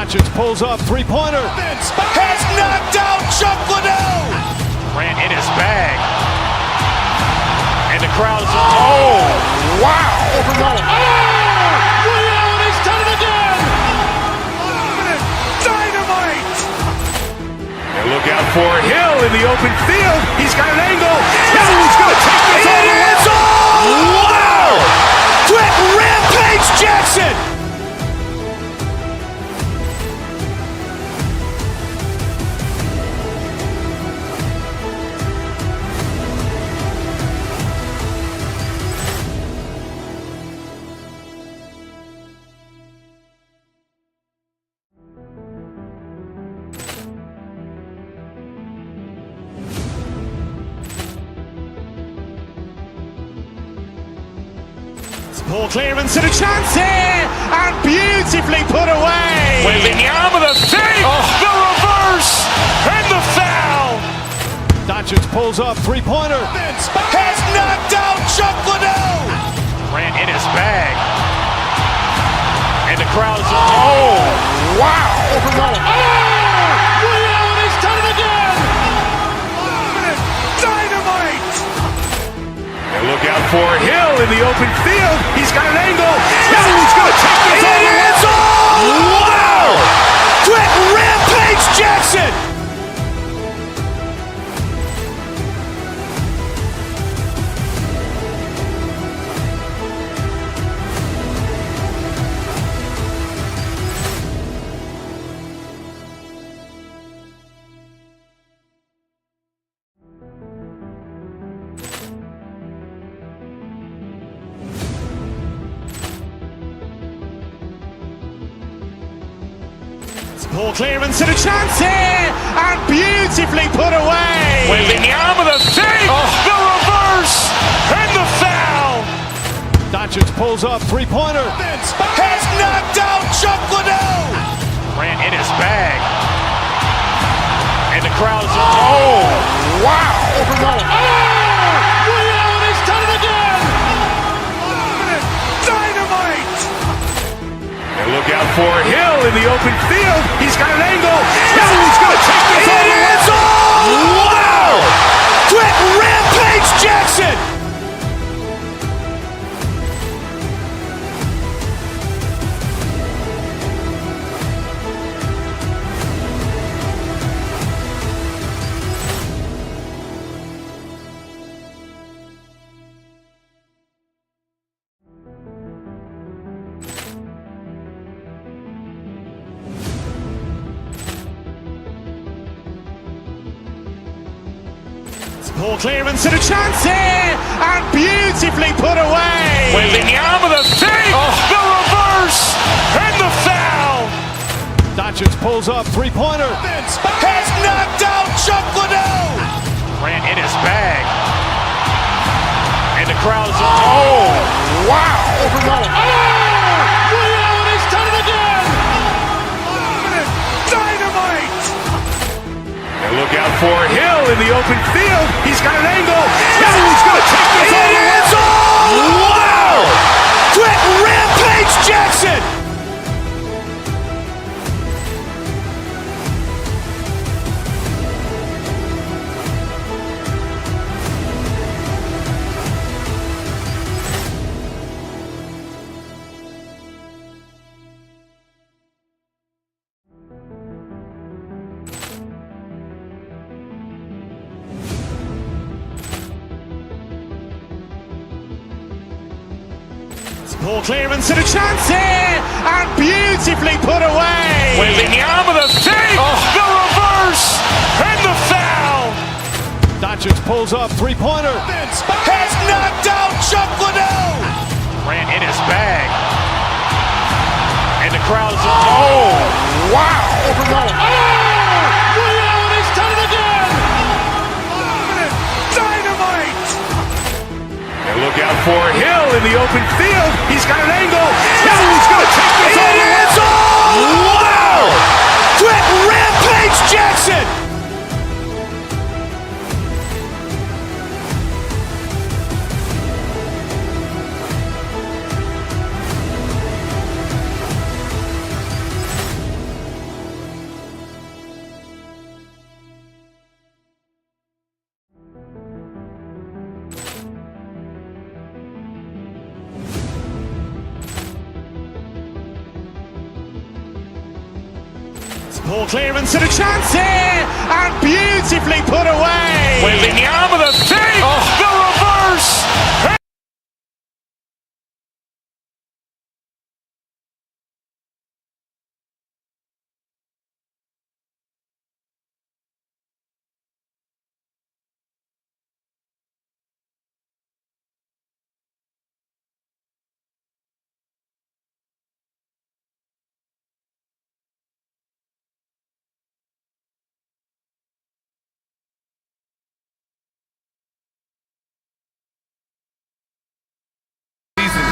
Doncic pulls up, three-pointer. Vince has knocked out Chuck Liddell. Ran in his bag. And the crowd is, oh, wow. Overruled. Ray Allen has done it again. Dynamite. And look out for Hill in the open field. He's got an angle. He's going to take this all the way. Wow. Quick Rampage Jackson. Ball clearance and a chance here, and beautifully put away. Wembanyama the fake, the reverse, and the foul. Doncic pulls up, three-pointer. Vince has knocked out Chuck Liddell. Ran in his bag. And the crowd is, oh, wow. Overruled. Ray Allen has done it again. Dynamite. And look out for Hill in the open field. He's got an angle. He's going to take this all the way. Wow. Quick Rampage Jackson. Ball clearance and a chance here, and beautifully put away. Wembanyama the fake, the reverse, and the foul. Doncic pulls up, three-pointer. Vince has knocked out Chuck Liddell. Ran in his bag. And the crowd is, oh, wow. Overruled. Ray Allen has done it again. Dynamite. And look out for Hill in the open field. He's got an angle. He's going to take this all the way. Wow. Quick Rampage Jackson. Ball clearance and a chance here, and beautifully put away. Wembanyama the fake, the reverse, and the foul. Doncic pulls up, three-pointer. Vince has knocked out Chuck Liddell. Ran in his bag. And the crowd is, oh, wow. Overruled. Ray Allen has done it again. Dynamite. And look out for Hill in the open field. He's got an angle. He's going to take this all the way. Wow. Quick Rampage Jackson. Ball clearance and a chance here, and beautifully put away. Wembanyama the fake, the reverse, and the foul. Doncic pulls up, three-pointer. Vince has knocked out Chuck Liddell. Ran in his bag. And the crowd is, oh, wow. Overruled. Ray Allen has done it again. Dynamite. And look out for Hill in the open field. He's got an angle. He's going to take this all the way. Wow. Quick Rampage Jackson. Poor clearance and a chance here, and beautifully put away. Wembanyama with a save. The reverse.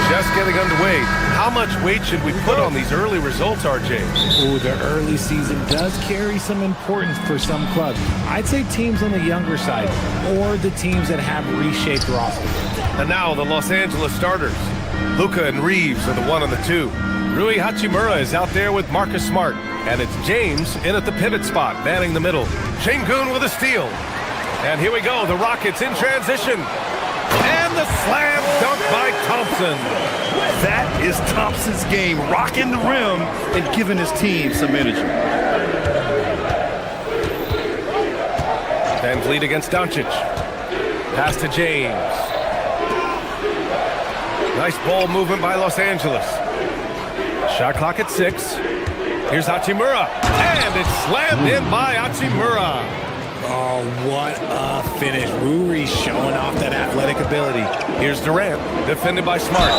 Just getting underway. How much weight should we put on these early results, RJ? Ooh, the early season does carry some importance for some clubs. I'd say teams on the younger side or the teams that have reshaped rosters. And now the Los Angeles starters. Luka and Reeves are the 1 and the 2. Rui Hachimura is out there with Marcus Smart. And it's James in at the pivot spot, manning the middle. Şengün with a steal. And here we go, the Rockets in transition. And the slam dunk by Thompson. That is Thompson's game, rocking the rim and giving his team some energy. Van Vliet against Doncic. Pass to James. Nice ball movement by Los Angeles. Shot clock at 6. Here's Hachimura. And it's slammed in by Hachimura. Oh, what a finish. Rui showing off that athletic ability. Here's Durant, defended by Smart.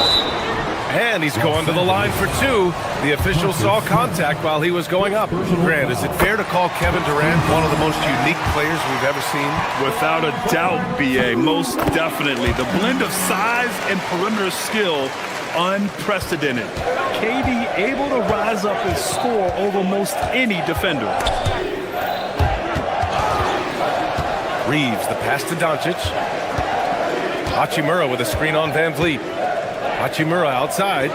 And he's going to the line for 2. The official saw contact while he was going up. Grant, is it fair to call Kevin Durant one of the most unique players we've ever seen? Without a doubt, B.A., most definitely. The blend of size and perimeter skill, unprecedented. KD able to rise up and score over most any defender. Reeves, the pass to Doncic. Hachimura with a screen on Van Vliet. Hachimura outside.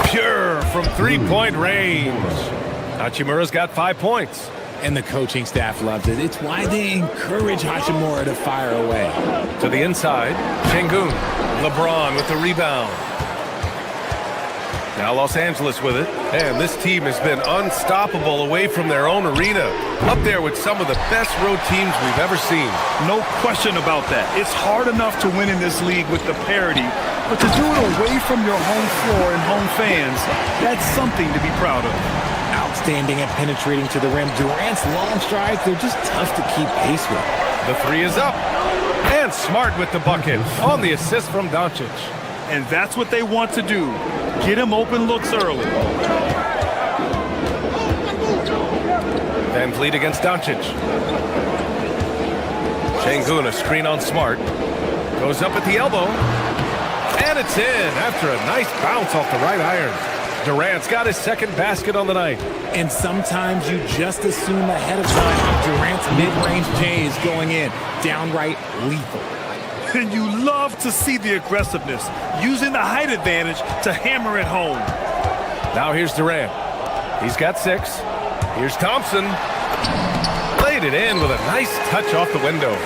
Pure from three-point range. Hachimura's got 5 points. And the coaching staff loves it. It's why they encourage Hachimura to fire away. To the inside, Şengün. LeBron with the rebound. Now Los Angeles with it. And this team has been unstoppable away from their own arena. Up there with some of the best road teams we've ever seen. No question about that. It's hard enough to win in this league with the parity, but to do it away from your home floor and home fans, that's something to be proud of. Outstanding at penetrating to the rim. Durant's long strides, they're just tough to keep pace with. The 3 is up. And Smart with the bucket on the assist from Doncic. And that's what they want to do. Get him open looks early. Van Vliet against Doncic. Şengün, a screen on Smart. Goes up at the elbow. And it's in after a nice bounce off the right iron. Durant's got his second basket on the night. And sometimes you just assume ahead of time Durant's mid-range J is going in. Downright lethal. And you love to see the aggressiveness, using the height advantage to hammer it home. Now here's Durant. He's got 6. Here's Thompson. Laid it in with a nice touch off the window.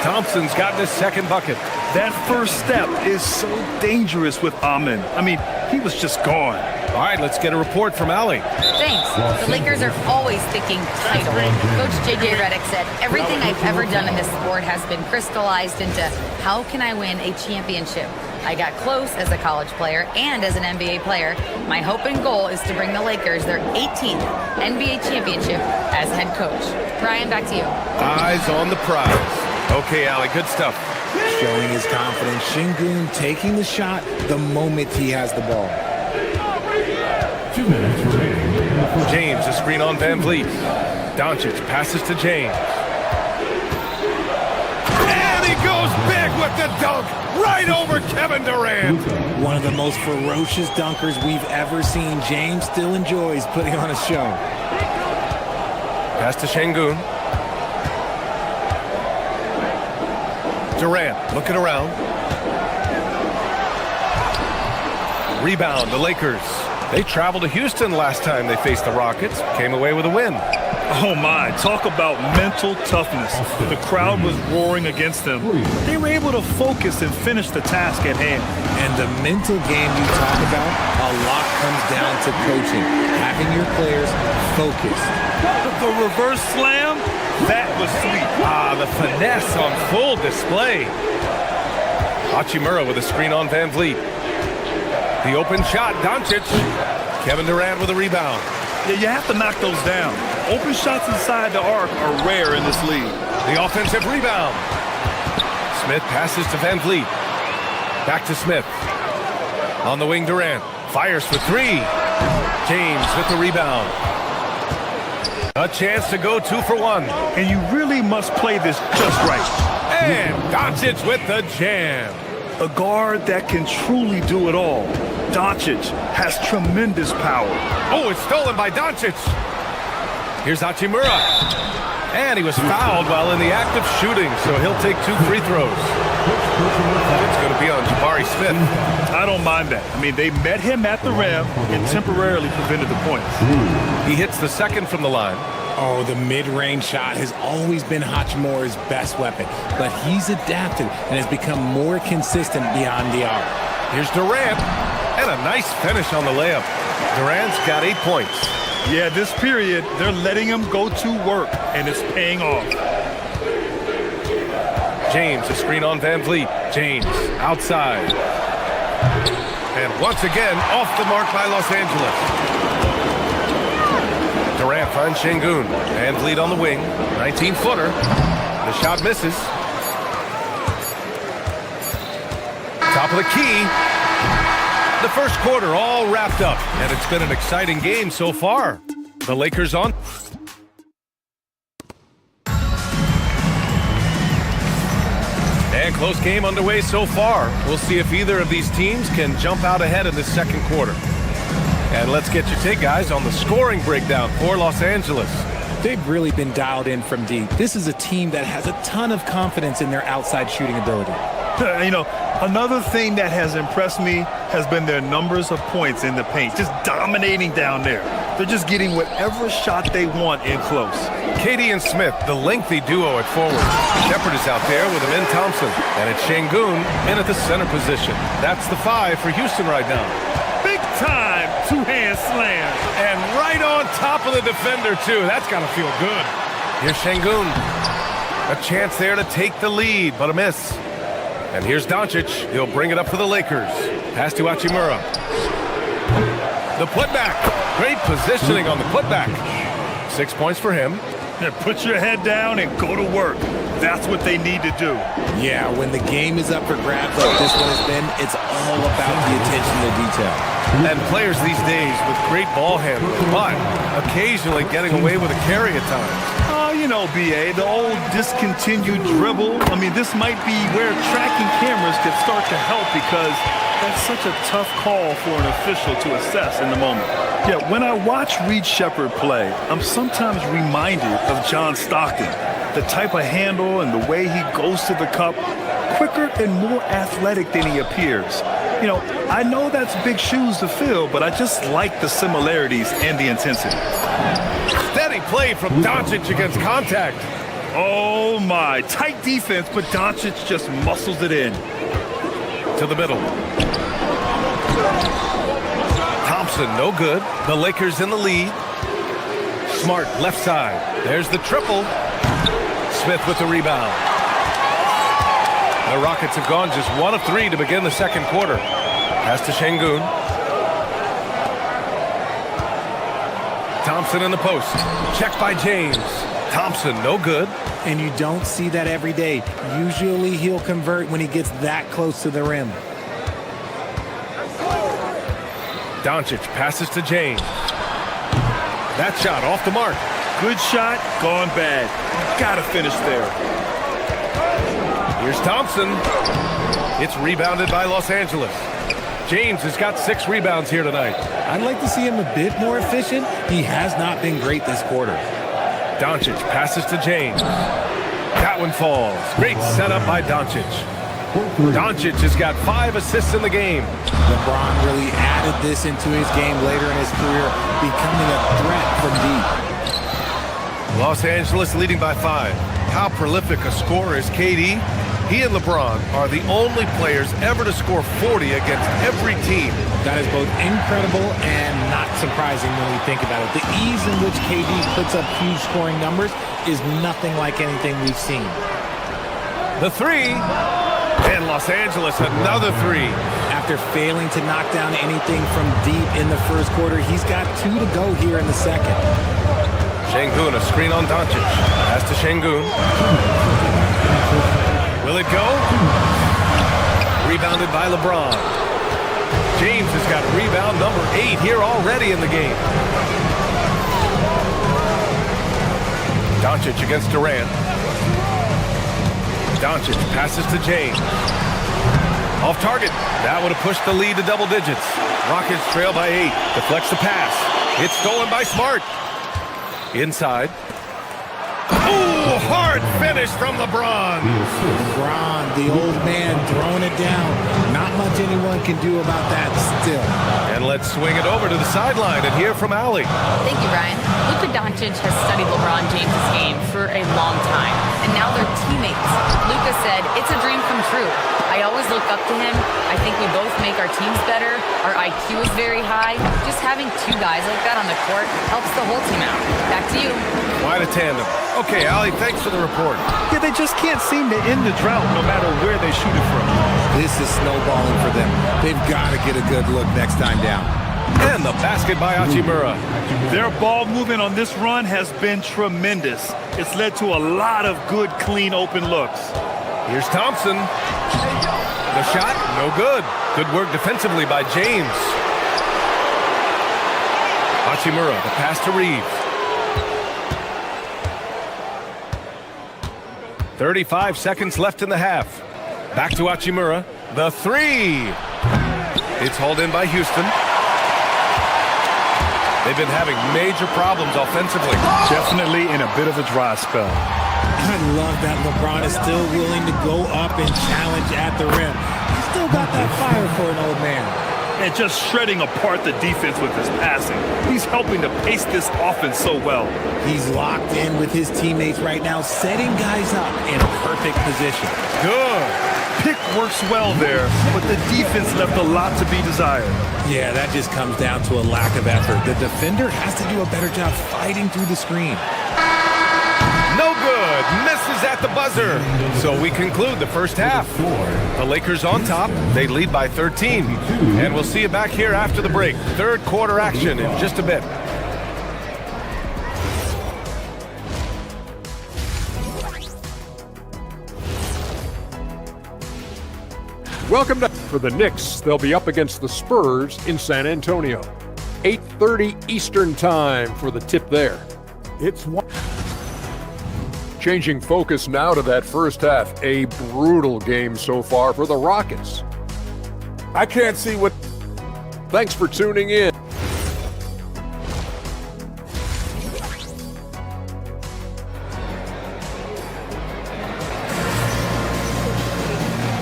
Thompson's gotten his second bucket. That first step is so dangerous with Amen. I mean, he was just gone. All right, let's get a report from Allie. Thanks. The Lakers are always thinking title. Coach J.J. Redick said, everything I've ever done in this sport has been crystallized into how can I win a championship? I got close as a college player and as an NBA player. My hope and goal is to bring the Lakers their 18th NBA championship as head coach. Ryan, back to you. Eyes on the prize. Okay, Allie, good stuff. Showing his confidence. Şengün taking the shot the moment he has the ball. 2 minutes remaining. James, a screen on Van Vliet. Doncic passes to James. And he goes big with the dunk right over Kevin Durant. One of the most ferocious dunkers we've ever seen. James still enjoys putting on a show. Pass to Şengün. Durant looking around. Rebound, the Lakers. They traveled to Houston last time they faced the Rockets. Came away with a win. Oh my, talk about mental toughness. The crowd was roaring against them. They were able to focus and finish the task at hand. And the mental game you talk about, a lot comes down to coaching. Having your players focused. The reverse slam, that was sweet. The finesse on full display. Hachimura with a screen on Van Vliet. The open shot, Doncic. Kevin Durant with a rebound. Yeah, you have to knock those down. Open shots inside the arc are rare in this league. The offensive rebound. Smith passes to Van Vliet. Back to Smith. On the wing, Durant. Fires for three. James with the rebound. A chance to go 2 for 1. And you really must play this just right. And Doncic with the jam. A guard that can truly do it all. Doncic has tremendous power. Oh, it's stolen by Doncic. Here's Hachimura. And he was fouled while in the act of shooting, so he'll take 2 free throws. It's going to be on Jabari Smith. I don't mind that. I mean, they met him at the rim and temporarily prevented the points. He hits the second from the line. Oh, the mid-range shot has always been Hachimura's best weapon, but he's adapted and has become more consistent beyond the arc. Here's Durant, and a nice finish on the layup. Durant's got 8 points. Yeah, this period, they're letting him go to work, and it's paying off. James, a screen on Van Vliet. James, outside. And once again, off the mark by Los Angeles. Durant finds Şengün. Van Vliet on the wing. 19-footer. The shot misses. Top of the key. The first quarter all wrapped up, and it's been an exciting game so far. The Lakers on. And close game underway so far. We'll see if either of these teams can jump out ahead in this second quarter. And let's get your take, guys, on the scoring breakdown for Los Angeles. They've really been dialed in from deep. This is a team that has a ton of confidence in their outside shooting ability. You know, another thing that has impressed me has been their numbers of points in the paint, just dominating down there. They're just getting whatever shot they want in close. KD and Smith, the lengthy duo at forward. Shepard is out there with Amin Thompson. And it's Şengün in at the center position. That's the 5 for Houston right now. Big time two-hand slam. And right on top of the defender, too. That's got to feel good. Here's Şengün. A chance there to take the lead, but a miss. And here's Doncic. He'll bring it up for the Lakers. Pass to Hachimura. The putback. Great positioning on the putback. 6 points for him. Yeah, put your head down and go to work. That's what they need to do. Yeah, when the game is up for grabs like this one has been, it's all about the attention to detail. And players these days with great ball handling, but occasionally getting away with a carry at times. Oh, you know, BA, the old discontinued dribble. I mean, this might be where tracking cameras could start to help because that's such a tough call for an official to assess in the moment. Yeah, when I watch Reed Shepard play, I'm sometimes reminded of John Stockton. The type of handle and the way he goes to the cup, quicker and more athletic than he appears. You know, I know that's big shoes to fill, but I just like the similarities and the intensity. Steady play from Doncic against contact. Oh my, tight defense, but Doncic just muscles it in. To the middle. Thompson, no good. The Lakers in the lead. Smart, left side. There's the triple. Smith with the rebound. The Rockets have gone just 1 of 3 to begin the second quarter. Pass to Şengün. Thompson in the post. Check by James. Thompson, no good. And you don't see that every day. Usually he'll convert when he gets that close to the rim. Doncic passes to James. That shot off the mark. Good shot, gone bad. Gotta finish there. Here's Thompson. It's rebounded by Los Angeles. James has got 6 rebounds here tonight. I'd like to see him a bit more efficient. He has not been great this quarter. Doncic passes to James. That one falls. Great setup by Doncic. Doncic has got 5 assists in the game. LeBron really added this into his game later in his career, becoming a threat from deep. Los Angeles leading by 5. How prolific a scorer is KD? He and LeBron are the only players ever to score 40 against every team That is both incredible and not surprising when we think about it. The ease in which KD puts up huge scoring numbers is nothing like anything we've seen. The three. And Los Angeles, another three. After failing to knock down anything from deep in the first quarter, he's got 2 to go here in the second. Şengün, a screen on Doncic. Pass to Şengün. Will it go? Rebounded by LeBron. James has got rebound number 8 here already in the game. Doncic against Durant. Doncic passes to James. Off target. That would have pushed the lead to double digits. Rockets trail by 8. Deflects the pass. It's stolen by Smart. Inside. Ooh, hard finish from LeBron. LeBron, the old man, throwing it down. Not much anyone can do about that still. And let's swing it over to the sideline and hear from Allie. Thank you, Ryan. Luka Doncic has studied LeBron James' game for a long time, and now they're teammates. Luka said, "It's a dream come true. I always look up to him. I think we both make our teams better. Our IQ is very high. Just having 2 guys like that on the court helps the whole team out." Back to you. Quite a tandem. Okay, Allie, thanks for the report. Yeah, they just can't seem to end the drought no matter where they shoot it from. This is snowballing for them. They've got to get a good look next time down. And the basket by Hachimura. Their ball movement on this run has been tremendous. It's led to a lot of good, clean, open looks. Here's Thompson. The shot, no good. Good work defensively by James. Hachimura, the pass to Reeves. 35 seconds left in the half. Back to Hachimura. The three. It's hauled in by Houston. They've been having major problems offensively. Definitely in a bit of a dry spell. I love that LeBron is still willing to go up and challenge at the rim. He's still got that fire for an old man. And just shredding apart the defense with his passing. He's helping to pace this offense so well. He's locked in with his teammates right now, setting guys up in perfect position. Good. Pick works well there, but the defense left a lot to be desired. Yeah, that just comes down to a lack of effort. The defender has to do a better job fighting through the screen. No good. Misses at the buzzer. So we conclude the first half. The Lakers on top. They lead by 13. And we'll see you back here after the break. Third quarter action in just a bit. Welcome to for the Knicks. They'll be up against the Spurs in San Antonio. 8:30 Eastern time for the tip there. It's one. Changing focus now to that first half. A brutal game so far for the Rockets. I can't see what... Thanks for tuning in.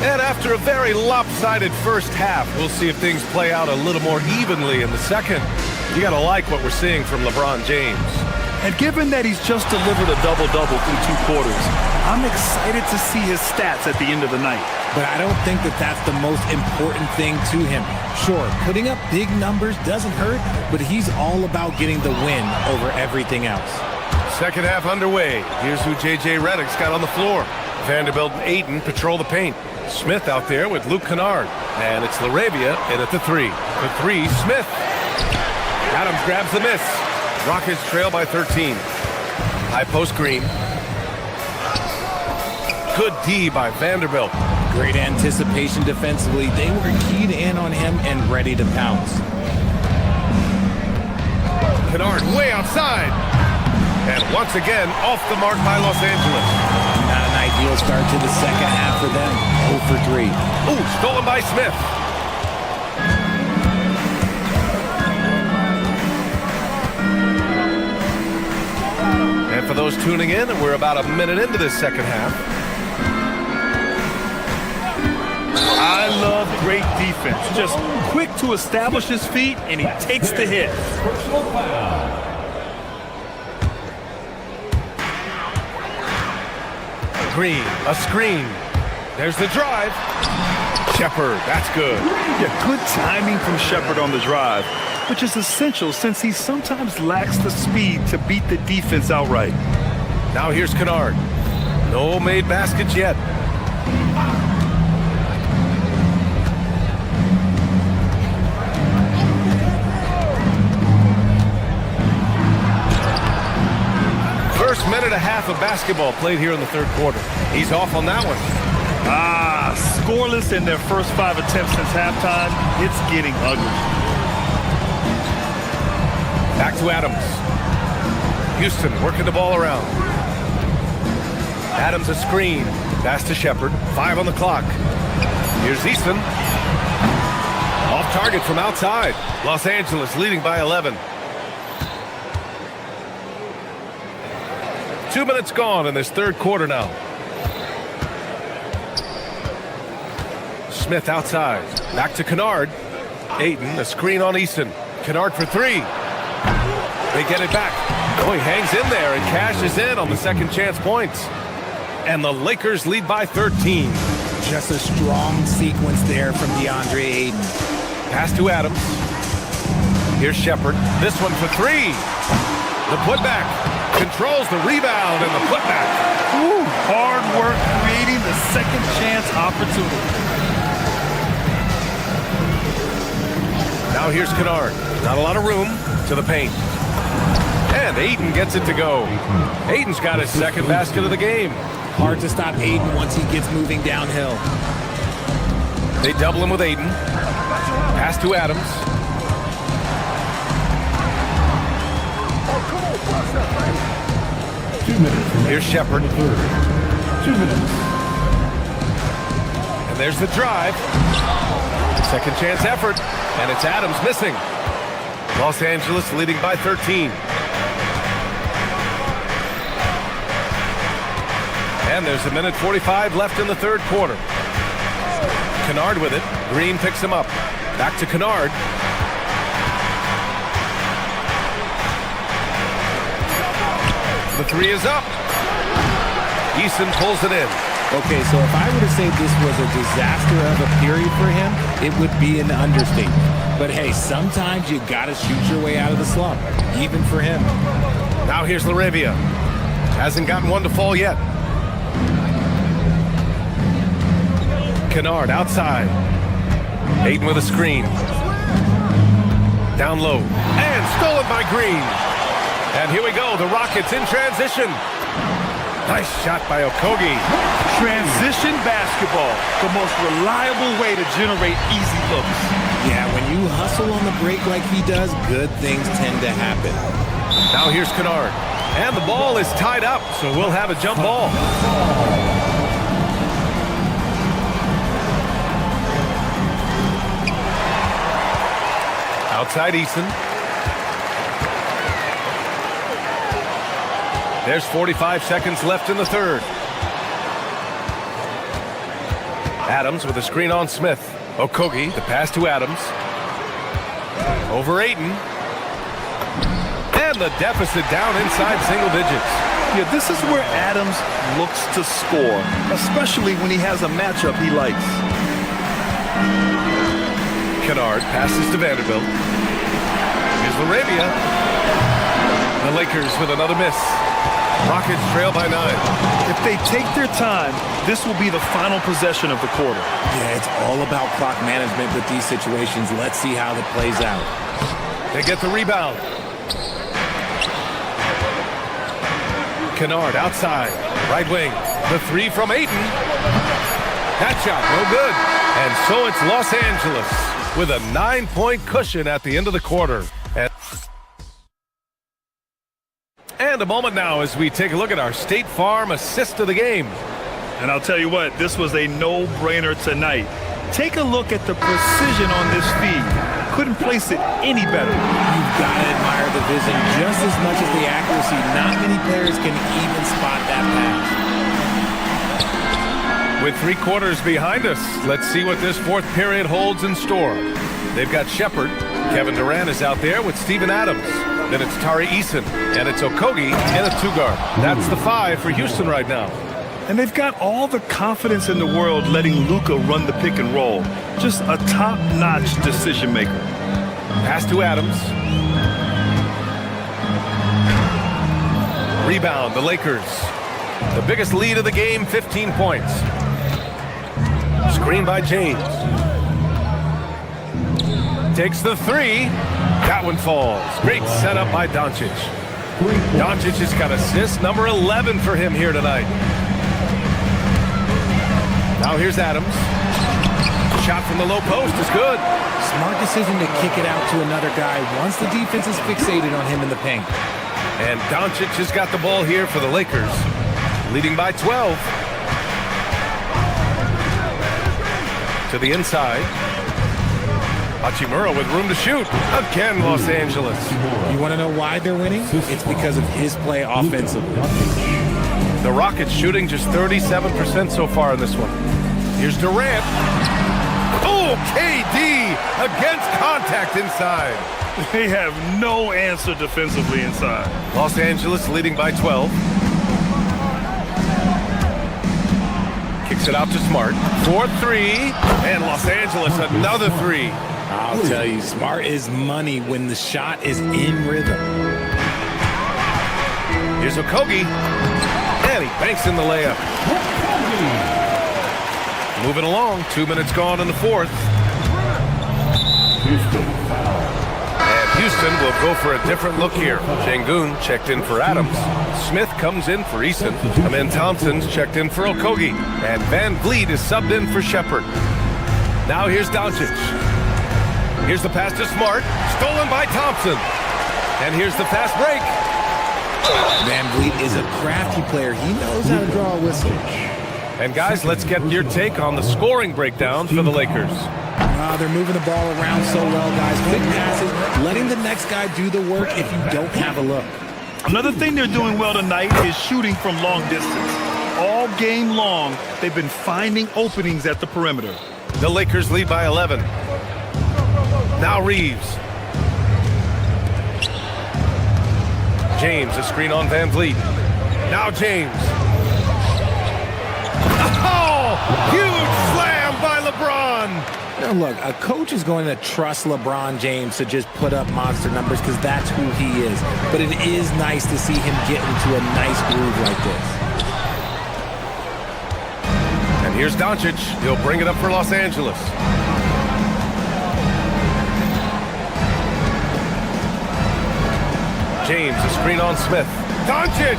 And after a very lopsided first half, we'll see if things play out a little more evenly in the second. You gotta like what we're seeing from LeBron James. And given that he's just delivered a double-double through 2 quarters, I'm excited to see his stats at the end of the night. But I don't think that that's the most important thing to him. Sure, putting up big numbers doesn't hurt, but he's all about getting the win over everything else. Second half underway. Here's who J.J. Redick's got on the floor. Vanderbilt and Ayton patrol the paint. Smith out there with Luke Kennard. And it's LaRavia in at the three. The three, Smith. Adams grabs the miss. Rockets trail by 13. High post Green. Good D by Vanderbilt. Great anticipation defensively. They were keyed in on him and ready to pounce. Kennard way outside. And once again, off the mark by Los Angeles. Not an ideal start to the second half for them. 0 for 3. Ooh, stolen by Smith. And for those tuning in, we're about a minute into this second half. I love great defense. Just quick to establish his feet, and he takes the hit. Green, a screen. There's the drive. Shepard, that's good. Yeah, good timing from Shepard on the drive, which is essential since he sometimes lacks the speed to beat the defense outright. Now here's Kennard. No made baskets yet. First minute and a half of basketball played here in the third quarter. He's off on that one. Scoreless in their first 5 attempts since halftime. It's getting ugly. Back to Adams. Houston working the ball around. Adams a screen. Pass to Shepard. 5 on the clock. Here's Easton. Off target from outside. Los Angeles leading by 11. 2 minutes gone in this third quarter now. Smith outside. Back to Kennard. Ayton, a screen on Easton. Kennard for 3. They get it back. Oh, he hangs in there and cashes in on the second chance points. And the Lakers lead by 13. Just a strong sequence there from DeAndre Ayton. Pass to Adams. Here's Shepard. This one for 3. The putback. Controls the rebound and the putback. Ooh, hard work creating the second chance opportunity. Now here's Kennard. Not a lot of room to the paint. And Ayton gets it to go. Ayton's got his second basket of the game. Hard to stop Ayton once he gets moving downhill. They double him with Ayton. Pass to Adams. Here's Shepard. 2 minutes. And there's the drive. Second chance effort. And it's Adams missing. Los Angeles leading by 13. And there's a minute 45 left in the third quarter. Kennard with it. Green picks him up. Back to Kennard. The 3 is up. Easton pulls it in. Okay, so if I were to say this was a disaster of a period for him, it would be an understatement. But hey, sometimes you gotta shoot your way out of the slump, even for him. Now here's LaRavia. Hasn't gotten one to fall yet. Kennard outside. Ayton with a screen. Down low. And stolen by Green. And here we go. The Rockets in transition. Nice shot by Okogie. Transition basketball, the most reliable way to generate easy looks. Yeah, when you hustle on the break like he does, good things tend to happen. Now here's Kennard. And the ball is tied up, so we'll have a jump ball. Outside Easton. There's 45 seconds left in the third. Adams with a screen on Smith. Okogie, the pass to Adams. Over Ayton. And the deficit down inside single digits. Yeah, this is where Adams looks to score, especially when he has a matchup he likes. Kennard passes to Vanderbilt. Here's LaRavia. The Lakers with another miss. Rockets trail by 9. If they take their time, this will be the final possession of the quarter. Yeah, it's all about clock management with these situations. Let's see how it plays out. They get the rebound. Kennard outside. Right wing. The 3 from Ayton. That shot, no good. And so it's Los Angeles with a 9-point cushion at the end of the quarter. And a moment now as we take a look at our State Farm assist of the game. And I'll tell you what, this was a no-brainer tonight. Take a look at the precision on this feed. Couldn't place it any better. You've got to admire the vision just as much as the accuracy. Not many players can even spot that pass. With 3 quarters behind us, let's see what this fourth period holds in store. They've got Shepard. Kevin Durant is out there with Steven Adams. Then it's Tari Eason, and it's Okogie in a 2-guard. That's the 5 for Houston right now. And they've got all the confidence in the world letting Luka run the pick and roll. Just a top-notch decision maker. Pass to Adams. Rebound, the Lakers. The biggest lead of the game, 15 points. Screen by James. Takes the three. That one falls. Great setup by Doncic. Doncic has got assist number 11 for him here tonight. Now here's Adams. Shot from the low post is good. Smart decision to kick it out to another guy once the defense is fixated on him in the paint. And Doncic has got the ball here for the Lakers, leading by 12. To the inside. Hachimura with room to shoot. Again, Los Angeles. You want to know why they're winning? It's because of his play offensively. The Rockets shooting just 37% so far in this one. Here's Durant. Oh, KD against contact inside. They have no answer defensively inside. Los Angeles leading by 12. Kicks it out to Smart. 4-3. And Los Angeles another three. I'll tell you, Smart is money when the shot is in rhythm. Here's Okogie. And he banks in the layup. Moving along. 2 minutes gone in the fourth. And Houston will go for a different look here. Şengün checked in for Adams. Smith comes in for Eason. Amen Thompson's checked in for Okogie. And Van Vliet is subbed in for Shepherd. Now here's Doncic. Here's the pass to Smart. Stolen by Thompson. And here's the fast break. Van Vliet is a crafty player. He knows how to draw a whistle. And guys, let's get your take on the scoring breakdown for the Lakers. They're moving the ball around so well, guys. Quick passes, letting the next guy do the work if you don't have a look. Another thing they're doing well tonight is shooting from long distance. All game long, they've been finding openings at the perimeter. The Lakers lead by 11. Now Reeves. James, a screen on Van Vliet. Now James. Oh! Huge slam by LeBron! Now look, a coach is going to trust LeBron James to just put up monster numbers because that's who he is. But it is nice to see him get into a nice groove like this. And here's Doncic. He'll bring it up for Los Angeles. James, a screen on Smith. Doncic!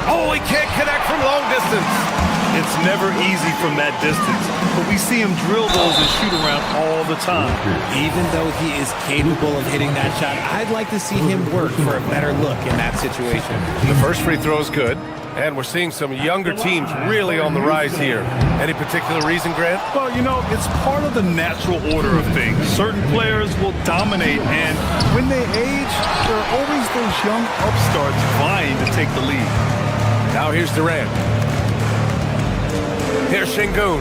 Oh, he can't connect from long distance. It's never easy from that distance, but we see him drill those and shoot around all the time. Even though he is capable of hitting that shot, I'd like to see him work for a better look in that situation. The first free throw is good, and we're seeing some younger teams really on the rise here. Any particular reason, Grant? Well, you know, it's part of the natural order of things. Certain players will dominate, and when they age, there are always those young upstarts vying to take the lead. Now here's Durant. Here's Şengün.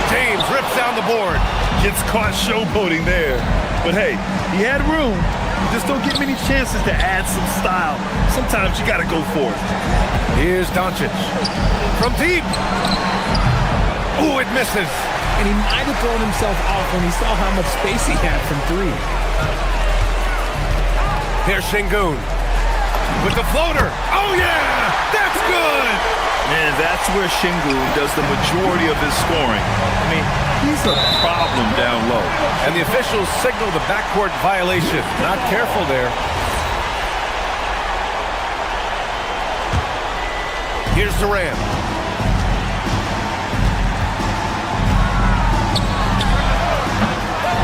James rips down the board. Gets caught showboating there. But hey, he had room. You just don't get many chances to add some style. Sometimes you got to go for it. Here's Doncic. From deep. Ooh, it misses. And he might have thrown himself off when he saw how much space he had from three. Here's Şengün. With the floater. Oh, yeah! That's good! And that's where Şengün does the majority of his scoring. I mean, he's a problem down low. And the officials signal the backcourt violation. Not careful there. Here's Durant.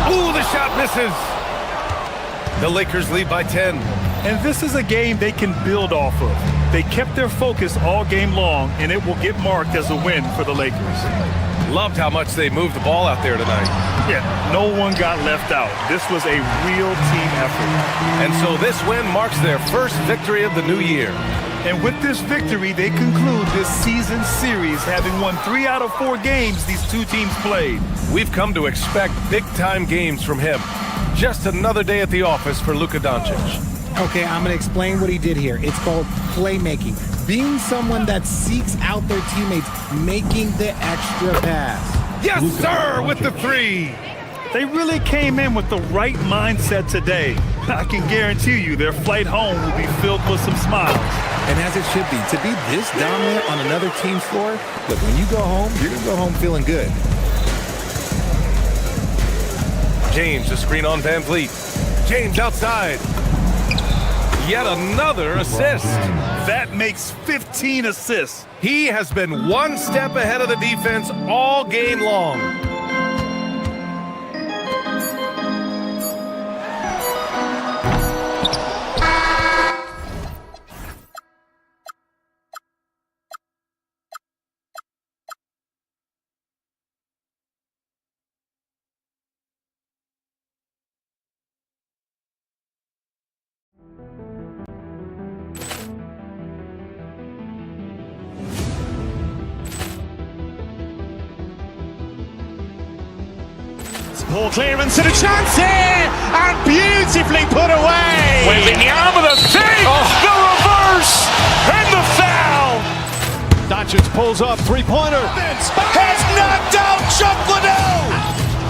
Ooh, the shot misses. The Lakers lead by 10. And this is a game they can build off of. They kept their focus all game long, and it will get marked as a win for the Lakers. Loved how much they moved the ball out there tonight. Yeah, no one got left out. This was a real team effort. And so this win marks their first victory of the new year. And with this victory, they conclude this season series, having won 3 out of 4 games these two teams played. We've come to expect big-time games from him. Just another day at the office for Luka Doncic. Okay, I'm going to explain what he did here. It's called playmaking. Being someone that seeks out their teammates, making the extra pass. Yes, sir, with the three. They really came in with the right mindset today. I can guarantee you their flight home will be filled with some smiles. And as it should be, to be this dominant on another team's floor, look, when you go home, you're going to go home feeling good. James, a screen on Van Vliet. James outside. Yet another assist. That makes 15 assists. He has been one step ahead of the defense all game long. Poor clearance and a chance here, and beautifully put away. Wembanyama the save, the reverse, and the foul. Doncic pulls up, three-pointer. Has knocked out Chuck Liddell.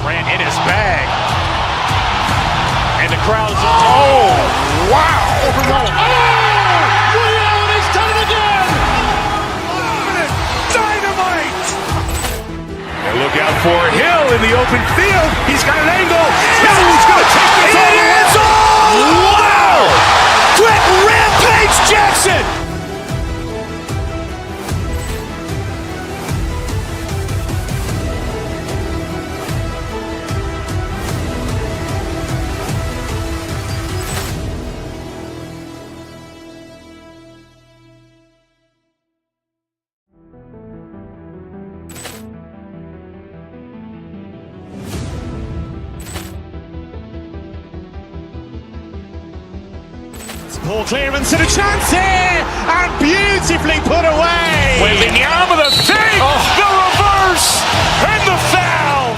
Ran in his bag. And the crowd's wow! He's done it again. Dynamite. And look out for Hill in the open field. He's got an angle. Hill's going to take this all the way. Wow! Quick Rampage Jackson. Poor clearance and a chance here, and beautifully put away. Wembanyama the save, the reverse, and the foul.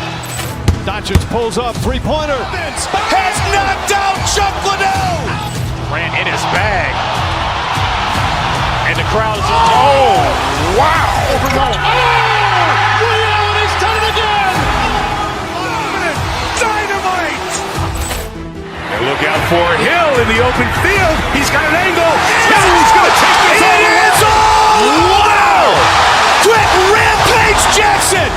Doncic pulls up, three-pointer. Has knocked out Chuck Liddell. Ran in his bag. And the crowd's Wow! He's done it again. Dynamite. And look out for Hill in the open field. He's got an angle. Hill's going to take this all the way. Wow! Quick Rampage Jackson.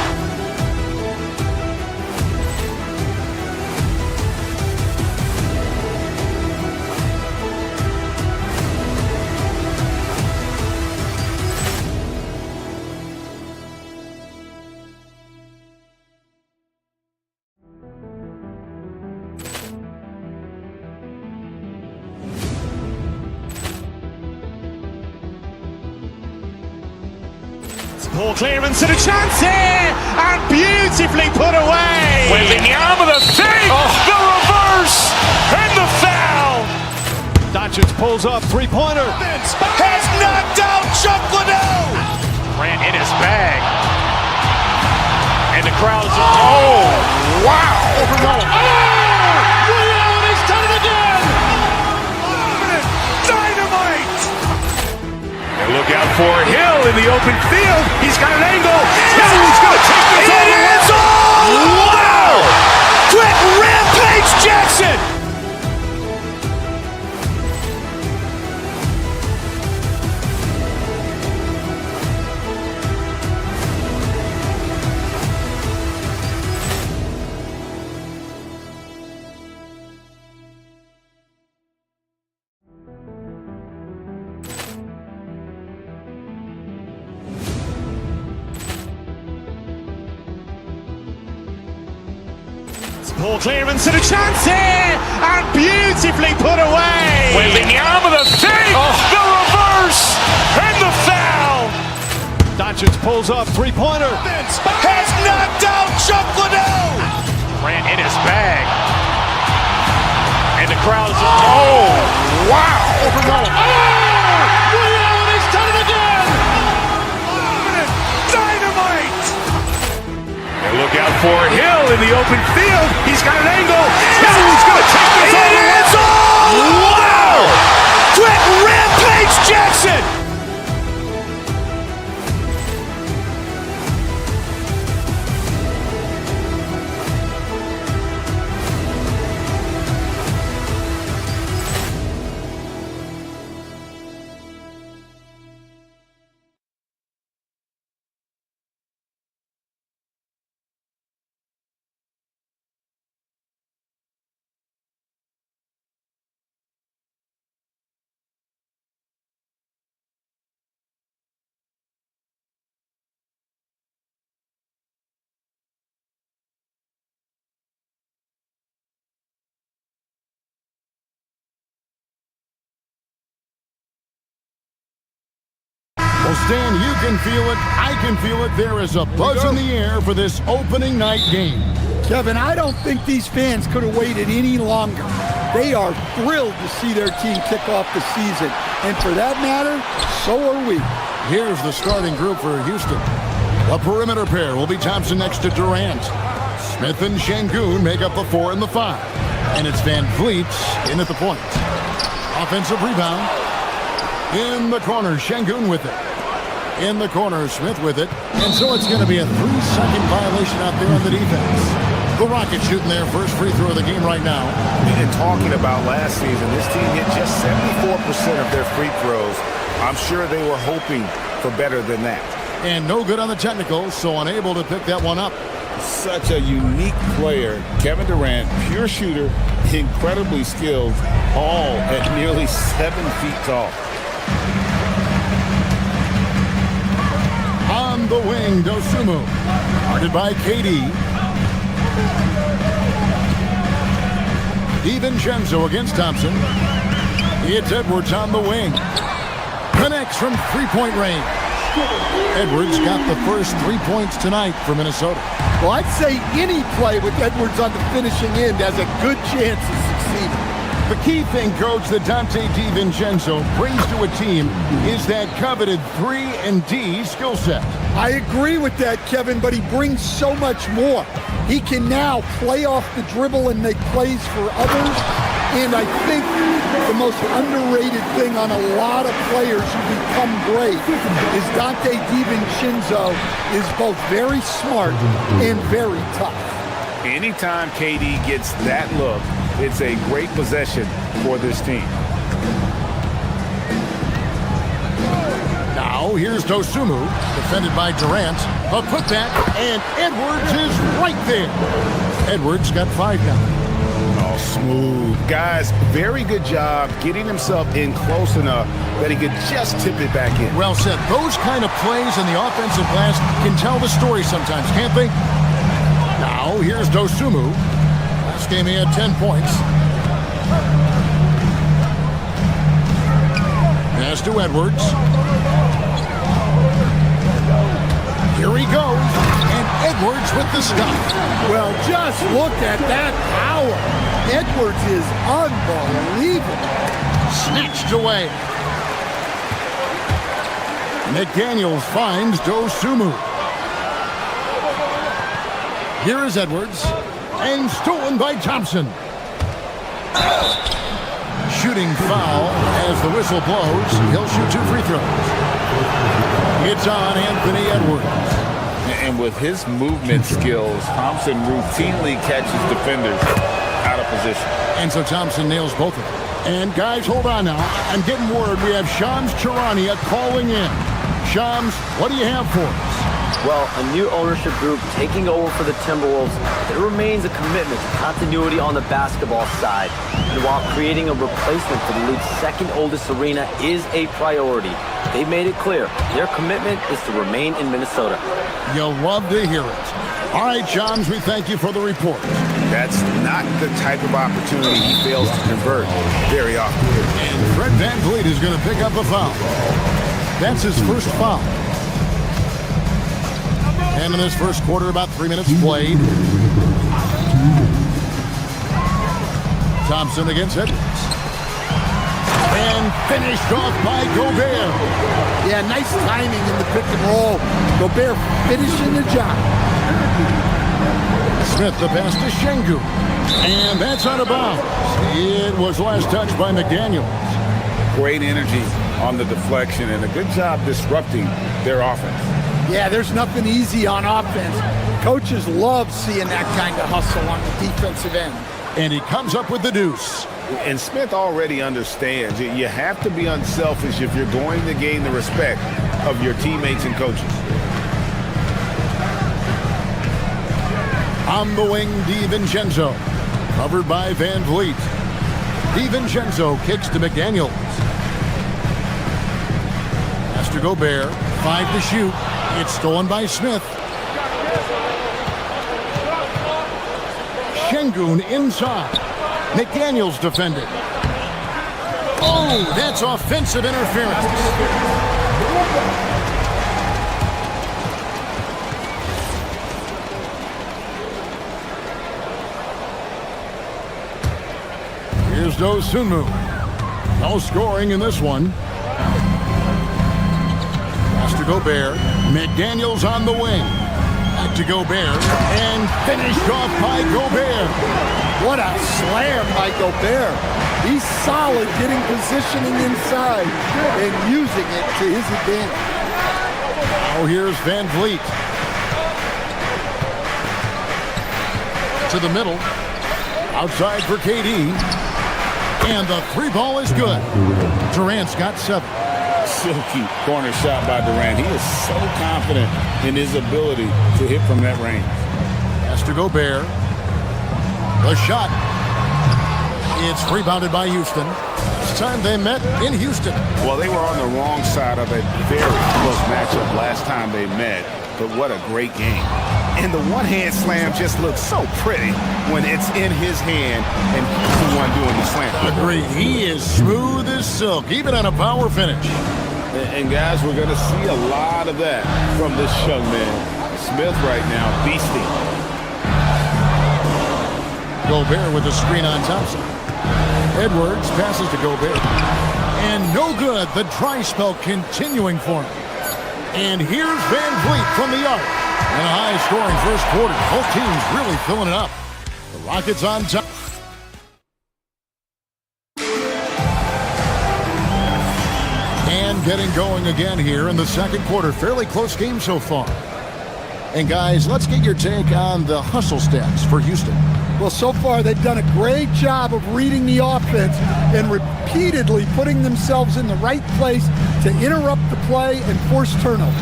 Poor clearance and a chance here, and beautifully put away. Wembanyama the save, the reverse, and the foul. Doncic pulls up, three-pointer. Has knocked out Chuck Liddell. ran in his bag. And the crowd's wow! He's done it again. Dynamite. And look out for Hill in the open field. He's got an angle. Hill's going to take this all the way. Wow! Quick Rampage Jackson. Poor clearance and a chance here, and beautifully put away. Wembanyama the save, the reverse, and the foul. Doncic pulls up, three-pointer. Has knocked out Chuck Liddell. ran in his bag. And the crowd's wow! He's done it again. Dynamite. And look out for Hill in the open field. He's got an angle. Hill's going to take this all the way. Wow! Well, Stan, you can feel it. I can feel it. There is a buzz in the air for this opening night game. Kevin, I don't think these fans could have waited any longer. They are thrilled to see their team kick off the season. And for that matter, so are we. Here's the starting group for Houston. The perimeter pair will be Thompson next to Durant. Smith and Şengün make up the 4 and the 5. And it's Van Vliet in at the point. Offensive rebound. In the corner, Şengün with it. In the corner, Smith with it. And so it's going to be a 3-second violation out there on the defense. The Rockets shooting their first free throw of the game right now. And talking about last season, this team hit just 74% of their free throws. I'm sure they were hoping for better than that. And no good on the technical, so unable to pick that one up. Such a unique player. Kevin Durant, pure shooter, incredibly skilled, all at nearly 7 feet tall. On the wing, Dosunmu. Guarded by KD. DiVincenzo against Thompson. It's Edwards on the wing. Connects from three-point range. Edwards got the first 3 points tonight for Minnesota. Well, I'd say any play with Edwards on the finishing end has a good chance of succeeding. The key thing, Coach, that Dante DiVincenzo brings to a team is that coveted 3-and-D skill set. I agree with that, Kevin, but he brings so much more. He can now play off the dribble and make plays for others. And I think the most underrated thing on a lot of players who become great is Dante DiVincenzo is both very smart and very tough. Anytime KD gets that look, it's a great possession for this team. Now here's Dosunmu, defended by Durant. A putback, and Edwards is right there. Edwards got 5 now. Oh, smooth. Guys, very good job getting himself in close enough that he could just tip it back in. Well said. Those kind of plays in the offensive glass can tell the story sometimes, can't they? Now, here's Dosunmu. Last game he had 10 points. Pass to Edwards. Here he goes. And Edwards with the stop. Well, just look at that power. Edwards is unbelievable. Snatched away. McDaniels finds Dosunmu. Here is Edwards. And stolen by Thompson. Shooting foul as the whistle blows. He'll shoot 2 free throws. It's on Anthony Edwards. And with his movement skills, Thompson routinely catches defenders out of position. And so Thompson nails both of them. And guys, hold on now. I'm getting word we have Shams Charania calling in. Shams, what do you have for us? Well, a new ownership group taking over for the Timberwolves. There remains a commitment to continuity on the basketball side. And while creating a replacement for the league's second oldest arena is a priority, they've made it clear their commitment is to remain in Minnesota. You'll love to hear it. All right, Shams, we thank you for the report. That's not the type of opportunity he fails to convert very often. And Fred VanVleet is going to pick up a foul. That's his first foul. And in this first quarter, about 3 minutes played. Thompson against Edwards. And finished off by Gobert. Yeah, nice timing in the pick and roll. Gobert finishing the job. Smith the pass to Şengün. And that's out of bounds. It was last touched by McDaniels. Great energy on the deflection and a good job disrupting their offense. Yeah, there's nothing easy on offense. Coaches love seeing that kind of hustle on the defensive end. And he comes up with the deuce. And Smith already understands you have to be unselfish if you're going to gain the respect of your teammates and coaches. On the wing, DiVincenzo. Covered by VanVleet. DiVincenzo kicks to McDaniels. Has to Gobert. 5 to shoot. It's stolen by Smith. Şengün inside. McDaniels defended. Oh, that's offensive interference. Here's Dosunmu. No scoring in this one. Pass to Gobert. McDaniels on the wing. Back to Gobert. And finished off by Gobert. What a slam by Gobert. He's solid getting positioning inside and using it to his advantage. Now here's Van Vliet. To the middle. Outside for KD. And the three ball is good. Durant's got 7. Silky corner shot by Durant. He is so confident in his ability to hit from that range. Pass to Gobert. The shot. It's rebounded by Houston. This time they met in Houston. Well, they were on the wrong side of a very close matchup last time they met, but what a great game. And the one-hand slam just looks so pretty when it's in his hand and he's the one doing the slam. Agreed. He is smooth as silk, even on a power finish. And guys, we're going to see a lot of that from this young man. Smith right now, beasting. Gobert with the screen on Thompson. Edwards passes to Gobert. And no good. The dry spell continuing for him. And here's Van Vliet from the arc. And a high-scoring first quarter. Both teams really filling it up. The Rockets on top. And getting going again here in the second quarter. Fairly close game so far. And guys, let's get your take on the hustle stats for Houston. Well, so far they've done a great job of reading the offense and repeatedly putting themselves in the right place to interrupt the play and force turnovers.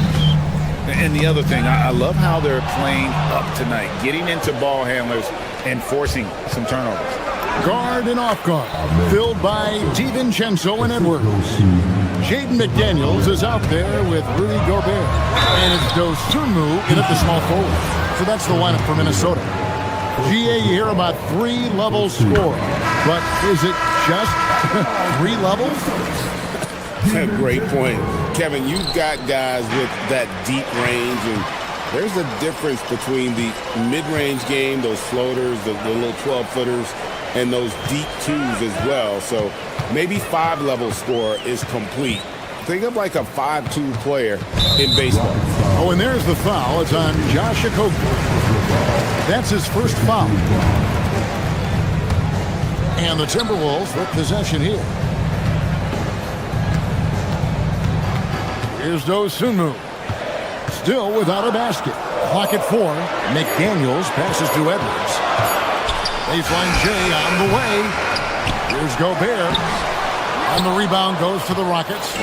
And the other thing, I love how they're playing up tonight, getting into ball handlers and forcing some turnovers. Guard and off guard, filled by DiVincenzo and Edwards. Jaden McDaniels is out there with Rudy Gobert. And it's Dosunmu in at the small forward. So that's the lineup for Minnesota. GA, you hear about 3-level score. But is it just 3 levels? Great point. Kevin, you've got guys with that deep range, and there's a difference between the mid-range game, those floaters, the little 12-footers, and those deep 2s as well. So maybe 5-level score is complete. Think of like a 5-2 player in baseball. Oh, and there's the foul. It's on Josh Okogie. That's his first foul. And the Timberwolves with possession here. Here's Dosunmu. Still without a basket. Clock at 4. McDaniels passes to Edwards. Baseline J on the way. Here's Gobert. And the rebound goes to the Rockets.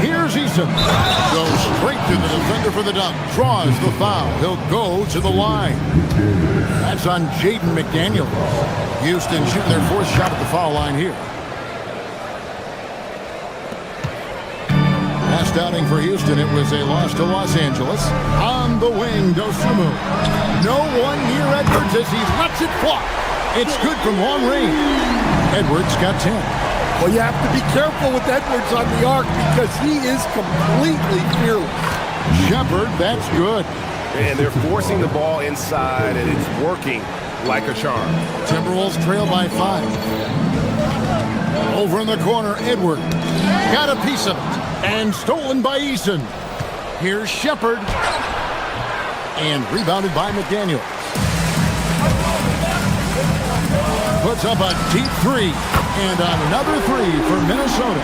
Here's Eason. Goes straight to the defender for the dunk. Draws the foul. He'll go to the line. That's on Jaden McDaniels. Houston shooting their fourth shot at the foul line here. Last outing for Houston, it was a loss to Los Angeles. On the wing, Dosunmu. No one near Edwards as he lets it fly. It's good from long range. Edwards got 10. Well, you have to be careful with Edwards on the arc because he is completely fearless. Shepard, that's good. And they're forcing the ball inside, and it's working like a charm. Timberwolves trail by 5. Over in the corner, Edwards. Got a piece of it. And stolen by Eason. Here's Shepard. And rebounded by McDaniels. Puts up a deep 3. And another 3 for Minnesota.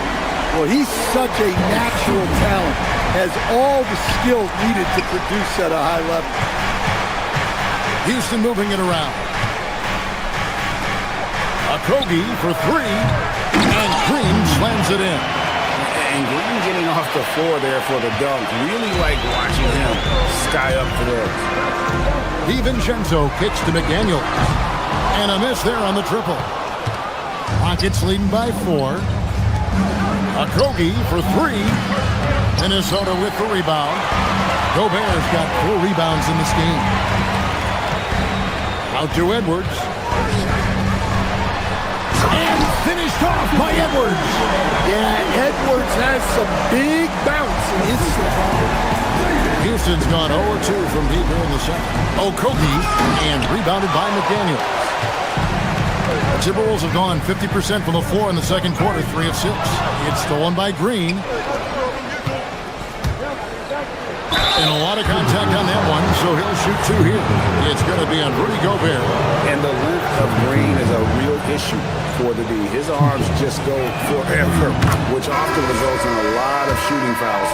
Well, he's such a natural talent. Has all the skill needed to produce at a high level. Houston moving it around. Okogie for 3. And Green slams it in. And Green getting off the floor there for the dunk. Really like watching him sky up for those. DiVincenzo kicks to McDaniels. And a miss there on the triple. Rockets leading by 4. Okogie for 3. Minnesota with the rebound. Gobert's got 4 rebounds in this game. Out to Edwards. And finished off by Edwards. Yeah, Edwards has some big bounce in his slap. Houston's gone 0-2 from deep here in the second. Okogie and rebounded by McDaniels. The Timberwolves have gone 50% from the floor in the second quarter, 3 of 6. It's stolen by Green. And a lot of contact on that one, so he'll shoot 2 here. It's going to be on Rudy Gobert. And the length of Green is a real issue for the D. His arms just go forever, which often results in a lot of shooting fouls.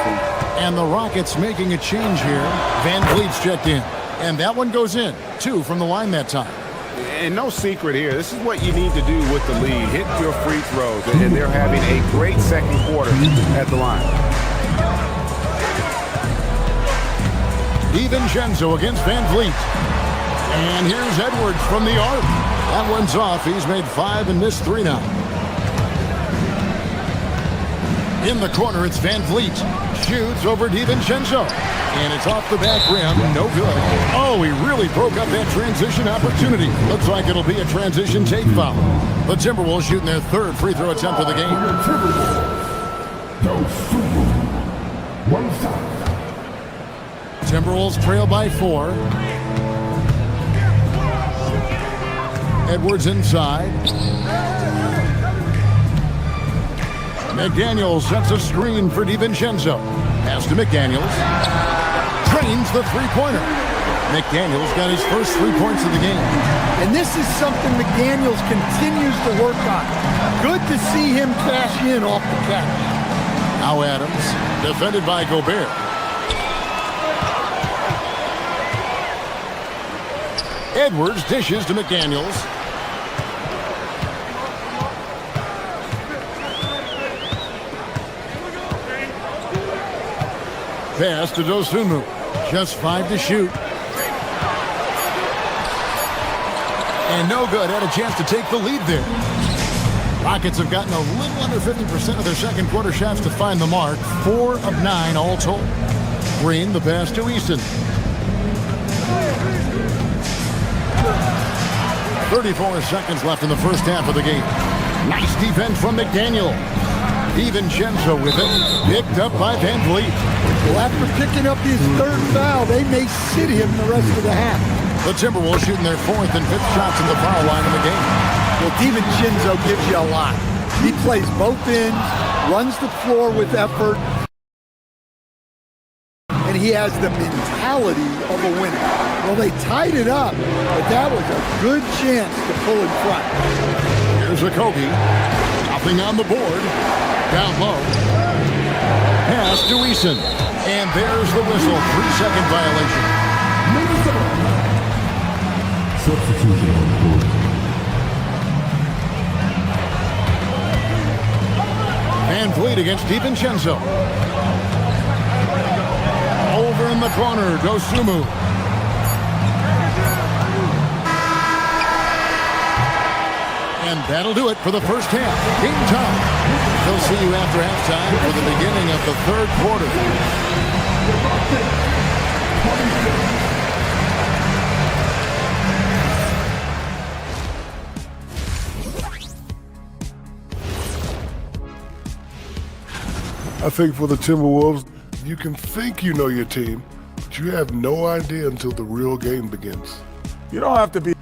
And the Rockets making a change here. Van Vliet's checked in. And that one goes in. 2 from the line that time. And no secret here. This is what you need to do with the lead. Hit your free throws. And they're having a great second quarter at the line. DiVincenzo against Van Vliet. And here's Edwards from the arc. That one's off. He's made 5 and missed 3 now. In the corner, it's Van Vliet. Shoots over DiVincenzo. And it's off the back rim. No good. Oh, he really broke up that transition opportunity. Looks like it'll be a transition take foul. The Timberwolves shooting their 3rd free throw attempt of the game. Timberwolves trail by 4. Edwards inside. McDaniels sets a screen for DiVincenzo. Pass to McDaniels. Trains the three-pointer. McDaniels got his first 3 points of the game. And this is something McDaniels continues to work on. Good to see him cash in off the catch. Now Adams, defended by Gobert. Edwards dishes to McDaniels. Pass to Dosunmu. Just 5 to shoot. And no good. Had a chance to take the lead there. Rockets have gotten a little under 50% of their second quarter shots to find the mark. 4 of 9 all told. Green, the pass to Easton. 34 seconds left in the first half of the game. Nice defense from McDaniel. DiVincenzo with it. Picked up by Van Vliet. Well, after picking up his 3rd foul, they may sit him the rest of the half. The Timberwolves shooting their 4th and 5th shots in the foul line in the game. Well, DiVincenzo gives you a lot. He plays both ends, runs the floor with effort, and he has the mentality of a winner. Well, they tied it up, but that was a good chance to pull in front. Here's Okogie. Nothing on the board. Down low. Pass to Eason. And there's the whistle. 3-second violation. Substitution on the board. Van Vliet against DiVincenzo. Over in the corner, Dosunmu. And that'll do it for the first half. Game time. We'll see you after halftime for the beginning of the 3rd quarter. I think for the Timberwolves, you can think you know your team, but you have no idea until the real game begins. You don't have to be.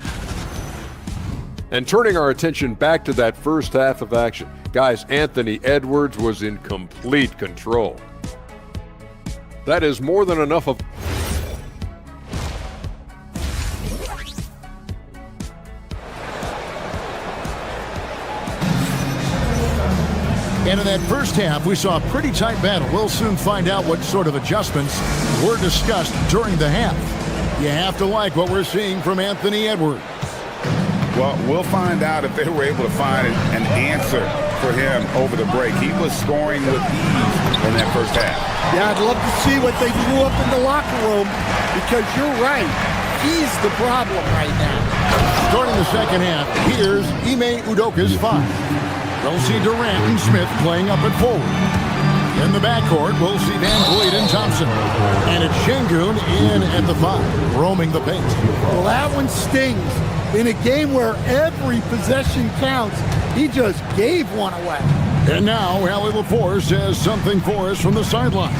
And turning our attention back to that first half of action, guys, Anthony Edwards was in complete control. That is more than enough of... And in that first half, we saw a pretty tight battle. We'll soon find out what sort of adjustments were discussed during the half. You have to like what we're seeing from Anthony Edwards. Well, we'll find out if they were able to find an answer for him over the break. He was scoring with ease in that first half. Yeah, I'd love to see what they drew up in the locker room because you're right. He's the problem right now. Starting the second half, here's Ime Udoka's 5. We'll see Durant and Smith playing up at forward. In the backcourt, we'll see Van Vliet and Thompson. And it's Şengün in at the 5, roaming the paint. Well, that one stings. In a game where every possession counts, he just gave one away. And now, Allie LaForce has something for us from the sideline.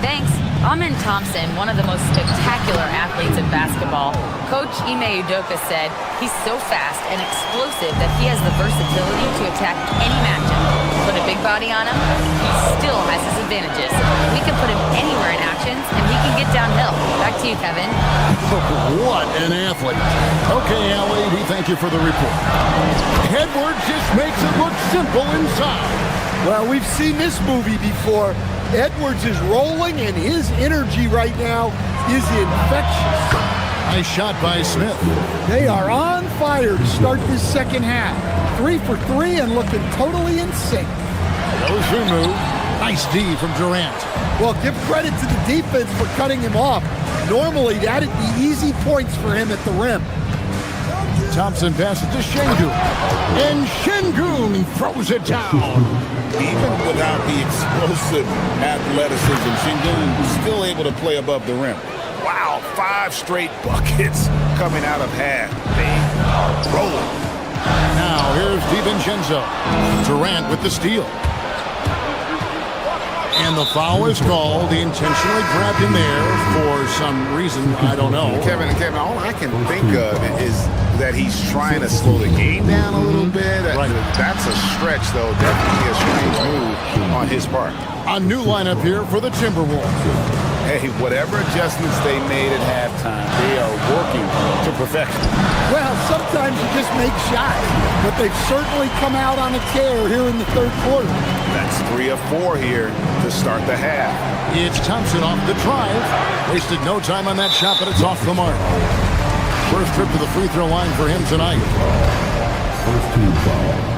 Thanks. Amen Thompson, one of the most spectacular athletes in basketball, Coach Ime Udoka said he's so fast and explosive that he has the versatility to attack any matchup. Put a big body on him, he still has his advantages. We can put him anywhere in actions, and he can get downhill. Back to you, Kevin. What an athlete. Okay, Allie, we thank you for the report. Edwards just makes it look simple inside. Well, we've seen this movie before. Edwards is rolling, and his energy right now is infectious. Nice shot by Smith. They are on fire to start this second half. 3 for 3 and looking totally in sync. Goes through move. Nice D from Durant. Well, give credit to the defense for cutting him off. Normally, that'd be easy points for him at the rim. Thompson passes to Şengün. And Şengün throws it down. Even without the explosive athleticism, Şengün is still able to play above the rim. Wow, 5 straight buckets coming out of half. They are rolling. Now here's DiVincenzo. Durant with the steal. And the foul is called. He intentionally grabbed him there for some reason, I don't know. Kevin, all I can think of is that he's trying to slow the game down a little bit. Right. That's a stretch, though. Definitely a strange move on his part. A new lineup here for the Timberwolves. Hey, whatever adjustments they made at halftime, they are working to perfection. Well, sometimes you just make shots, but they've certainly come out on a tear here in the third quarter. That's 3 of 4 here to start the half. It's Thompson off the drive. Wasted no time on that shot, but it's off the mark. First trip to the free throw line for him tonight. First team foul.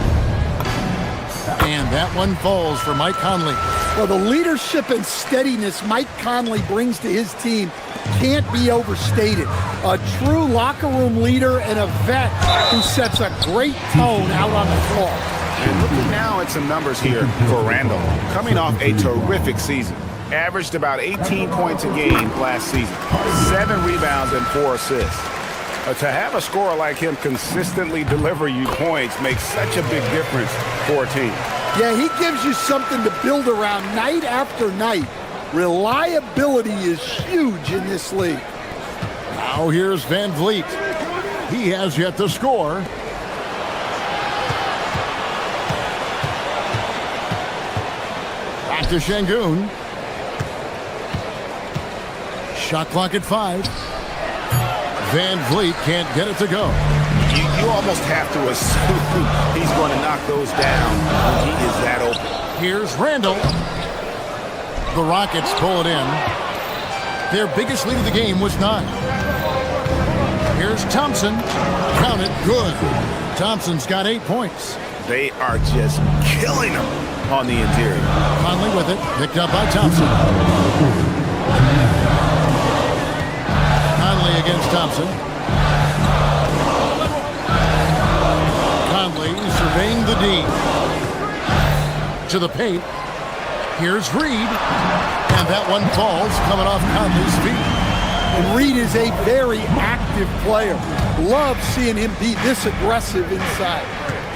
And that one falls for Mike Conley. Well, the leadership and steadiness Mike Conley brings to his team can't be overstated. A true locker room leader and a vet who sets a great tone out on the floor. And looking now at some numbers here for Randall. Coming off a terrific season. Averaged about 18 points a game last season. 7 rebounds and 4 assists. To have a scorer like him consistently deliver you points makes such a big difference for a team. Yeah, he gives you something to build around night after night. Reliability is huge in this league. Now here's Van Vliet. He has yet to score. Back to Şengün. Shot clock at 5. Van Vliet can't get it to go. You almost have to assume he's going to knock those down when he is that open. Here's Randall. The Rockets pull it in. Their biggest lead of the game was 9. Here's Thompson. Count it. Good. Thompson's got 8 points. They are just killing him on the interior. Conley with it. Picked up by Thompson. Conley against Thompson. Conley surveying the D. To the paint. Here's Reed. And that one falls coming off Conley's feet. And Reed is a very active player. Love seeing him be this aggressive inside.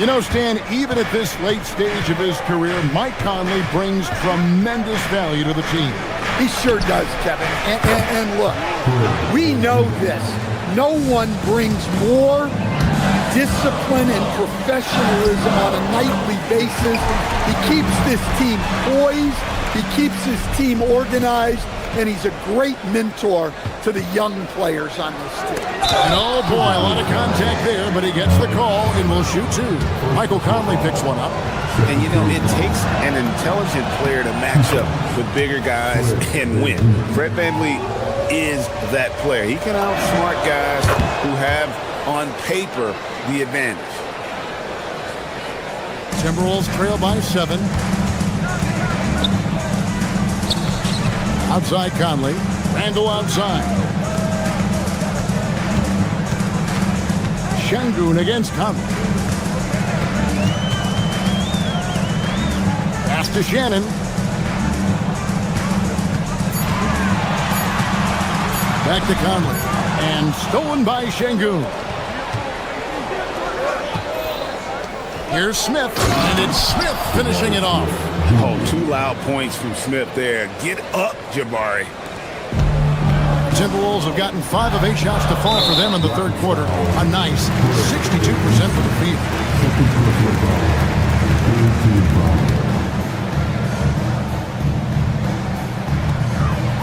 You know, Stan, even at this late stage of his career, Mike Conley brings tremendous value to the team. He sure does, Kevin. And look, we know this. No one brings more discipline and professionalism on a nightly basis. He keeps this team poised. He keeps his team organized. And he's a great mentor to the young players on this team. And oh boy, a lot of contact there, but he gets the call and will shoot 2. Michael Conley picks one up. And you know, it takes an intelligent player to match up with bigger guys and win. Fred VanVleet is that player. He can outsmart guys who have, on paper, the advantage. Timberwolves trail by 7. Outside Conley. Randall outside. Şengün against Conley. Pass to Shannon. Back to Conley. And stolen by Şengün. Here's Smith. And it's Smith finishing it off. Oh, 2 loud points from Smith there. Get up, Jabari. Timberwolves have gotten 5 of 8 shots to fall for them in the third quarter. A nice 62% for the field.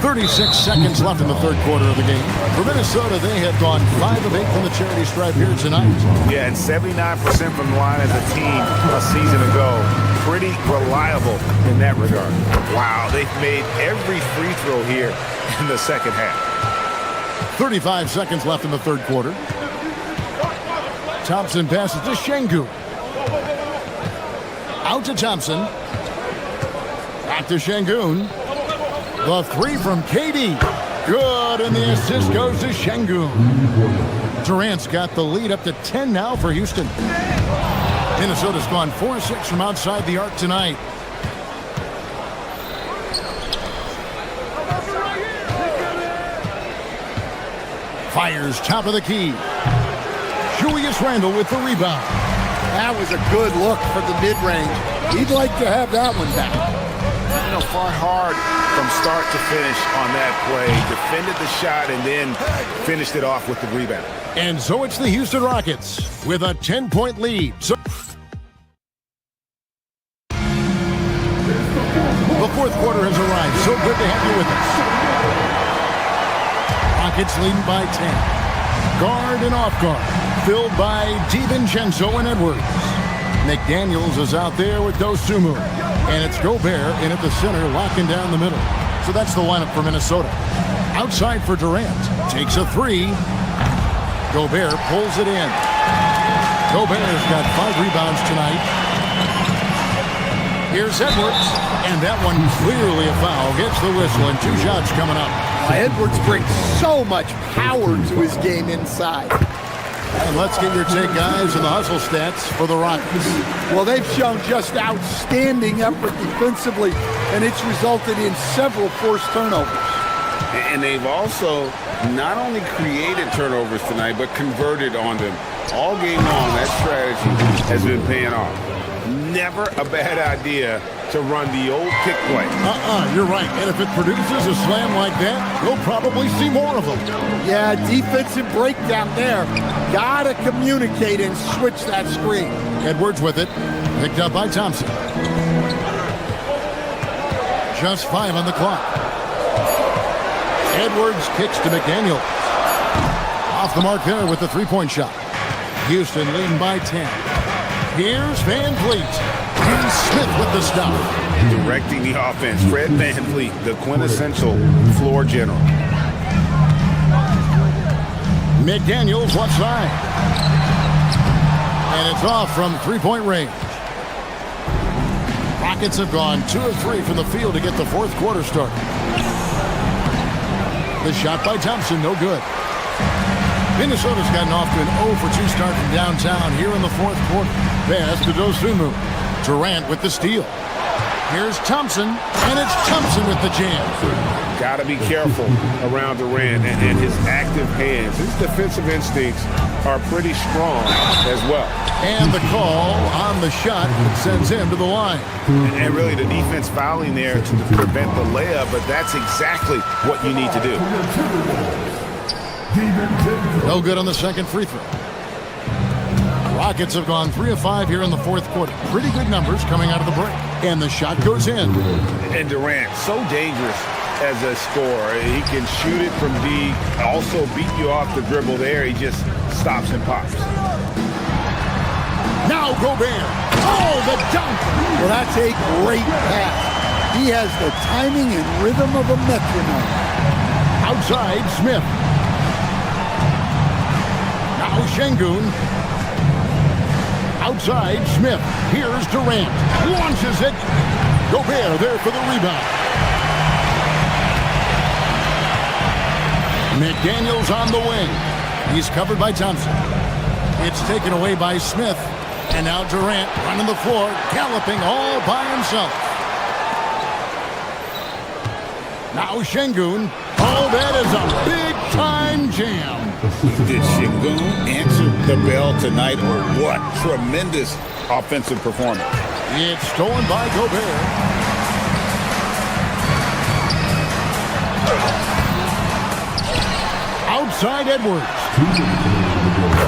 36 seconds left in the third quarter of the game. For Minnesota, they have gone 5 of 8 from the charity stripe here tonight. Yeah, and 79% from the line as a team a season ago. Pretty reliable in that regard. Wow, they've made every free throw here in the second half. 35 seconds left in the third quarter. Thompson passes to Şengün. Out to Thompson. Back to Şengün. The three from KD. Good, and the assist goes to Şengün. Durant's got the lead up to 10 now for Houston. Minnesota's gone 4-6 from outside the arc tonight. Fires top of the key. Julius Randle with the rebound. That was a good look for the mid-range. He'd like to have that one back. You know, fought hard from start to finish on that play. Defended the shot and then finished it off with the rebound. And so it's the Houston Rockets with a 10-point lead. So the fourth quarter has arrived. So good to have you with us. Rockets leading by 10. Guard and off guard. Filled by DiVincenzo and Edwards. McDaniels is out there with Dosunmu. And it's Gobert in at the center, locking down the middle. So that's the lineup for Minnesota. Outside for Durant. Takes a three. Gobert pulls it in. Gobert's got 5 rebounds tonight. Here's Edwards. And that one clearly a foul. Gets the whistle and 2 shots coming up. Edwards brings so much power to his game inside. And let's get your take, guys, on the hustle stats for the Rockets. Well, they've shown just outstanding effort defensively, and it's resulted in several forced turnovers. And they've also not only created turnovers tonight, but converted on them. All game long, that strategy has been paying off. Never a bad idea to run the old pick play. You're right. And if it produces a slam like that, we'll probably see more of them. Yeah, defensive breakdown there. Gotta communicate and switch that screen. Edwards with it. Picked up by Thompson. Just 5 on the clock. Edwards kicks to McDaniels. Off the mark there with the 3-point shot. Houston leading by 10. Here's Van Vliet. And Smith with the stop. Directing the offense. Fred Van Vliet, the quintessential floor general. McDaniels left side. And it's off from 3-point range. Rockets have gone 2 of 3 from the field to get the fourth quarter started. The shot by Thompson, no good. Minnesota's gotten off to an 0-for-2 start from downtown here in the fourth quarter. Pass to Dosunmu. Durant with the steal. Here's Thompson, and it's Thompson with the jam. Got to be careful around Durant and his active hands. His defensive instincts are pretty strong as well. And the call on the shot sends him to the line. And really the defense fouling there to prevent the layup, but that's exactly what you need to do. No good on the second free throw. Rockets have gone 3 of 5 here in the fourth quarter. Pretty good numbers coming out of the break. And the shot goes in. And Durant, so dangerous as a scorer. He can shoot it from deep, also beat you off the dribble there. He just stops and pops. Now Gobert. Oh, the dunk. Well, that's a great pass. He has the timing and rhythm of a metronome. Outside, Smith. Now Şengün. Outside, Smith. Here's Durant. Launches it. Gobert there for the rebound. McDaniels on the wing. He's covered by Thompson. It's taken away by Smith. And now Durant running the floor, galloping all by himself. Now Şengün. Oh, that is a big-time jam. Did Şengün answer the bell tonight, or what? Tremendous offensive performance. It's stolen by Gobert. Outside Edwards.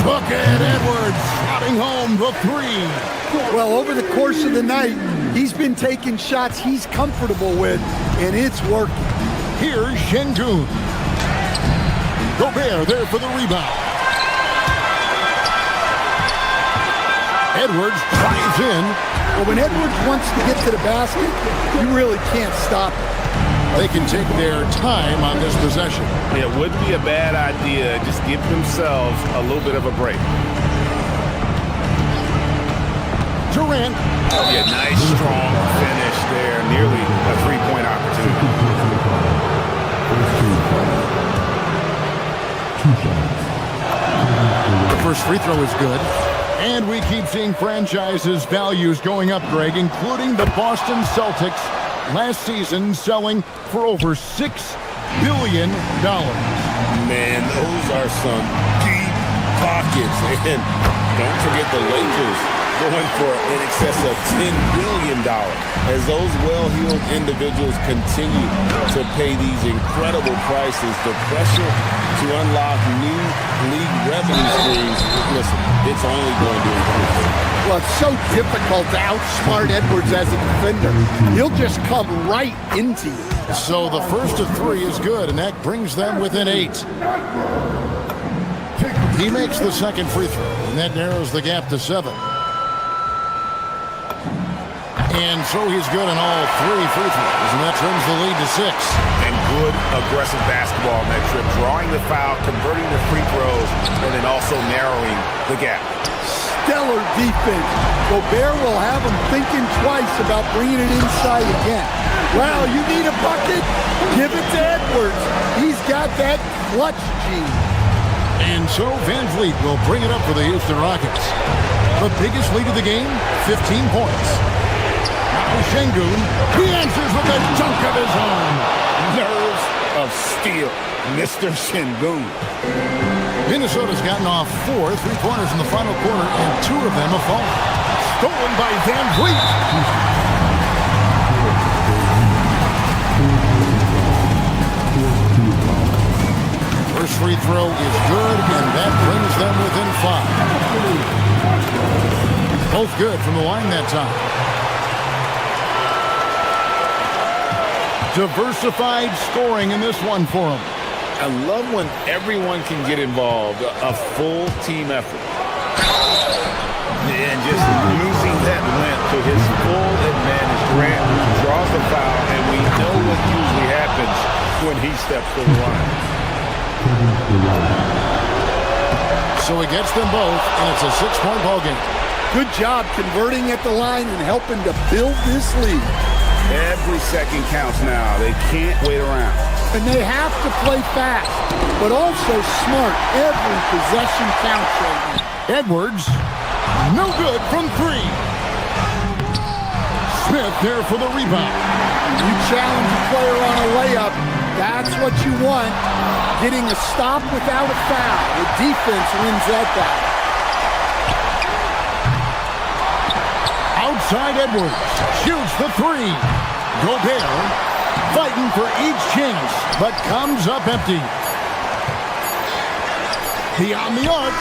Bucket Edwards slotting home the three. Well, over the course of the night, he's been taking shots he's comfortable with, and it's working. Here's Şengün. Gobert there for the rebound. Edwards drives in. Well, when Edwards wants to get to the basket, you really can't stop him. They can take their time on this possession. It wouldn't be a bad idea. Just give themselves a little bit of a break. Durant. Oh, yeah, nice, strong finish there. Nearly a three-point opportunity. The first free throw is good. And we keep seeing franchises' values going up, Greg, including the Boston Celtics last season selling for over $6 billion. Man, those are some deep pockets. And don't forget the Lakers going for in excess of $10 billion as those well-heeled individuals continue to pay these incredible prices. The pressure to unlock new league revenue streams, listen, it's only going to improve. Well, it's so difficult to outsmart Edwards as a defender. He'll just come right into you. So the first of three is good, and that brings them within 8. He makes the second free throw, and that narrows the gap to 7. And so he's good in all 3 free throws, and that trims the lead to 6. And good aggressive basketball on that trip, drawing the foul, converting the free throws, and then also narrowing the gap. Stellar defense. Gobert will have him thinking twice about bringing it inside again. Well, you need a bucket? Give it to Edwards. He's got that clutch gene. And so Van Vliet will bring it up for the Houston Rockets. The biggest lead of the game, 15 points. Now Şengün, he answers with a dunk of his own. Nerves of steel, Mr. Şengün. Minnesota's gotten off 4 3-pointers in the final quarter, and 2 of them have fallen. Stolen by Van Vliet. First free throw is good, and that brings them within 5. Both good from the line that time. Diversified scoring in this one for them. I love when everyone can get involved, a full team effort. And just losing that went to his full advantage. Grant draws the foul, and we know what usually happens when he steps to the line. So he gets them both, and it's a 6-point ball game. Good job converting at the line and helping to build this lead. Every second counts now. They can't wait around. And they have to play fast, but also smart. Every possession counts right now. Edwards, no good from 3. Smith there for the rebound. You challenge a player on a layup, that's what you want. Getting a stop without a foul. The defense wins that battle. Outside Edwards, shoots the 3. Gobert fighting for each chance, but comes up empty. Beyond the arc.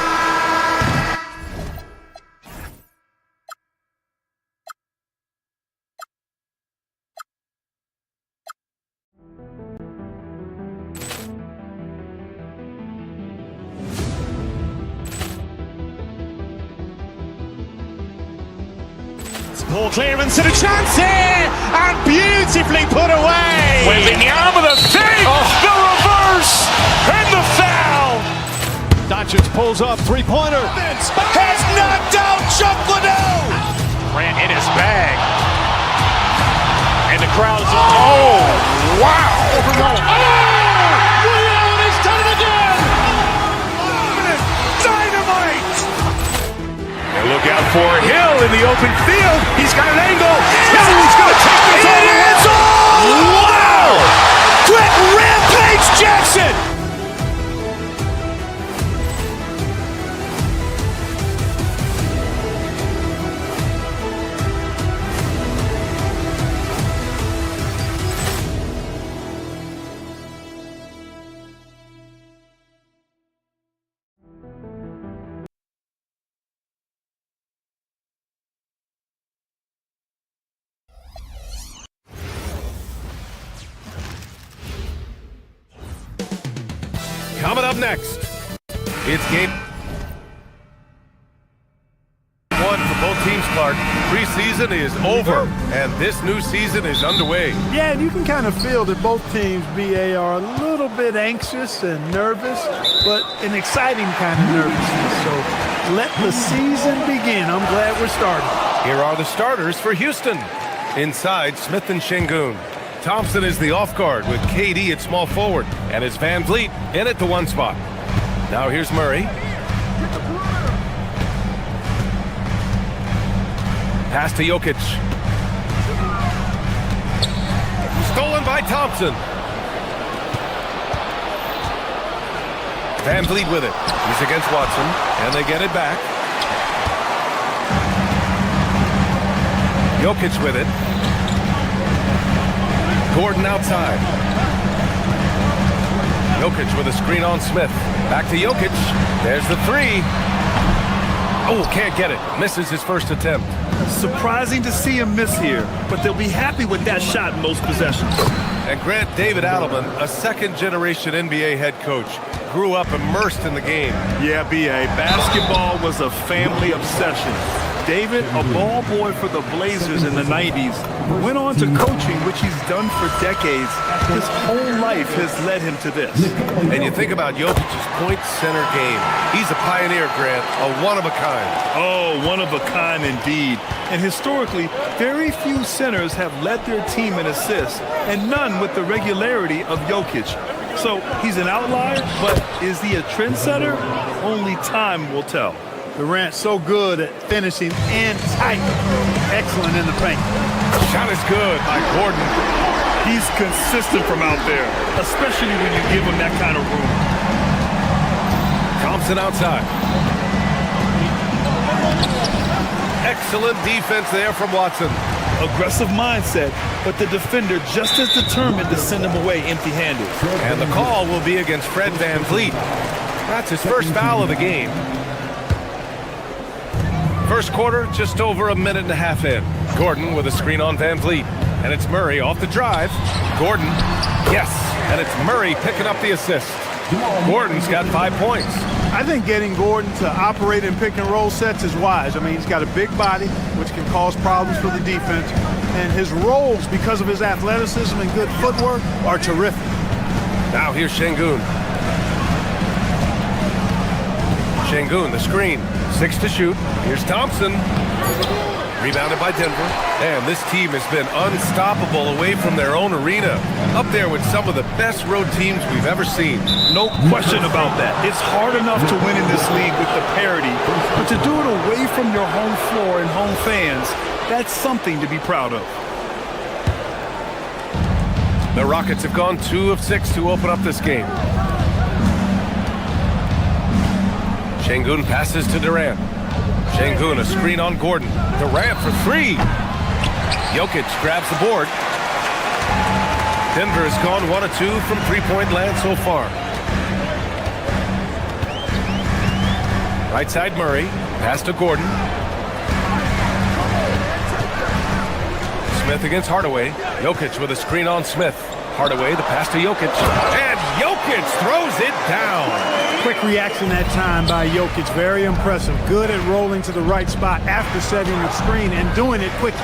Poor clearance and a chance here, and beautifully put away. Wembanyama the save, the reverse, and the foul. Doncic pulls up, three-pointer. Has knocked out Chuck Liddell. Grant in his bag. And the crowd is, oh, wow. Leon has done it again. Dynamite. And look out for Hill in the open field. He's got an angle. He's going to take this all the way. Wow! Grant Rampage Jackson. Coming up next, it's game one for both teams, Clark. Preseason is over, and this new season is underway. Yeah, and you can kind of feel that both teams, BA, are a little bit anxious and nervous, but an exciting kind of nervousness. So let the season begin. I'm glad we're starting. Here are the starters for Houston. Inside, Smith and Şengün. Thompson is the off guard with KD at small forward, and it's Van Vliet in at the 1 spot. Now here's Murray. Pass to Jokic. Stolen by Thompson. Van Vliet with it. He's against Watson, and they get it back. Jokic with it. Gordon outside. Jokic with a screen on Smith. Back to Jokic. There's the 3. Oh, can't get it. Misses his first attempt. Surprising to see him miss here, but they'll be happy with that shot in most possessions. And Grant, David Adelman, a second-generation NBA head coach, grew up immersed in the game. Yeah, B.A., basketball was a family obsession. David, a ball boy for the Blazers in the 90s, went on to coaching, which he's done for decades. His whole life has led him to this. And you think about Jokic's point center game. He's a pioneer, Grant, a one-of-a-kind. Oh, one-of-a-kind indeed. And historically, very few centers have led their team in assists, and none with the regularity of Jokic. So he's an outlier, but is he a trendsetter? Only time will tell. Durant so good at finishing and tight. Excellent in the paint. Shot is good by Gordon. He's consistent from out there, especially when you give him that kind of room. Thompson outside. Excellent defense there from Watson. Aggressive mindset, but the defender just as determined to send him away empty-handed. And the call will be against Fred Van Vliet. That's his first foul of the game. First quarter, just over a minute and a half in. Gordon with a screen on Van Vliet. And it's Murray off the drive. Gordon, yes. And it's Murray picking up the assist. Gordon's got 5 points. I think getting Gordon to operate in pick and roll sets is wise. I mean, he's got a big body, which can cause problems for the defense. And his rolls, because of his athleticism and good footwork, are terrific. Now here's Şengün. Şengün, the screen. 6 to shoot. Here's Thompson. Rebounded by Denver. And this team has been unstoppable away from their own arena. Up there with some of the best road teams we've ever seen. No question about that. It's hard enough to win in this league with the parity, but to do it away from your home floor and home fans, that's something to be proud of. The Rockets have gone 2 of 6 to open up this game. Şengün passes to Durant. Şengün, a screen on Gordon. Durant for 3. Jokic grabs the board. Denver has gone 1 of 2 from three-point land so far. Right side Murray. Pass to Gordon. Smith against Hardaway. Jokic with a screen on Smith. Hardaway, the pass to Jokic. And Jokic throws it down. Quick reaction that time by Jokic. Very impressive. Good at rolling to the right spot after setting the screen and doing it quickly.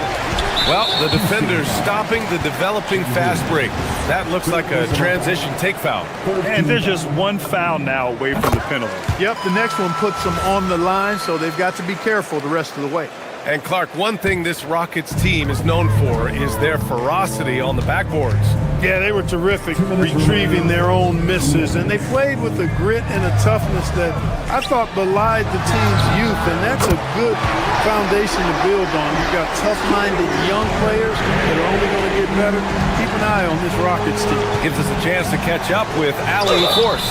Well, the defender's stopping the developing fast break. That looks like a transition take foul. And there's just one foul now away from the penalty. Yep, the next one puts them on the line, so they've got to be careful the rest of the way. And Clark, one thing this Rockets team is known for is their ferocity on the backboards. Yeah, they were terrific retrieving their own misses, and they played with a grit and a toughness that I thought belied the team's youth, and that's a good foundation to build on. You've got tough-minded young players that are only going to get better. Keep an eye on this Rockets team. Gives us a chance to catch up with Allie LaForce.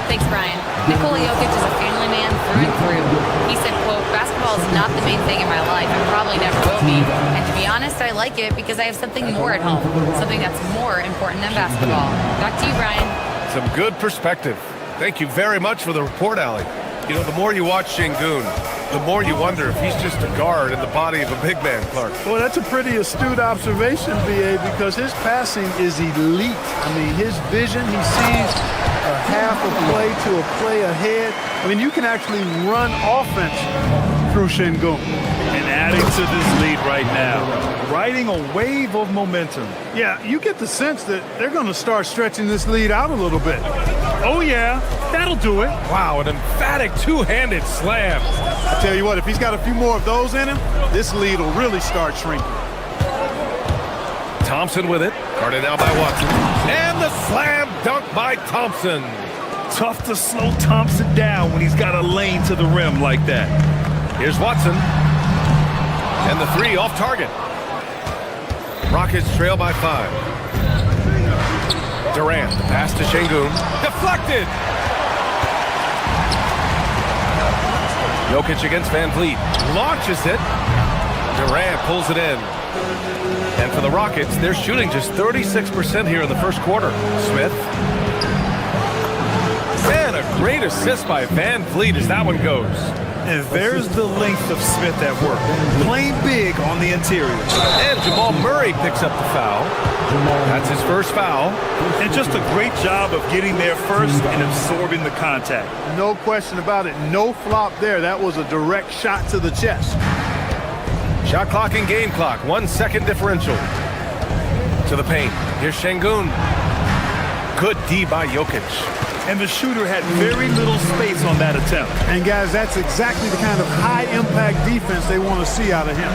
Thanks, Brian. Nikola Jokic is a family man through and through. He said, quote, "Basketball is not the main thing in my life and probably never will be. And to be honest, I like it because I have something more at home, something that's more important than basketball." Back to you, Brian. Some good perspective. Thank you very much for the report, Allie. You know, the more you watch Şengün, the more you wonder if he's just a guard in the body of a big man, Clark. Well, that's a pretty astute observation, B.A., because his passing is elite. I mean, his vision, he sees a half a play to a play ahead. I mean, you can actually run offense through Şengün. And adding to this lead right now, riding a wave of momentum. Yeah, you get the sense that they're going to start stretching this lead out a little bit. Oh, yeah, that'll do it. Wow, an emphatic two-handed slam. I tell you what, if he's got a few more of those in him, this lead will really start shrinking. Thompson with it. Guarded now by Watson. And the slam dunk by Thompson. Tough to slow Thompson down when he's got a lane to the rim like that. Here's Watson. And the three off target. Rockets trail by 5. Durant, the pass to Şengün. Deflected! Jokic against Van Vliet. Launches it. Durant pulls it in. And for the Rockets, they're shooting just 36% here in the first quarter. Smith. And a great assist by Van Vliet as that one goes. And there's the length of Smith at work. Playing big on the interior. And Jamal Murray picks up the foul. That's his first foul. And just a great job of getting there first and absorbing the contact. No question about it. No flop there. That was a direct shot to the chest. Shot clock and game clock. 1 second differential. To the paint. Here's Şengün. Good D by Jokic. And the shooter had very little space on that attempt. And guys, that's exactly the kind of high-impact defense they want to see out of him.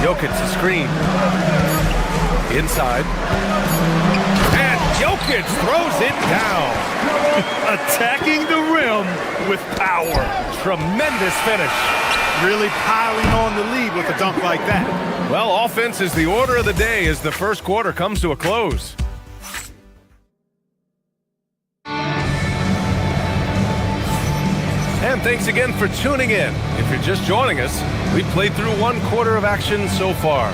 Jokic, a screen. Inside. And Jokic throws it down. Attacking the rim with power. Tremendous finish. Really piling on the lead with a dunk like that. Well, offense is the order of the day as the first quarter comes to a close. And thanks again for tuning in. If you're just joining us, we've played through 1 quarter of action so far.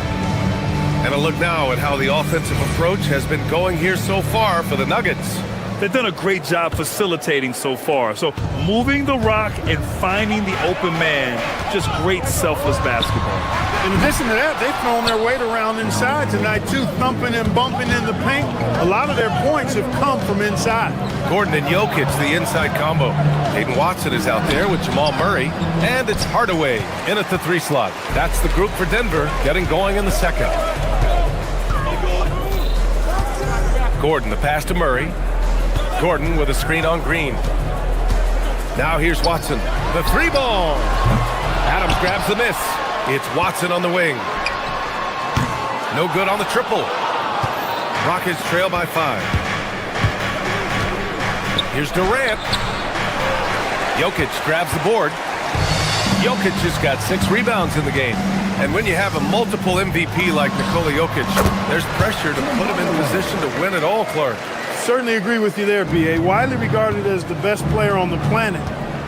And a look now at how the offensive approach has been going here so far for the Nuggets. They've done a great job facilitating so far. So moving the rock and finding the open man, just great selfless basketball. In addition to that, they've thrown their weight around inside tonight too, thumping and bumping in the paint. A lot of their points have come from inside. Gordon and Jokic, the inside combo. Hayden Watson is out there with Jamal Murray. And it's Hardaway in at the 3 slot. That's the group for Denver getting going in the second. Gordon, the pass to Murray. Gordon with a screen on Green. Now here's Watson. The 3-ball. Adams grabs the miss. It's Watson on the wing. No good on the triple. Rockets trail by 5. Here's Durant. Jokic grabs the board. Jokic has got 6 rebounds in the game. And when you have a multiple MVP like Nikola Jokic, there's pressure to put him in position to win it all, Clark. Certainly agree with you there, B.A. Widely regarded as the best player on the planet,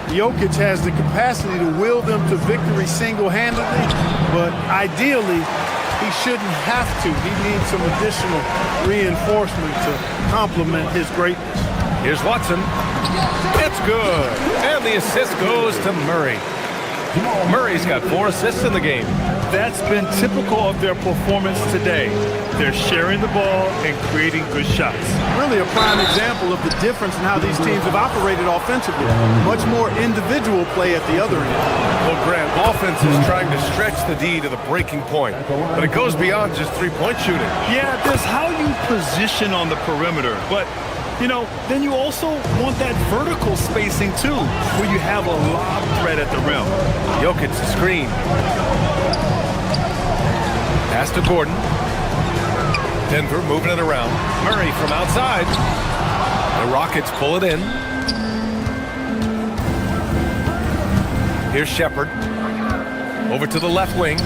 Jokic has the capacity to will them to victory single-handedly, but ideally, he shouldn't have to. He needs some additional reinforcement to complement his greatness. Here's Watson. It's good. And the assist goes to Murray. Murray's got 4 assists in the game. That's been typical of their performance today. They're sharing the ball and creating good shots. Really a prime example of the difference in how these teams have operated offensively. Much more individual play at the other end. Well, Grant, offense is trying to stretch the D to the breaking point, but it goes beyond just three-point shooting. Yeah, there's how you position on the perimeter, but then you also want that vertical spacing too, where you have a lob threat at the rim. Jokic the screen. Pass to Gordon. Denver moving it around. Murray from outside. The Rockets pull it in. Here's Shepherd. Over to the left wing.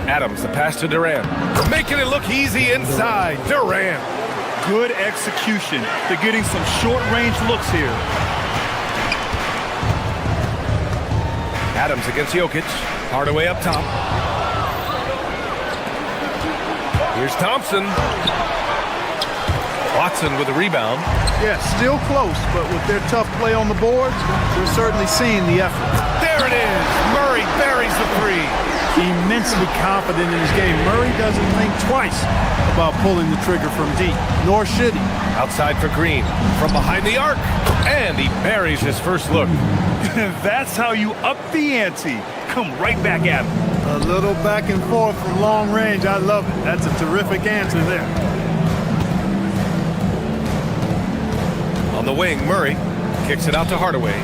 Adams, the pass to Durant. Making it look easy inside. Durant. Good execution. They're getting some short-range looks here. Adams against Jokic. Hardaway up top. Here's Thompson. Watson with a rebound. Yeah, still close, but with their tough play on the boards, we're certainly seeing the effort. There it is. Murray buries the three. Immensely confident in his game. Murray doesn't think twice about pulling the trigger from deep, nor should he. Outside for Green. From behind the arc. And he buries his first look. That's how you up the ante. Come right back at him. A little back and forth from long range. I love it. That's a terrific answer there. On the wing, Murray kicks it out to Hardaway.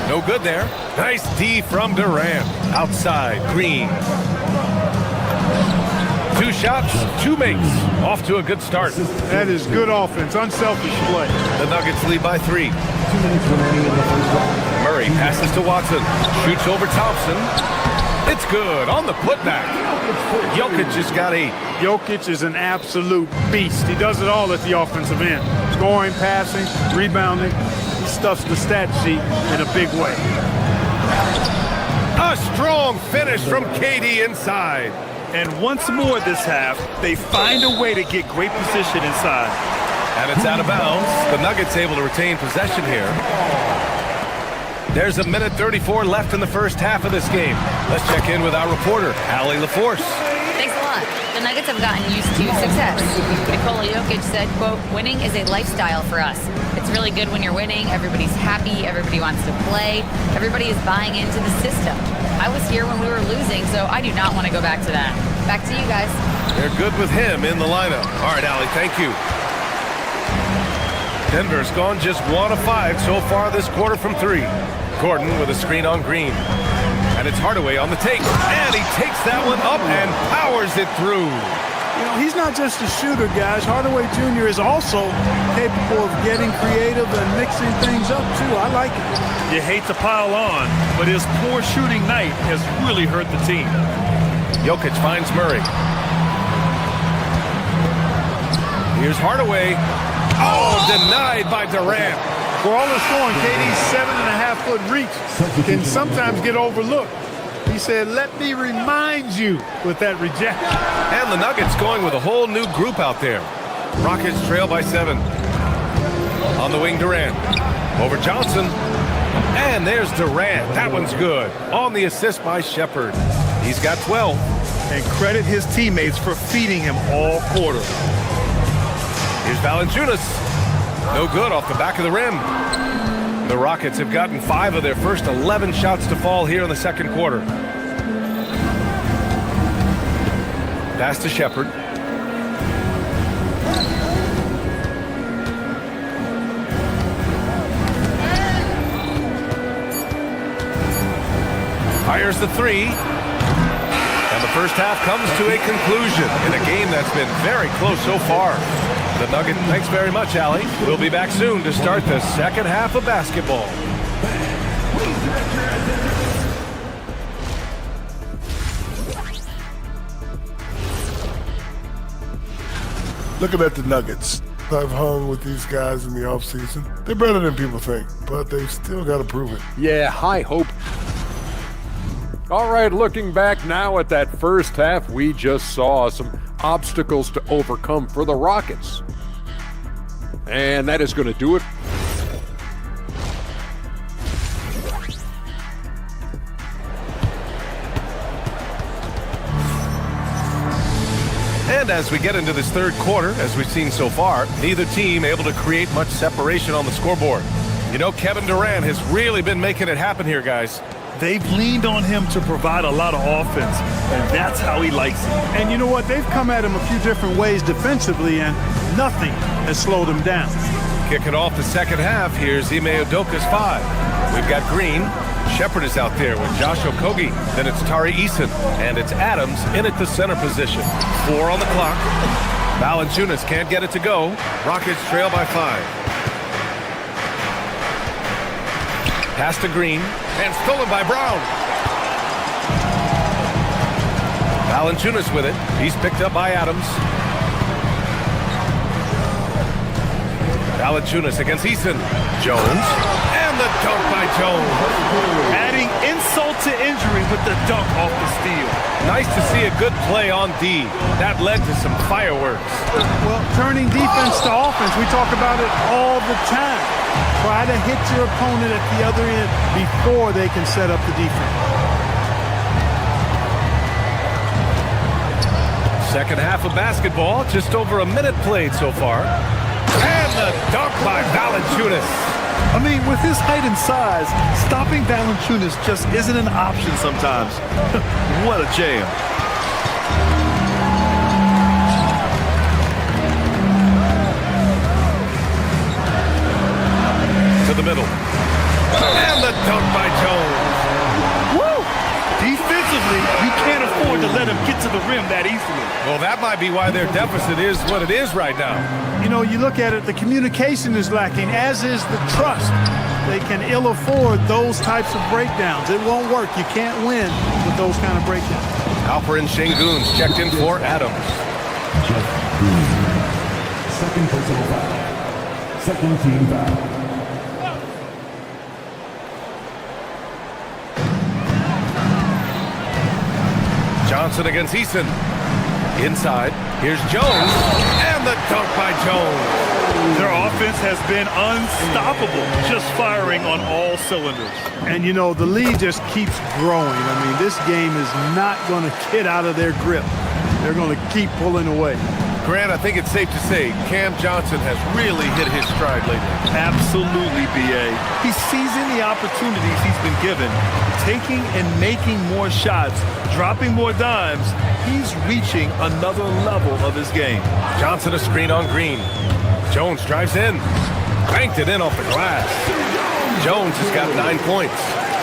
No good there. Nice D from Durant. Outside, Green. 2 shots, 2 makes. Off to a good start. That is good offense, unselfish play. The Nuggets lead by 3. Murray passes to Watson. Shoots over Thompson. It's good on the putback. Jokic has got 8. Jokic is an absolute beast. He does it all at the offensive end. Scoring, passing, rebounding. He stuffs the stat sheet in a big way. A strong finish from KD inside. And once more this half, they find a way to get great position inside. And it's out of bounds. The Nuggets able to retain possession here. There's 1:34 left in the first half of this game. Let's check in with our reporter, Allie LaForce. Thanks a lot. The Nuggets have gotten used to success. Nikola Jokic said, quote, winning is a lifestyle for us. It's really good when you're winning. Everybody's happy. Everybody wants to play. Everybody is buying into the system. I was here when we were losing, so I do not want to go back to that. Back to you guys. They're good with him in the lineup. All right, Allie, thank you. Denver's gone just 1 of 5 so far this quarter from 3. Gordon with a screen on Green. And it's Hardaway on the take. And he takes that one up and powers it through. You know, he's not just a shooter, guys. Hardaway Jr. is also capable of getting creative and mixing things up, too. I like it. You hate to pile on, but his poor shooting night has really hurt the team. Jokic finds Murray. Here's Hardaway. Oh, denied by Durant. For all the scoring, KD's 7.5-foot reach can sometimes get overlooked. He said, let me remind you with that rejection. And the Nuggets going with a whole new group out there. Rockets trail by 7. On the wing, Durant. Over Johnson. And there's Durant. That one's good. On the assist by Shepherd. He's got 12. And credit his teammates for feeding him all quarter. Here's Valanciunas. No good off the back of the rim. The Rockets have gotten 5 of their first 11 shots to fall here in the second quarter. Pass to Shepherd. Fires the 3. And the first half comes to a conclusion in a game that's been very close so far. The Nuggets, thanks very much, Allie. We'll be back soon to start the second half of basketball. Looking at the Nuggets, I've hung with these guys in the offseason. They're better than people think, but they've still got to prove it. Yeah, high hope. All right, looking back now at that first half, we just saw some obstacles to overcome for the Rockets. And that is going to do it. And as we get into this third quarter, as we've seen so far, neither team able to create much separation on the scoreboard. You know, Kevin Durant has really been making it happen here, guys. They've leaned on him to provide a lot of offense, and that's how he likes it. And you know what? They've come at him a few different ways defensively, and nothing has slowed him down. Kicking off the second half, here's Ime Udoka's 5. We've got Green. Shepherd is out there with Josh Okogie. Then it's Tari Eason, and it's Adams in at the center position. 4 on the clock. Valanciunas can't get it to go. Rockets trail by 5. Pass to Green, and stolen by Brown. Valanciunas with it. He's picked up by Adams. Valanciunas against Eason. Jones, and the dunk by Jones. Adding insult to injury with the dunk off the steal. Nice to see a good play on D. That led to some fireworks. Well, turning defense to offense, we talk about it all the time. Try to hit your opponent at the other end before they can set up the defense. Second half of basketball, just over a minute played so far. And the dunk by Valanciunas. I mean, with his height and size, stopping Valanciunas just isn't an option sometimes. What a jam. To the middle. And the dunk by Jones. Woo! Defensively, you can't afford to let him get to the rim that easily. Well, that might be why their deficit is what it is right now. You know, you look at it, the communication is lacking, as is the trust. They can ill afford those types of breakdowns. It won't work. You can't win with those kind of breakdowns. Alper and Şengün checked in for Adams. Second personal foul. Second team foul. Johnson against Eason. Inside, here's Jones, and the dunk by Jones. Their offense has been unstoppable, just firing on all cylinders. And, you know, the lead just keeps growing. I mean, this game is not going to get out of their grip. They're going to keep pulling away. Grant, I think it's safe to say Cam Johnson has really hit his stride lately. Absolutely, B.A. He's seizing the opportunities he's been given, taking and making more shots, dropping more dimes. He's reaching another level of his game. Johnson a screen on Green. Jones drives in. Banked it in off the glass. Jones has got 9 points.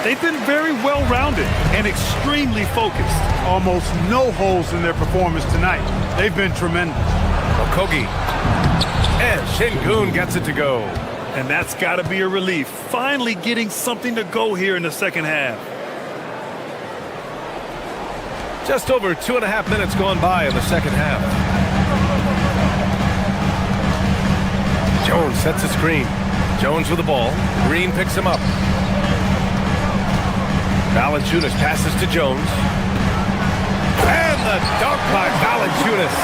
They've been very well-rounded and extremely focused. Almost no holes in their performance tonight. They've been tremendous. Okogie. And Şengün gets it to go. And that's got to be a relief. Finally getting something to go here in the second half. Just over 2.5 minutes gone by in the second half. Jones sets a screen. Jones with the ball. Green picks him up. Valanciunas passes to Jones. And the dunk by Valanciunas.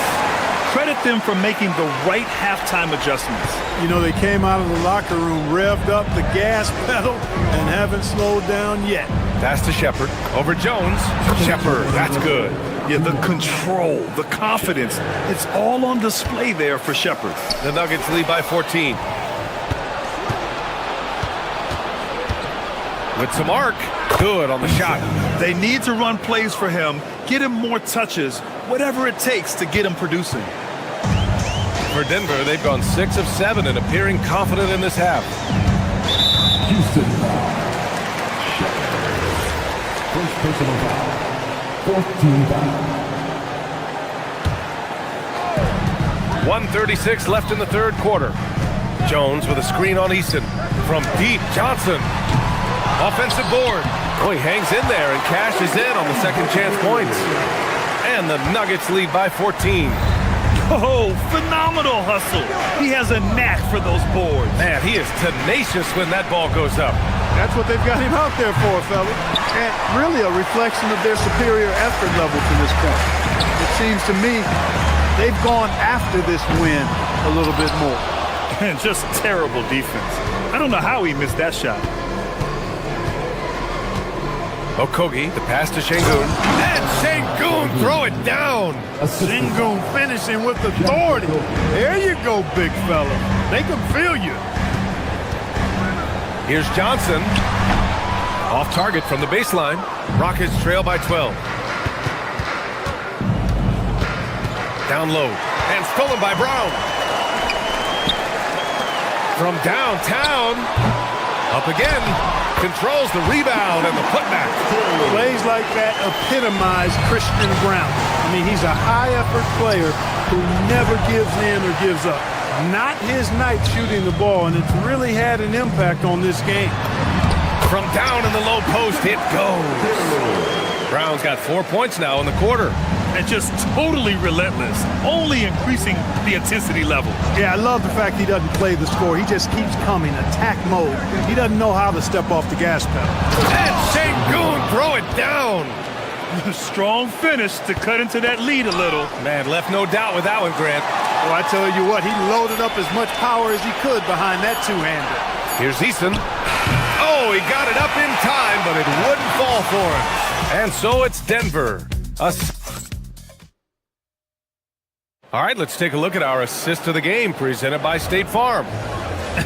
Credit them for making the right halftime adjustments. You know, they came out of the locker room, revved up the gas pedal, and haven't slowed down yet. Pass to Shepard. Over Jones. Shepard, that's good. Yeah, the control, the confidence, it's all on display there for Shepard. The Nuggets lead by 14. With some arc. Good on the shot. They need to run plays for him, get him more touches, whatever it takes to get him producing. For Denver, they've gone 6 of 7 and appearing confident in this half. Houston foul. First personal foul. Fourth team foul. 1:36 left in the third quarter. Jones with a screen on Eason. From deep, Johnson. Offensive board. Oh, he hangs in there and cashes in on the second chance points. And the Nuggets lead by 14. Oh, phenomenal hustle. He has a knack for those boards. Man, he is tenacious when that ball goes up. That's what they've got him out there for, fella. And really a reflection of their superior effort level to this point. It seems to me they've gone after this win a little bit more. And just terrible defense. I don't know how he missed that shot. Okogie, the pass to Şengün. And Şengün throw it down. Şengün finishing with authority. There you go, big fella. They can feel you. Here's Johnson. Off target from the baseline. Rockets trail by 12. Down low. And stolen by Brown. From downtown. Up again. Controls the rebound and the putback. Plays like that epitomize Christian Brown. I mean, he's a high-effort player who never gives in or gives up. Not his night shooting the ball, and it's really had an impact on this game. From down in the low post, it goes. Brown's got 4 points now in the quarter. and just totally relentless, only increasing the intensity level. Yeah, I love the fact he doesn't play the score. He just keeps coming, attack mode. He doesn't know how to step off the gas pedal. And Şengün throw it down. Strong finish to cut into that lead a little. Man, left no doubt with that one, Grant. Well, I tell you what, he loaded up as much power as he could behind that two-hander. Here's Easton. Oh, he got it up in time, but it wouldn't fall for him. And so it's Denver. All right, let's take a look at our assist of the game presented by State Farm.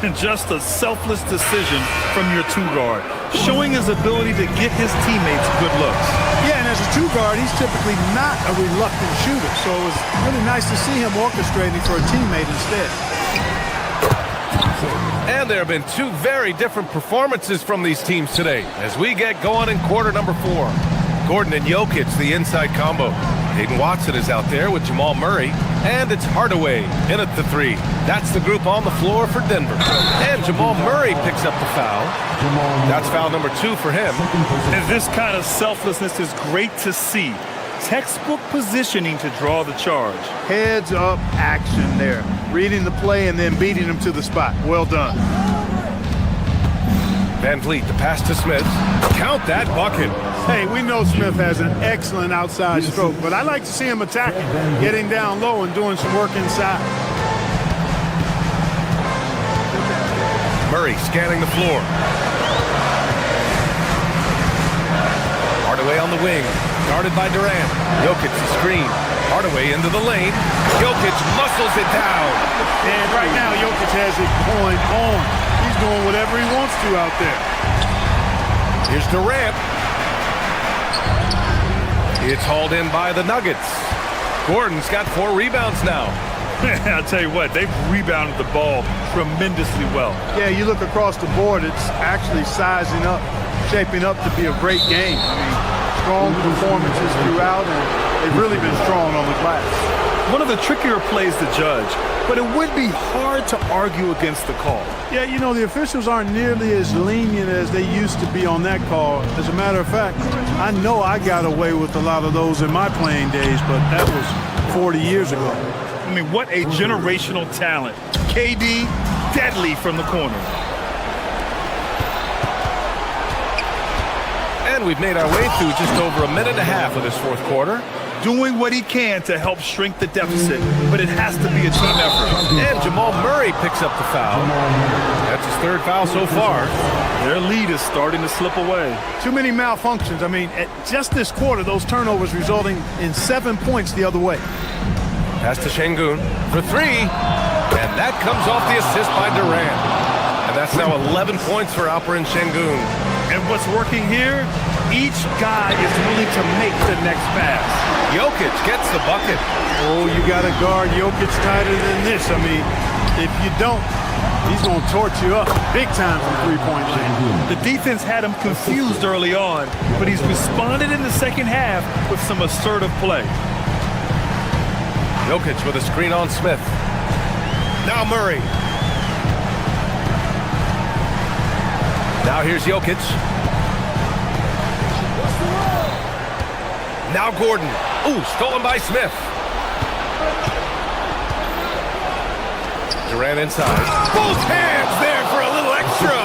And just a selfless decision from your two-guard, showing his ability to get his teammates good looks. Yeah, and as a two-guard, he's typically not a reluctant shooter, so it was really nice to see him orchestrating for a teammate instead. And there have been two very different performances from these teams today as we get going in quarter number 4. Gordon and Jokic, the inside combo. Hayden Watson is out there with Jamal Murray, and it's Hardaway in at the 3. That's the group on the floor for Denver. And Jamal Murray picks up the foul. That's foul number 2 for him. And this kind of selflessness is great to see. Textbook positioning to draw the charge. Heads up action there. Reading the play and then beating him to the spot. Well done. Van Vliet, the pass to Smith. Count that bucket. Hey, we know Smith has an excellent outside stroke, but I like to see him attacking, getting down low and doing some work inside. Murray scanning the floor. Hardaway on the wing. Guarded by Durant. Jokic the screen. Hardaway into the lane. Jokic muscles it down. And right now, Jokic has it going on. He's doing whatever he wants to out there. Here's Durant. It's hauled in by the Nuggets. Gordon's got 4 rebounds now. I'll tell you what, they've rebounded the ball tremendously well. Yeah, you look across the board, it's actually sizing up, shaping up to be a great game. I mean, strong performances throughout, and they've really been strong on the glass. One of the trickier plays to judge, but it would be hard to argue against the call. Yeah, you know, the officials aren't nearly as lenient as they used to be on that call. As a matter of fact, I know I got away with a lot of those in my playing days, but that was 40 years ago. I mean, what a generational talent. KD, deadly from the corner. And we've made our way through just over a minute and a half of this fourth quarter. Doing what he can to help shrink the deficit, but it has to be a team effort. And Jamal Murray picks up the foul. That's his 3rd foul so far. Their lead is starting to slip away. Too many malfunctions. I mean, at just this quarter, those turnovers resulting in 7 points the other way. Pass to Şengün for 3. And that comes off the assist by Durant. And that's now 11 points for Alperen Şengün. And what's working here? Each guy is willing to make the next pass. Jokic gets the bucket. Oh, you got to guard Jokic tighter than this. I mean, if you don't, he's going to torch you up big time from three-point land. The defense had him confused early on, but he's responded in the second half with some assertive play. Jokic with a screen on Smith. Now Murray. Now here's Jokic. Now Gordon. Ooh, stolen by Smith. Durant inside. Both hands there for a little extra.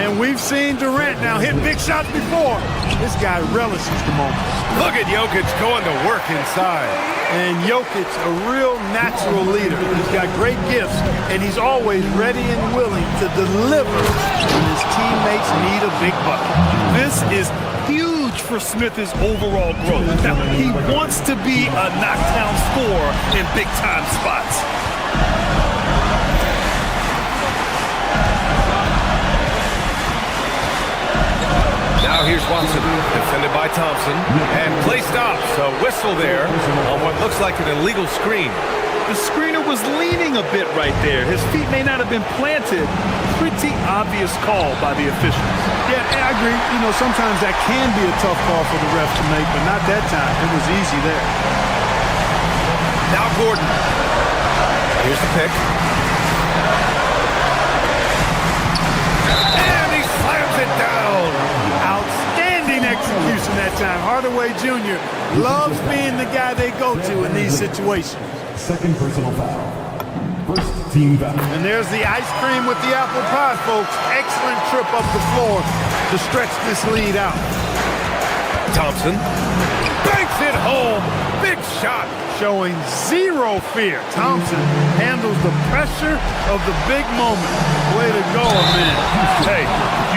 And we've seen Durant now hit big shots before. This guy relishes the moment. Look at Jokic going to work inside. And Jokic, a real natural leader. He's got great gifts, and he's always ready and willing to deliver when his teammates need a big bucket. This is huge for Smith's overall growth. Now, he wants to be a knockdown scorer in big-time spots. Now here's Watson, defended by Thompson, and play stops. A whistle there on what looks like an illegal screen. The screener was leaning a bit right there. His feet may not have been planted. Pretty obvious call by the officials. Yeah, I agree. You know, sometimes that can be a tough call for the ref to make, but not that time. It was easy there. Now Gordon. Here's the pick. And he slams it down. Outstanding execution that time. Hardaway Jr. loves being the guy they go to in these situations. Second personal foul. First team foul. And there's the ice cream with the apple pie, folks. Excellent trip up the floor to stretch this lead out. Thompson banks it home. Big shot. Showing zero fear. Thompson handles the pressure of the big moment. Way to go, man. Hey,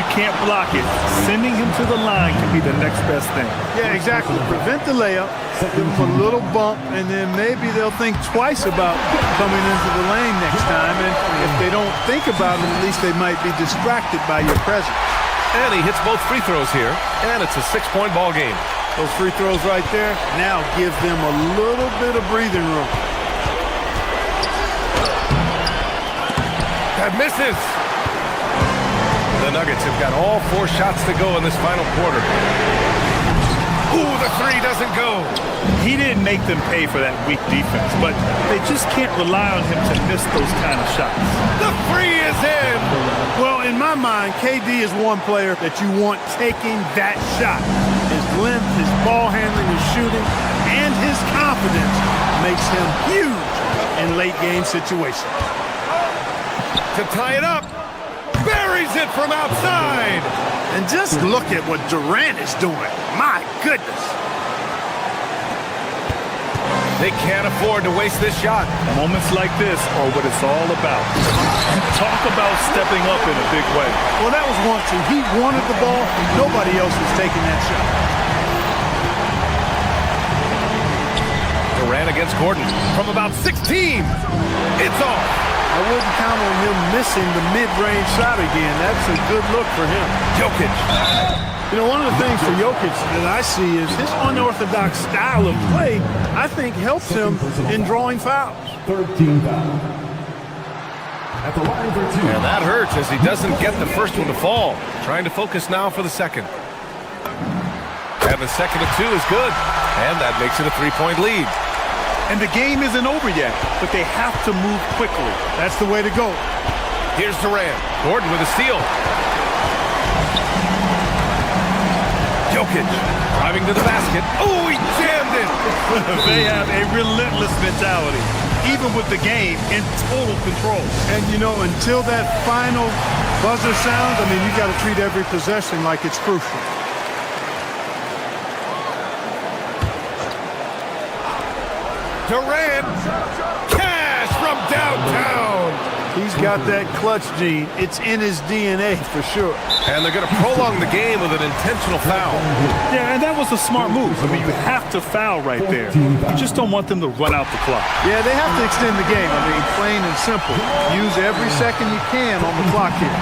you can't block it. Sending him to the line can be the next best thing. Yeah, exactly. Prevent the layup, give them a little bump, and then maybe they'll think twice about coming into the lane next time. And if they don't think about it, at least they might be distracted by your presence. And he hits both free throws here, and it's a 6-point ball game. Those free throws right there now give them a little bit of breathing room. That misses. The Nuggets have got all 4 shots to go in this final quarter. Ooh, the 3 doesn't go. He didn't make them pay for that weak defense, but they just can't rely on him to miss those kind of shots. The 3 is in. Well, in my mind, KD is one player that you want taking that shot. His length, his ball handling, his shooting, and his confidence makes him huge in late-game situations. To tie it up, buries it from outside. And just look at what Durant is doing. My goodness. They can't afford to waste this shot. Moments like this are what it's all about. Talk about stepping up in a big way. Well, that was one, too. He wanted the ball. Nobody else was taking that shot. Durant against Gordon from about 16. It's off. I wouldn't count on him missing the mid-range shot again. That's a good look for him. Jokic. You know, one of the things for Jokic that I see is his unorthodox style of play, I think, helps him in drawing fouls. Third team foul. At the line for 2. And that hurts as he doesn't get the first one to fall. Trying to focus now for the second. And the second of 2 is good. And that makes it a 3-point lead. And the game isn't over yet, but they have to move quickly. That's the way to go. Here's Durant. Gordon with a steal. Jokic driving to the basket. Oh, he jammed it. They have a relentless mentality, even with the game in total control. And, you know, until that final buzzer sounds, I mean, you got to treat every possession like it's crucial. Durant, cash from downtown. He's got that clutch gene. It's in his DNA for sure. And they're going to prolong the game with an intentional foul. Yeah, and that was a smart move. I mean, you have to foul right there. You just don't want them to run out the clock. Yeah, they have to extend the game. I mean, plain and simple. Use every second you can on the clock here.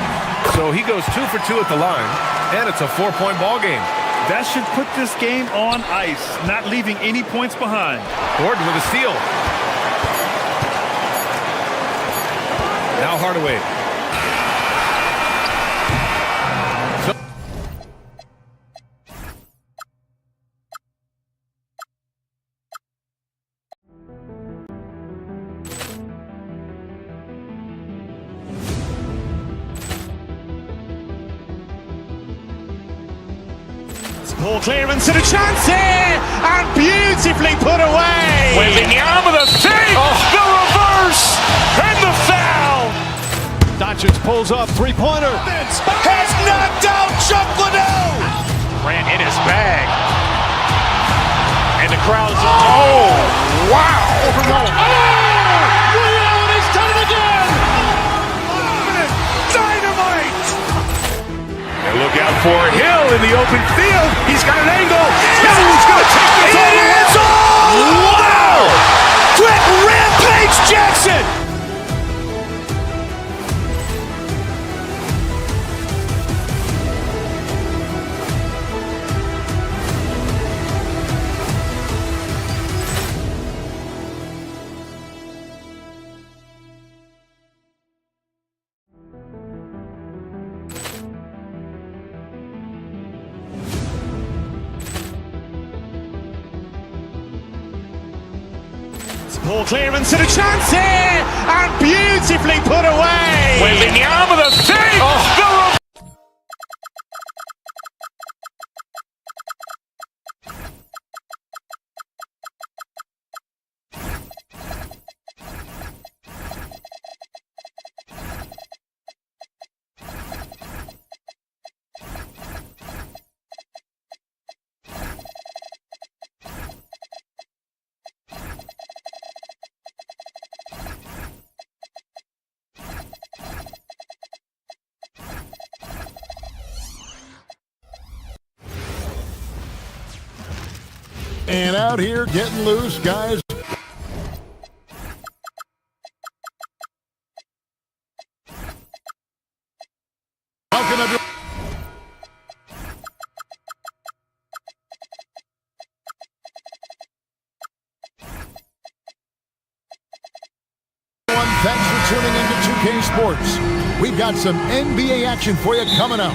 So he goes 2 for 2 at the line, and it's a 4-point ball game. That should put this game on ice, not leaving any points behind. Gordon with a steal. Now Hardaway. Ball clearance and a chance here, and beautifully put away. Wembanyama the save, the reverse, and the foul. Doncic pulls up, three-pointer. Has knocked out Chuck Liddell. Ran in his bag. And the crowd's oh, wow. He's done it again. Dynamite. And look out for Hill in the open field. He's got an angle. Hill's going to take this all the way. Wow! Brett Rampage Jackson. Ball clearance and a chance here, and beautifully put away. Wembanyama the save. And out here getting loose, guys. How can I do? Thanks for tuning into 2K Sports. We've got some NBA action for you coming up.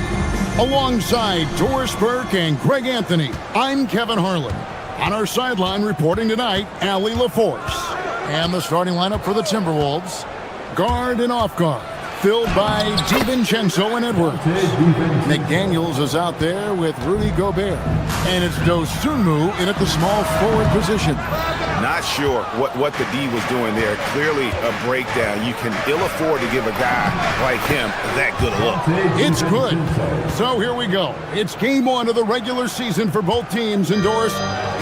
Alongside Doris Burke and Greg Anthony, I'm Kevin Harlan. On our sideline reporting tonight, Allie LaForce. And the starting lineup for the Timberwolves, guard and off guard, filled by DiVincenzo and Edwards. McDaniels is out there with Rudy Gobert. And it's Dosunmu in at the small forward position. Not sure what the D was doing there. Clearly a breakdown. You can ill afford to give a guy like him that good a look. It's good. So here we go. It's game one of the regular season for both teams. And Doris,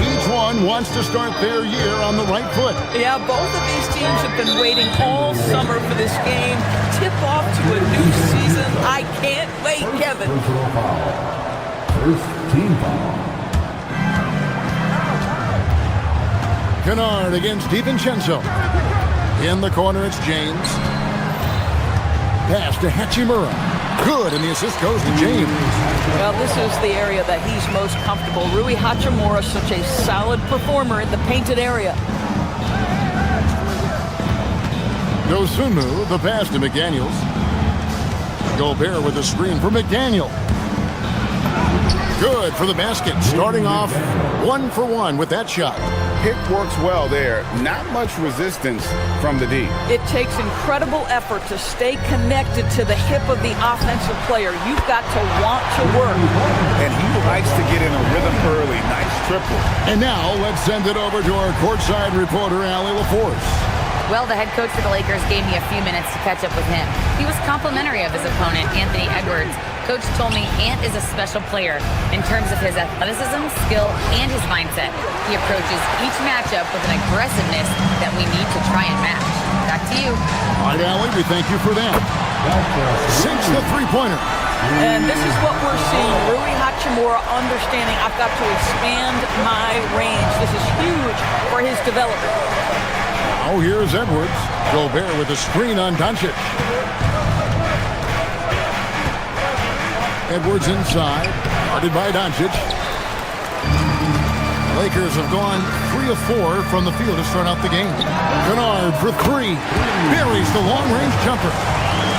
each one wants to start their year on the right foot. Yeah, both of these teams have been waiting all summer for this game. Tip off to a new season. I can't wait, Kevin. First team foul. Kennard against DiVincenzo. In the corner, it's James. Pass to Hachimura. Good, and the assist goes to James. Well, this is the area that he's most comfortable. Rui Hachimura, such a solid performer in the painted area. Dosunmu, the pass to McDaniels. Gobert with a screen for McDaniel. Good for the basket. Starting off 1 for 1 with that shot. Pick works well there. Not much resistance from the D. It takes incredible effort to stay connected to the hip of the offensive player. You've got to want to work. And he likes to get in a rhythm early. Nice triple. And now let's send it over to our courtside reporter, Allie LaForce. Well, the head coach for the Lakers gave me a few minutes to catch up with him. He was complimentary of his opponent, Anthony Edwards. Coach told me Ant is a special player in terms of his athleticism, skill, and his mindset. He approaches each matchup with an aggressiveness that we need to try and match. Back to you. All right, Allie, we thank you for that. Sinks the three-pointer. And this is what we're seeing. Rui Hachimura understanding I've got to expand my range. This is huge for his development. Now here's Edwards. Gobert with a screen on Doncic. Edwards inside, guarded by Doncic. Lakers have gone 3 of 4 from the field to start out the game. Kennard for 3. Buries the long-range jumper.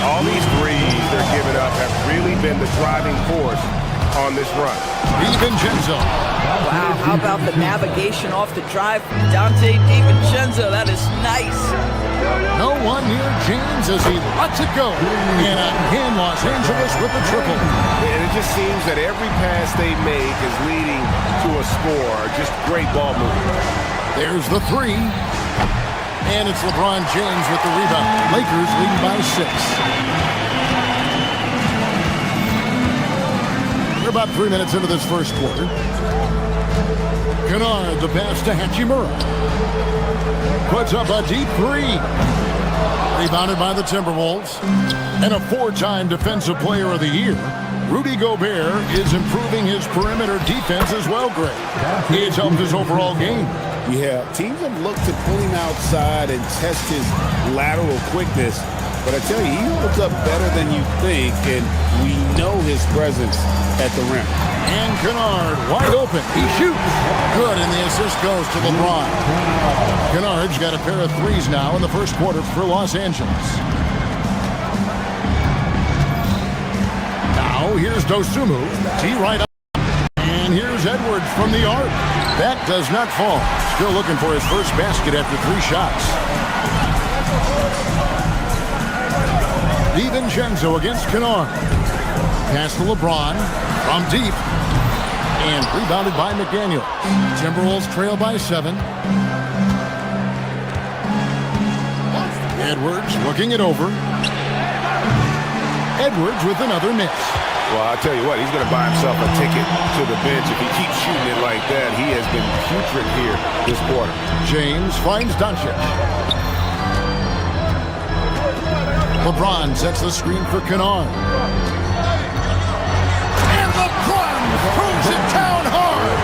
All these threes they're giving up have really been the driving force on this run. DiVincenzo. Wow, how about the navigation off the drive from Dante DiVincenzo? That is nice. No one near James as he lets it go. And again, Los Angeles with the triple. And it just seems that every pass they make is leading to a score. Just great ball movement. There's the 3. And it's LeBron James with the rebound. Lakers lead by 6. We're about 3 minutes into this first quarter. Kennard, the pass to Hachimura. Puts up a deep 3. Rebounded by the Timberwolves. And a 4-time Defensive Player of the Year, Rudy Gobert is improving his perimeter defense as well, Greg. It's helped his overall game. Yeah, teams have looked to pull him outside and test his lateral quickness. But I tell you, he holds up better than you think, and we know his presence at the rim. And Kennard wide open. He shoots. Good, and the assist goes to LeBron. Kennard's got a pair of threes now in the first quarter for Los Angeles. Now here's Dosunmu. T right up. And here's Edwards from the arc. That does not fall. Still looking for his first basket after 3 shots. DiVincenzo against Kennard. Pass to LeBron from deep. And rebounded by McDaniel. Timberwolves trail by 7. Edwards looking it over. Edwards with another miss. Well, I'll tell you what, he's going to buy himself a ticket to the bench if he keeps shooting it like that. He has been putrid here this quarter. James finds Doncic. LeBron sets the screen for Kennard. And LeBron throws it down hard.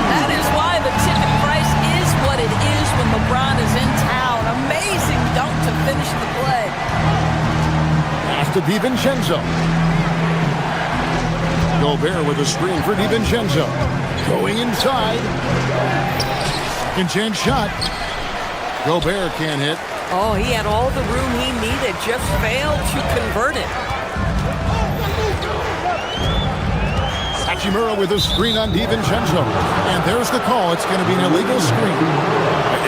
That is why the ticket to DiVincenzo. Gobert with a screen for DiVincenzo. Going inside. Second chance shot. Gobert can't hit. Oh, he had all the room he needed, just failed to convert it. Hachimura with a screen on DiVincenzo. And there's the call. It's going to be an illegal screen.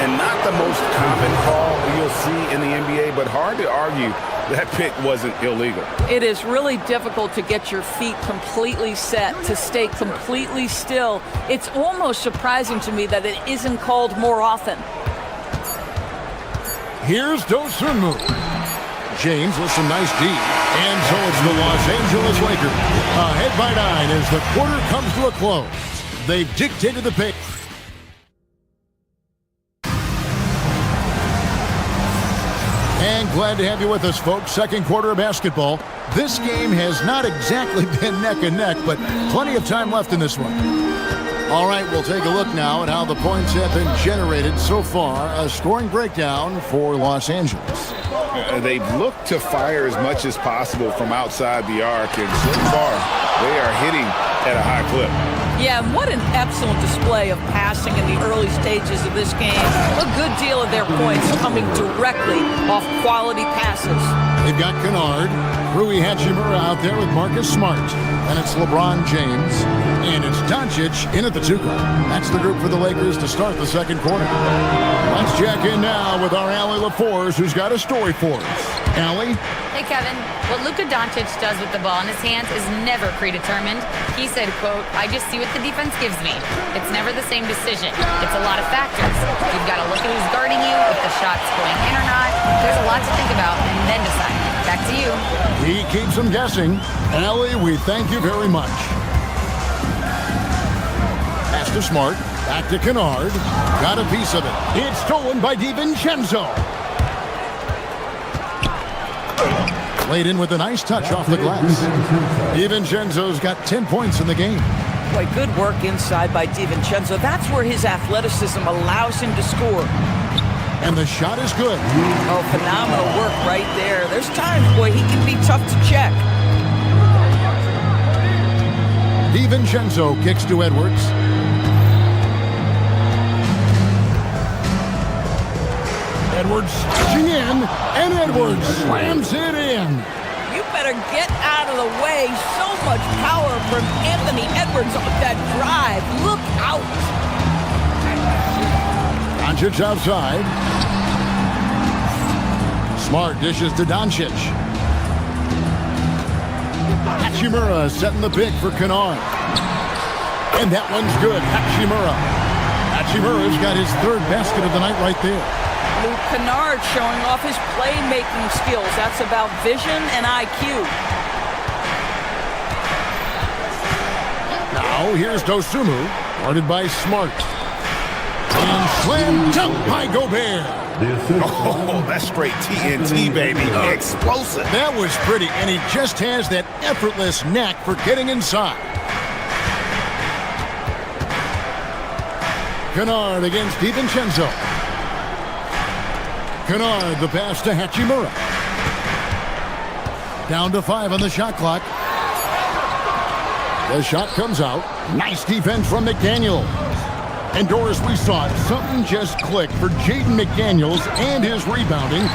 And not the most common call you'll see in the NBA, but hard to argue that pick wasn't illegal. It is really difficult to get your feet completely set, to stay completely still. It's almost surprising to me that it isn't called more often. Here's Dosunmu. James with some nice D. And so it's the Los Angeles Lakers. Ahead by 9 as the quarter comes to a close. They've dictated the pace. And glad to have you with us, folks. Second quarter of basketball. This game has not exactly been neck and neck, but plenty of time left in this one. All right, we'll take a look now at how the points have been generated so far. A scoring breakdown for Los Angeles. They've looked to fire as much as possible from outside the arc, and so far they are hitting at a high clip. Yeah, and what an excellent display of passing in the early stages of this game. A good deal of their points coming directly off quality passes. They've got Kennard, Rui Hachimura out there with Marcus Smart. And it's LeBron James. And it's Doncic in at the 2 guard. That's the group for the Lakers to start the second quarter. Let's check in now with our Allie LaForce, who's got a story for us. Allie? Hey, Kevin. What Luka Doncic does with the ball in his hands is never predetermined. He said, quote, "I just see what the defense gives me. It's never the same decision. It's a lot of factors. You've got to look at who's guarding you, if the shot's going in or not. There's a lot to think about, and then decide." Back to you. He keeps them guessing. Allie, we thank you very much. Pass to Smart. Back to Kennard. Got a piece of it. It's stolen by DiVincenzo. Laid in with a nice touch off the glass. DiVincenzo's got 10 points in the game. Boy, good work inside by DiVincenzo. That's where his athleticism allows him to score. And the shot is good. Oh, phenomenal work right there. There's times, boy, he can be tough to check. DiVincenzo kicks to Edwards. Edwards stretching in, and Edwards slams it in. You better get out of the way. So much power from Anthony Edwards on that drive. Look out. Doncic outside. Smart dishes to Doncic. Hachimura setting the pick for Kennard. And that one's good. Hachimura's got his third basket of the night right there. Luke Kennard showing off his playmaking skills. That's about vision and IQ. Now here's Dosunmu, guarded by Smart. And slam dunk by Gobert. Oh, that's straight TNT, baby. Explosive. That was pretty, and he just has that effortless knack for getting inside. Kennard against DiVincenzo. Kennard, the pass to Hachimura. Down to 5 on the shot clock. The shot comes out. Nice defense from McDaniel. And Doris, we saw it. Something just clicked for Jaden McDaniels and his rebounding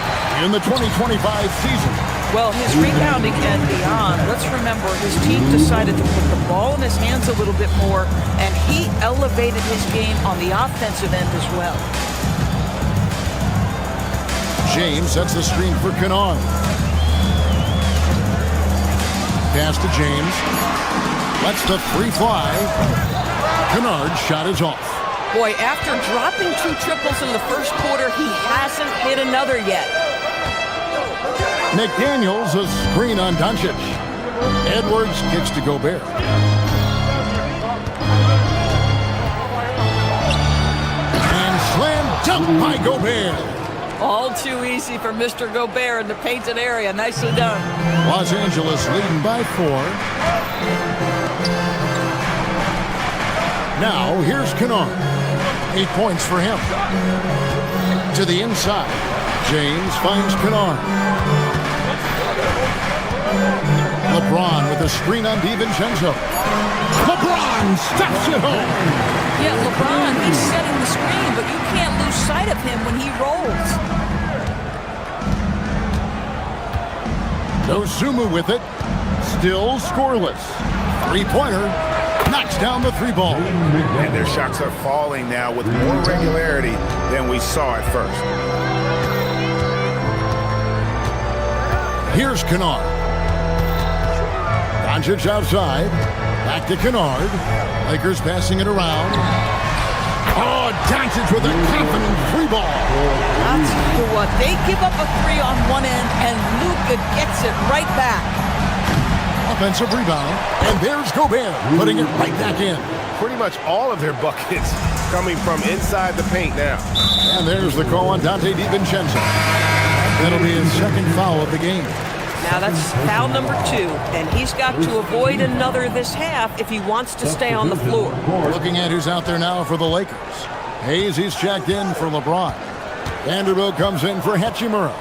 in the 2025 season. Well, his rebounding and beyond. Let's remember, his team decided to put the ball in his hands a little bit more, and he elevated his game on the offensive end as well. James sets the screen for Kennard. Pass to James. Lets the free fly. Kennard's shot is off. Boy, after dropping 2 triples in the first quarter, he hasn't hit another yet. McDaniels a screen on Doncic. Edwards kicks to Gobert. And slam dunk by Gobert. All too easy for Mr. Gobert in the painted area. Nicely done. Los Angeles leading by 4. Now, here's Kennard. 8 points for him. To the inside. James finds Kennard. LeBron with a screen on DiVincenzo. LeBron steps it home. Yeah, LeBron, he's setting the screen, but you can't lose sight of him when he rolls. Dosunmu with it. Still scoreless. Three-pointer. Knocks down the three ball. And their shots are falling now with more regularity than we saw at first. Here's Kennard. Doncic outside. Back to Kennard. Lakers passing it around. Oh, Doncic with a confident three ball. That's the what. They give up a three on one end, and Luka gets it right back. Offensive rebound. And there's Gobert putting it right back in. Pretty much all of their buckets coming from inside the paint now. And there's the call on Dante DiVincenzo. That'll be his second foul of the game. Now that's foul number 2, and he's got to avoid another this half if he wants to stay on the floor. Looking at who's out there now for the Lakers. Hayes, he's checked in for LeBron. Vanderbilt comes in for Hachimura.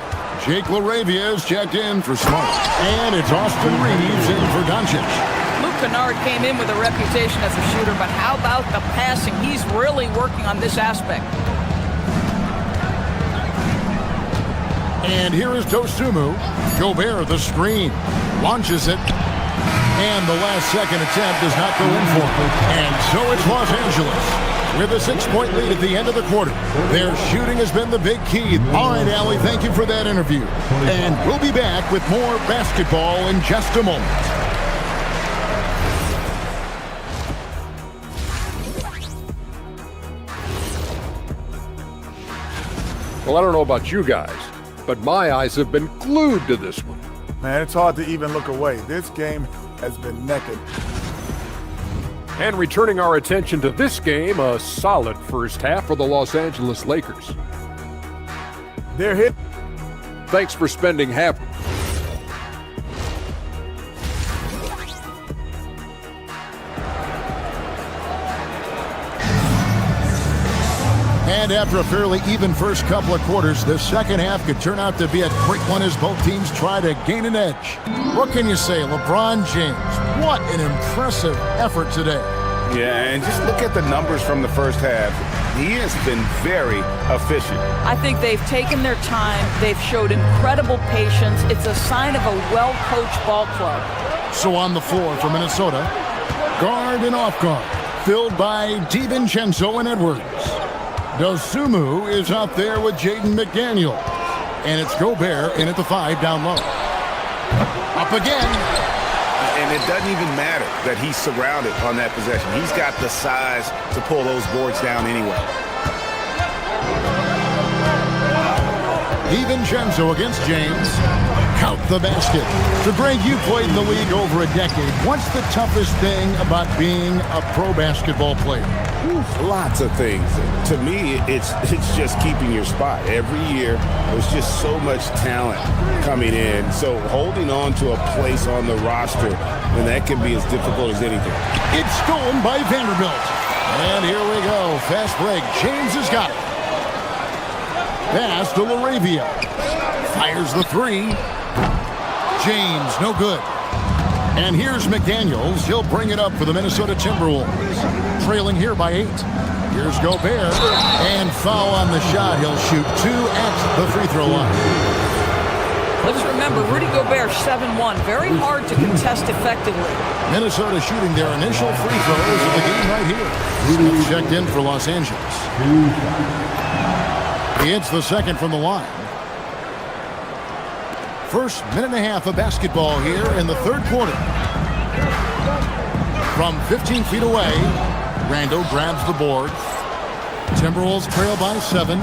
Jake LaRavia is checked in for Smart. And it's Austin Reeves in for Doncic. Luke Kennard came in with a reputation as a shooter, but how about the passing? He's really working on this aspect. And here is Dosunmu. Gobert, the screen. Launches it. And the last second attempt does not go in for him. And so it's Los Angeles with a 6-point lead at the end of the quarter. Their shooting has been the big key. All right, Allie, thank you for that interview. And we'll be back with more basketball in just a moment. Well, I don't know about you guys, but my eyes have been glued to this one. Man, it's hard to even look away. This game has been naked. And returning our attention to this game, a solid first half for the Los Angeles Lakers. They're hit. Thanks for spending half. And after a fairly even first couple of quarters, the second half could turn out to be a quick one as both teams try to gain an edge. What can you say, LeBron James? What an impressive effort today. Yeah, and just look at the numbers from the first half. He has been very efficient. I think they've taken their time. They've showed incredible patience. It's a sign of a well-coached ball club. So on the floor for Minnesota, guard and off guard, filled by DiVincenzo and Edwards. Dosunmu is out there with Jaden McDaniel. And it's Gobert in at the 5 down low. Up again. And it doesn't even matter that he's surrounded on that possession. He's got the size to pull those boards down anyway. DiVincenzo against James. Count the basket. So, Greg, you played in the league over a decade. What's the toughest thing about being a pro basketball player? Lots of things. To me, it's just keeping your spot. Every year, there's just so much talent coming in. So holding on to a place on the roster, and that can be as difficult as anything. It's stolen by Vanderbilt. And here we go. Fast break. James has got it. Pass to LaRavia. Fires the 3. James, no good. And here's McDaniels. He'll bring it up for the Minnesota Timberwolves. Trailing here by 8. Here's Gobert. And foul on the shot. He'll shoot 2 at the free throw line. Let's remember, Rudy Gobert, 7-1. Very hard to contest effectively. Minnesota shooting their initial free throws of the game right here. Smith checked in for Los Angeles. He hits the second from the line. First minute and a half of basketball here in the third quarter. From 15 feet away, Randall grabs the board. Timberwolves trail by 7.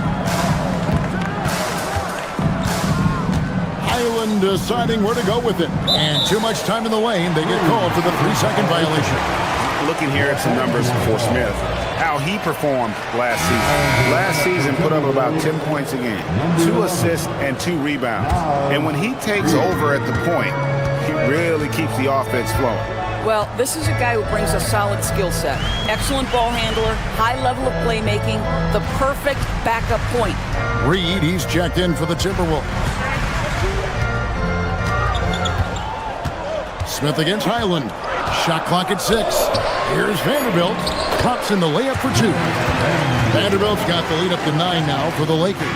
Highland deciding where to go with it. And too much time in the lane. They get called for the 3-second violation. Looking here at some numbers for Smith, how he performed last season. Last season put up about 10 points a game, 2 assists and 2 rebounds. And when he takes over at the point, he really keeps the offense flowing. Well, this is a guy who brings a solid skill set. Excellent ball handler, high level of playmaking, the perfect backup point. Reed, he's checked in for the Timberwolves. Smith against Highland. Shot clock at 6. Here's Vanderbilt. Pops in the layup for 2. Vanderbilt's got the lead up to 9 now for the Lakers.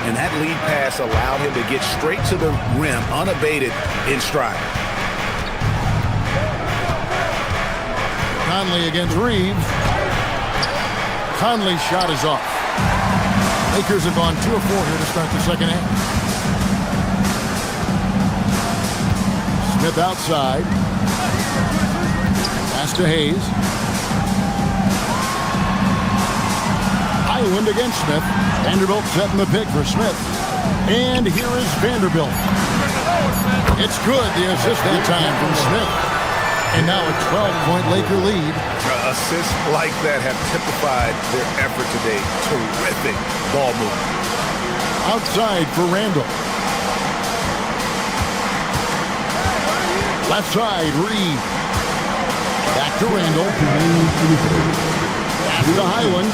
And that lead pass allowed him to get straight to the rim, unabated in stride. Conley against Reeves. Conley's shot is off. Lakers have gone 2 of 4 here to start the second half. Smith outside. Pass to Hayes. Highland against Smith. Vanderbilt setting the pick for Smith. And here is Vanderbilt. It's good, the assist that time from Smith. And now a 12-point Laker lead. Assists like that have typified their effort today. Terrific ball movement. Outside for Randall. Left side, Reed. Back to Randall. Pass to Highland.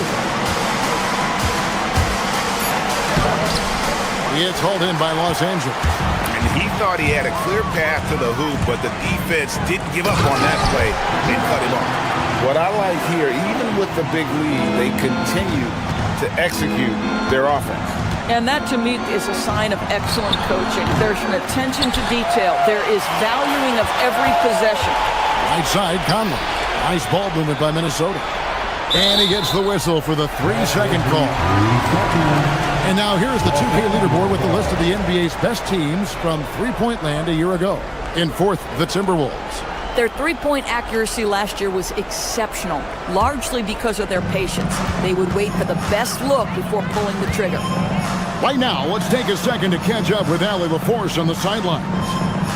It's hauled in by Los Angeles. And he thought he had a clear path to the hoop, but the defense didn't give up on that play and cut him off. What I like here, even with the big lead, they continue to execute their offense. And that, to me, is a sign of excellent coaching. There's an attention to detail. There is valuing of every possession. Right side, Conley. Nice ball movement by Minnesota. And he gets the whistle for the 3-second call. And now here's the 2K leaderboard with the list of the NBA's best teams from three-point land a year ago. In fourth, the Timberwolves. Their three-point accuracy last year was exceptional, largely because of their patience. They would wait for the best look before pulling the trigger. Right now, let's take a second to catch up with Allie LaForce on the sidelines.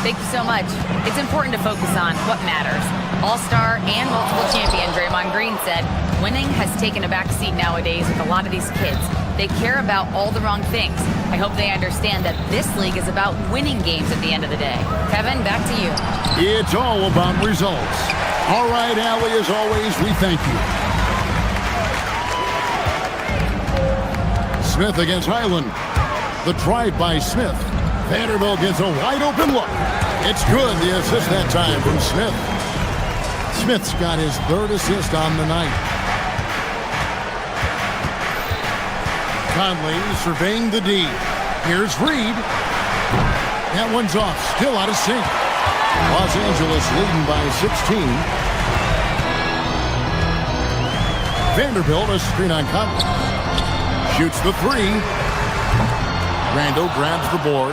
Thank you so much. It's important to focus on what matters. All-star and multiple champion Draymond Green said, winning has taken a back seat nowadays with a lot of these kids. They care about all the wrong things. I hope they understand that this league is about winning games at the end of the day. Kevin, back to you. It's all about results. All right, Allie, as always, we thank you. Smith against Highland. The drive by Smith. Vanderbilt gets a wide open look. It's good, the assist that time from Smith. Smith's got his third assist on the night. Conley surveying the D. Here's Reed. That one's off, still out of sync. Los Angeles leading by 16. Vanderbilt a screen on Conley. Shoots the 3. Randall grabs the board.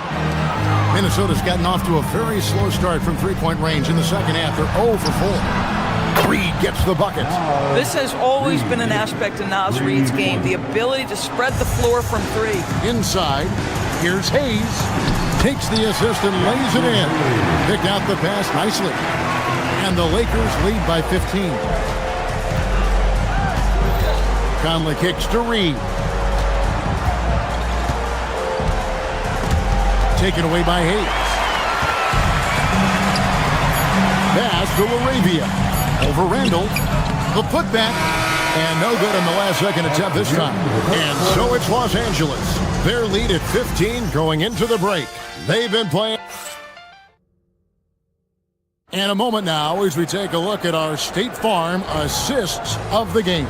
Minnesota's gotten off to a very slow start from three-point range in the second half. They're 0 for 4. Reed gets the bucket. This has always been an aspect of Naz Reed's game, the ability to spread the floor from 3. Inside, here's Hayes. Takes the assist and lays it in. Picked out the pass nicely. And the Lakers lead by 15. Conley kicks to Reed. Taken away by Hayes. Pass to Laravia. Over Randall. The putback. And no good in the last second attempt this time. And so it's Los Angeles. Their lead at 15 going into the break. They've been playing. In a moment now as we take a look at our State Farm assists of the game.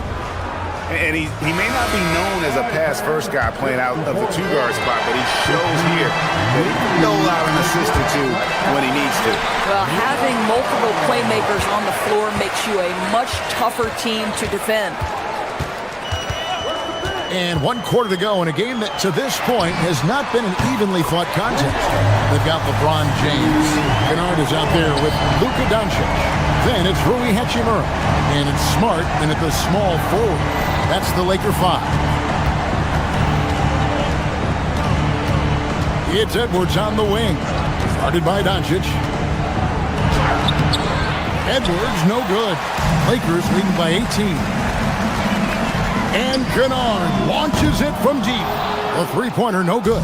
And he may not be known as a pass-first guy playing out of the two-guard spot, but he shows here that he can dole out an assist or two when he needs to. Well, having multiple playmakers on the floor makes you a much tougher team to defend. And 1 quarter to go in a game that to this point has not been an evenly fought contest. They've got LeBron James. Kennard is out there with Luka Doncic. Then it's Rui Hachimura. And it's Smart and at the small forward. That's the Laker 5. It's Edwards on the wing. Started by Doncic. Edwards, no good. Lakers leading by 18. And Kennard launches it from deep. A three-pointer, no good.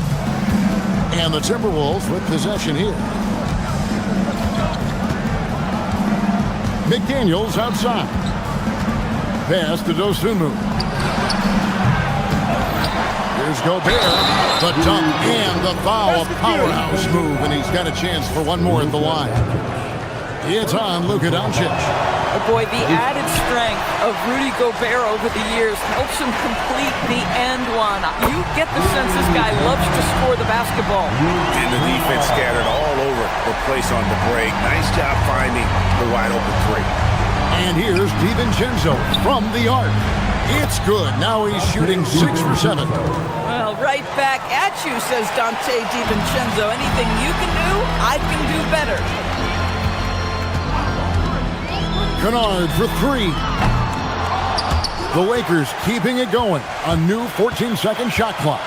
And the Timberwolves with possession here. McDaniels outside. Pass to Dosunmu. Here's Gobert. The dunk and the foul. A powerhouse move, and he's got a chance for one more at the line. It's on Luka Doncic. Oh boy, the added strength of Rudy Gobert over the years helps him complete the end one. You get the sense this guy loves to score the basketball. And the defense scattered all over the place on the break. Nice job finding the wide open three. And here's DiVincenzo from the arc. It's good. Now he's shooting 6 for 7. Well, right back at you, says Dante DiVincenzo. Anything you can do, I can do better. Kennard for 3. The Lakers keeping it going. A new 14-second shot clock.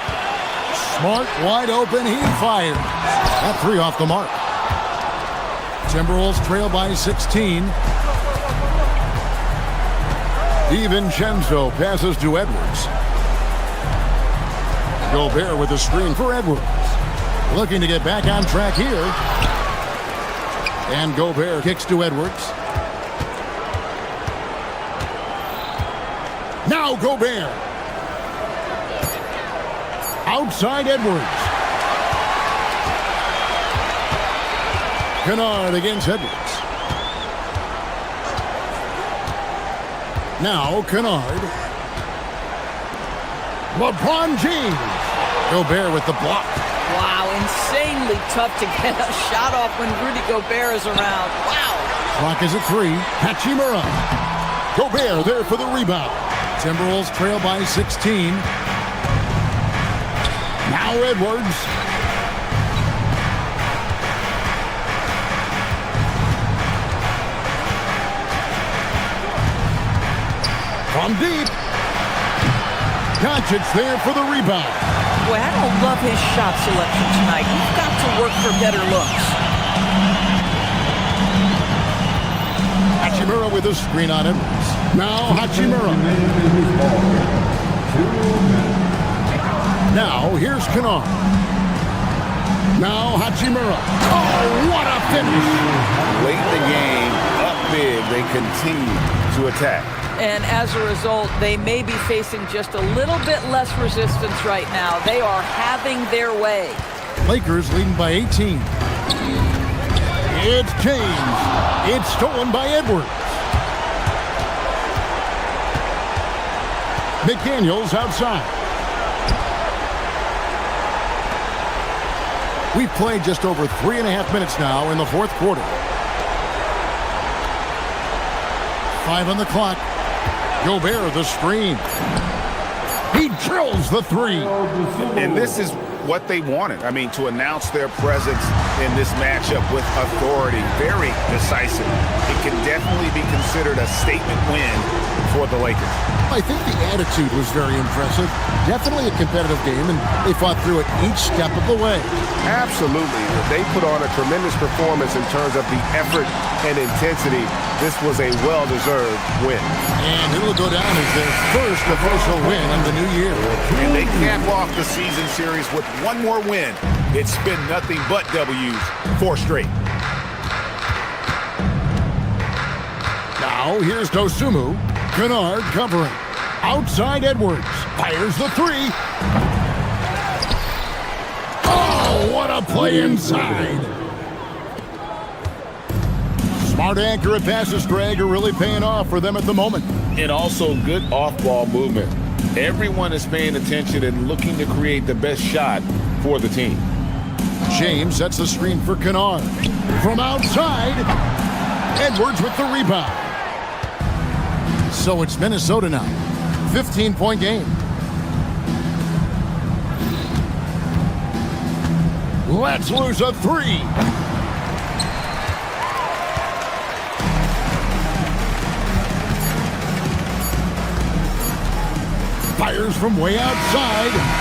Smart, wide open, he fires. That 3 off the mark. Timberwolves trail by 16. DiVincenzo passes to Edwards. Gobert with a screen for Edwards. Looking to get back on track here. And Gobert kicks to Edwards. Now Gobert. Outside Edwards. Kennard against Edwards. Now Kennard. LeBron James. Gobert with the block. Wow, insanely tough to get a shot off when Rudy Gobert is around. Wow. Clock is at 3. Hachimura. Gobert there for the rebound. Timberwolves trail by 16. Now Edwards. From deep. Doncic there for the rebound. Boy, I don't love his shot selection tonight. He's got to work for better looks. Hachimura with a screen on Edwards. Now Hachimura. Now here's Kennard. Now Hachimura. Oh, what a finish. Late in the game, up big, they continue to attack. And as a result, they may be facing just a little bit less resistance right now. They are having their way. Lakers leading by 18. It's James. It's stolen by Edwards. McDaniels outside. We've played just over 3.5 minutes now in the fourth quarter. 5 on the clock. Gobert the screen. He drills the 3. And this is what they wanted. I mean, to announce their presence in this matchup with authority. Very decisive. It can definitely be considered a statement win for the Lakers. I think the attitude was very impressive. Definitely a competitive game, and they fought through it each step of the way. Absolutely. They put on a tremendous performance in terms of the effort and intensity. This was a well-deserved win. And it will go down as their first official win of the new year. And they cap off the season series with one more win. It's been nothing but W's, 4 straight. Now here's Dosunmu. Kennard covering. Outside Edwards. Fires the 3. Oh, what a play inside. Smart accurate passes, Greg, are really paying off for them at the moment. And also good off-ball movement. Everyone is paying attention and looking to create the best shot for the team. James sets the screen for Kennard. From outside, Edwards with the rebound. So it's Minnesota now. 15-point game. Let's lose a 3. Fires from way outside.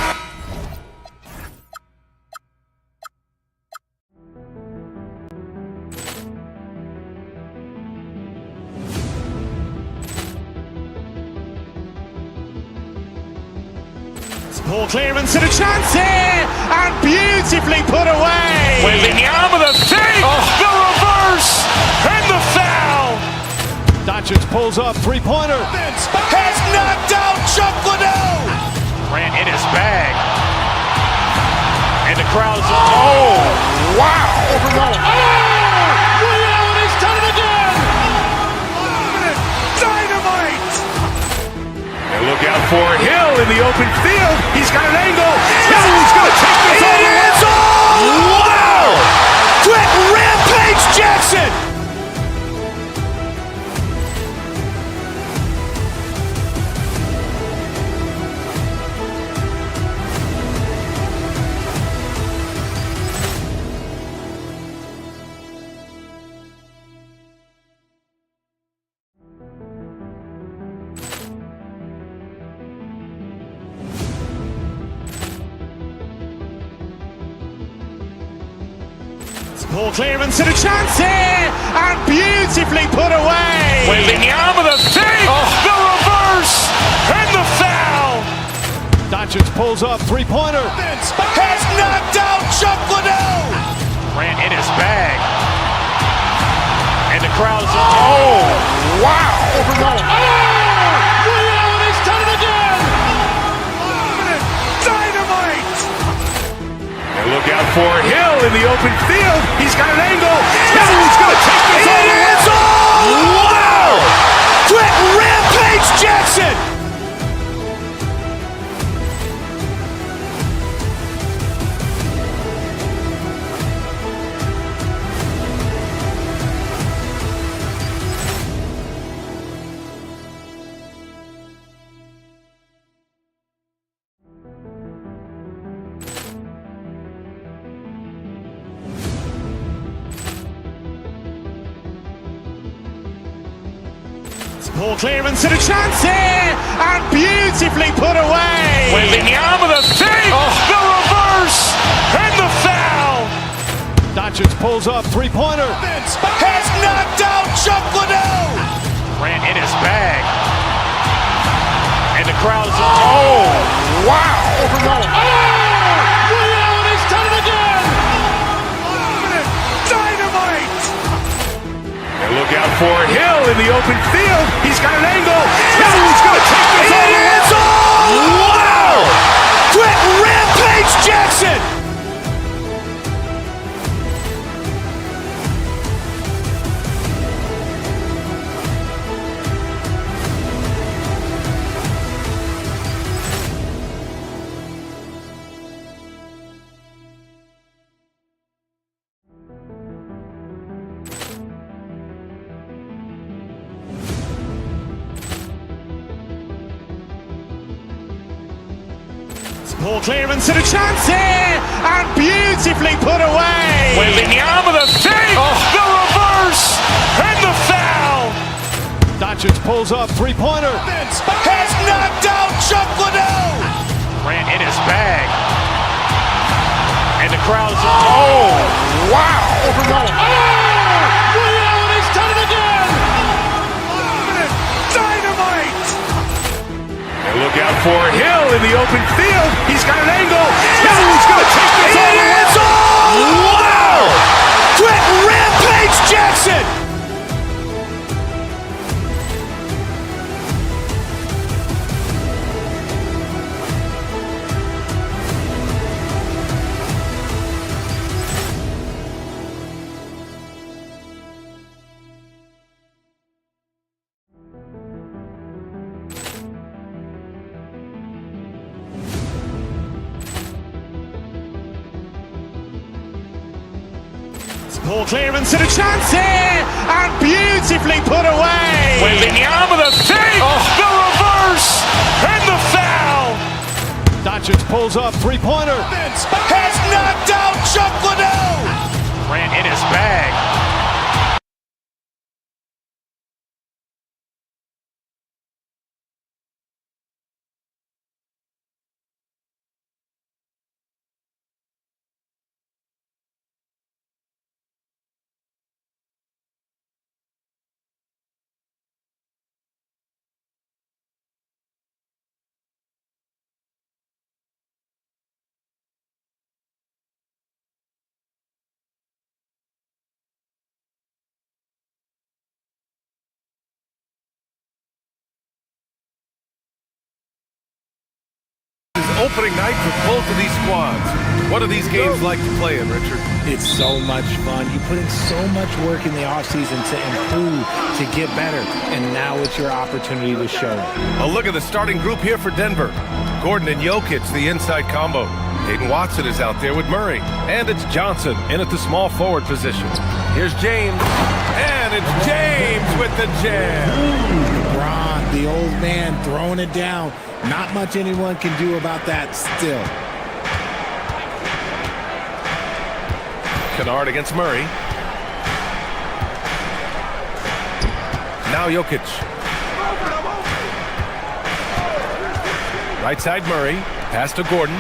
Poor clearance and a chance here, and beautifully put away. Wembanyama the save, the reverse, and the foul. Doncic pulls up, three-pointer. Has knocked out Chuck Liddell. Ran in his bag. And the crowd is, oh, wow. Oh, Ray Allen has done it again. open field. He's got an angle. He's going to take this all the way. Wow! Quick Rampage Jackson! Ball clearance and a chance here, and beautifully put away. Wembanyama the fake, the reverse, and the foul. Doncic pulls up, three-pointer. Has knocked out Chuck Liddell. Ran in his bag. And the crowd's Oh, wow. overrun. He's done it again. Dynamite. And look out for Hill in the open field. He's got an angle. He's going to take this all the way. Wow! Quick Rampage Jackson. Ball clearance and a chance here, and beautifully put away. Wembanyama the fake, the reverse, and the foul. Doncic pulls up, three-pointer. Has knocked out Chuck Liddell. Ran in his bag. And the crowd's wow. overrun. He's done it again. Dynamite. And look out for Hill in the open field. He's got an angle. He's going to take this all the way. Wow! Quick Rampage Jackson. Ball clearance and a chance here, and beautifully put away. Wembanyama the fake, the reverse, and the foul. Doncic pulls up, three-pointer. Has knocked out Chuck Liddell. Ran in his bag. And the crowd's wow. overrun. He's done it again. Dynamite. And look out for Hill in the open field. He's got an angle. He's going to take this all the way. Wow! Quick Rampage Jackson. Ball clearance and a chance here, and beautifully put away. Wembanyama the fake, the reverse, and the foul. Doncic pulls up, three-pointer. Has knocked out Chuck Liddell. Ran in his bag. Opening night for both of these squads. What are these games like to play in, Richard? It's so much fun. You put in so much work in the offseason to improve, to get better, and now it's your opportunity to show it. A look at the starting group here for Denver. Gordon and Jokic, the inside combo. Hayden Watson is out there with Murray. And it's Johnson in at the small forward position. Here's James. And it's James with the jam. LeBron, the old man, throwing it down. Not much anyone can do about that still. Kennard against Murray. Now Jokic. Right side Murray. Pass to Gordon.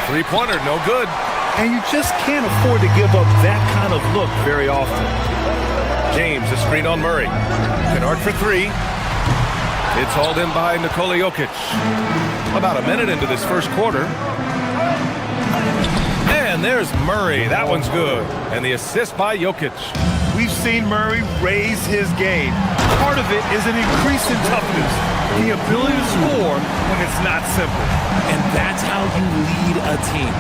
Three-pointer, no good. And you just can't afford to give up that kind of look very often. James, a screen on Murray. Kennard for three. It's hauled in by Nikola Jokic. About a minute into this first quarter. And there's Murray. That one's good. And the assist by Jokic. We've seen Murray raise his game. Part of it is an increase in toughness, the ability to score when it's not simple. And that's how you lead a team,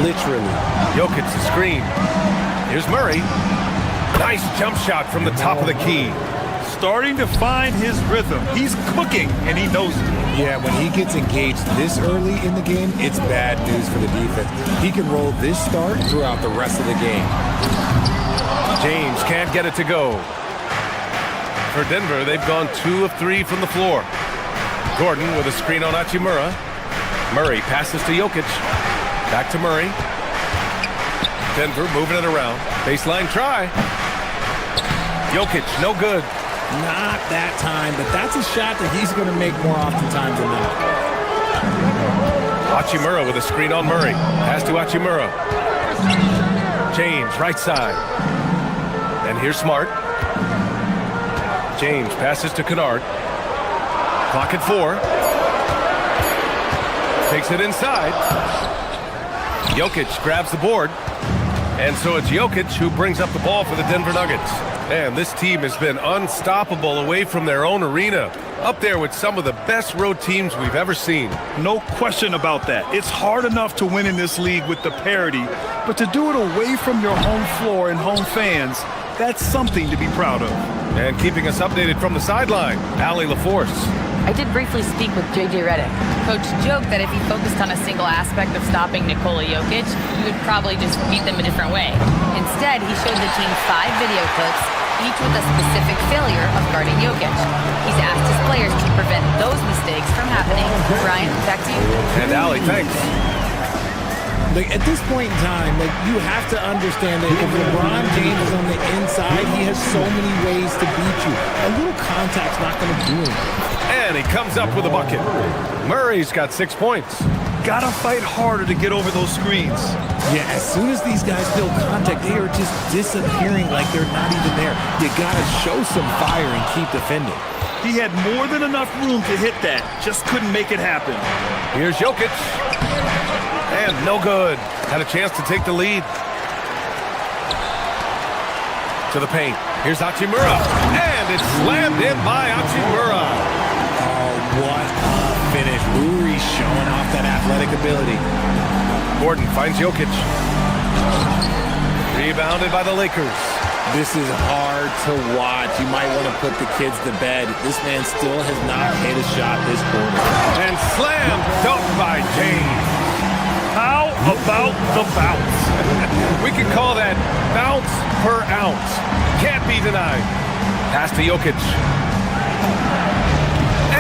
literally. Jokic, the screen. Here's Murray. Nice jump shot from the top of the key. Starting to find his rhythm. He's cooking, and he knows it. Yeah, when he gets engaged this early in the game, it's bad news for the defense. He can roll this start throughout the rest of the game. James can't get it to go. For Denver, they've gone 2 of 3 from the floor. Gordon with a screen on Hachimura. Murray passes to Jokic. Back to Murray. Denver moving it around. Baseline try. Jokic, no good. Not that time, but that's a shot that he's going to make more oftentimes than not. Hachimura with a screen on Murray. Pass to Hachimura. James, right side. And here's Smart. James passes to Kennard. Clock at 4. Takes it inside. Jokic grabs the board. And so it's Jokic who brings up the ball for the Denver Nuggets. And this team has been unstoppable away from their own arena. Up there with some of the best road teams we've ever seen. No question about that. It's hard enough to win in this league with the parity, but to do it away from your home floor and home fans, that's something to be proud of. And keeping us updated from the sideline, Allie LaForce. I did briefly speak with J.J. Redick. Coach joked that if he focused on a single aspect of stopping Nikola Jokic, he would probably just beat them a different way. Instead, he showed the team 5 video clips, each with a specific failure of guarding Jokic. He's asked his players to prevent those mistakes from happening. Brian, back to you. And Allie, thanks. Like, at this point in time, like, you have to understand that if LeBron James is on the inside, he has so many ways to beat you. A little contact's not going to do him. And he comes up with a bucket. Murray's got 6 points. Gotta fight harder to get over those screens. Yeah, as soon as these guys feel contact, they are just disappearing like they're not even there. You gotta show some fire and keep defending. He had more than enough room to hit that, just couldn't make it happen. Here's Jokic. And no good. Had a chance to take the lead. To the paint. Here's Hachimura. And it's slammed in by Hachimura. Oh, what a finish. Uri showing off that athletic ability. Gordon finds Jokic. Rebounded by the Lakers. This is hard to watch. You might want to put the kids to bed. This man still has not hit a shot this quarter. And slam dunked by James. How about the bounce? We can call that bounce per ounce. Can't be denied. Pass to Jokic.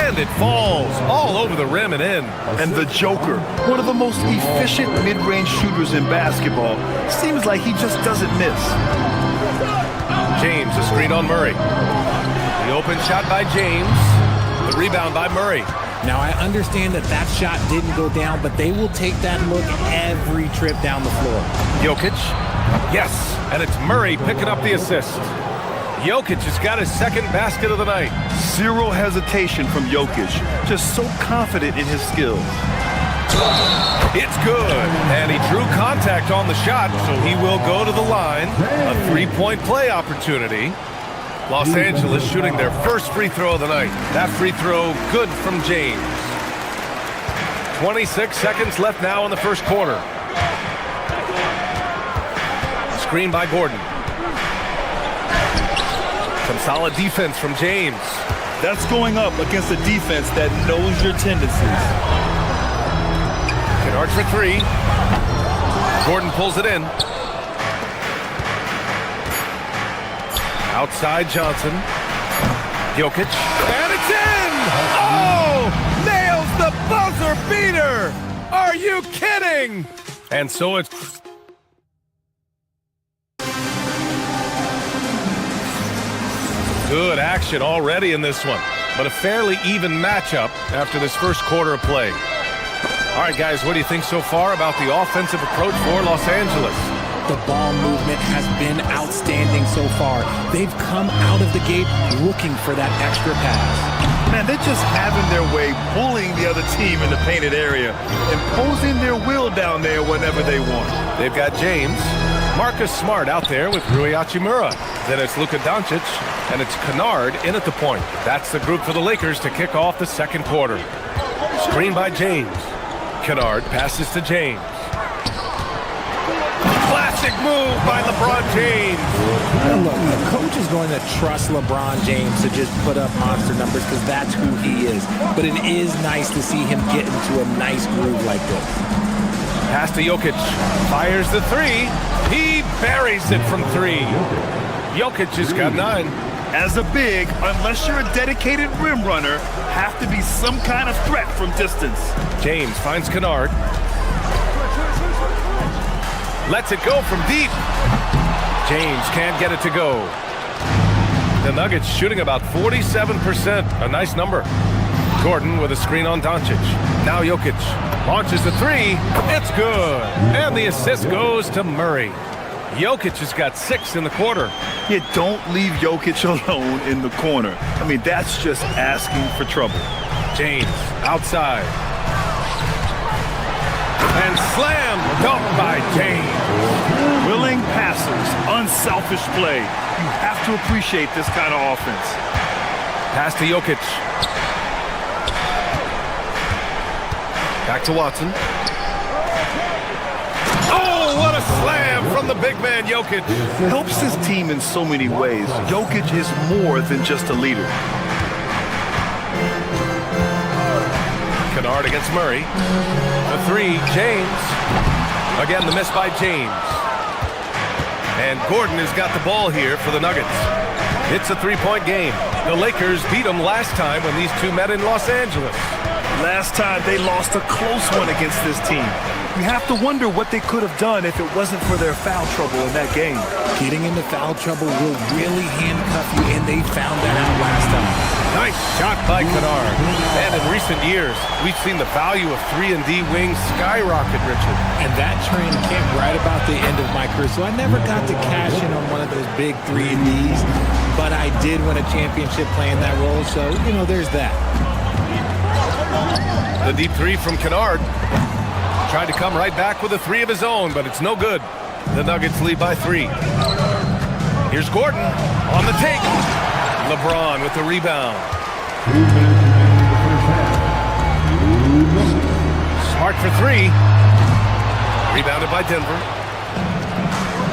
And it falls all over the rim and in. And the Joker, one of the most efficient mid-range shooters in basketball, seems like he just doesn't miss. James, a screen on Murray. The open shot by James. The rebound by Murray. Now, I understand that that shot didn't go down, but they will take that look every trip down the floor. Jokic. Yes, and it's Murray picking up the assist. Jokic has got his second basket of the night. Zero hesitation from Jokic. Just so confident in his skills. It's good. And he drew contact on the shot, so he will go to the line. A three-point play opportunity. Los Angeles shooting their first free throw of the night. That free throw good from James. 26 seconds left now in the first quarter. screen by Gordon. Some solid defense from James. That's going up against a defense that knows your tendencies. Kennard for three. Gordon pulls it in. Outside Johnson. Jokic. And it's in! Oh! Nails the buzzer beater! Are you kidding? And so it's... Good action already in this one, but a fairly even matchup after this first quarter of play. All right, guys, what do you think so far about the offensive approach for Los Angeles? The ball movement has been outstanding so far. They've come out of the gate looking for that extra pass. Man, they're just having their way, bullying the other team in the painted area, imposing their will down there whenever they want. They've got James, Marcus Smart out there with Rui Hachimura. Then it's Luka Doncic, and it's Kennard in at the point. That's the group for the Lakers to kick off the second quarter. Screen by James. Kennard passes to James. Classic move by LeBron James. Look, the coach is going to trust LeBron James to just put up monster numbers because that's who he is. But it is nice to see him get into a nice groove like this. Pass to Jokic. Fires the three. He buries it from three. Jokic has got 9. As a big, unless you're a dedicated rim runner, have to be some kind of threat from distance. James finds Kennard. Lets it go from deep. James can't get it to go. The Nuggets shooting about 47%. A nice number. Gordon with a screen on Doncic. Now Jokic launches the three. It's good. And the assist goes to Murray. Jokic has got 6 in the quarter. You don't leave Jokic alone in the corner. I mean, that's just asking for trouble. James outside. And slam dunk by James. Willing passers, unselfish play. You have to appreciate this kind of offense. Pass to Jokic. Back to Watson. Oh, what a slam from the big man, Jokic. Helps his team in so many ways. Jokic is more than just a leader. Kennard against Murray. The three, James. Again, the miss by James. And Gordon has got the ball here for the Nuggets. It's a three-point game. The Lakers beat them last time when these two met in Los Angeles. Last time they lost a close one against this team. You have to wonder what they could have done if it wasn't for their foul trouble in that game. Getting into foul trouble will really handcuff you, and they found that out last time. Nice shot by Kennard. And in recent years, we've seen the value of 3-and-D wings skyrocket, Richard. And that trend came right about the end of my career, so I never got to cash in on one of those big 3-and-Ds, but I did win a championship playing that role, so, there's that. The deep three from Kennard. Tried to come right back with a three of his own, but it's no good. The Nuggets lead by 3. Here's Gordon on the take. LeBron with the rebound. Smart for 3. Rebounded by Denver.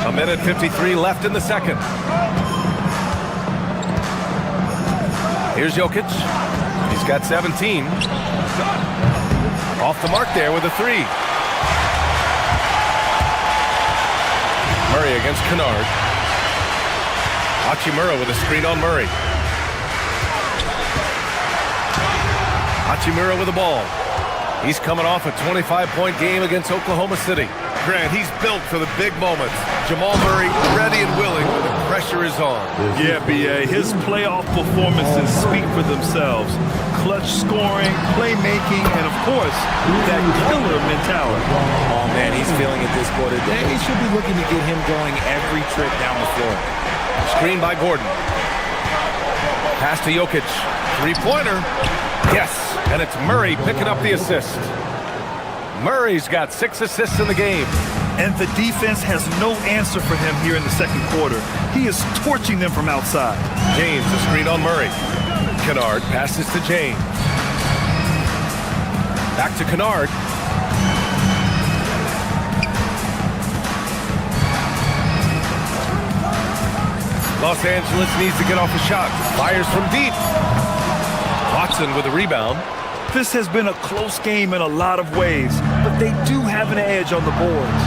1:53 left in the second. Here's Jokic. He's got 17. Off the mark there with a 3. Murray against Kennard. Hachimura with a screen on Murray. Hachimura with the ball. He's coming off a 25-point game against Oklahoma City. Grant, he's built for the big moments. Jamal Murray ready and willing when the pressure is on. Yeah, B.A. His playoff performances speak for themselves. Clutch scoring, playmaking, and of course, that killer mentality. Oh man, he's feeling it this quarter. They should be looking to get him going every trip down the floor. Screen by Gordon. Pass to Jokic. Three-pointer. Yes, and it's Murray picking up the assist. Murray's got 6 assists in the game. And the defense has no answer for him here in the second quarter. He is torching them from outside. James, the screen on Murray. Kennard passes to James. Back to Kennard. Los Angeles needs to get off a shot. Fires from deep. Watson with a rebound. This has been a close game in a lot of ways, but they do have an edge on the boards.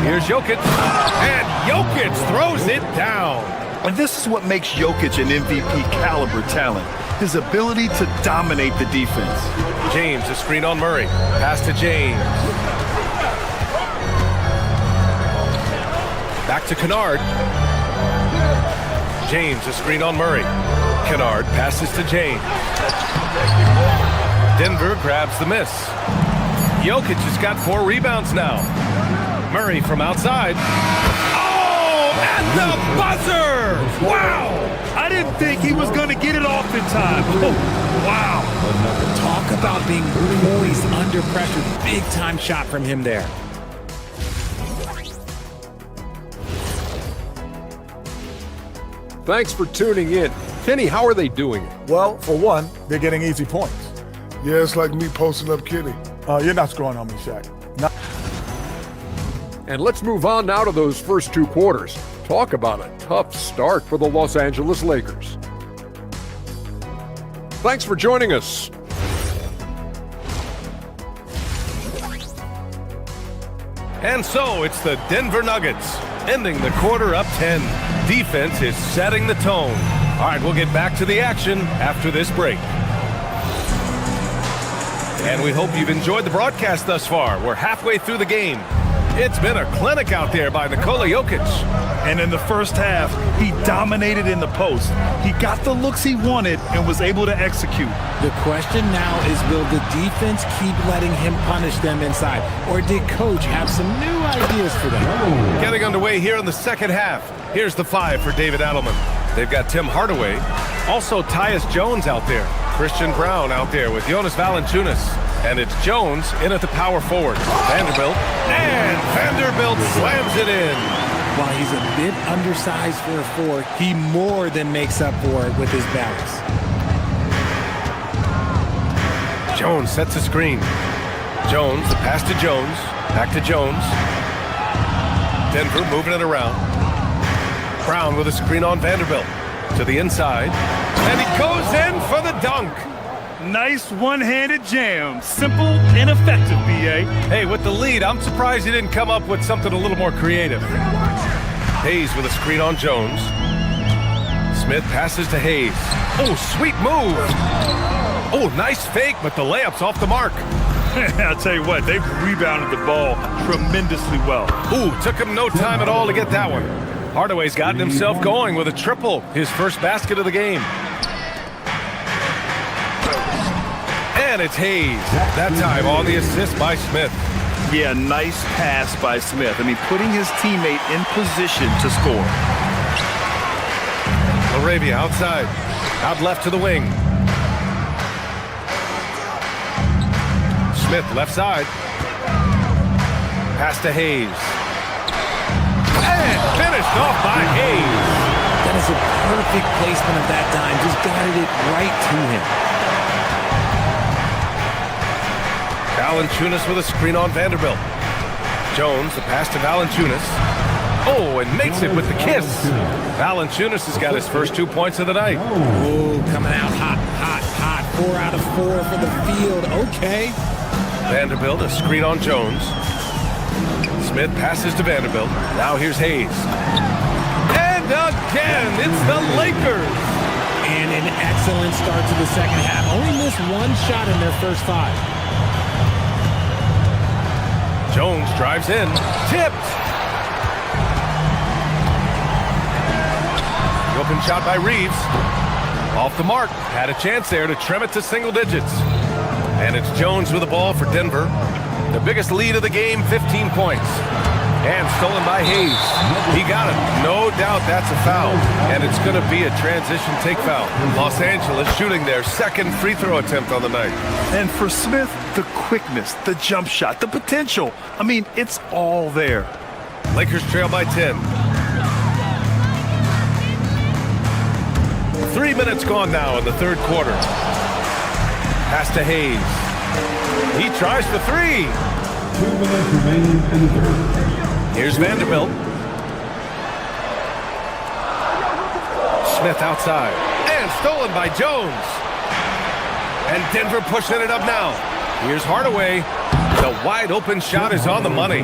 Here's Jokic. And Jokic throws it down. And this is what makes Jokic an MVP caliber talent. His ability to dominate the defense. James, a screen on Murray. Pass to James. Back to Kennard. James, a screen on Murray. Kennard passes to James. Denver grabs the miss. Jokic has got 4 rebounds now. Murray from outside. Oh, at the buzzer! Wow! I didn't think he was going to get it off in time. Oh, wow. Talk about being poised under pressure. Big time shot from him there. Thanks for tuning in. Kenny, how are they doing it? Well, for one, they're getting easy points. Yeah, it's like me posting up Kenny. You're not scoring on me, Shaq. No. And let's move on now to those first 2 quarters. Talk about a tough start for the Los Angeles Lakers. Thanks for joining us. And so it's the Denver Nuggets, ending the quarter up 10. Defense is setting the tone. All right, we'll get back to the action after this break. And we hope you've enjoyed the broadcast thus far. We're halfway through the game. It's been a clinic out there by Nikola Jokic. And in the first half, he dominated in the post. He got the looks he wanted and was able to execute. The question now is, will the defense keep letting him punish them inside? Or did Coach have some new ideas for them? Getting underway here in the second half. Here's the 5 for David Adelman. They've got Tim Hardaway. Also Tyus Jones out there. Christian Brown out there with Jonas Valanciunas. And it's Jones in at the power forward. Vanderbilt. And Vanderbilt slams it in. While he's a bit undersized for a 4, he more than makes up for it with his balance. Jones sets a screen. Jones, the pass to Jones. Back to Jones. Denver moving it around. Brown with a screen on Vanderbilt. To the inside. And he goes in for the dunk. Nice one-handed jam. Simple and effective, B.A. Hey, with the lead, I'm surprised he didn't come up with something a little more creative. Hayes with a screen on Jones. Smith passes to Hayes. Oh, sweet move. Oh, nice fake, but the layup's off the mark. I'll tell you what, they've rebounded the ball tremendously well. Ooh, took him no time at all to get that one. Hardaway's gotten himself going with a triple, his first basket of the game. And it's Hayes, that time on the assist by Smith. Yeah, nice pass by Smith. I mean, putting his teammate in position to score. Laravia outside, out left to the wing. Smith left side. Pass to Hayes. And finished off by Hayes. That is a perfect placement of that dime. Just guided it right to him. Valanciunas with a screen on Vanderbilt. Jones, the pass to Valanciunas. Oh, and makes it with the kiss. Valanciunas has got his first 2 points of the night. Oh, coming out hot, hot, hot. 4 out of 4 for the field. Okay. Vanderbilt, a screen on Jones. Smith passes to Vanderbilt. Now here's Hayes. And again, it's the Lakers. And an excellent start to the second half. Only missed 1 shot in their first 5. Jones drives in. Tipped. The open shot by Reeves. Off the mark. Had a chance there to trim it to single digits. And it's Jones with the ball for Denver. The biggest lead of the game, 15 points. And stolen by Hayes. He got it. No doubt that's a foul. And it's going to be a transition take foul. Los Angeles shooting their second free throw attempt on the night. And for Smith, the quickness, the jump shot, the potential. I mean, it's all there. Lakers trail by 10. 3 minutes gone now in the third quarter. Pass to Hayes. He tries the 3. 2 minutes remaining in the third. Here's Vanderbilt. Smith outside. And stolen by Jones. And Denver pushing it up now. Here's Hardaway. The wide open shot is on the money.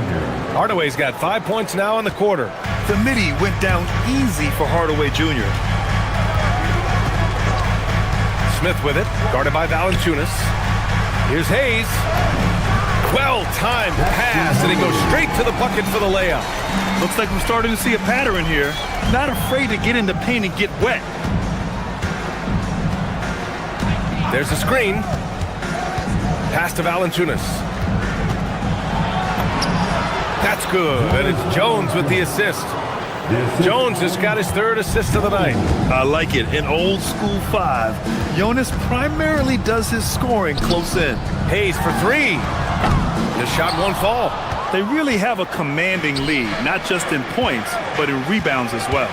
Hardaway's got 5 points now in the quarter. The midi went down easy for Hardaway Jr. Smith with it, guarded by Valanciunas. Here's Hayes. Well-timed pass, and he goes straight to the bucket for the layup. Looks like we're starting to see a pattern here. Not afraid to get in the paint and get wet. There's a screen. Pass to Valanciunas. That's good, and it's Jones with the assist. Jones has got his 3rd assist of the night. I like it. In old school 5, Jonas primarily does his scoring close in. Hayes for 3. The shot won't fall. They really have a commanding lead, not just in points, but in rebounds as well.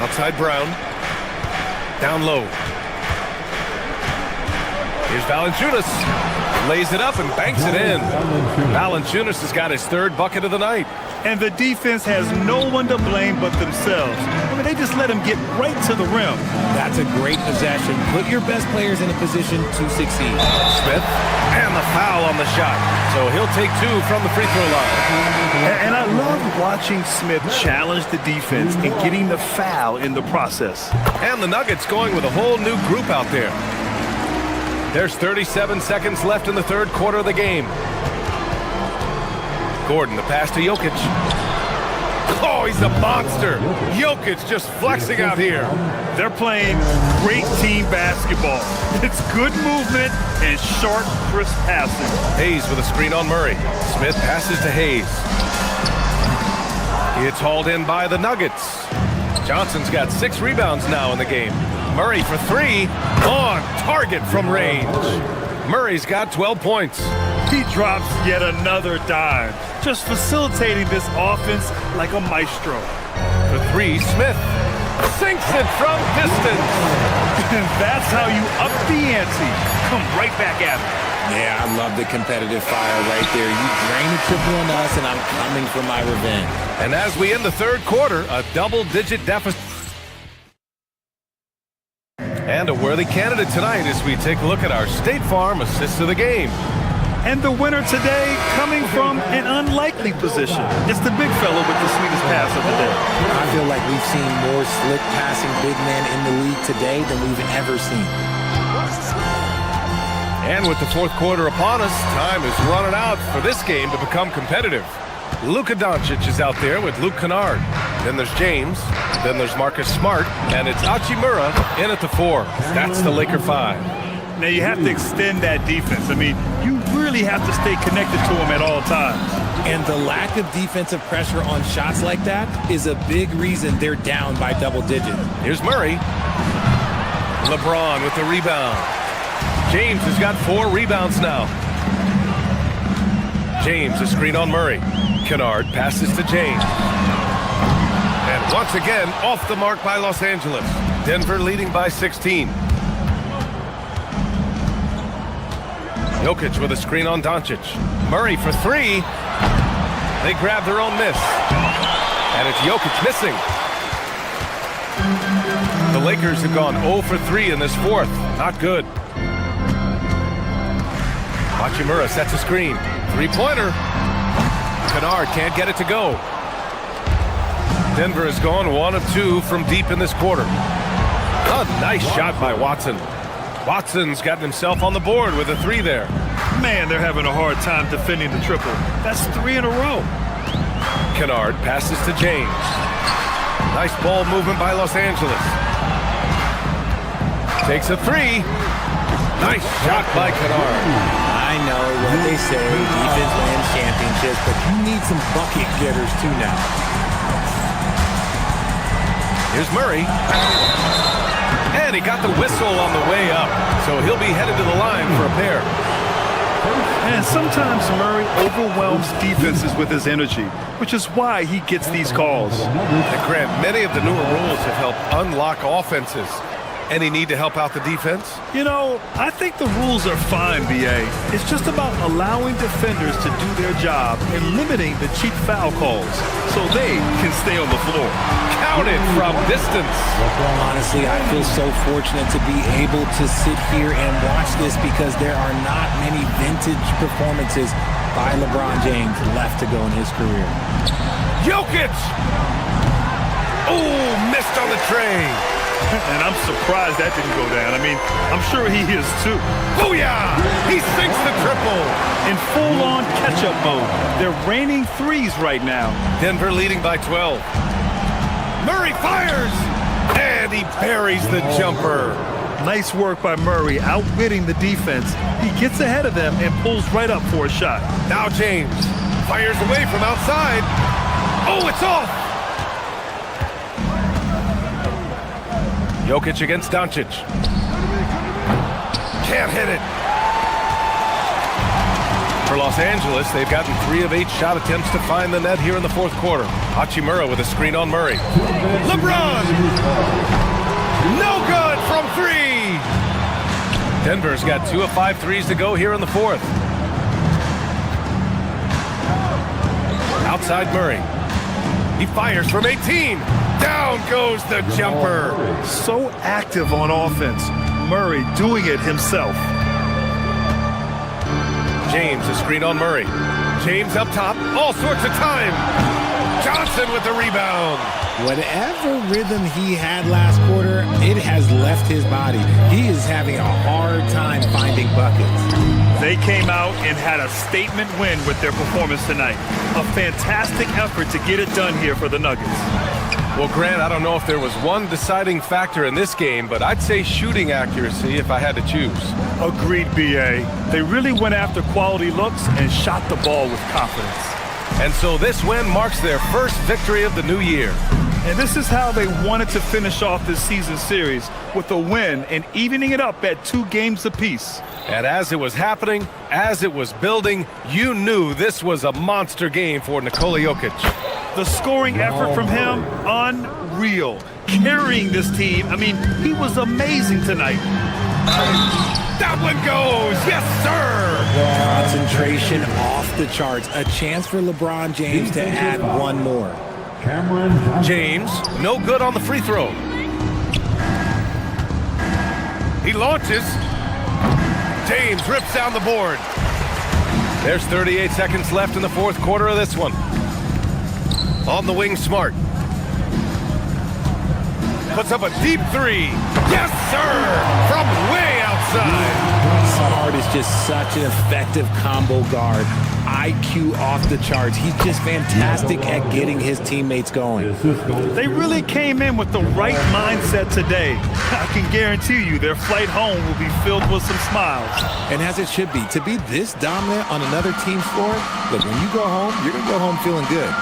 Outside Brown. Down low. Here's Valanciunas. Lays it up and banks it in. Valanciunas has got his 3rd bucket of the night. And the defense has no one to blame but themselves. I mean, they just let him get right to the rim. That's a great possession. Put your best players in a position to succeed. Smith, and the foul on the shot. So he'll take 2 from the free throw line. And I love watching Smith challenge the defense and getting the foul in the process. And the Nuggets going with a whole new group out there. There's 37 seconds left in the 3rd quarter of the game. Gordon, the pass to Jokic. Oh, he's a monster. Jokic just flexing out here. They're playing great team basketball. It's good movement and sharp, crisp passing. Hayes with a screen on Murray. Smith passes to Hayes. It's hauled in by the Nuggets. Johnson's got 6 rebounds now in the game. Murray for 3, on target from range. Murray's got 12 points. He drops yet another dime, just facilitating this offense like a maestro. For 3, Smith sinks it from distance. And that's how you up the ante. Come right back at it. Yeah, I love the competitive fire right there. You drain a triple on us, and I'm coming for my revenge. And as we end the 3rd quarter, a double-digit deficit. And a worthy candidate tonight as we take a look at our State Farm assist of the game. And the winner today coming from an unlikely position. It's the big fellow with the sweetest pass of the day. I feel like we've seen more slick passing big men in the league today than we've ever seen. And with the 4th quarter upon us, time is running out for this game to become competitive. Luka Doncic is out there with Luke Kennard. Then there's James. Then there's Marcus Smart. And it's Hachimura in at the 4. That's the Laker 5. Now you have to extend that defense. I mean, you really have to stay connected to him at all times. And the lack of defensive pressure on shots like that is a big reason they're down by double digits. Here's Murray. LeBron with the rebound. James has got 4 rebounds now. James, a screen on Murray. Kennard passes to James. And once again, off the mark by Los Angeles. Denver leading by 16. Jokic with a screen on Doncic. Murray for 3. They grab their own miss. And it's Jokic missing. The Lakers have gone 0 for 3 in this 4th. Not good. Hachimura sets a screen. 3-pointer. Kennard can't get it to go. Denver has gone 1 of 2 from deep in this quarter. A nice shot by Watson. Watson's gotten himself on the board with a 3 there. Man, they're having a hard time defending the triple. That's 3 in a row. Kennard passes to James. Nice ball movement by Los Angeles. Takes a 3. Nice shot by Kennard. I know what they say, defense wins championships, but you need some bucket getters too now. Here's Murray. And he got the whistle on the way up, so he'll be headed to the line for a pair. And sometimes Murray overwhelms defenses with his energy, which is why he gets these calls. And Grant, many of the newer rules have helped unlock offenses. Any need to help out the defense? You know, I think the rules are fine, BA. It's just about allowing defenders to do their job and limiting the cheap foul calls so they can stay on the floor. Counted from distance. Honestly, I feel so fortunate to be able to sit here and watch this because there are not many vintage performances by LeBron James left to go in his career. Jokic! Oh, missed on the tray. And I'm surprised that didn't go down. I mean, I'm sure he is too. Booyah! He sinks the triple. In full-on catch-up mode. They're raining threes right now. Denver leading by 12. Murray fires! And he buries the jumper. Nice work by Murray, outwitting the defense. He gets ahead of them and pulls right up for a shot. Now James fires away from outside. Oh, it's off! Jokic against Doncic. Can't hit it. For Los Angeles, they've gotten 3 of 8 shot attempts to find the net here in the fourth quarter. Hachimura with a screen on Murray. LeBron! No good from 3! Denver's got 2 of 5 threes to go here in the fourth. Outside Murray. He fires from 18. Down goes the jumper. So active on offense. Murray doing it himself. James, a screen on Murray. James up top, all sorts of time. Johnson with the rebound. Whatever rhythm he had last quarter, it has left his body. He is having a hard time finding buckets. They came out and had a statement win with their performance tonight. A fantastic effort to get it done here for the Nuggets. Well, Grant, I don't know if there was one deciding factor in this game, but I'd say shooting accuracy if I had to choose. Agreed, BA. They really went after quality looks and shot the ball with confidence. And so this win marks their first victory of the new year. And this is how they wanted to finish off this season series, with a win and evening it up at 2 games apiece. And as it was happening, as it was building, you knew this was a monster game for Nikola Jokic. The scoring effort from him, unreal. Carrying this team, I mean, he was amazing tonight. That one goes, yes sir! Concentration off the charts. A chance for LeBron James to add one more. James, no good on the free throw. He launches. James rips down the board. There's 38 seconds left in the fourth quarter of this one. On the wing, Smart. Puts up a deep 3. Yes, sir! From way outside. Smart is just such an effective combo guard. IQ off the charts. He's just fantastic at getting his teammates going. They really came in with the right mindset today. I can guarantee you their flight home will be filled with some smiles. And as it should be. To be this dominant on another team's floor, look, when you go home, you're going to go home feeling good.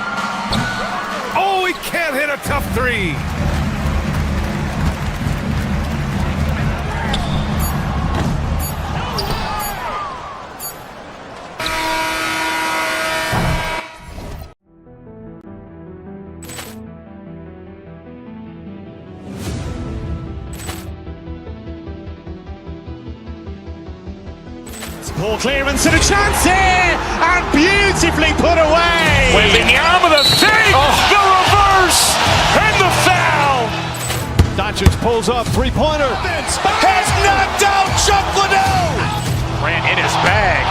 Oh, he can't hit a tough 3. Ball clearance and a chance here, and beautifully put away. Wembanyama the fake, the reverse, and the foul. Doncic pulls up, three-pointer. Has knocked out Chuck Liddell. Ran in his bag.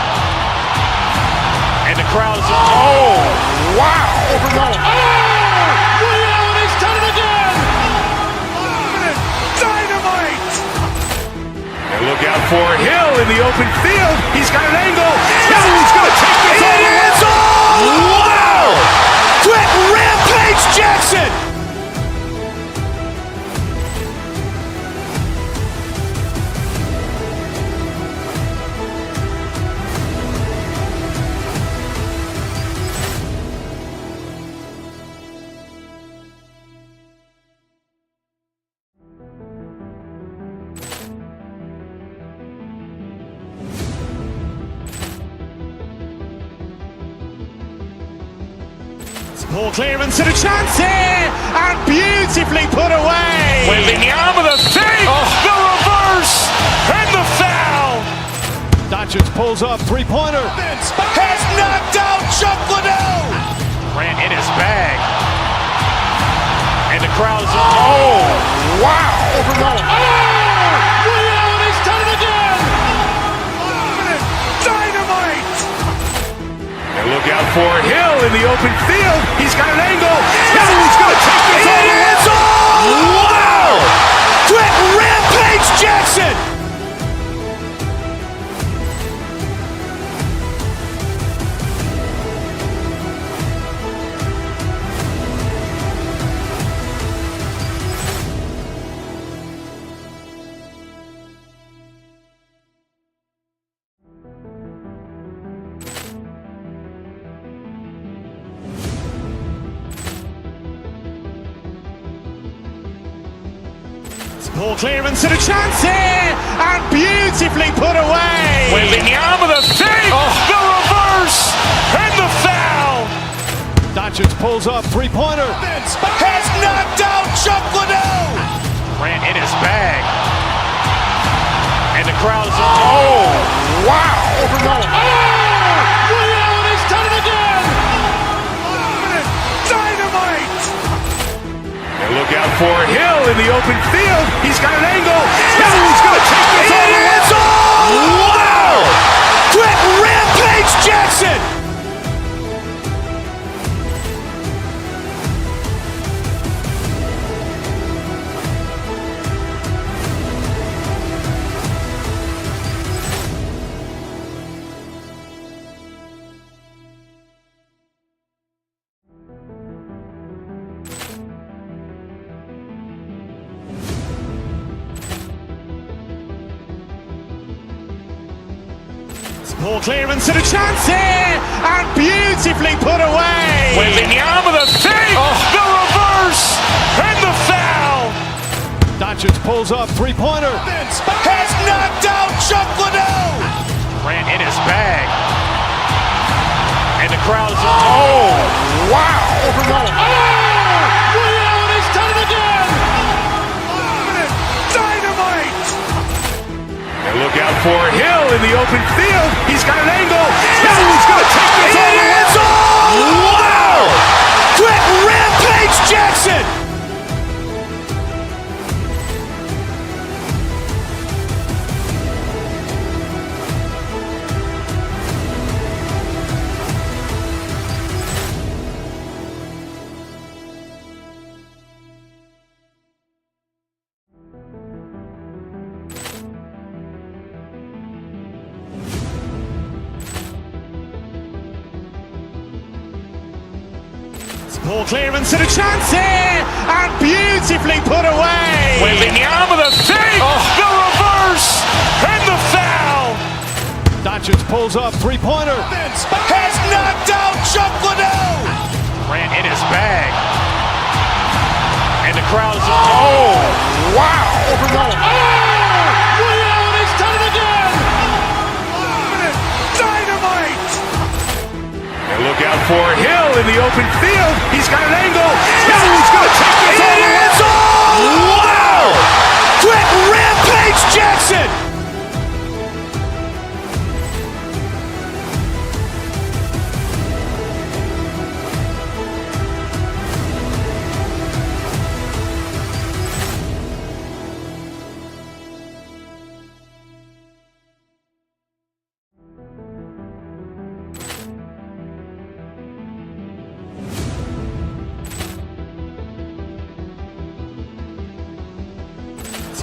And the crowd is, oh, wow. Overrun. Oh, Allen has done it again. Dynamite. And look out for Hill in the open field. He's got an angle. He's going to take this all the way. Wow. Quick rampage Jackson. Ball clearance and a chance here, and beautifully put away. Wembanyama the fake, the Doncic pulls up, three-pointer. Has knocked out Chuck Liddell. Grant in his bag. And the crowd is, oh, wow. Over Nolan. Ray Allen has done it again. Dynamite. And look out for Hill in the open field. He's got an angle. Hill is going to take this all the way. Wow. Grant Rampage Jackson. Ball clearance and a chance here, and beautifully put away. Wembanyama the save, the reverse, and the foul. Doncic pulls up, three-pointer. Has knocked out Chuck Liddell. Grant in his bag. And the crowd is, oh, wow. Over Nolan. Ray Allen has done it again. Dynamite. And look out for Hill in the open field. He's got an angle. Hill is going to take this all the way. Wow. Grant Rampage Jackson. Ball clearance and a chance here, and beautifully put away. Wembanyama the save, the reverse, and the foul. Doncic pulls up, three-pointer. Has knocked out Chuck Liddell. Grant in his bag. And the crowd is, oh, wow. Over Nolan. Ray Allen has done it again. Dynamite. And look out for Hill in the open field. He's got an angle. Hill is going to take this all the way. Wow. Grant Rampage Jackson. Ball clearance and a chance here, and beautifully put away. Wembanyama the save, the reverse, and the foul. Doncic pulls up, three-pointer. Has knocked out Chuck Liddell. Grant in his bag. And the crowd is, oh, wow. Over Nolan. Ray Allen has done it again. Dynamite. And look out for Hill in the open field. He's got an angle. Hill is going to take this all the way. Wow. Grant Rampage Jackson.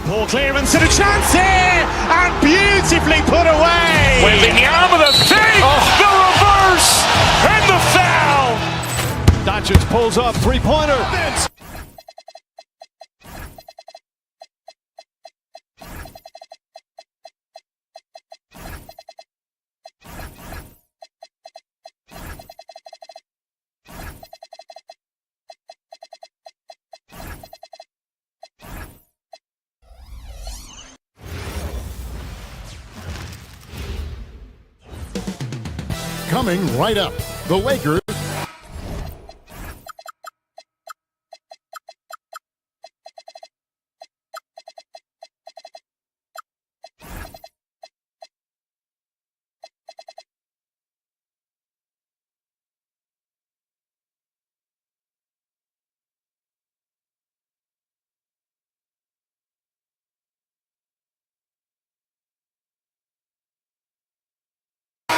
Ball clearance and a chance here, and beautifully put away. Wembanyama the save, the reverse, and the foul. Doncic pulls up, three-pointer. Coming right up, the Lakers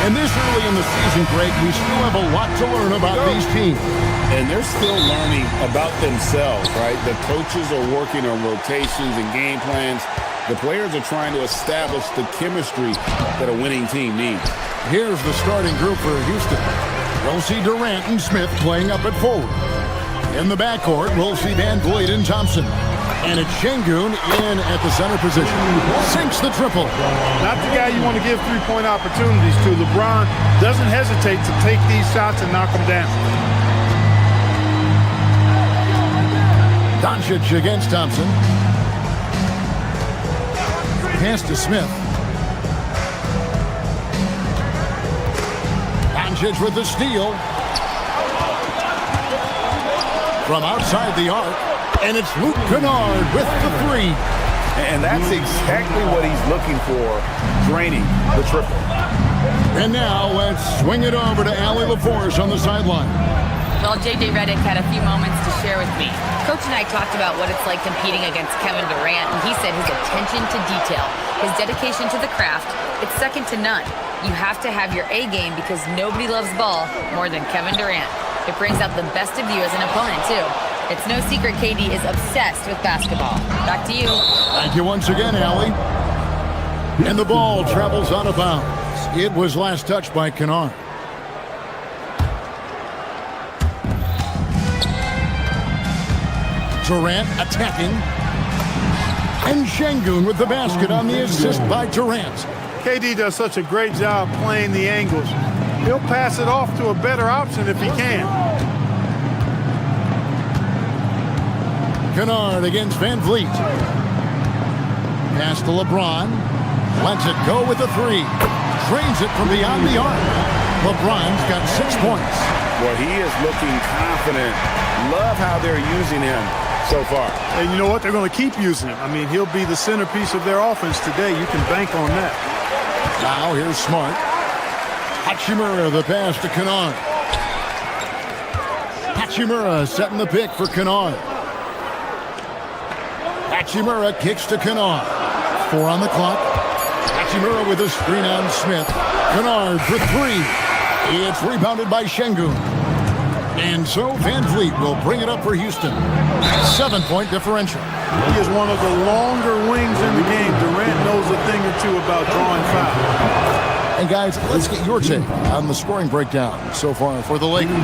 And this early in the season, Greg, we still have a lot to learn about these teams. And they're still learning about themselves, right? The coaches are working on rotations and game plans. The players are trying to establish the chemistry that a winning team needs. Here's the starting group for Houston. We'll see Durant and Smith playing up at forward. In the backcourt, we'll see Van Vliet and Thompson. And it's Şengün in at the center position. Sinks the triple. Not the guy you want to give three-point opportunities to. LeBron doesn't hesitate to take these shots and knock them down. Doncic against Thompson. Pass to Smith. Doncic with the steal. From outside the arc. And it's Luke Kennard with the three. And that's exactly what he's looking for, draining the triple. And now let's swing it over to Allie LaForce on the sideline. Well, J.J. Redick had a few moments to share with me. Coach and I talked about what it's like competing against Kevin Durant, and he said his attention to detail, his dedication to the craft, it's second to none. You have to have your A game because nobody loves ball more than Kevin Durant. It brings out the best of you as an opponent, too. It's no secret KD is obsessed with basketball. Back to you. Thank you once again, Allie. And the ball travels out of bounds. It was last touched by Kennard. Durant attacking. And Şengün with the basket on the assist by Durant. KD does such a great job playing the angles. He'll pass it off to a better option if he can. Kennard against Van Vliet. Pass to LeBron. Lets it go with the three. Drains it from beyond the arc. LeBron's got 6 points. Well, he is looking confident. Love how they're using him so far. And you know what? They're going to keep using him. I mean, he'll be the centerpiece of their offense today. You can bank on that. Now here's Smart. Hachimura, the pass to Kennard. Hachimura setting the pick for Kennard. Hachimura kicks to Kennard. 4 on the clock. Hachimura with a screen on Smith. Kennard for 3. It's rebounded by Şengün. And so Van Vliet will bring it up for Houston. 7-point differential. He is one of the longer wings in the game. Durant knows a thing or two about drawing fouls. And guys, let's get your take on the scoring breakdown so far for the Lakers.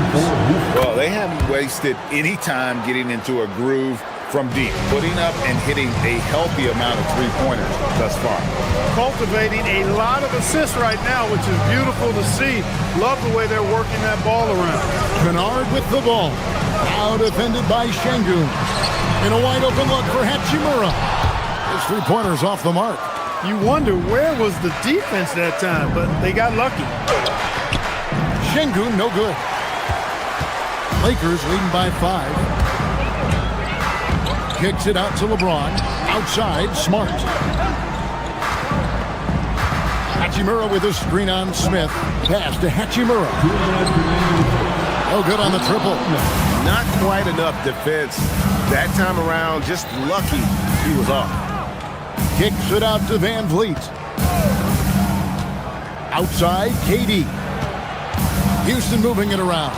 Well, they haven't wasted any time getting into a groove from deep, putting up and hitting a healthy amount of three-pointers thus far. Cultivating a lot of assists right now, which is beautiful to see. Love the way they're working that ball around. Kennard with the ball. Now defended by Şengün. In a wide open look for Hachimura. His three-pointer's off the mark. You wonder where was the defense that time, but they got lucky. Şengün, no good. Lakers leading by 5. Kicks it out to LeBron. Outside, Smart. Hachimura with a screen on Smith. Pass to Hachimura. Oh, good on the triple. Not quite enough defense. That time around, just lucky he was off. Kicks it out to Van Vliet. Outside, KD. Houston moving it around.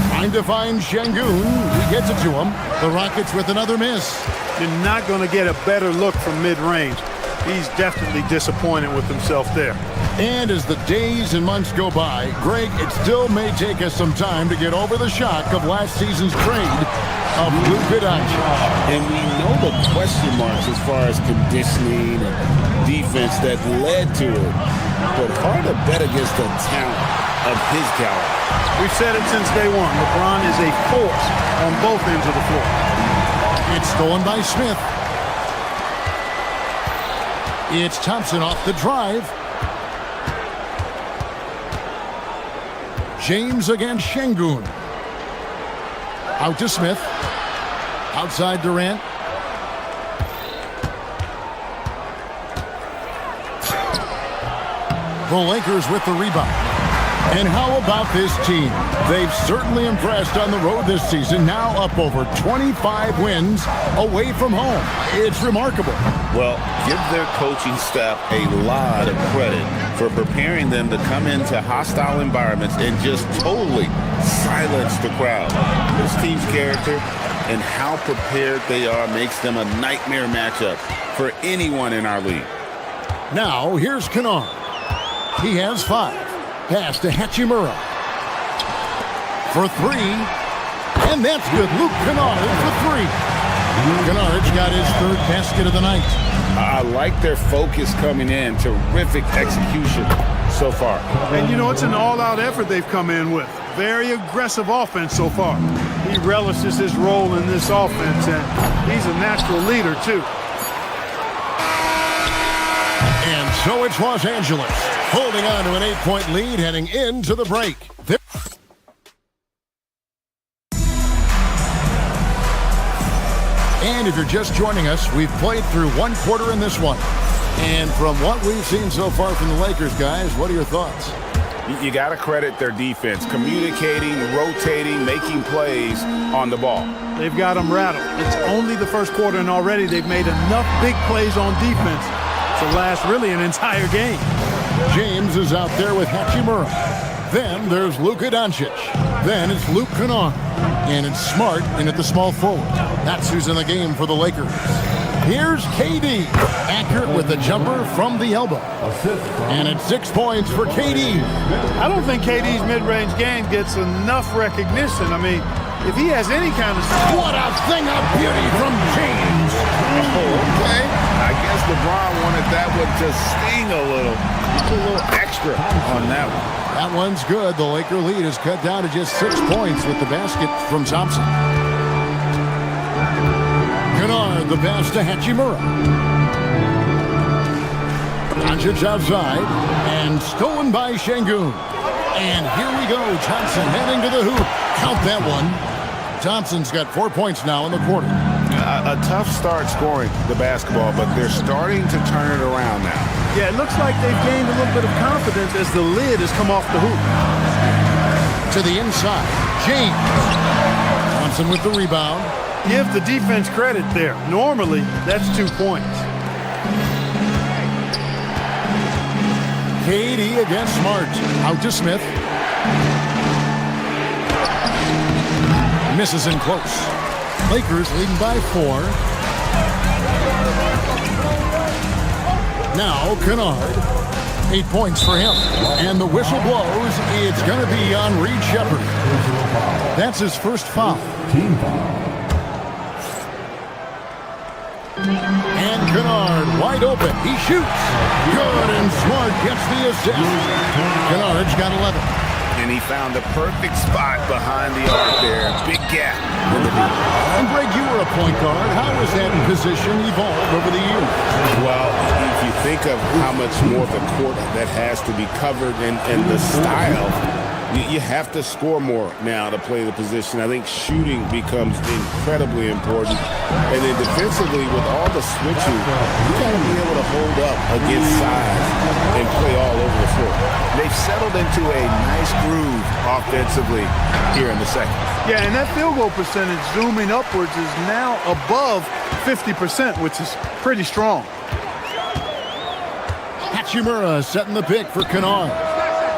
Trying to find Şengün. He gets it to him. The Rockets with another miss. You're not going to get a better look from mid-range. He's definitely disappointed with himself there. And as the days and months go by, Greg, it still may take us some time to get over the shock of last season's trade of Luka Doncic. And we know the question marks as far as conditioning and defense that led to it. But hard to bet against the talent of his caliber. We've said it since day one. LeBron is a force on both ends of the floor. It's stolen by Smith. It's Thompson off the drive. James against Şengün. Out to Smith. Outside Durant. The Lakers with the rebound. And how about this team? They've certainly impressed on the road this season, now up over 25 wins away from home. It's remarkable. Well, give their coaching staff a lot of credit for preparing them to come into hostile environments and just totally silence the crowd. This team's character and how prepared they are makes them a nightmare matchup for anyone in our league. Now, here's Kennard. He has 5. Pass to Hachimura. For 3. And that's good. Luke Kennard for 3. Kennard's got his 3rd basket of the night. I like their focus coming in. Terrific execution so far. And you know, it's an all-out effort they've come in with. Very aggressive offense so far. He relishes his role in this offense, and he's a natural leader, too. And so it's Los Angeles, holding on to an 8-point lead heading into the break. And if you're just joining us, we've played through 1 quarter in this one. And from what we've seen so far from the Lakers, guys, what are your thoughts? You got to credit their defense, communicating, rotating, making plays on the ball. They've got them rattled. It's only the first quarter, and already they've made enough big plays on defense to last really an entire game. James is out there with Hachimura. Then there's Luka Doncic. Then it's Luke Kennard. And it's Smart in at the small forward. That's who's in the game for the Lakers. Here's KD. Accurate with the jumper from the elbow. And it's 6 points for KD. I don't think KD's mid-range game gets enough recognition. I mean, if he has any kind of... What a thing of beauty from James. Okay. I guess LeBron wanted that one to sting a little. Just a little extra on that one. That one's good. The Laker lead is cut down to just 6 points with the basket from Thompson. Kennard, the pass to Hachimura. Doncic outside, and stolen by Şengün. And here we go. Thompson heading to the hoop. Count that one. Thompson's got 4 points now in the quarter. A tough start scoring the basketball, but they're starting to turn it around now. Yeah, it looks like they've gained a little bit of confidence as the lid has come off the hoop. To the inside, James. Thompson with the rebound. Give the defense credit there. Normally, that's 2 points. KD against Smart. Out to Smith. Misses in close. Lakers leading by 4. Now Kennard. 8 points for him. And the whistle blows. It's going to be on Reed Shepherd. That's his first foul. Team foul. And Kennard wide open. He shoots. Good, and Smart gets the assist. Kennard's got 11. And he found the perfect spot behind the arc there. Big gap in the deep. And Greg, you were a point guard. How has that position evolved over the years? Well, if you think of how much more of the court that has to be covered and the style, you have to score more now to play the position. I think shooting becomes incredibly important. And then defensively, with all the switching, you got to be able to hold up against size and play all over the floor. They've settled into a nice groove offensively here in the second. Yeah, and that field goal percentage zooming upwards is now above 50%, which is pretty strong. Hachimura setting the pick for Kennard.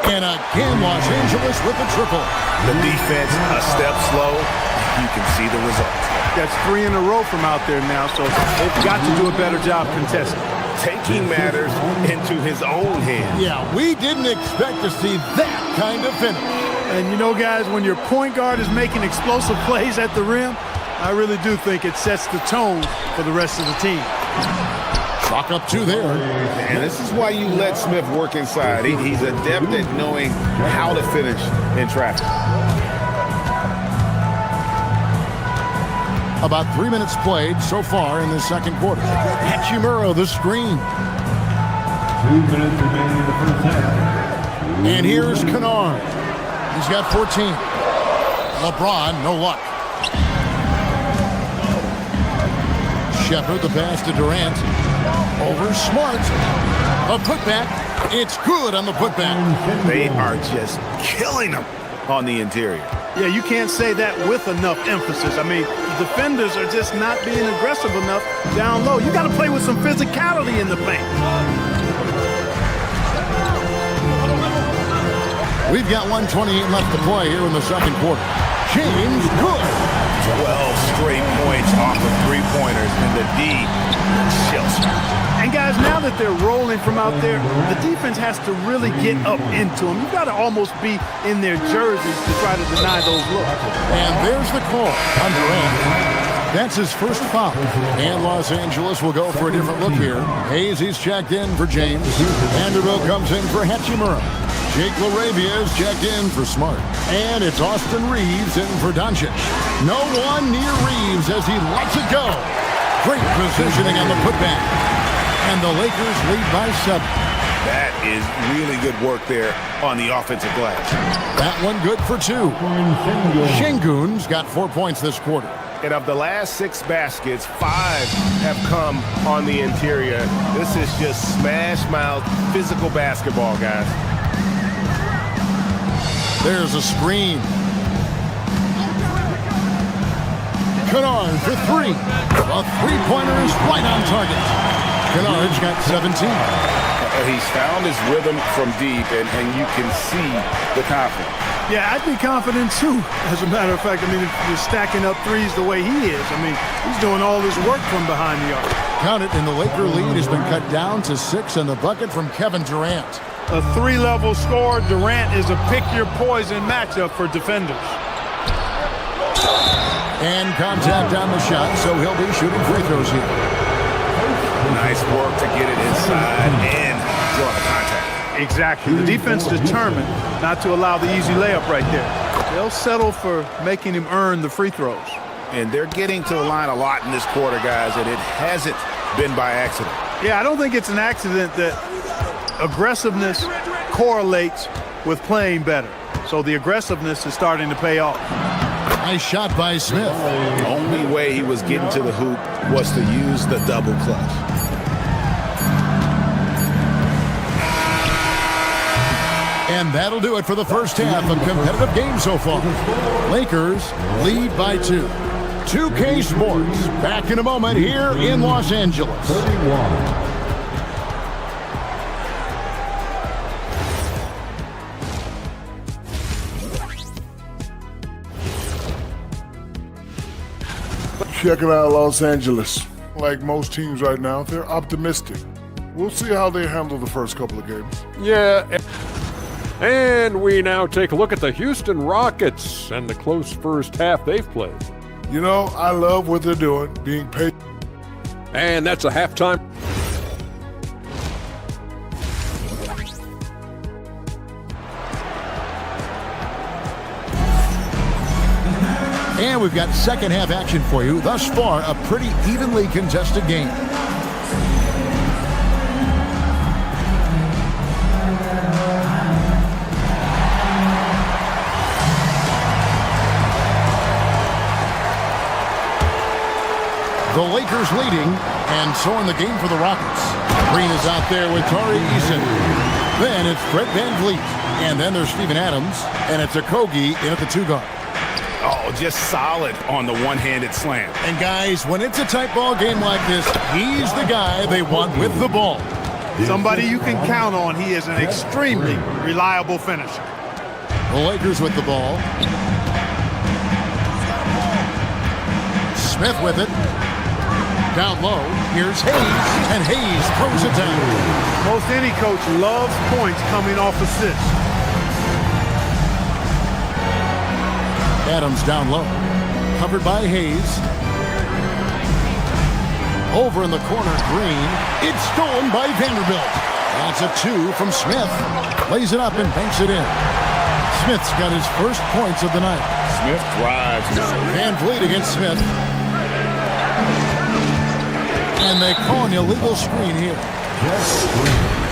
And again, Los Angeles with the triple. The defense a step slow. You can see the results. That's 3 in a row from out there now, so they've got to do a better job contesting. Taking matters into his own hands. Yeah, we didn't expect to see that kind of finish. And you know, guys, when your point guard is making explosive plays at the rim, I really do think it sets the tone for the rest of the team. Clock up 2 there. And this is why you let Smith work inside. He's adept at knowing how to finish in traffic. About 3 minutes played so far in the second quarter. Hachimura, the screen. 2 minutes remaining in the first half. And here's Kennard. He's got 14. LeBron, no luck. Shepherd, the pass to Durant. Over Smart. A putback. It's good on the putback. They are just killing them on the interior. Yeah, you can't say that with enough emphasis. I mean, the defenders are just not being aggressive enough down low. You got to play with some physicality in the paint. We've got 1:28 left to play here in the second quarter. James, good. 12 straight points off of three-pointers, and the D chills. And guys, now that they're rolling from out there, the defense has to really get up into them. You've got to almost be in their jerseys to try to deny those looks. And there's the call on Durant. That's his first foul. And Los Angeles will go for a different look here. Hayes, he's checked in for James. Vanderbilt comes in for Hachimura. Jake LaRavia is checked in for Smart. And it's Austin Reeves in for Doncic. No one near Reeves as he lets it go. Great positioning on the putback. And the Lakers lead by 7. That is really good work there on the offensive glass. That one good for 2. Şengün's got 4 points this quarter. And of the last 6 baskets, 5 have come on the interior. This is just smash-mouth physical basketball, guys. There's a screen. Kennard for 3. A three-pointer is right on target. Kennard's got 17. He's found his rhythm from deep, and you can see the confidence. Yeah, I'd be confident too, as a matter of fact. I mean, if you're stacking up threes the way he is, I mean, he's doing all this work from behind the arc. Count it, and the Laker lead has been cut down to 6 in the bucket from Kevin Durant. A 3-level scorer, Durant is a pick-your-poison matchup for defenders. And contact on the shot, so he'll be shooting free throws here. Nice work to get it inside and draw the contact. Exactly. The defense determined not to allow the easy layup right there. They'll settle for making him earn the free throws. And they're getting to the line a lot in this quarter, guys, and it hasn't been by accident. Yeah, I don't think it's an accident that aggressiveness correlates with playing better. So the aggressiveness is starting to pay off. Nice shot by Smith. The only way he was getting to the hoop was to use the double clutch. And that'll do it for the first half. A competitive game so far. Lakers lead by 2. 2K Sports back in a moment here in Los Angeles. 31. Checking out Los Angeles. Like most teams right now, they're optimistic. We'll see how they handle the first couple of games. Yeah. And we now take a look at the Houston Rockets and the close first half they've played. You know, I love what they're doing, being patient. And that's a halftime. And we've got second half action for you. Thus far, a pretty evenly contested game. The Lakers leading, and so in the game for the Rockets. Green is out there with Tari Eason. Then it's Fred VanVleet. And then there's Steven Adams. And it's Okogie in at the 2 guard. Oh, just solid on the one-handed slam. And guys, when it's a tight ball game like this, he's the guy they want with the ball. Somebody you can count on. He is an extremely reliable finisher. The Lakers with the ball. Smith with it. Down low. Here's Hayes. And Hayes throws it down. Most any coach loves points coming off assists. Adams down low. Covered by Hayes. Over in the corner, Green. It's stolen by Vanderbilt. That's a 2 from Smith. Lays it up and banks it in. Smith's got his first points of the night. Smith drives. VanVleet against Smith. And they call an illegal screen here.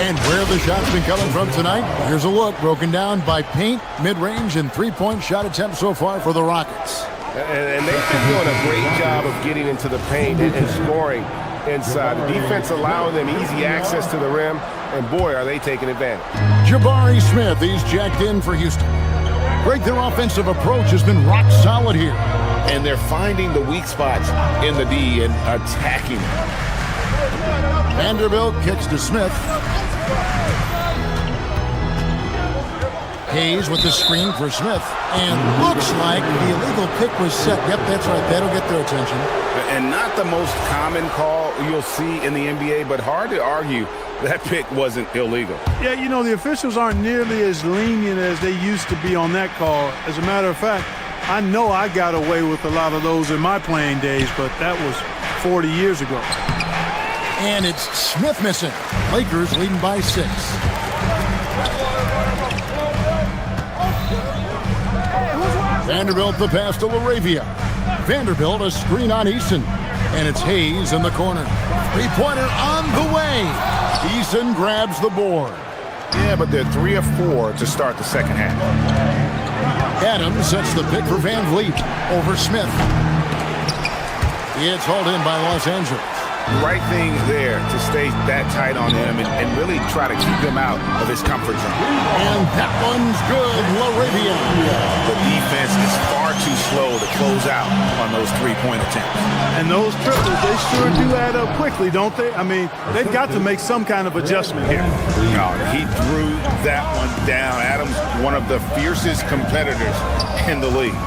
And where the shot's been coming from tonight, here's a look broken down by paint, mid-range, and three-point shot attempts so far for the Rockets. And they've been doing a great job of getting into the paint and scoring inside. The defense allowing them easy access to the rim, and boy, are they taking advantage. Jabari Smith, he's checked in for Houston. Greg, their offensive approach has been rock solid here. And they're finding the weak spots in the D and attacking them. Vanderbilt kicks to Smith. Hayes with the screen for Smith. And looks like the illegal pick was set. Yep, that's right. That'll get their attention. And not the most common call you'll see in the NBA, but hard to argue that pick wasn't illegal. Yeah, you know, the officials aren't nearly as lenient as they used to be on that call. As a matter of fact, I know I got away with a lot of those in my playing days, but that was 40 years ago. And it's Smith missing. Lakers leading by 6. Vanderbilt the pass to LaRavia. Vanderbilt a screen on Eason. And it's Hayes in the corner. Three-pointer on the way. Eason grabs the board. Yeah, but they're 3 of 4 to start the second half. Adams sets the pick for Van Vliet over Smith. It's hauled in by Los Angeles. Right thing there to stay that tight on him and really try to keep him out of his comfort zone. And that one's good, LaRavia. The defense is far too slow to close out on those three-point attempts. And those triples, they sure do add up quickly, don't they? I mean, they've got to make some kind of adjustment here. No, he threw that one down. Adams, one of the fiercest competitors in the league.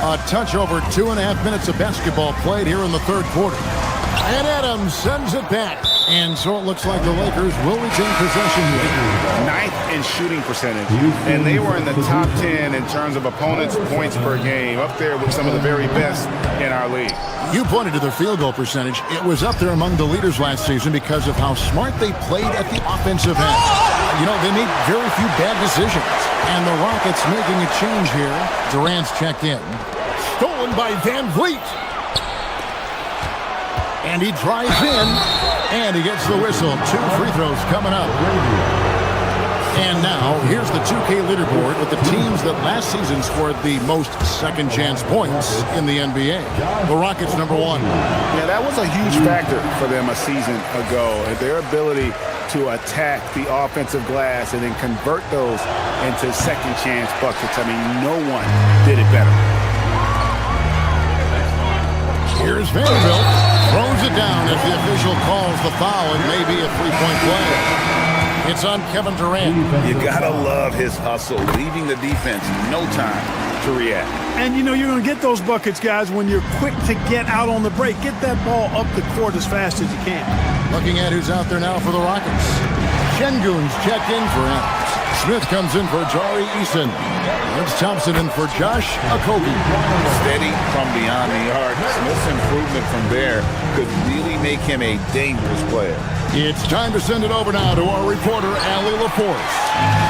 A touch over 2.5 minutes of basketball played here in the third quarter. And Adams sends it back. And so it looks like the Lakers will retain possession here. 9th in shooting percentage. And they were in the top 10 in terms of opponents' points per game. Up there with some of the very best in our league. You pointed to their field goal percentage. It was up there among the leaders last season because of how smart they played at the offensive end. You know, they made very few bad decisions. And the Rockets making a change here. Durant's checked in. Stolen by Van Vliet. And he drives in. And he gets the whistle. 2 free throws coming up. And now, here's the 2K leaderboard with the teams that last season scored the most second-chance points in the NBA. The Rockets, number 1. Yeah, that was a huge factor for them a season ago. Their ability to attack the offensive glass and then convert those into second-chance buckets. I mean, no one did it better. Here's Vanderbilt. Throws it down as the official calls the foul. It may be a three-point play. It's on Kevin Durant. You gotta love his hustle, leaving the defense no time to react. And you know you're gonna get those buckets, guys, when you're quick to get out on the break. Get that ball up the court as fast as you can. Looking at who's out there now for the Rockets. Şengün's checked in for Adams. Smith comes in for Jari Eason. It's Thompson in for Josh Okogie. Steady from beyond the arc. Smith's improvement from there could really make him a dangerous player. It's time to send it over now to our reporter, Allie LaForce.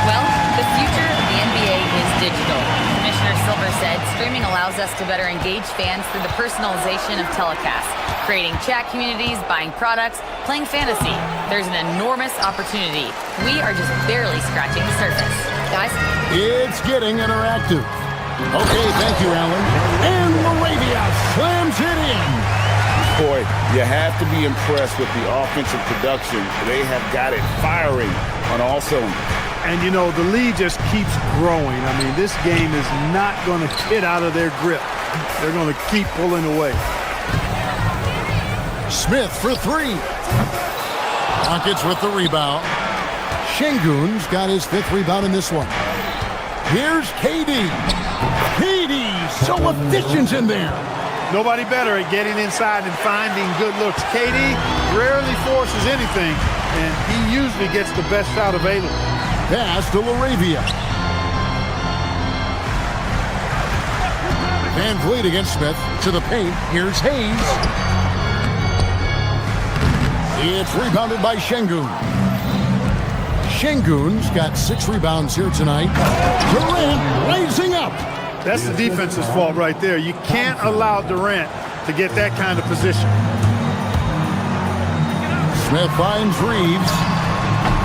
Well, the future of the NBA is digital. Commissioner Silver said streaming allows us to better engage fans through the personalization of telecasts, creating chat communities, buying products, playing fantasy. There's an enormous opportunity. We are just barely scratching the surface. Guys? It's getting interactive. Okay, thank you, Alan. And LaRavia slams it in. Boy, you have to be impressed with the offensive production. They have got it firing on all cylinders. And, you know, the lead just keeps growing. I mean, this game is not going to get out of their grip. They're going to keep pulling away. Smith for 3. Rockets with the rebound. Şengün's got his 5th rebound in this one. Here's KD. KD, so efficient in there. Nobody better at getting inside and finding good looks. KD rarely forces anything, and he usually gets the best shot available. Pass to LaRavia. Van Vliet against Smith to the paint. Here's Hayes. It's rebounded by Şengün. Şengün's got 6 rebounds here tonight. Durant raising up. That's the defense's fault right there. You can't allow Durant to get that kind of position. Smith finds Reeves.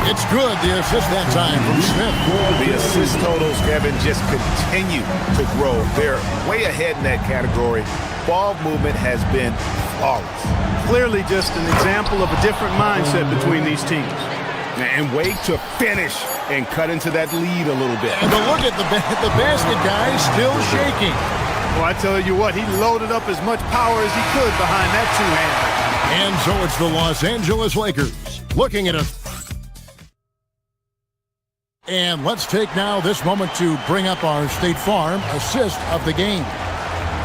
It's good, the assist that time from Smith. The assist totals, Kevin, just continue to grow. They're way ahead in that category. Ball movement has been flawless. Clearly just an example of a different mindset between these teams. And wait to finish and cut into that lead a little bit. And look at the basket guy still shaking. Well, I tell you what, he loaded up as much power as he could behind that two-hander. And so it's the Los Angeles Lakers looking at it. And let's take now this moment to bring up our State Farm assist of the game.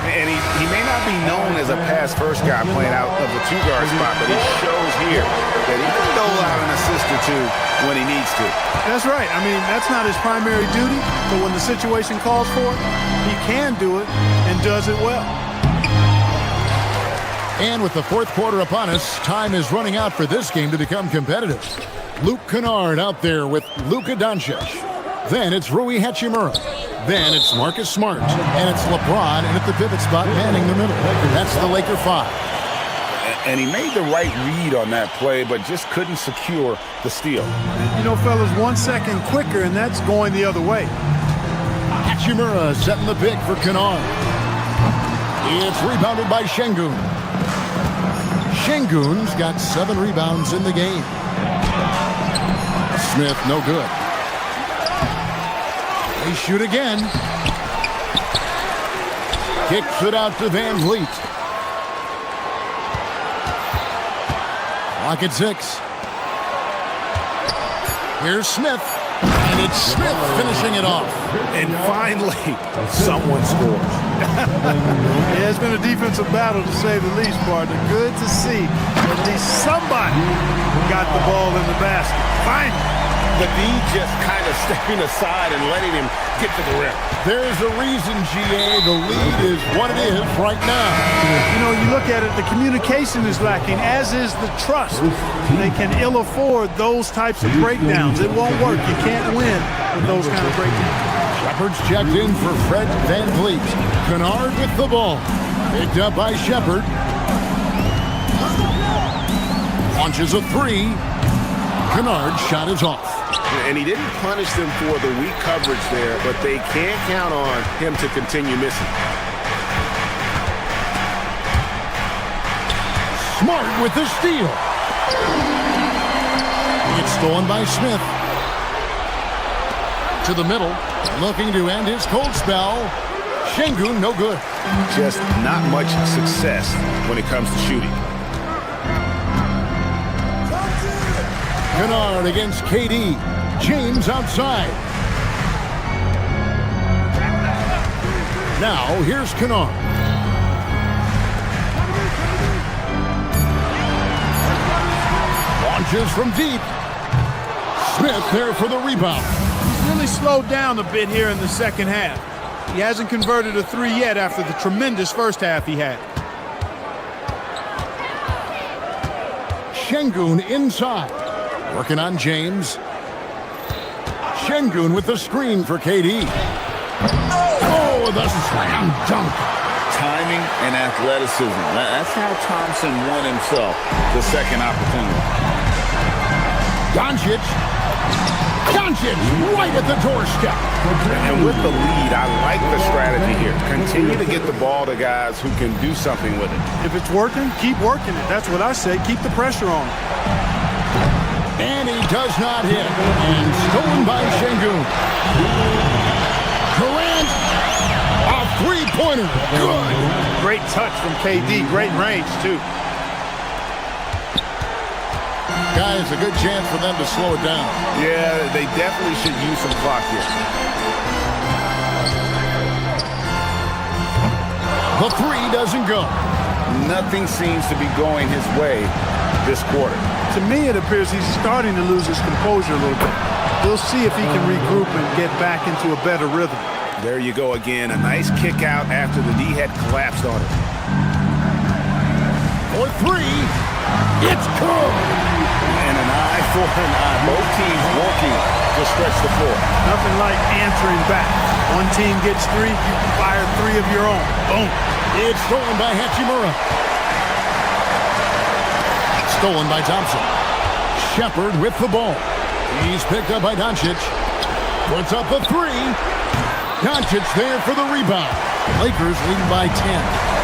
And he may not be known as a pass-first guy playing out of the two-guard spot, but he shows here that he can dole out an assist or two when he needs to. That's right. I mean, that's not his primary duty, but when the situation calls for it, he can do it and does it well. And with the fourth quarter upon us, time is running out for this game to become competitive. Luke Kennard out there with Luka Doncic. Then it's Rui Hachimura. Then it's Marcus Smart. And it's LeBron and at the pivot spot manning the middle. That's the Laker 5. And he made the right read on that play, but just couldn't secure the steal. You know, fellas, 1 second quicker, and that's going the other way. Hachimura setting the pick for Kennard. It's rebounded by Şengün. Şengün's got 7 rebounds in the game. Smith, no good. They shoot again. Kicks it out to Van Vliet. Clock at 6. Here's Smith. And it's Smith finishing it off. And finally, someone scores. Yeah, it's been a defensive battle to say the least, partner. Good to see at least somebody got the ball in the basket. Finally. The D just kind of stepping aside and letting him get to the rim. There's a reason, GA. The lead is what it is right now. You know, you look at it, the communication is lacking, as is the trust. They can ill afford those types of breakdowns. It won't work. You can't win with those kind of breakdowns. Shepard's checked in for Fred Van Vliet. Kennard with the ball. Picked up by Shepard. Launches a 3. Kennard's shot is off. And he didn't punish them for the weak coverage there, but they can't count on him to continue missing. Smart with the steal. It's stolen by Smith. To the middle, looking to end his cold spell. Şengün, no good. Just not much success when it comes to shooting. Kennard against KD. James outside. Now, here's Kennard. Launches from deep. Smith there for the rebound. He's really slowed down a bit here in the second half. He hasn't converted a 3 yet after the tremendous first half he had. Şengün inside. Working on James. Şengün with the screen for KD. Oh, the slam dunk. Timing and athleticism. That's how Thompson won himself the second opportunity. Doncic right at the doorstep. And with the lead, I like the strategy here. Continue to get the ball to guys who can do something with it. If it's working, keep working it. That's what I say. Keep the pressure on. And he does not hit. And stolen by Şengün. Durant, a three-pointer. Good. Great touch from KD. Great range, too. Guys, a good chance for them to slow it down. Yeah, they definitely should use some clock here. The 3 doesn't go. Nothing seems to be going his way this quarter. To me, it appears he's starting to lose his composure a little bit. We'll see if he can regroup and get back into a better rhythm. There you go again. A nice kick out after the D had collapsed on it. For 3, it's good. And an eye for an eye. Both teams working to stretch the floor. Nothing like answering back. One team gets 3, you can fire 3 of your own. Boom. It's stolen by Hachimura. Stolen by Thompson. Shepard with the ball. He's picked up by Doncic. Puts up a three. Doncic there for the rebound. Lakers leading by 10.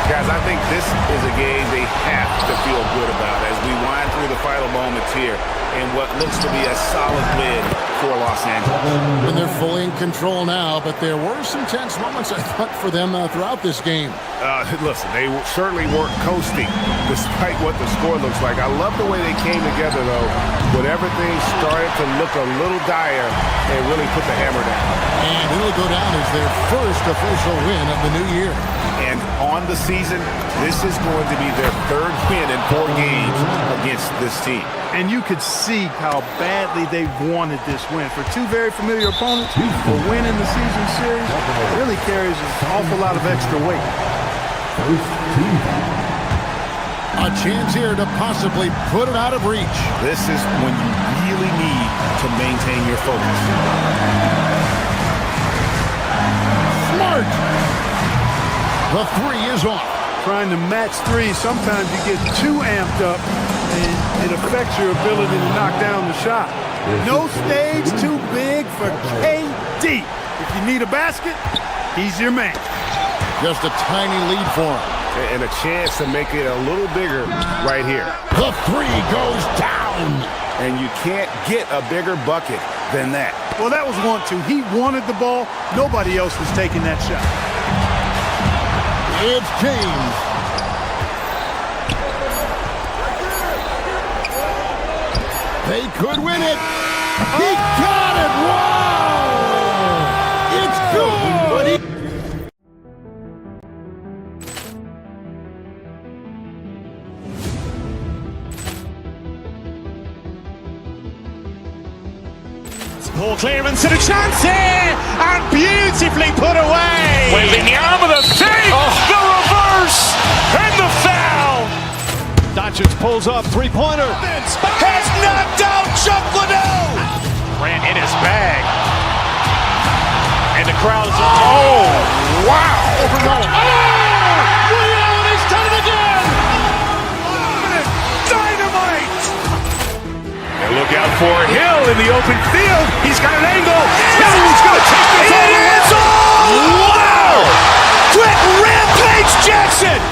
Guys, I think this is a game they have to feel good about as we wind through the final moments here in what looks to be a solid win for Los Angeles. And they're fully in control now, but there were some tense moments, I thought, for them throughout this game. Listen, they certainly weren't coasting despite what the score looks like. I love the way they came together, though, when everything started to look a little dire and really put the hammer down. And it'll go down as their first official win of the new year. And on the season, this is going to be their third win in 4 games against this team. And you could see how badly they wanted this win. For 2 very familiar opponents, a win in the season series really carries an awful lot of extra weight. A chance here to possibly put it out of reach. This is when you really need to maintain your focus. Smart! The three is off. Trying to match threes, sometimes you get too amped up and it affects your ability to knock down the shot. No stage too big for KD. If you need a basket, he's your man. Just a tiny lead for him. And a chance to make it a little bigger right here. The three goes down. And you can't get a bigger bucket than that. Well, that was 1-2. He wanted the ball. Nobody else was taking that shot. It's James. They could win it. He got it. Wow! It's good. Poor clearance and a chance here, and beautifully put away. Wembanyama the save, the reverse, and the foul. Doncic pulls up, three-pointer. Has knocked out Chuck Liddell. Ran in his bag. And the crowd is, oh, wow. William, he's done it again. Dynamite. And look out for Hill in the open field. He's got an angle. Hill's going to take this all the way. Wow! Quick Rampage Jackson.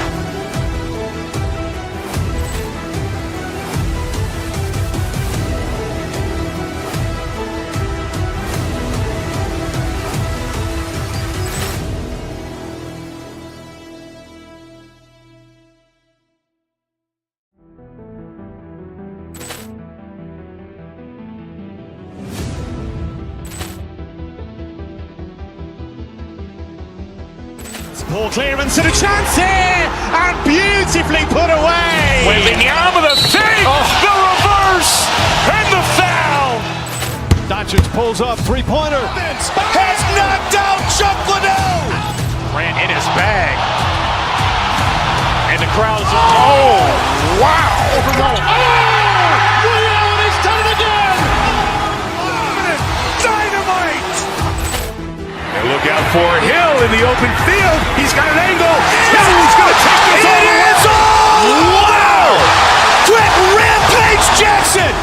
Poor clearance and a chance here, and beautifully put away. Wembanyama the save, the reverse, and the foul. Doncic pulls up, three-pointer. Has knocked out Chuck Liddell. Ran in his bag. And the crowd is, oh, wow. William, he's done it again. Dynamite. And look out for Hill in the open field. He's got an angle. Hill's going to take this all the way. Wow! Quick Rampage Jackson.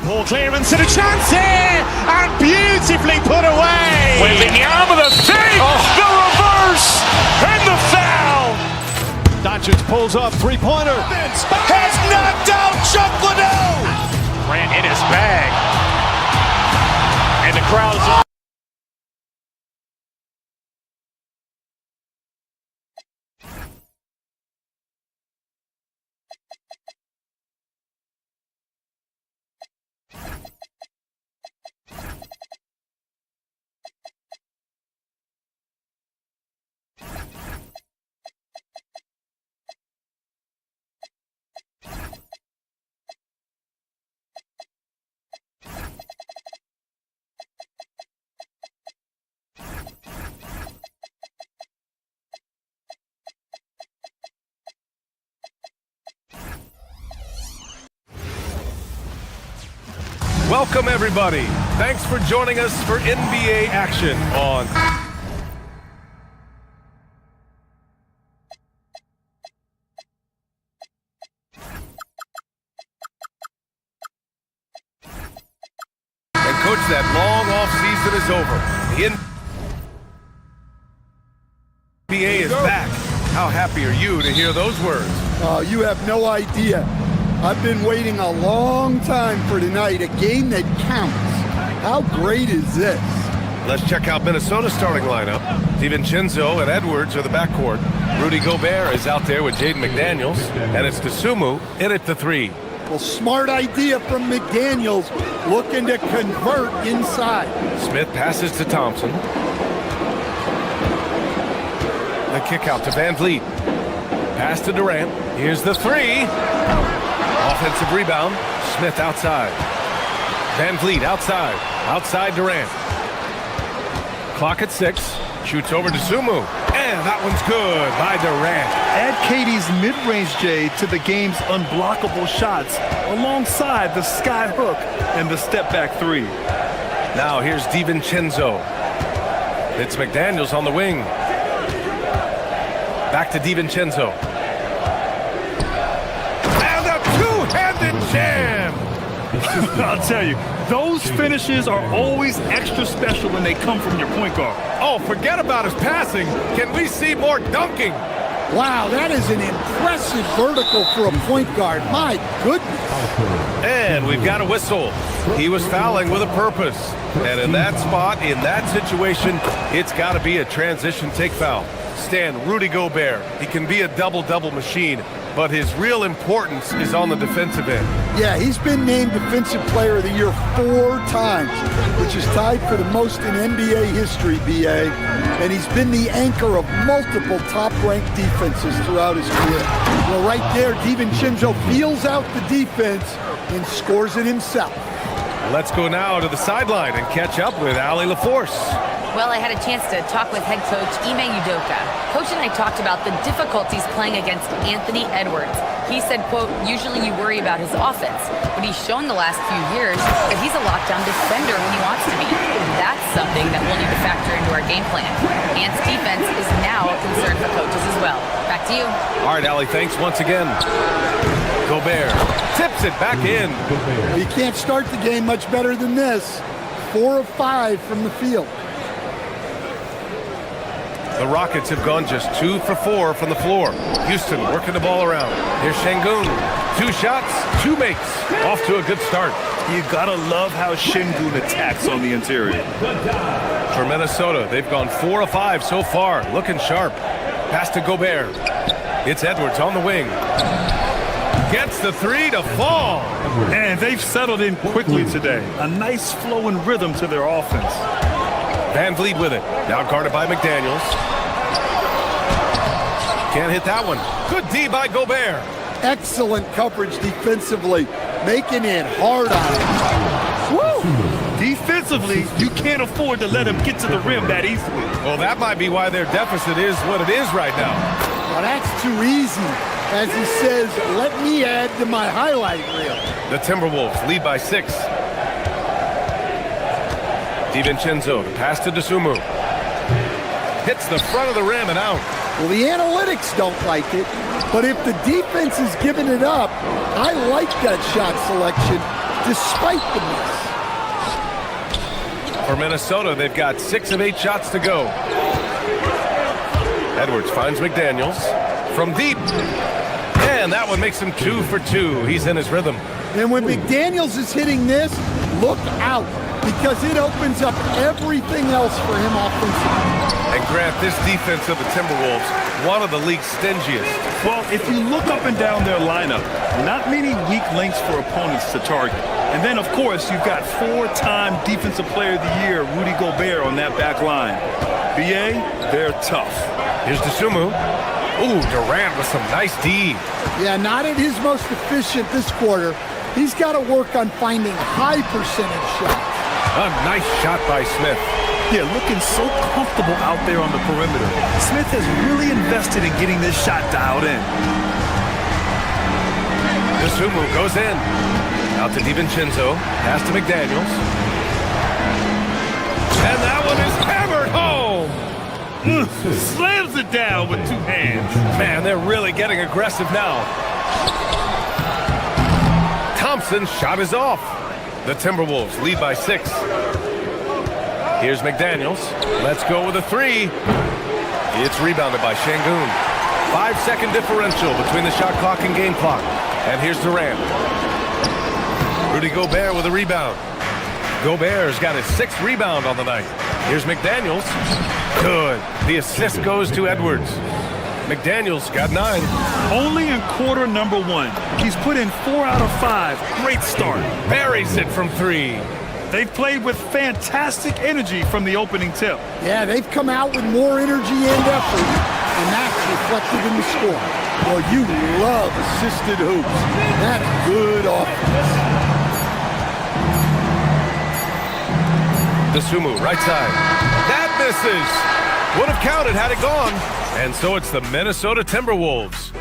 Poor clearance and a chance here, and beautifully put away. Wembanyama the save, the reverse, and the foul. Doncic pulls up, three-pointer. Has knocked out Chuck Liddell. Ran in his bag. And the crowd is, Welcome, everybody. Thanks for joining us for NBA action on... And Coach, that long off season is over. The NBA is back. How happy are you to hear those words? You have no idea. I've been waiting a long time for tonight, a game that counts. How great is this? Let's check out Minnesota's starting lineup. DiVincenzo and Edwards are the backcourt. Rudy Gobert is out there with Jaden McDaniels. And it's Dosunmu in at the 3. Well, smart idea from McDaniels, looking to convert inside. Smith passes to Thompson. The kick out to Van Vliet. Pass to Durant. Here's the 3. Offensive rebound. Smith outside. Van Vliet outside. Outside Durant. Clock at 6. Shoots over to Sumu. And that one's good by Durant. Add KD's mid-range J to the game's unblockable shots alongside the sky hook and the step-back 3. Now here's DiVincenzo. It's McDaniels on the wing. Back to DiVincenzo. And a two-handed jam! I'll tell you, those finishes are always extra special when they come from your point guard. Oh, forget about his passing. Can we see more dunking? Wow, that is an impressive vertical for a point guard. My goodness. And we've got a whistle. He was fouling with a purpose. And in that spot, in that situation, it's got to be a transition take foul. Stan, Rudy Gobert, he can be a double-double machine, but his real importance is on the defensive end. Yeah, he's been named Defensive Player of the Year 4 times, which is tied for the most in NBA history, BA. And he's been the anchor of multiple top-ranked defenses throughout his career. Well, right there, DiVincenzo feels out the defense and scores it himself. Let's go now to the sideline and catch up with Allie LaForce. Well, I had a chance to talk with head coach Ime Udoka. Coach and I talked about the difficulties playing against Anthony Edwards. He said, quote, usually you worry about his offense, but he's shown the last few years that he's a lockdown defender when he wants to be. That's something that we'll need to factor into our game plan. Ant's defense is now a concern for coaches as well. Back to you. All right, Allie, thanks once again. Gobert tips it back in. Well, you can't start the game much better than this. 4 of 5 from the field. The Rockets have gone just 2 for 4 from the floor. Houston working the ball around. Here's Şengün. 2 shots, 2 makes. Off to a good start. You gotta love how Şengün attacks on the interior. For Minnesota, they've gone 4 of 5 so far. Looking sharp. Pass to Gobert. It's Edwards on the wing. Gets the 3 to fall. And they've settled in quickly today. A nice flow and rhythm to their offense. Van Vliet with it. Now guarded by McDaniels. Can't hit that one. Good D by Gobert. Excellent coverage defensively, making it hard on him. Woo! Defensively, you can't afford to let him get to the rim that easily. Well, that might be why their deficit is what it is right now. Well, that's too easy. As he says, let me add to my highlight reel. The Timberwolves lead by 6. DiVincenzo, the pass to Dosunmu. Hits the front of the rim and out. Well, the analytics don't like it, but if the defense is giving it up, I like that shot selection despite the miss. For Minnesota, they've got 6 of 8 shots to go. Edwards finds McDaniels from deep. And that one makes him 2 for 2. He's in his rhythm. And when McDaniels is hitting this, look out, because it opens up everything else for him offensively. And Grant, this defense of the Timberwolves, one of the league's stingiest. Well, if you look up and down their lineup, not many weak links for opponents to target. And then, of course, you've got 4-time Defensive Player of the Year, Rudy Gobert, on that back line. BA, they're tough. Here's Dosunmu. Ooh, Durant with some nice D. Yeah, not at his most efficient this quarter. He's got to work on finding high percentage shots. A nice shot by Smith. Yeah, looking so comfortable out there on the perimeter. Smith has really invested in getting this shot dialed in. Dosunmu goes in. Out to DiVincenzo. Pass to McDaniels. And that one is hammered home. Slams it down with 2 hands. Man, they're really getting aggressive now. Thompson's shot is off. The Timberwolves lead by 6. Here's McDaniels. Let's go with a 3. It's rebounded by Şengün. 5-second differential between the shot clock and game clock. And here's Durant. Rudy Gobert with a rebound. Gobert's got his 6th rebound on the night. Here's McDaniels. Good. The assist goes to Edwards. McDaniels got 9. Only in quarter number 1. He's put in 4 out of 5. Great start. Buries it from 3. They've played with fantastic energy from the opening tip. Yeah, they've come out with more energy and effort, and that's reflected in the score. Well, you love assisted hoops. That's good offense. Dosunmu, right side. That misses. Would have counted had it gone. And so it's the Minnesota Timberwolves.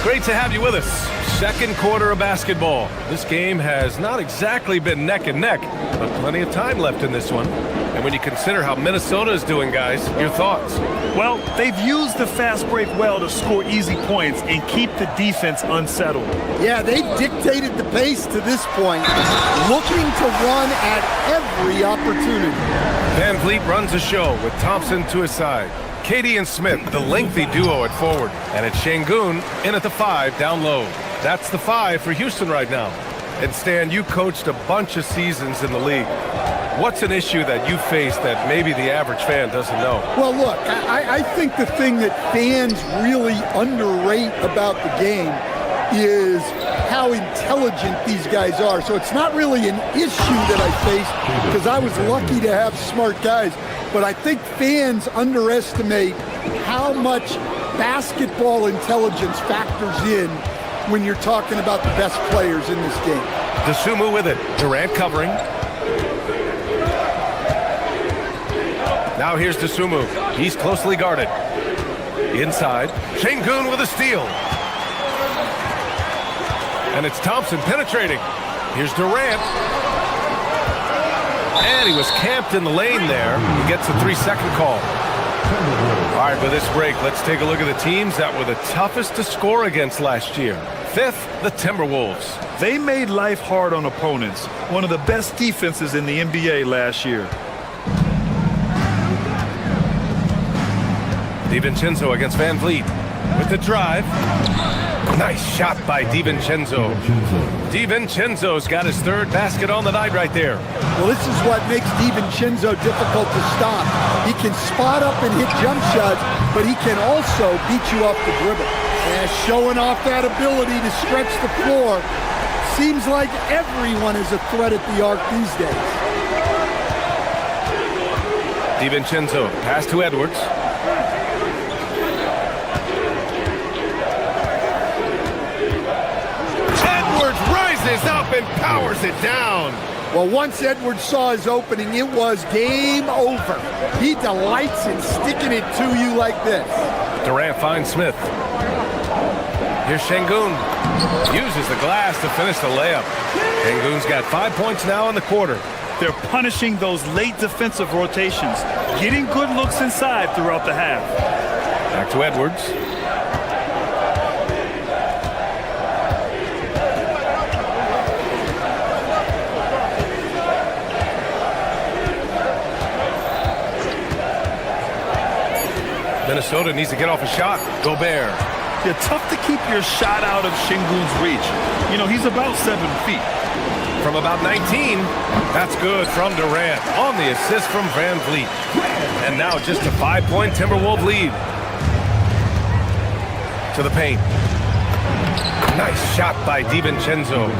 Great to have you with us. Second quarter of basketball. This game has not exactly been neck and neck, but plenty of time left in this one. And when you consider how Minnesota is doing, guys, your thoughts? Well, they've used the fast break well to score easy points and keep the defense unsettled. Yeah, they've dictated the pace to this point, looking to run at every opportunity. Van Vliet runs the show with Thompson to his side. Katie and Smith, the lengthy duo at forward. And it's Şengün in at the 5 down low. That's the 5 for Houston right now. And Stan, you coached a bunch of seasons in the league. What's an issue that you face that maybe the average fan doesn't know? Well, look, I think the thing that fans really underrate about the game is how intelligent these guys are. So it's not really an issue that I faced because I was lucky to have smart guys. But I think fans underestimate how much basketball intelligence factors in when you're talking about the best players in this game. Dosunmu with it. Durant covering. Now here's Dosunmu. He's closely guarded. Inside. Şengün with a steal. And it's Thompson penetrating. Here's Durant. And he was camped in the lane there. He gets a 3-second call. All right, with this break, let's take a look at the teams that were the toughest to score against last year. 5th, the Timberwolves. They made life hard on opponents. One of the best defenses in the NBA last year. DiVincenzo against Van Vliet with the drive. Nice shot by DiVincenzo. DiVincenzo's got his 3rd basket on the night right there. Well, this is what makes DiVincenzo difficult to stop. He can spot up and hit jump shots, but he can also beat you off the dribble. And showing off that ability to stretch the floor. Seems like everyone is a threat at the arc these days. DiVincenzo, pass to Edwards. Rises up and powers it down. Well, once Edwards saw his opening, it was game over. He delights in sticking it to you like this. Durant finds Smith. Here's Şengün. Uses the glass to finish the layup. Şengün's got 5 points now in the quarter. They're punishing those late defensive rotations, getting good looks inside throughout the half. Back to Edwards. Minnesota needs to get off a shot. Gobert. Yeah, tough to keep your shot out of Şengün's reach. You know, he's about 7 feet. From about 19, that's good from Durant on the assist from Van Vliet. And now just a 5-point Timberwolves lead. To the paint. Nice shot by DiVincenzo.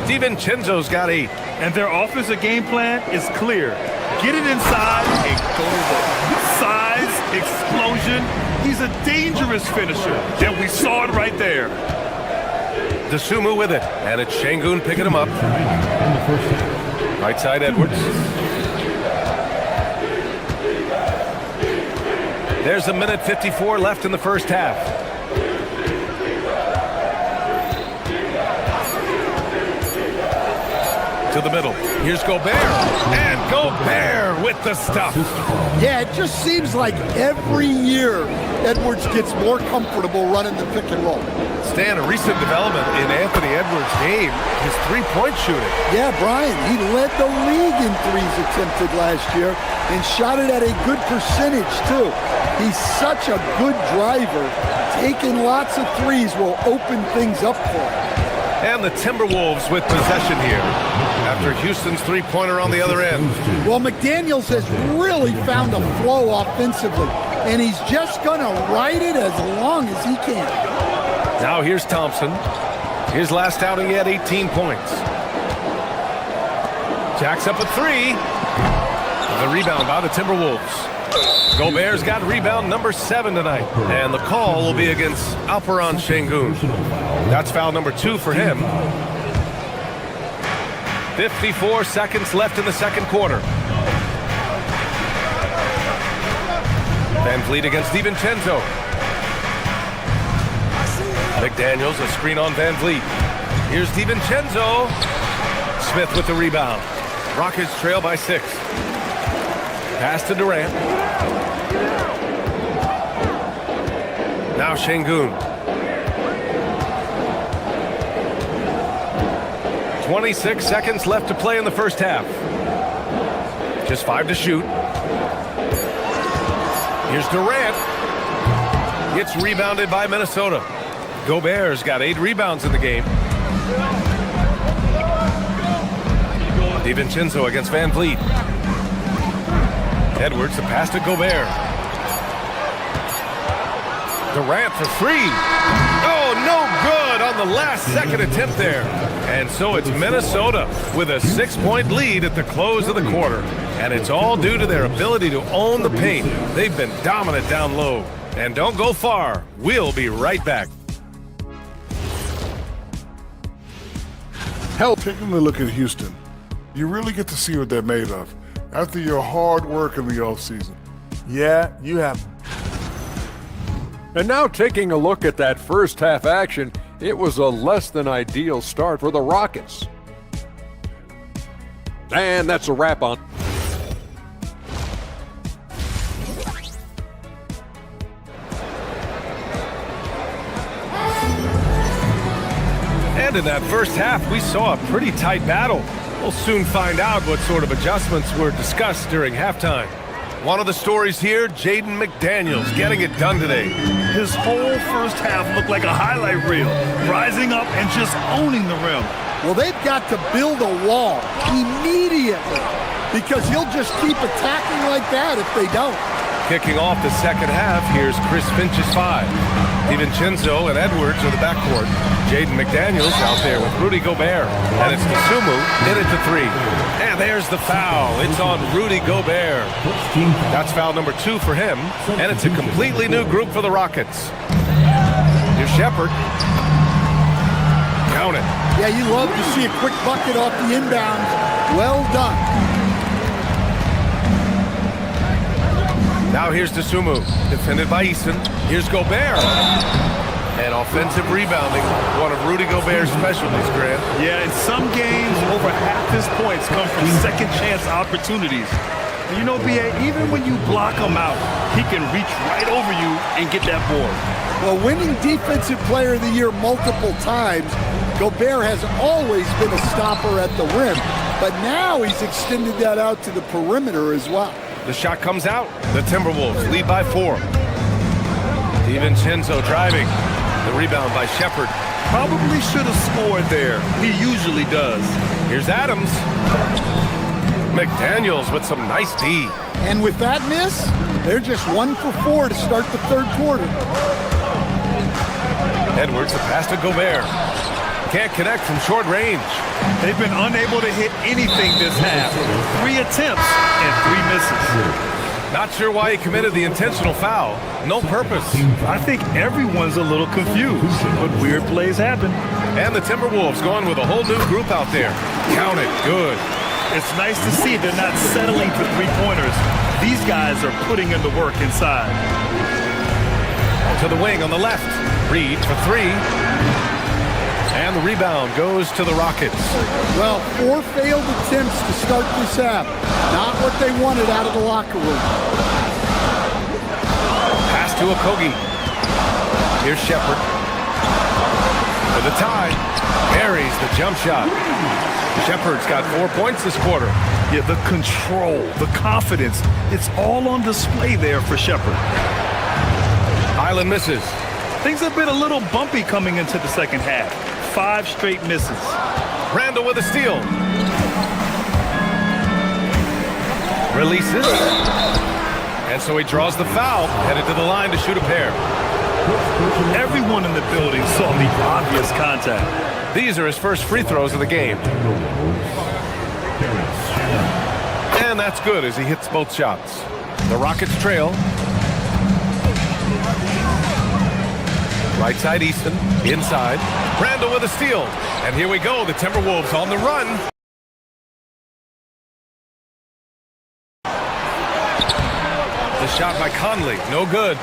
DiVincenzo's got 8. And their offensive game plan is clear. Get it inside and go to work. Size, explosion. He's a dangerous finisher. And we saw it right there. Dosunmu with it. And it's Şengün picking him up. Right side Edwards. There's a minute 54 left in the first half. To the middle. Here's Gobert. And Gobert with the stuff. Yeah, it just seems like every year Edwards gets more comfortable running the pick and roll. Stan, a recent development in Anthony Edwards' game, his three-point shooting. Yeah, Brian, he led the league in threes attempted last year and shot it at a good percentage, too. He's such a good driver. Taking lots of threes will open things up for him. And the Timberwolves with possession here after Houston's three-pointer on the other end. Well, McDaniels has really found a flow offensively, and he's just going to ride it as long as he can. Now here's Thompson. His last outing, he had 18 points. Jacks up a three. The rebound by the Timberwolves. Gobert's got rebound number 7 tonight. And the call will be against Alperen Sengun. That's foul number 2 for him. 54 seconds left in the second quarter. Van Vliet against DiVincenzo. McDaniels, a screen on Van Vliet. Here's DiVincenzo. Smith with the rebound. Rockets trail by 6. Pass to Durant. Now Sengun. 26 seconds left to play in the first half. Just 5 to shoot. Here's Durant. Gets rebounded by Minnesota. Gobert's got 8 rebounds in the game. DiVincenzo against Van Vliet. Edwards, the pass to Gobert. Durant for 3. Oh, no good on the last second attempt there. And so it's Minnesota with a 6-point lead at the close of the quarter. And it's all due to their ability to own the paint. They've been dominant down low. And don't go far. We'll be right back. Taking a look at Houston, you really get to see what they're made of after your hard work in the offseason. Yeah, you have. And now taking a look at that first half action, it was a less than ideal start for the Rockets. And that's a wrap on. And in that first half, we saw a pretty tight battle. We'll soon find out what sort of adjustments were discussed during halftime. One of the stories here, Jaden McDaniels getting it done today. His whole first half looked like a highlight reel, rising up and just owning the rim. Well, they've got to build a wall immediately because he'll just keep attacking like that if they don't. Kicking off the second half, here's Chris Finch's 5. DiVincenzo and Edwards are the backcourt. Jaden McDaniels out there with Rudy Gobert. And it's Dosunmu in it to 3. And there's the foul. It's on Rudy Gobert. That's foul number 2 for him. And it's a completely new group for the Rockets. Here's Shepard. Count it. Yeah, you love to see a quick bucket off the inbound. Well done. Now here's Dosunmu, defended by Eason. Here's Gobert. And offensive rebounding, one of Rudy Gobert's specialties, Grant. Yeah, in some games, over half his points come from second chance opportunities. And you know, B.A., even when you block him out, he can reach right over you and get that board. Well, winning Defensive Player of the Year multiple times, Gobert has always been a stopper at the rim. But now he's extended that out to the perimeter as well. The shot comes out. The Timberwolves lead by 4. DiVincenzo driving. The rebound by Shepard. Probably should have scored there. He usually does. Here's Adams. McDaniels with some nice D. And with that miss, they're just 1 for 4 to start the third quarter. Edwards, the pass to Gobert. Can't connect from short range. They've been unable to hit anything this half. 3 attempts and 3 misses. Not sure why he committed the intentional foul. No purpose. I think everyone's a little confused, but weird plays happen. And the Timberwolves going with a whole new group out there. Count it. Good. It's nice to see they're not settling for 3-pointers. These guys are putting in the work inside. To the wing on the left. Reed for three. And the rebound goes to the Rockets. Well, 4 failed attempts to start this half. Not what they wanted out of the locker room. Pass to Okogie. Here's Shepard. For the tie. Buries the jump shot. Shepard's got 4 points this quarter. Yeah, the control, the confidence, it's all on display there for Shepard. Island misses. Things have been a little bumpy coming into the second half. 5 straight misses. Randall with a steal. Releases. And so he draws the foul, headed to the line to shoot a pair. Everyone in the building saw the obvious contact. These are his first free throws of the game. And that's good as he hits both shots. The Rockets trail. Right side Easton, inside. Randall with a steal. And here we go, the Timberwolves on the run. The shot by Conley, no good.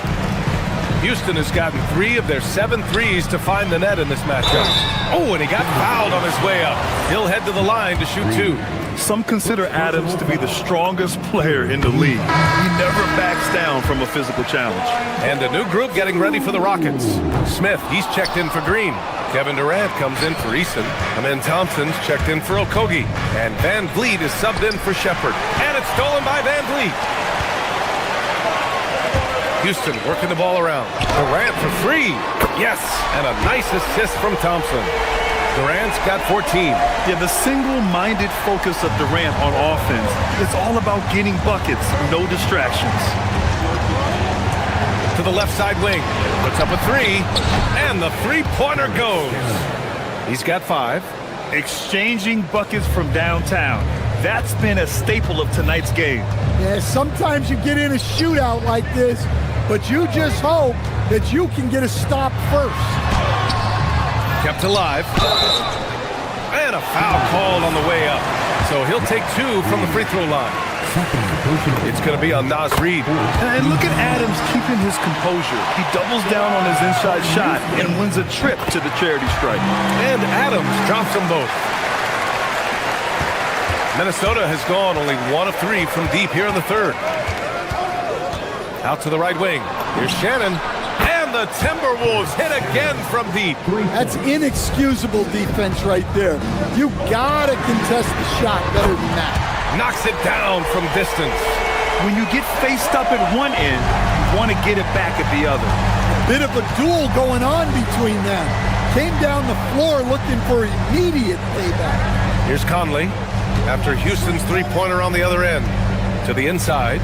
Houston has gotten 3 of their 7 threes to find the net in this matchup. Oh, and he got fouled on his way up. He'll head to the line to shoot 2. Some consider Adams to be the strongest player in the league. He never backs down from a physical challenge. And a new group getting ready for the Rockets. Smith, he's checked in for Green. Kevin Durant comes in for Eason. And then Thompson's checked in for Okogie. And Van Vliet is subbed in for Shepard. And it's stolen by Van Vliet. Houston working the ball around. Durant for 3. Yes, and a nice assist from Thompson. Durant's got 14. Yeah, the single-minded focus of Durant on offense, it's all about getting buckets, no distractions. To the left side wing. Puts up a 3, and the three-pointer goes. He's got 5. Exchanging buckets from downtown. That's been a staple of tonight's game. Yeah, sometimes you get in a shootout like this, but you just hope that you can get a stop first. Kept alive. And a foul called on the way up. So he'll take 2 from the free throw line. It's going to be on Naz Reid. And look at Adams keeping his composure. He doubles down on his inside shot and wins a trip to the charity stripe. And Adams drops them both. Minnesota has gone only 1 of 3 from deep here in the third. Out to the right wing. Here's Shannon. And the Timberwolves hit again from deep. That's inexcusable defense right there. You gotta contest the shot better than that. Knocks it down from distance. When you get faced up at one end, you want to get it back at the other. Bit of a duel going on between them. Came down the floor looking for immediate payback. Here's Conley after Houston's three-pointer on the other end. To the inside.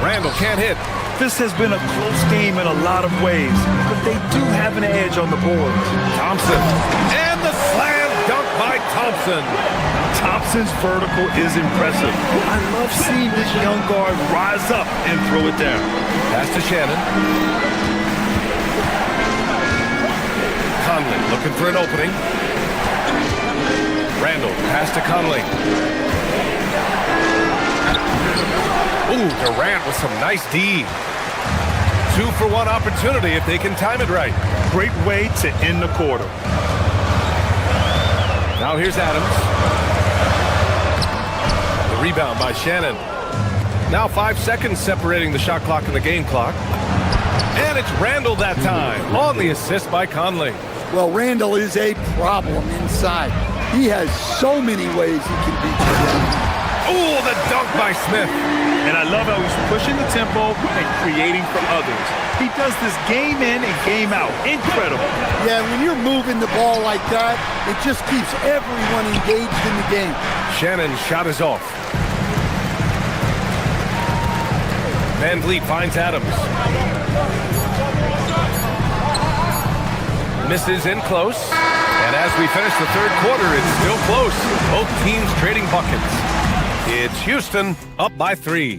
Randall can't hit. This has been a close game in a lot of ways, but they do have an edge on the board. Thompson. And the slam dunk by Thompson. Thompson's vertical is impressive. I love seeing this young guard rise up and throw it down. Pass to Shannon. Conley looking for an opening. Randall, pass to Conley. Ooh, Durant with some nice D. 2-for-1 opportunity if they can time it right. Great way to end the quarter. Now here's Adams. The rebound by Shannon. Now 5 seconds separating the shot clock and the game clock. And it's Randall that time on the assist by Conley. Well, Randall is a problem inside. He has so many ways he can beat you. Oh, the dunk by Smith. And I love how he's pushing the tempo and creating for others. He does this game in and game out. Incredible. Yeah, when you're moving the ball like that, it just keeps everyone engaged in the game. Shannon's shot is off. Van Vliet finds Adams. Misses in close. And as we finish the third quarter, it's still close. Both teams trading buckets. It's Houston up by 3.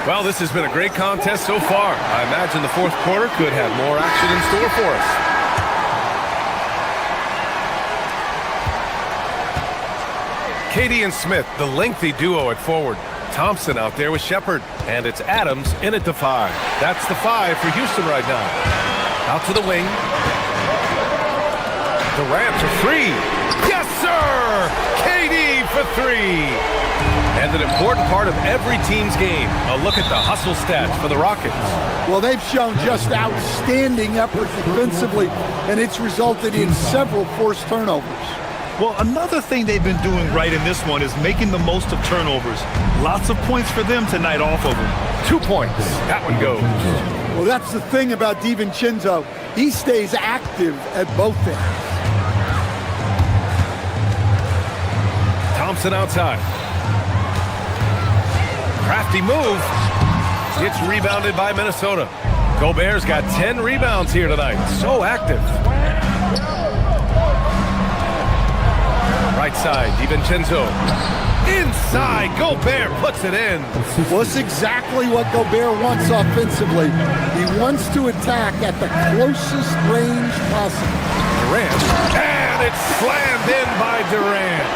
Well, this has been a great contest so far. I imagine the fourth quarter could have more action in store for us. KD and Smith, the lengthy duo at forward. Thompson out there with Shepard. And it's Adams in at the 5. That's the 5 for Houston right now. Out to the wing. Durant to free. Yes, sir! KD for 3. And an important part of every team's game. A look at the hustle stats for the Rockets. Well, they've shown just outstanding effort defensively, and it's resulted in several forced turnovers. Well, another thing they've been doing right in this one is making the most of turnovers. Lots of points for them tonight off of them. 2 points. That one goes. Well, that's the thing about DiVincenzo. He stays active at both ends. Thompson outside. Crafty move. It's rebounded by Minnesota. Gobert's got 10 rebounds here tonight. So active. Right side, DiVincenzo. Inside, Gobert puts it in. Well, it's exactly what Gobert wants offensively. He wants to attack at the closest range possible. Durant. And it's slammed in by Durant.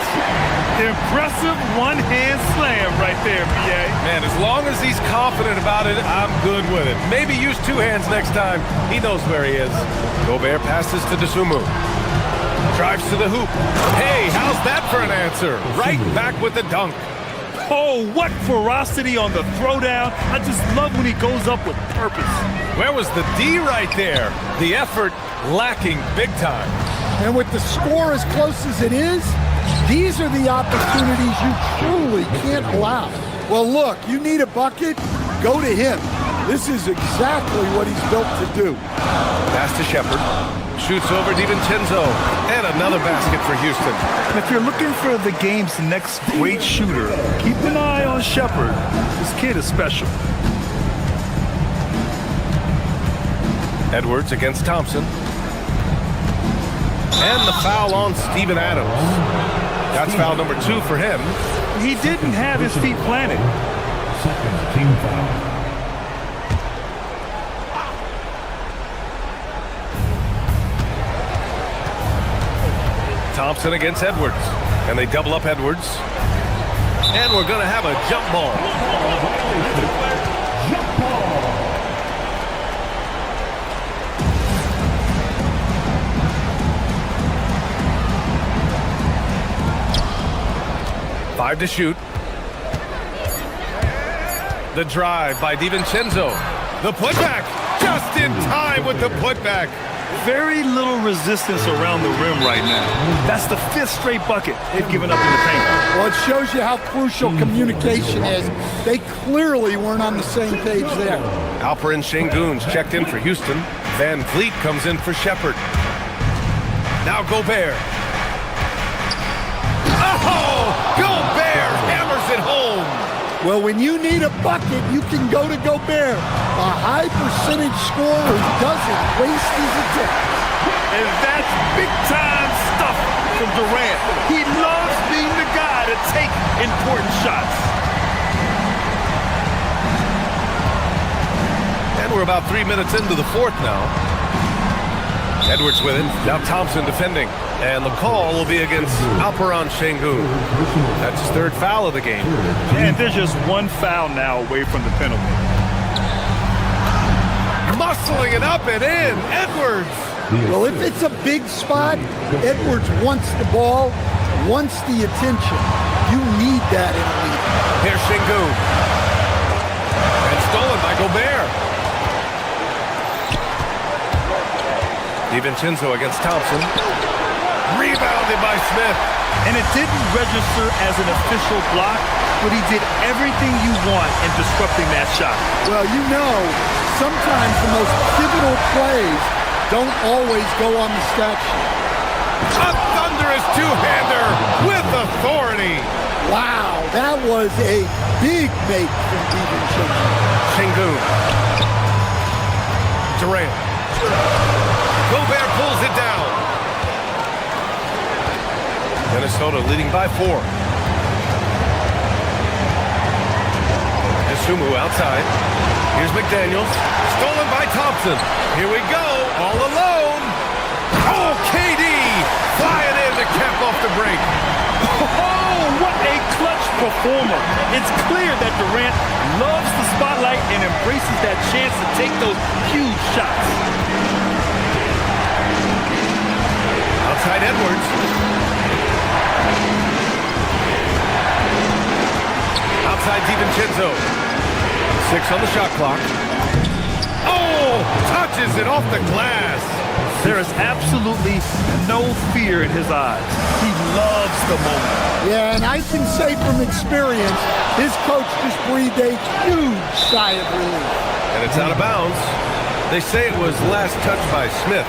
Impressive one-hand slam right there, B.A. Man, as long as he's confident about it, I'm good with it. Maybe use 2 hands next time. He knows where he is. Gobert passes to Dosunmu. Drives to the hoop. Hey, how's that for an answer? Right back with the dunk. Oh, what ferocity on the throwdown. I just love when he goes up with purpose. Where was the D right there? The effort lacking big time. And with the score as close as it is, these are the opportunities you truly can't allow. Well, look, you need a bucket, go to him. This is exactly what he's built to do. Pass to Shepard. Shoots over DiVincenzo. And another basket for Houston. If you're looking for the game's next great shooter, keep an eye on Shepard. This kid is special. Edwards against Thompson. And the foul on Steven Adams. That's foul number 2 for him. He didn't have his feet planted. Second team foul. Thompson against Edwards. And they double up Edwards. And we're going to have a jump ball. Jump ball. 5 to shoot. The drive by DiVincenzo. The putback. Just in time with the putback. Very little resistance around the rim right now. That's the 5th straight bucket they've given up in the paint. Well, it shows you how crucial communication is. They clearly weren't on the same page there. Alperen Şengün's checked in for Houston. Van Vliet comes in for Shepard. Now Gobert. Oh! Gobert hammers it home. Well, when you need a bucket, you can go to Gobert. A high percentage scorer who doesn't waste his attempts. And that's big-time stuff from Durant. He loves being the guy to take important shots. And we're about 3 minutes into the 4th now. Edwards with it. Now Thompson defending. And the call will be against Alperen Şengün. That's his 3rd foul of the game. And there's just 1 foul now away from the penalty. Muscling it up and in. Edwards. Well, if it's a big spot, Edwards wants the ball, wants the attention. You need that in a league. Here's Şengün. And stolen by Gobert. DiVincenzo against Thompson. Rebounded by Smith. And it didn't register as an official block, but he did everything you want in disrupting that shot. Well, you know, sometimes the most pivotal plays don't always go on the stat sheet. A thunderous two-hander with authority. Wow, that was a big make from DiVincenzo. Şengün. Durant. Gobert pulls it down. Minnesota leading by 4. Dosunmu outside. Here's McDaniels. Stolen by Thompson. Here we go. All alone. Oh, KD flying in to cap off the break. Oh, what a clutch performer. It's clear that Durant loves the spotlight and embraces that chance to take those huge shots. Outside Edwards. Outside DiVincenzo. 6 on the shot clock. Oh, touches it off the glass. There is absolutely no fear in his eyes. He loves the moment. Yeah, and I can say from experience, his coach just breathed a huge sigh of relief. And it's out of bounds. They say it was last touched by Smith.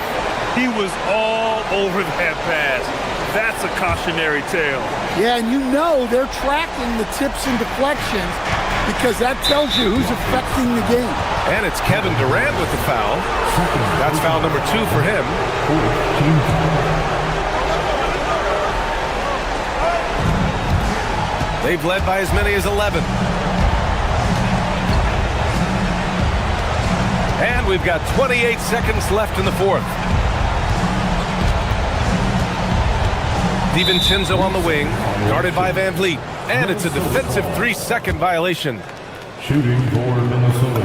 He was all over that pass. That's a cautionary tale. Yeah, and you know they're tracking the tips and deflections because that tells you who's affecting the game. And it's Kevin Durant with the foul. That's foul number 2 for him. They've led by as many as 11. And we've got 28 seconds left in the fourth. DiVincenzo on the wing, guarded by Van Vliet. And it's a defensive 3-second violation. Shooting for Minnesota.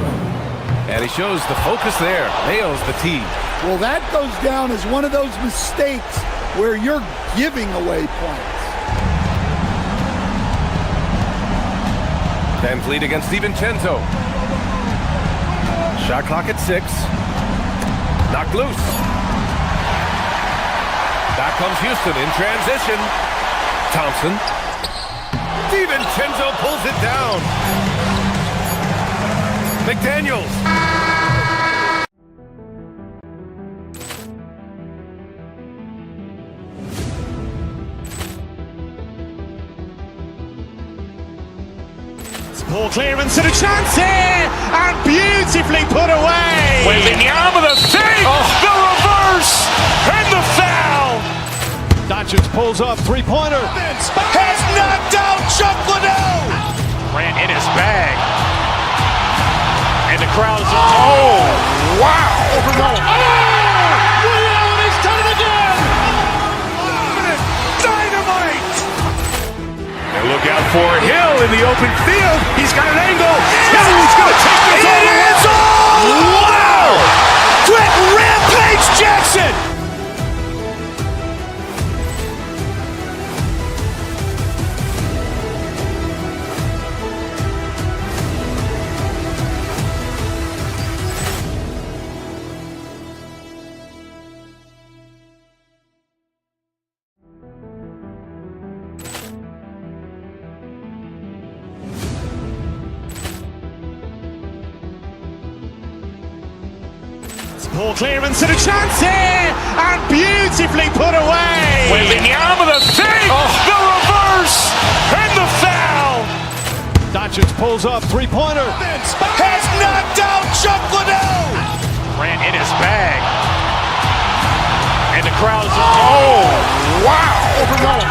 And he shows the focus there. Nails the tee. Well, that goes down as one of those mistakes where you're giving away points. Van Vliet against DiVincenzo. Shot clock at 6. Knocked loose. Back comes Houston in transition. Thompson. DiVincenzo pulls it down. McDaniels. Ball clearance and a chance here, and beautifully put away. Wembanyama the fake, the reverse, and the foul. Doncic pulls up, three-pointer. Has knocked out Chuck Liddell. Ran in his bag. And the crowd is, oh, wow. Overruled. Liddell, and he's done it again. Dynamite. And look out for Hill in the open field. He's got an angle. No, he's going to take this all the way. Wow. Quick Rampage Jackson. Ball clearance and a chance here, and beautifully put away. Wembanyama the fake, the reverse, and the foul. Doncic pulls up, three-pointer. Has knocked out Chuck Liddell. Ran in his bag. And the crowd is, oh, wow. Overruled.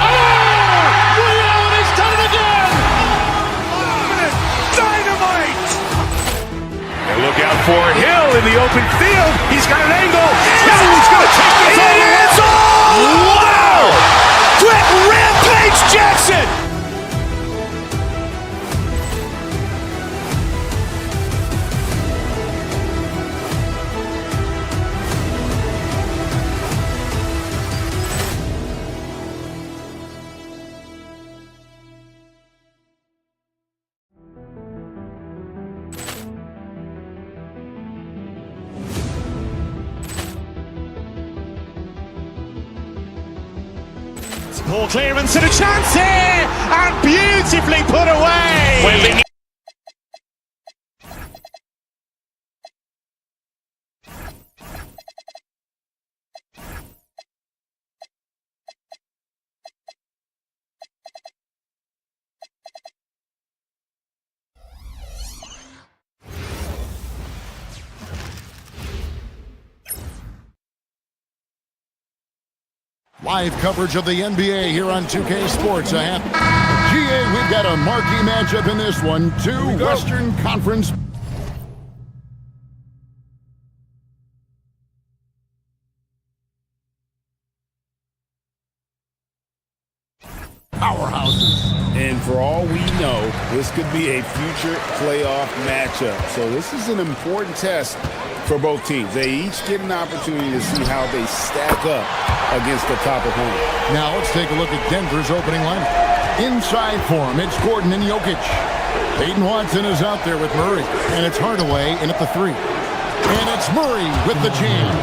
Liddell, and he's done it again. Dynamite. And look out for Hill in the open field. He's got an angle. No, he's going to take this all the way. Wow. Quick Rampage Jackson. Ball clearance and a chance here, and beautifully put away. Live coverage of the NBA here on 2K Sports. GA, we've got a marquee matchup in this one. Two Western Conference. This could be a future playoff matchup. So this is an important test for both teams. They each get an opportunity to see how they stack up against the top opponent. Now let's take a look at Denver's opening lineup. Inside for him, it's Gordon and Jokic. Peyton Watson is out there with Murray, and it's Hardaway in at the 3. And it's Murray with the jam.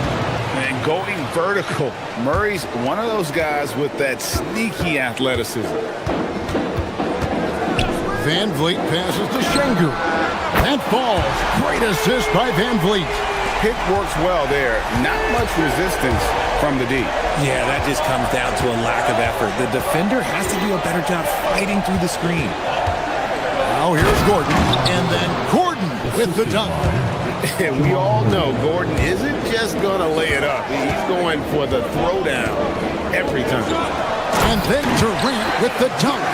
And going vertical, Murray's one of those guys with that sneaky athleticism. Van Vliet passes to Şengün. That falls. Great assist by Van Vliet. Pick works well there. Not much resistance from the D. Yeah, that just comes down to a lack of effort. The defender has to do a better job fighting through the screen. Now here's Gordon. And then Gordon with the dunk. And we all know Gordon isn't just going to lay it up. He's going for the throwdown every time. And then Durant with the dunk.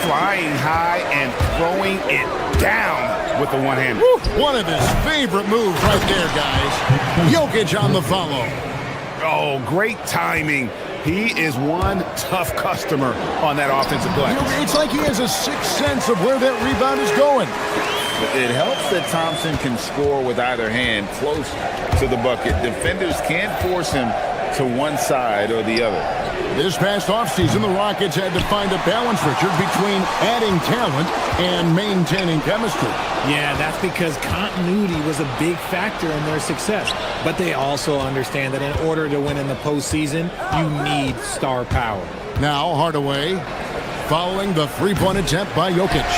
Flying high and throwing it down with the one hand. One of his favorite moves right there, guys. Jokic on the follow. Oh, great timing. He is one tough customer on that offensive play. It's like he has a sixth sense of where that rebound is going. It helps that Thompson can score with either hand close to the bucket. Defenders can't force him to one side or the other. This past offseason, the Rockets had to find a balance, Richard, between adding talent and maintaining chemistry. Yeah, that's because continuity was a big factor in their success. But they also understand that in order to win in the postseason, you need star power. Now Hardaway following the three-point attempt by Jokic.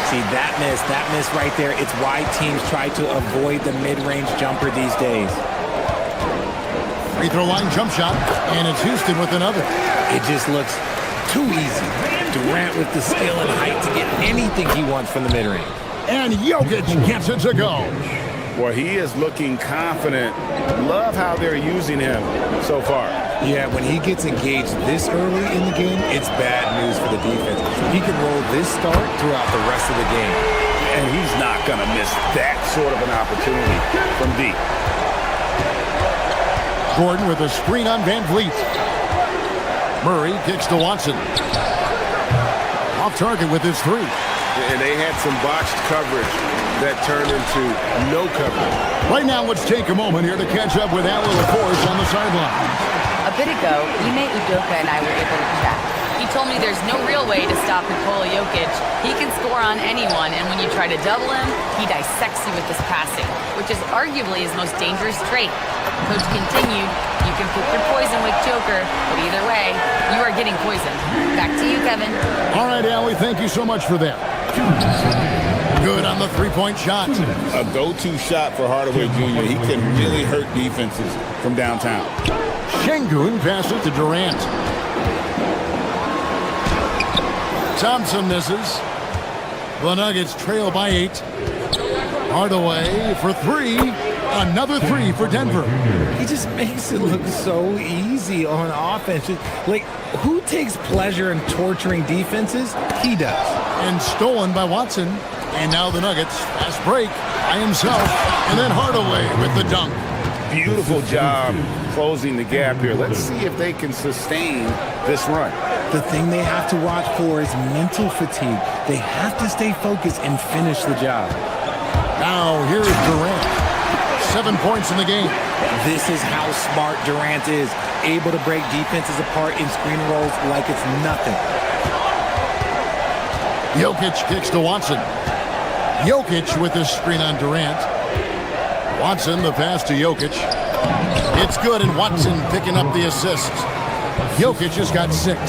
See, that miss right there, it's why teams try to avoid the mid-range jumper these days. Free throw line jump shot, and it's Houston with another. It just looks too easy. Durant with the skill and height to get anything he wants from the mid-range. And Jokic gets it to go. Well, he is looking confident. Love how they're using him so far. Yeah, when he gets engaged this early in the game, it's bad news for the defense. He can roll this start throughout the rest of the game. And he's not going to miss that sort of an opportunity from deep. Gordon with a screen on Van Vliet. Murray kicks to Watson. Off target with his 3. And they had some botched coverage that turned into no coverage. Right now, let's take a moment here to catch up with Alan LaForce on the sideline. A bit ago, Ime Udoka and I were able to chat. He told me there's no real way to stop Nikola Jokic. He can score on anyone, and when you try to double him, he dissects you with his passing, which is arguably his most dangerous trait. Coach continued, you can pick your poison with Joker, but either way, you are getting poisoned. Back to you, Kevin. All right, Allie, thank you so much for that. Good on the three-point shot. A go-to shot for Hardaway Jr. He can really hurt defenses from downtown. Şengün passes to Durant. Thompson misses. The Nuggets trail by 8. Hardaway for 3. Another 3 for Denver. He just makes it look so easy on offense. Like, who takes pleasure in torturing defenses? He does. And stolen by Watson. And now the Nuggets, fast break by himself. And then Hardaway with the dunk. Beautiful job closing the gap here. Let's see if they can sustain this run. The thing they have to watch for is mental fatigue. They have to stay focused and finish the job. Now here's Durant. 7 points in the game. This is how smart Durant is. Able to break defenses apart in screen rolls like it's nothing. Jokic kicks to Watson. Jokic with the screen on Durant. Watson, the pass to Jokic. It's good, and Watson picking up the assist. Jokic has got 6.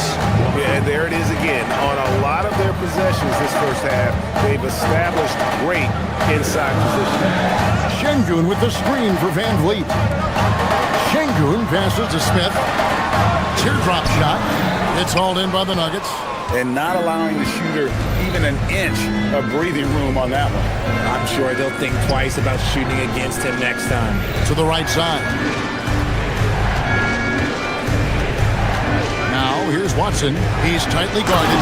Yeah, there it is again. On a lot of their possessions this first half, they've established great inside position. Şengün with the screen for Van Vliet. Şengün passes to Smith. Teardrop shot. It's hauled in by the Nuggets. And not allowing the shooter even an inch of breathing room on that one. I'm sure they'll think twice about shooting against him next time. To the right side. Now here's Watson. He's tightly guarded.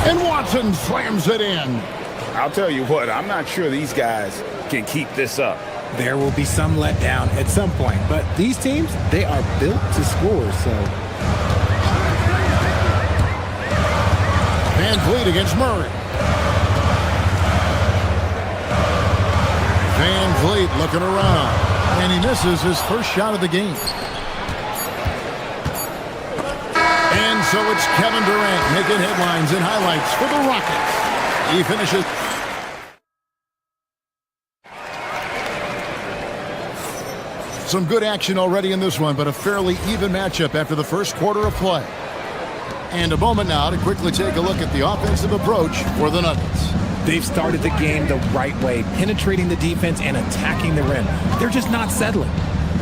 And Watson slams it in. I'll tell you what, I'm not sure these guys can keep this up. There will be some letdown at some point, but these teams, they are built to score, so. Van Vliet against Murray. Looking around, and he misses his first shot of the game. And so it's Kevin Durant making headlines and highlights for the Rockets. He finishes. Some good action already in this one, but a fairly even matchup after the first quarter of play. And a moment now to quickly take a look at the offensive approach for the Nuggets. They've started the game the right way, penetrating the defense and attacking the rim. They're just not settling.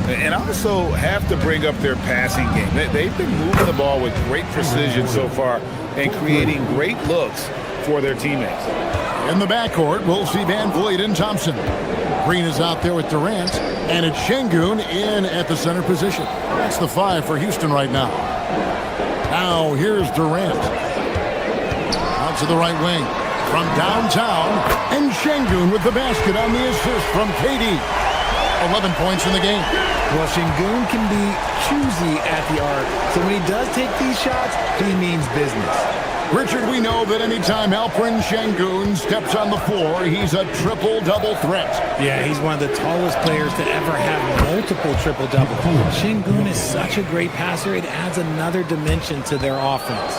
And also have to bring up their passing game. They've been moving the ball with great precision so far and creating great looks for their teammates. In the backcourt, we'll see Van Vliet and Thompson. Green is out there with Durant, and it's Şengün in at the center position. That's the 5 for Houston right now. Now here's Durant. Out to the right wing. From downtown, and Şengün with the basket on the assist from KD. 11 points in the game. Well, Şengün can be choosy at the arc, so when he does take these shots, he means business. Richard, we know that anytime Alperen Şengün steps on the floor, he's a triple-double threat. Yeah, he's one of the tallest players to ever have multiple triple-doubles. Şengün is such a great passer, it adds another dimension to their offense.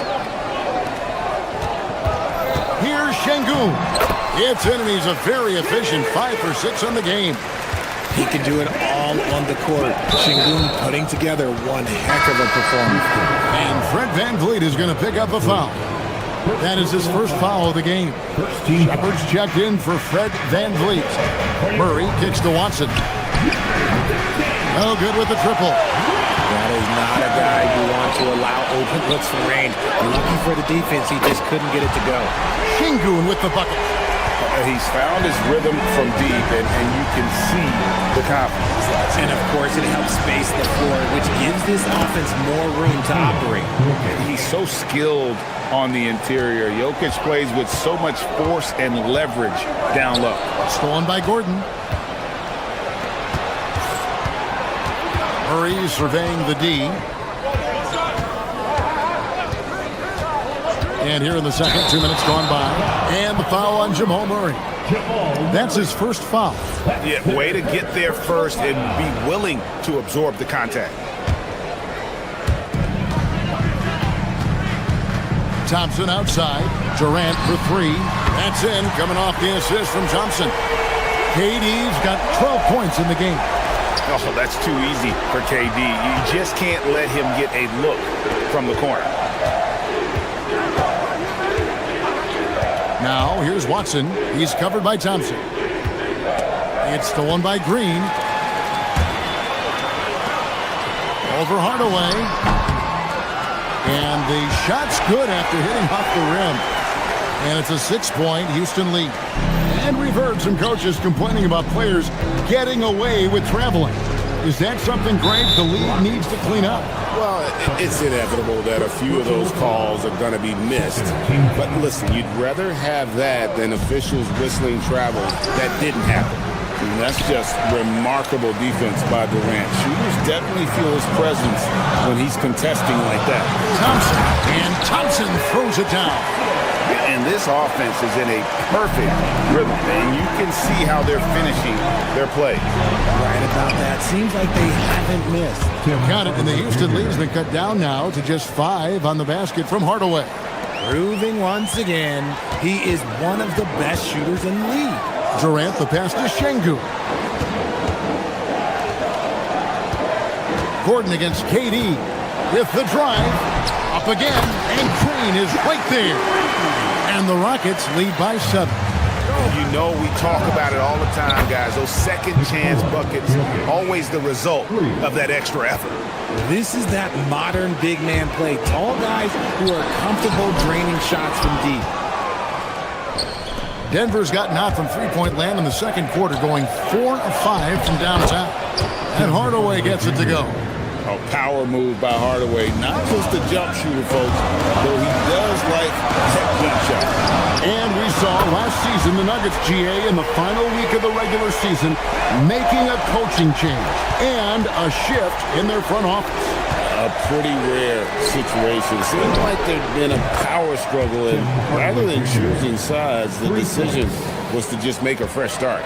Here's Şengün. It's in, and he's a very efficient 5 for 6 on the game. He can do it all on the court. Şengün putting together one heck of a performance. And Fred VanVleet is going to pick up a foul. That is his first foul of the game. Shepard's checked in for Fred VanVleet. Murray kicks to Watson. No good with the triple. That is not a guy you want to allow open looks for range. Lucky for the defense, he just couldn't get it to go. Şengün with the bucket. He's found his rhythm from deep, and you can see the confidence. And, of course, it helps space the floor, which gives this offense more room to operate. He's so skilled on the interior. Jokic plays with so much force and leverage down low. Stolen by Gordon. Murray surveying the D. And here in the second, 2 minutes gone by. And the foul on Jamal Murray. That's his first foul. Yeah, way to get there first and be willing to absorb the contact. Thompson outside. Durant for 3. That's in, coming off the assist from Thompson. KD's got 12 points in the game. Oh, that's too easy for KD. You just can't let him get a look from the corner. Now, here's Watson. He's covered by Thompson. It's stolen by Green. Over Hardaway. And the shot's good after hitting off the rim. And it's a 6-point Houston lead. And we've heard some coaches complaining about players getting away with traveling. Is that something, Greg, the league needs to clean up? Well, it's inevitable that a few of those calls are going to be missed. But listen, you'd rather have that than officials whistling travel that didn't happen. And that's just remarkable defense by Durant. Shooters definitely feel his presence when he's contesting like that. Thompson, and Thompson throws it down. And this offense is in a perfect rhythm, and you can see how they're finishing their play. Right about that. Seems like they haven't missed. Got it, and the Houston lead has been cut down now to just 5 on the basket from Hardaway. Proving once again, he is one of the best shooters in the league. Durant, the pass to Şengün. Gordon against KD with the drive. Up again, and Green is right there. And the Rockets lead by 7. You know we talk about it all the time, guys. Those second chance buckets, always the result of that extra effort. This is that modern big man play. Tall guys who are comfortable draining shots from deep. Denver's gotten out from three-point land in the second quarter, going 4 of 5 from downtown. And Hardaway gets it to go. A power move by Hardaway. Not just a jump shooter, folks, though he does like that jump shot. And we saw last season the Nuggets, GA, in the final week of the regular season, making a coaching change and a shift in their front office. A pretty rare situation. Seemed like there'd been a power struggle, and rather than choosing sides, the decision was to just make a fresh start.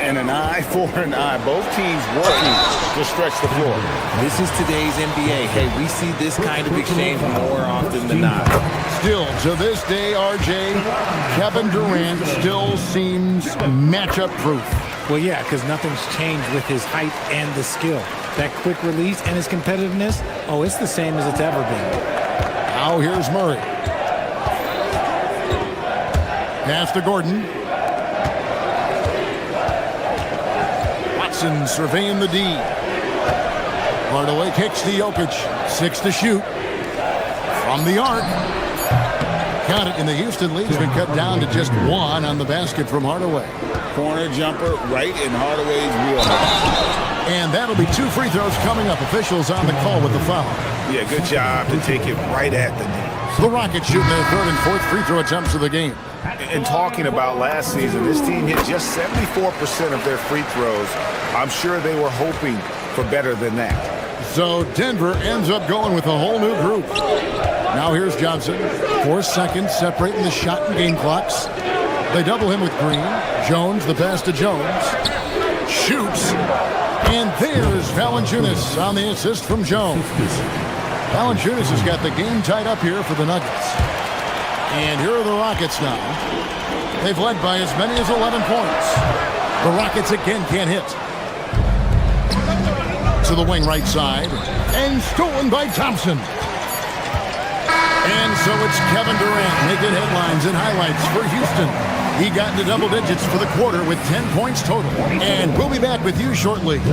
And an eye for an eye. Both teams working to stretch the floor. This is today's NBA. Hey, we see this kind of exchange more often than not. Still, to this day, RJ, Kevin Durant still seems matchup proof. Well, yeah, because nothing's changed with his height and the skill. That quick release and his competitiveness, oh, it's the same as it's ever been. Now here's Murray. Pass to Gordon. Watson surveying the D. Hardaway kicks to Jokic. 6 to shoot. From the arc. Count it in the Houston lead. Has been cut down to just 1 on the basket from Hardaway. Corner jumper right in Hardaway's wheelhouse. And that'll be 2 free throws coming up. Officials on the call with the foul. Yeah, good job to take it right at the knee. The Rockets shooting their 3rd and 4th free throw attempts of the game. And talking about last season, this team hit just 74% of their free throws. I'm sure they were hoping for better than that. So Denver ends up going with a whole new group. Now here's Johnson. 4 seconds separating the shot and game clocks. They double him with Green. Jones, the pass to Jones. Shoots. And there's Valanciunas on the assist from Jones. Valanciunas has got the game tied up here for the Nuggets. And here are the Rockets now. They've led by as many as 11 points. The Rockets again can't hit. To the wing right side. And stolen by Thompson. And so it's Kevin Durant making headlines and highlights for Houston. He got into double digits for the quarter with 10 points total. And we'll be back with you shortly. 44.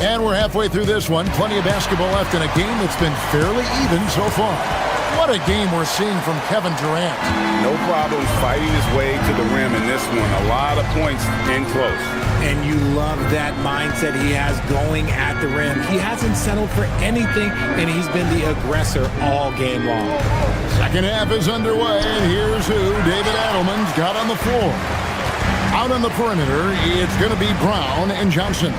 And we're halfway through this one. Plenty of basketball left in a game that's been fairly even so far. What a game we're seeing from Kevin Durant. No problems fighting his way to the rim in this one. A lot of points in close. And you love that mindset he has going at the rim. He hasn't settled for anything, and he's been the aggressor all game long. Second half is underway, and here's who David Adelman's got on the floor. Out on the perimeter, it's going to be Brown and Johnson.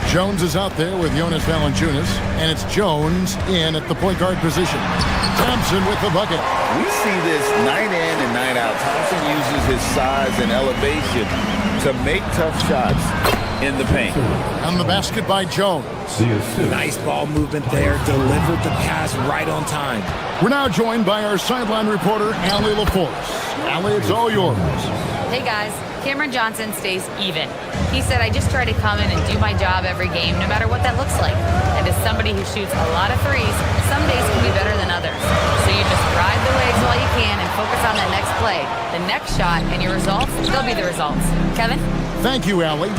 Jones is out there with Jonas Valanciunas, and it's Jones in at the point guard position. Thompson with the bucket. We see this night in and night out. Thompson uses his size and elevation to make tough shots in the paint. On the basket by Jones. Nice ball movement there. Delivered the pass right on time. We're now joined by our sideline reporter, Allie LaForce. Allie, it's all yours. Hey guys, Cameron Johnson stays even. He said, I just try to come in and do my job every game, no matter what that looks like. And as somebody who shoots a lot of threes, some days can be better than others. So you just ride the waves while you can and focus on that next play. The next shot and your results, they'll be the results. Kevin? Thank you, Allie.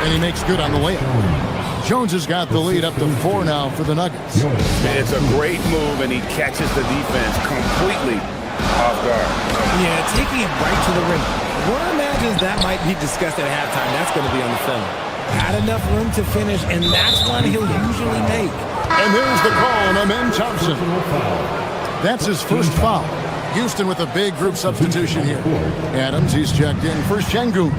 And he makes good on the layup. Jones has got the lead up to 4 now for the Nuggets. It's a great move, and he catches the defense completely off guard. Yeah, taking it right to the rim. One imagines that might be discussed at halftime. That's going to be on the film. Had enough room to finish, and that's one he'll usually make. And there's the call on Amen Thompson. That's his first foul. Houston with a big group substitution here. Adams, he's checked in for Şengün.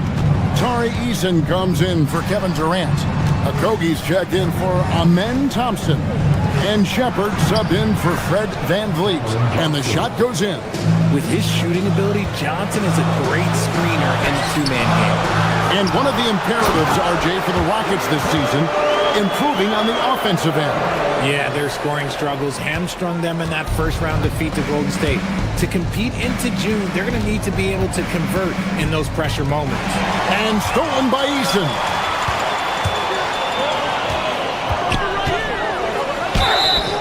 Tari Eason comes in for Kevin Durant. Okogie's checked in for Amen Thompson. And Shepard subbed in for Fred VanVleet. And the shot goes in. With his shooting ability, Johnson is a great screener in the two-man game. And one of the imperatives, RJ, for the Rockets this season, improving on the offensive end. Yeah, their scoring struggles hamstrung them in that first-round defeat to Golden State. To compete into June, they're going to need to be able to convert in those pressure moments. And stolen by Eason.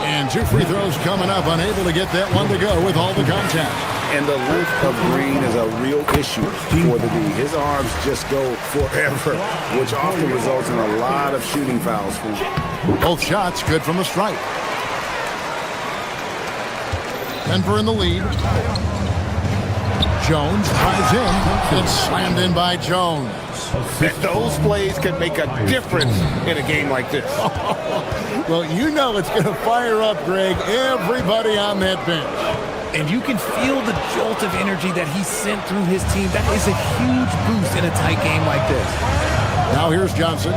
And 2 free throws coming up, unable to get that one to go with all the contact. And the length of Green is a real issue for the D. His arms just go forever, which often results in a lot of shooting fouls for him. Both shots good from the stripe. Denver in the lead. Jones drives in. It's slammed in by Jones. Those plays can make a difference in a game like this. Well, you know it's going to fire up, Greg, everybody on that bench. And you can feel the jolt of energy that he sent through his team. That is a huge boost in a tight game like this. Now here's Johnson.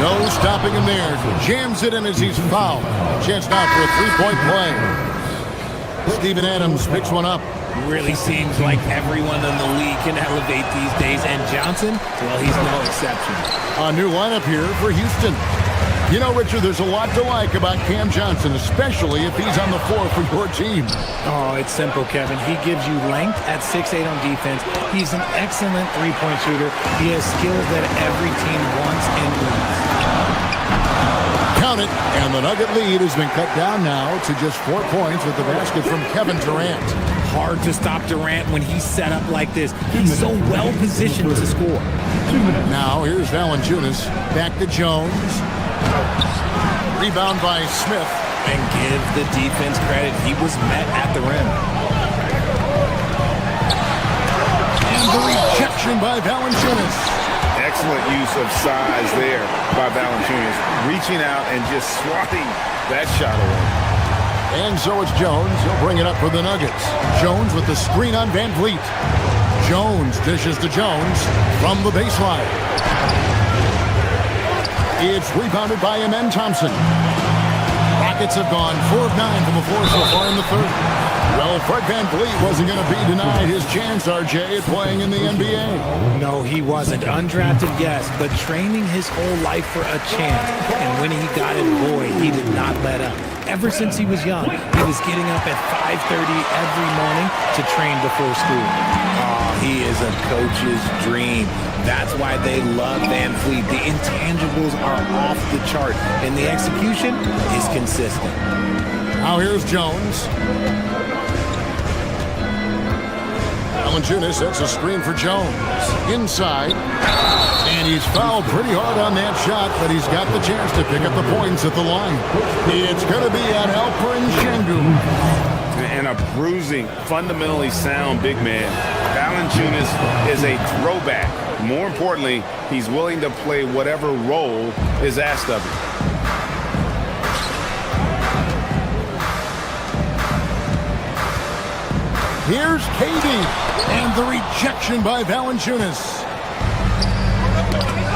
No stopping him there. Jams it in as he's fouled. Chance now for a three-point play. Steven Adams picks one up. Really seems like everyone in the league can elevate these days. And Johnson, well, he's no exception. A new lineup here for Houston. You know, Richard, there's a lot to like about Cam Johnson, especially if he's on the floor for your team. Oh, it's simple, Kevin. He gives you length at 6'8" on defense. He's an excellent three-point shooter. He has skills that every team wants and needs. Count it, and the Nugget lead has been cut down now to just 4 points with the basket from Kevin Durant. Hard to stop Durant when he's set up like this. He's so well positioned to score. Now here's Valanciunas. Back to Jones. Rebound by Smith. And give the defense credit. He was met at the rim. And the rejection by Valanciunas. Excellent use of size there by Valanciunas. Reaching out and just swatting that shot away. And so it's Jones. He'll bring it up for the Nuggets. Jones with the screen on Van Vliet. Jones dishes to Jones from the baseline. It's rebounded by Amen Thompson. Rockets have gone 4 of 9 from the floor so far in the third. Well, Fred Van Vliet wasn't going to be denied his chance, RJ, at playing in the NBA. No, he wasn't. Undrafted, yes, but training his whole life for a chance. And when he got it, boy, he did not let up. Ever since he was young, he was getting up at 5:30 every morning to train before school. Oh, he is a coach's dream. That's why they love Van Vliet. The intangibles are off the chart, and the execution is consistent. Now here's Jones. Valanciunas sets a screen for Jones. Inside. And he's fouled pretty hard on that shot, but he's got the chance to pick up the points at the line. It's going to be on Alperen Sengun. And a bruising, fundamentally sound big man. Valanciunas is a throwback. More importantly, he's willing to play whatever role is asked of him. Here's KD, and the rejection by Valanciunas.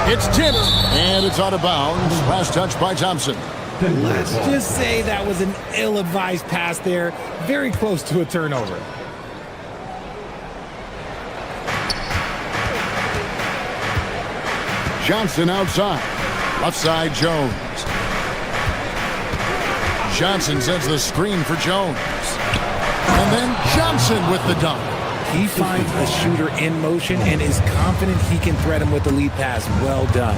It's tipped, and it's out of bounds. Last touch by Thompson. Let's just say that was an ill-advised pass there. Very close to a turnover. Johnson outside. Left side, Jones. Johnson sends the screen for Jones. And then Johnson with the dunk. He finds a shooter in motion and is confident he can thread him with the lead pass. Well done.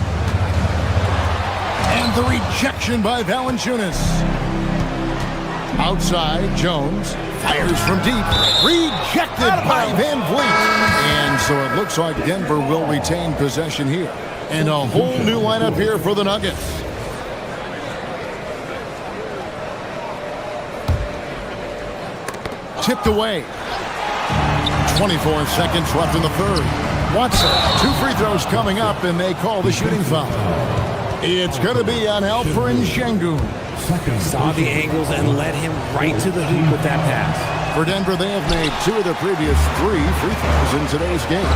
And the rejection by Valanciunas. Outside, Jones fires from deep. Rejected by Van Vliet. And so it looks like Denver will retain possession here. And a whole new lineup here for the Nuggets. Tipped away. 24 seconds left in the third. Watson, 2 free throws coming up, and they call the shooting foul. It's going to be on Alperen Sengun. Saw the angles and led him right to the hoop with that pass. For Denver, they have made 2 of the previous 3 free throws in today's game.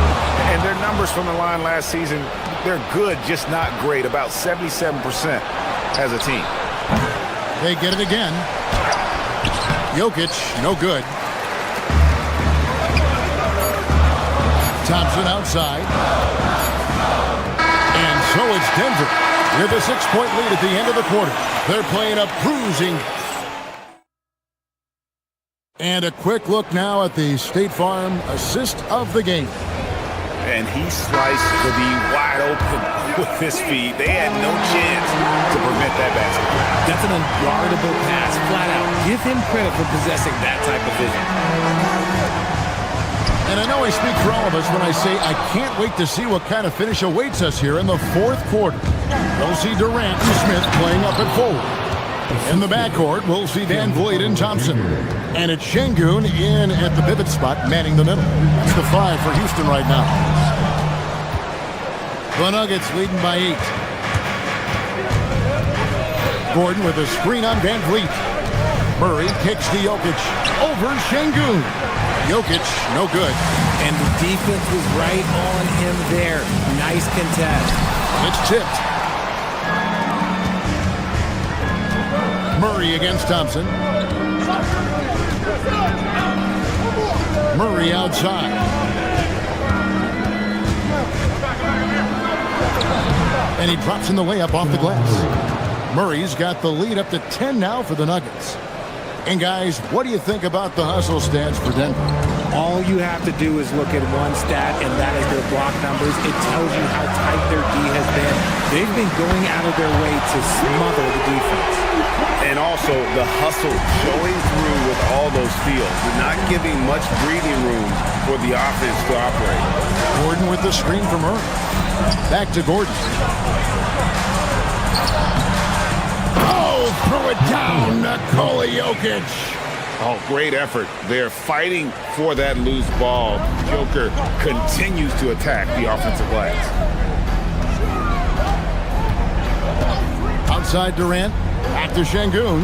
And their numbers from the line last season, they're good, just not great. About 77% as a team. They get it again. Jokic, no good. Thompson outside. And so it's Denver with a 6-point lead at the end of the quarter. They're playing up cruising. And a quick look now at the State Farm assist of the game. And he sliced to be wide open with his feet. They had no chance to prevent that basket. That's an unguardable pass, flat out. Give him credit for possessing that type of vision. And I know I speak for all of us when I say I can't wait to see what kind of finish awaits us here in the fourth quarter. We'll see Durant and Smith playing up at forward. In the backcourt, we'll see Van Vliet and Thompson. And it's Sengun in at the pivot spot, manning the middle. That's the 5 for Houston right now. The Nuggets leading by 8. Gordon with a screen on Van Vliet. Murray kicks to Jokic. Over Şengün. Jokic, no good. And the defense was right on him there. Nice contest. It's tipped. Murray against Thompson. Murray outside. And he drops in the layup off the glass. Murray's got the lead up to 10 now for the Nuggets. And guys, what do you think about the hustle stats for Denver? All you have to do is look at one stat, and that is their block numbers. It tells you how tight their D has been. They've been going out of their way to smother the defense. And also the hustle showing through with all those steals. They're not giving much breathing room for the offense to operate. Gordon with the screen from Murray. Back to Gordon. Oh, throw it down, Nikola Jokic. Oh, great effort. They're fighting for that loose ball. Joker continues to attack the offensive glass. Outside Durant. Back to Şengün.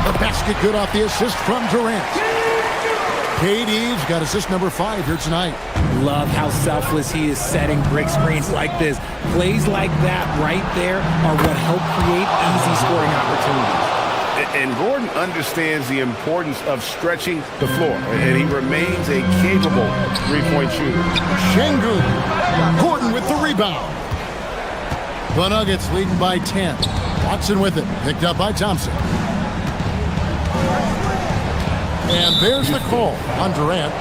The basket good off the assist from Durant. KD's got assist number 5 here tonight. Love how selfless he is setting brick screens like this. Plays like that right there are what help create easy scoring opportunities. And Gordon understands the importance of stretching the floor, and he remains a capable three-point shooter. Şengün. Gordon with the rebound. The Nuggets leading by 10. Watson with it. Picked up by Thompson. And there's the call on Durant.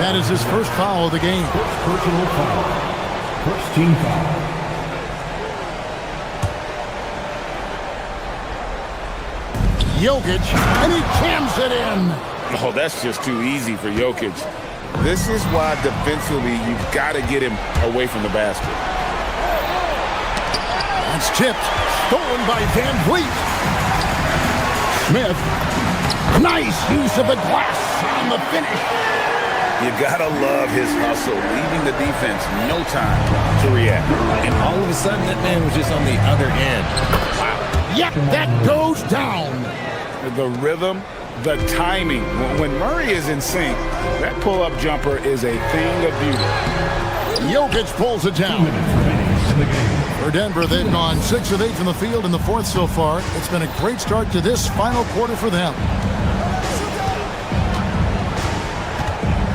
That is his first foul of the game. Personal foul. First team foul. Jokic, and he jams it in. Oh, that's just too easy for Jokic. This is why defensively you've got to get him away from the basket. It's tipped. Stolen by Van Vliet. Smith. Nice use of the glass on the finish. You gotta love his hustle, leaving the defense no time to react. And all of a sudden, that man was just on the other end. Wow. Yep, that goes down. The rhythm, the timing. When Murray is in sync, that pull-up jumper is a thing of beauty. Jokic pulls it down. For Denver, they've gone 6 of 8 from the field in the fourth so far. It's been a great start to this final quarter for them.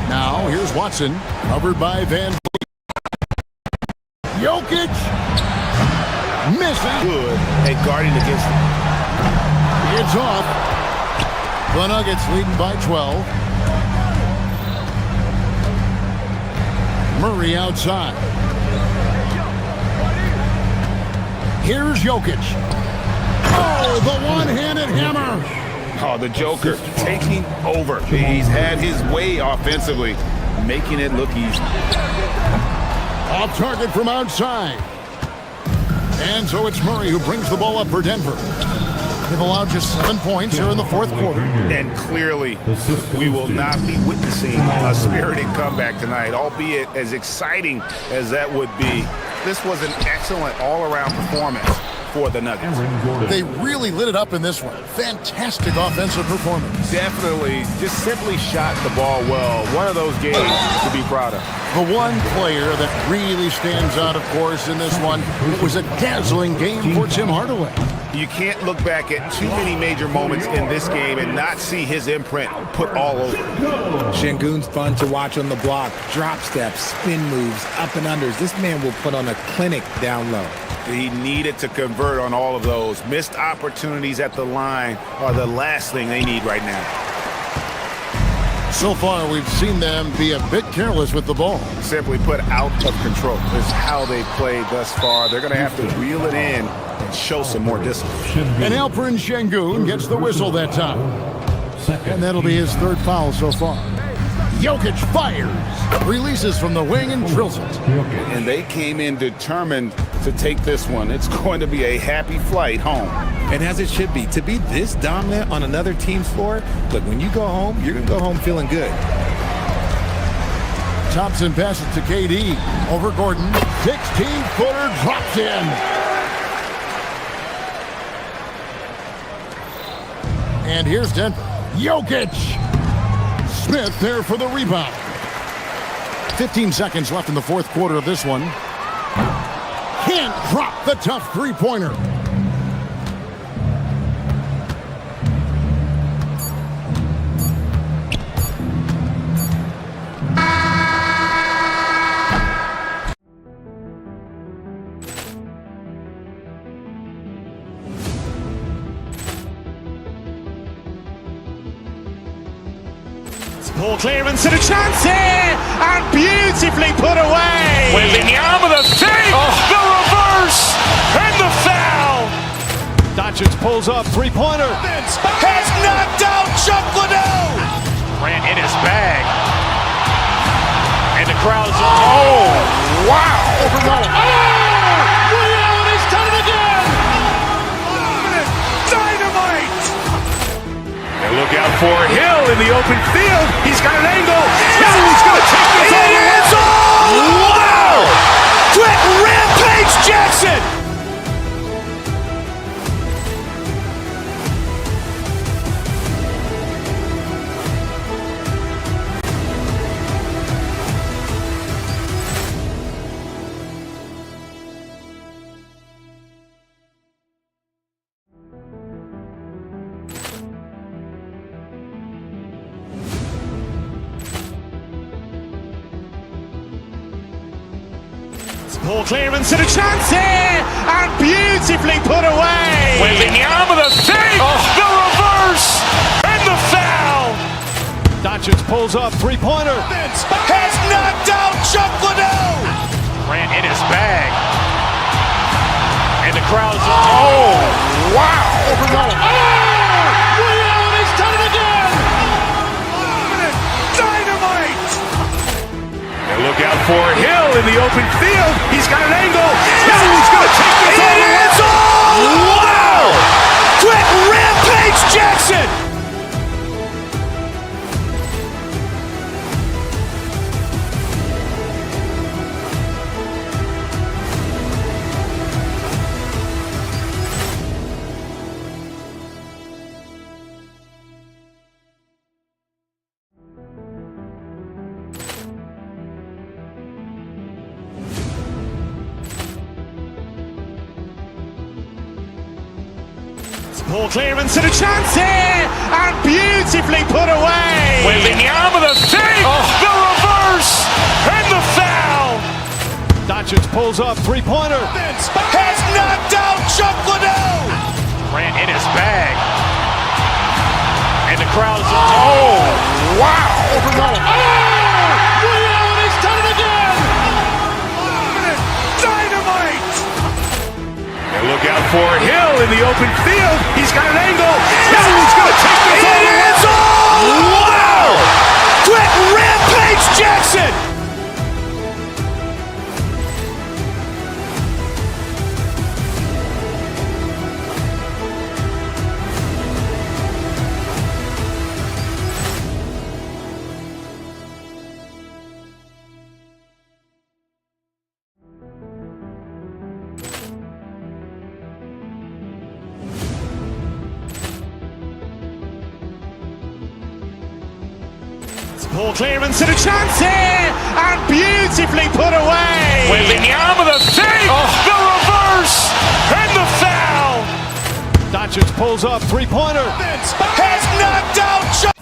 Now, here's Watson, covered by Van Vliet. Jokic misses. Good at guarding against him. It's off. The Nuggets leading by 12. Murray outside. Here's Jokic. Oh, the one-handed hammer. Oh, the Joker taking over. He's had his way offensively, making it look easy. Off target from outside. And so it's Murray who brings the ball up for Denver. They've allowed just 7 points here in the fourth quarter. And clearly, we will not be witnessing a spirited comeback tonight, albeit as exciting as that would be. This was an excellent all-around performance for the Nuggets. They really lit it up in this one. Fantastic offensive performance. Definitely, just simply shot the ball well. One of those games to be proud of. The one player that really stands out, of course, in this one, it was a dazzling game for Tim Hardaway. You can't look back at too many major moments in this game and not see his imprint put all over. Şengün's fun to watch on the block. Drop steps, spin moves, up and unders. This man will put on a clinic down low. He needed to convert on all of those. Missed opportunities at the line are the last thing they need right now. So far, we've seen them be a bit careless with the ball. Simply put, out of control is how they've played thus far. They're going to have to reel it in and show some more discipline. And Alperen Şengün gets the whistle that time. And that'll be his third foul so far. Jokic fires, releases from the wing and drills it. And they came in determined to take this one. It's going to be a happy flight home. And as it should be. To be this dominant on another team's floor, look, when you go home, you're going to go home feeling good. Thompson passes to KD. Over Gordon. 16-footer drops in. And here's Denver. Jokic. Smith there for the rebound. 15 seconds left in the fourth quarter of this one. Can't drop the tough three-pointer. Poor clearance and a chance here, and beautifully put away. Wembanyama the save, the reverse, and the foul. Doncic pulls up, three-pointer. Has knocked out Chuck Liddell. Ran in his bag. And the crowd's oh, wow. Ray Allen has done it again. Dynamite. And look out for Hill in the open field. He's got an angle. He's going to take this all the way. Wow! Brett Rampage Jackson. Poor clearance and a chance here, and beautifully put away. Wembanyama the save, the reverse, and the foul. Doncic pulls up, three-pointer. Has knocked out Chuck Liddell. Ran in his bag. And the crowd's oh, wow. Ray Allen has done it again. Dynamite. And look out for Hill in the open field. He's got an angle. He's going to take this all the way. Wow! Brett Rampage Jackson. Poor clearance and a chance here, and beautifully put away. Wembanyama the save, the reverse, and the foul. Doncic pulls up, three-pointer. Has knocked out Chuck Liddell. Ran in his bag. And the crowd's oh, wow. Ray Allen has done it again. Dynamite. And look out for Hill in the open field. He's got an angle. He's going to take this all the way. Wow! Brett Rampage Jackson. Poor clearance and a chance here, and beautifully put away. Wembanyama the save, the reverse, and the foul. Doncic pulls up, three-pointer. Has knocked out Chuck.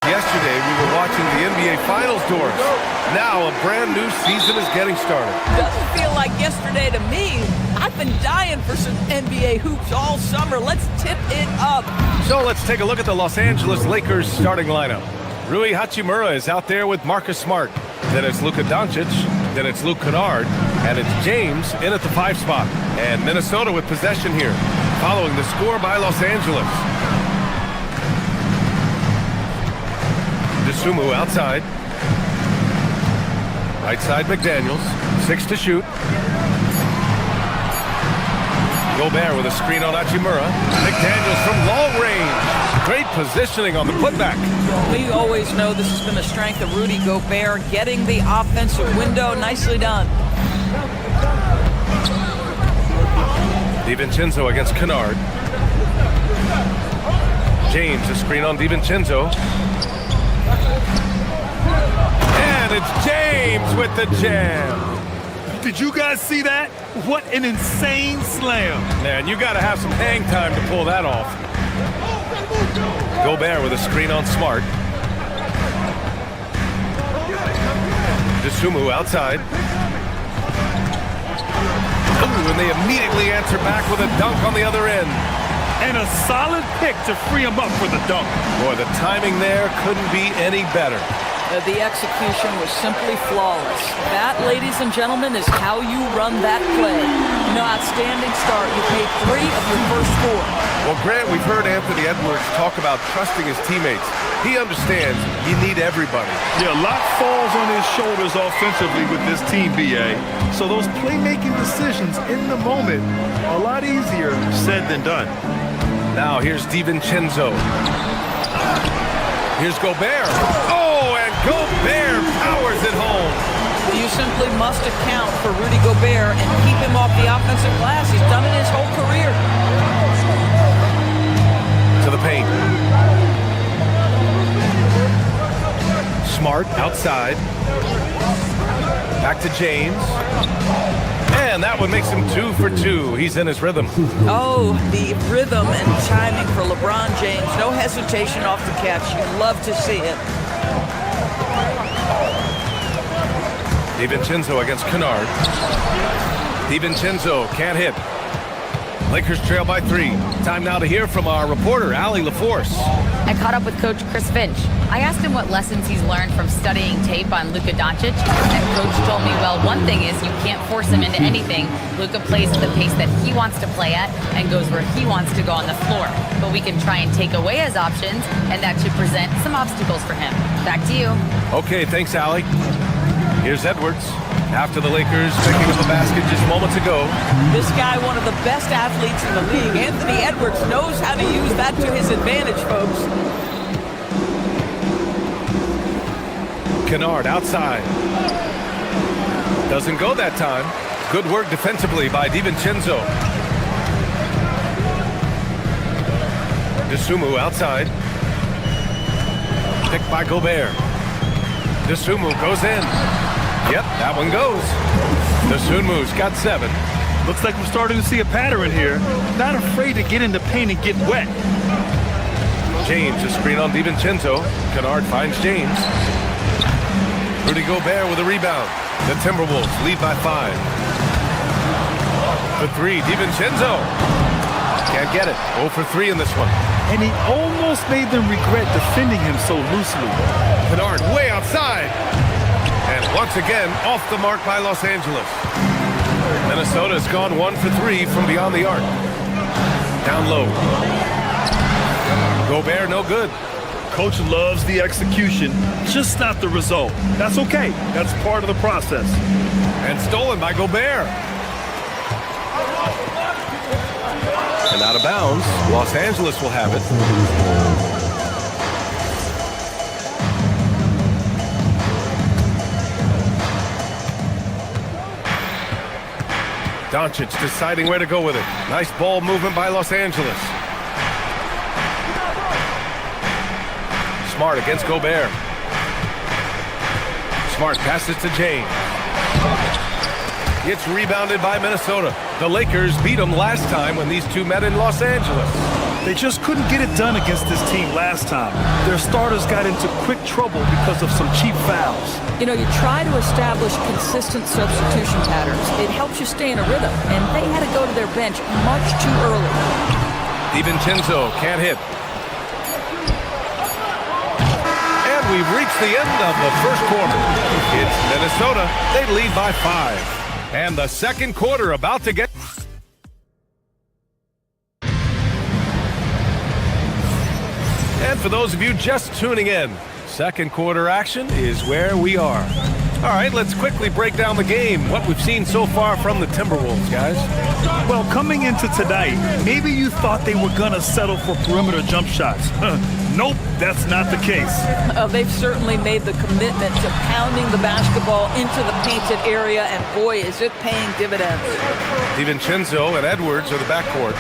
Yesterday, we were watching the NBA Finals doors. Now, a brand new season is getting started. Doesn't feel like yesterday to me. I've been dying for some NBA hoops all summer. Let's tip it up. So let's take a look at the Los Angeles Lakers starting lineup. Rui Hachimura is out there with Marcus Smart. Then it's Luka Doncic. Then it's Luke Kennard, and it's James in at the 5 spot. And Minnesota with possession here, following the score by Los Angeles. DeSumo outside. Right side McDaniels, 6 to shoot. Gobert with a screen on Hachimura. McDaniels from long range. Great positioning on the putback. We always know this has been a strength of Rudy Gobert, getting the offensive window. Nicely done. DiVincenzo against Kennard. James, a screen on DiVincenzo. And it's James with the jam. Did you guys see that? What an insane slam. Man, you got to have some hang time to pull that off. Gobert with a screen on Smart. DeSumo outside. Ooh, and they immediately answer back with a dunk on the other end. And a solid pick to free him up for the dunk. Boy, the timing there couldn't be any better. The execution was simply flawless. That, ladies and gentlemen, is how you run that play. Outstanding start. You've made 3 of your first 4. Well, Grant, we've heard Anthony Edwards talk about trusting his teammates. He understands you need everybody. Yeah, a lot falls on his shoulders offensively with this team, BA. So those playmaking decisions in the moment are a lot easier said than done. Now here's DiVincenzo. Here's Gobert. Oh, and Gobert powers it home. You simply must account for Rudy Gobert and keep him off the offensive glass. He's done it his whole career. To the paint. Smart outside. Back to James. And that one makes him 2 for 2. He's in his rhythm. Oh, the rhythm and timing for LeBron James. No hesitation off the catch. You love to see it. DiVincenzo against Kennard. DiVincenzo can't hit. Lakers trail by 3. Time now to hear from our reporter, Allie LaForce. I caught up with Coach Chris Finch. I asked him what lessons he's learned from studying tape on Luka Doncic, and Coach told me, well, one thing is you can't force him into anything. Luka plays at the pace that he wants to play at and goes where he wants to go on the floor. But we can try and take away his options, and that should present some obstacles for him. Back to you. Okay, thanks, Allie. Here's Edwards. After the Lakers picking up a basket just moments ago. This guy, one of the best athletes in the league. Anthony Edwards knows how to use that to his advantage, folks. Kennard outside. Doesn't go that time. Good work defensively by DiVincenzo. DeSumo outside. Picked by Gobert. DeSumo goes in. Yep, that one goes. DeSumo's got 7. Looks like we're starting to see a pattern here. Not afraid to get in the paint and get wet. James, a screen on DiVincenzo. Kennard finds James. Rudy Gobert with a rebound. The Timberwolves lead by 5. The 3, DiVincenzo. Can't get it. 0 for 3 in this one. And he almost made them regret defending him so loosely. Kennard way outside. And once again, off the mark by Los Angeles. Minnesota's gone 1 for 3 from beyond the arc. Down low. Gobert no good. Coach loves the execution, just not the result. That's okay. That's part of the process. And stolen by Gobert. And out of bounds, Los Angeles will have it. Doncic deciding where to go with it. Nice ball movement by Los Angeles. Smart against Gobert. Smart passes to James. It's rebounded by Minnesota. The Lakers beat them last time when these two met in Los Angeles. They just couldn't get it done against this team last time. Their starters got into quick trouble because of some cheap fouls. You know, you try to establish consistent substitution patterns. It helps you stay in a rhythm, and they had to go to their bench much too early. DiVincenzo can't hit. And we've reached the end of the first quarter. It's Minnesota. They lead by 5. And the second quarter about to get... And for those of you just tuning in, second quarter action is where we are. All right, let's quickly break down the game, what we've seen so far from the Timberwolves, guys. Well, coming into tonight, maybe you thought they were going to settle for perimeter jump shots. Nope, that's not the case. They've certainly made the commitment to pounding the basketball into the painted area, and boy, is it paying dividends. DiVincenzo and Edwards are the backcourt.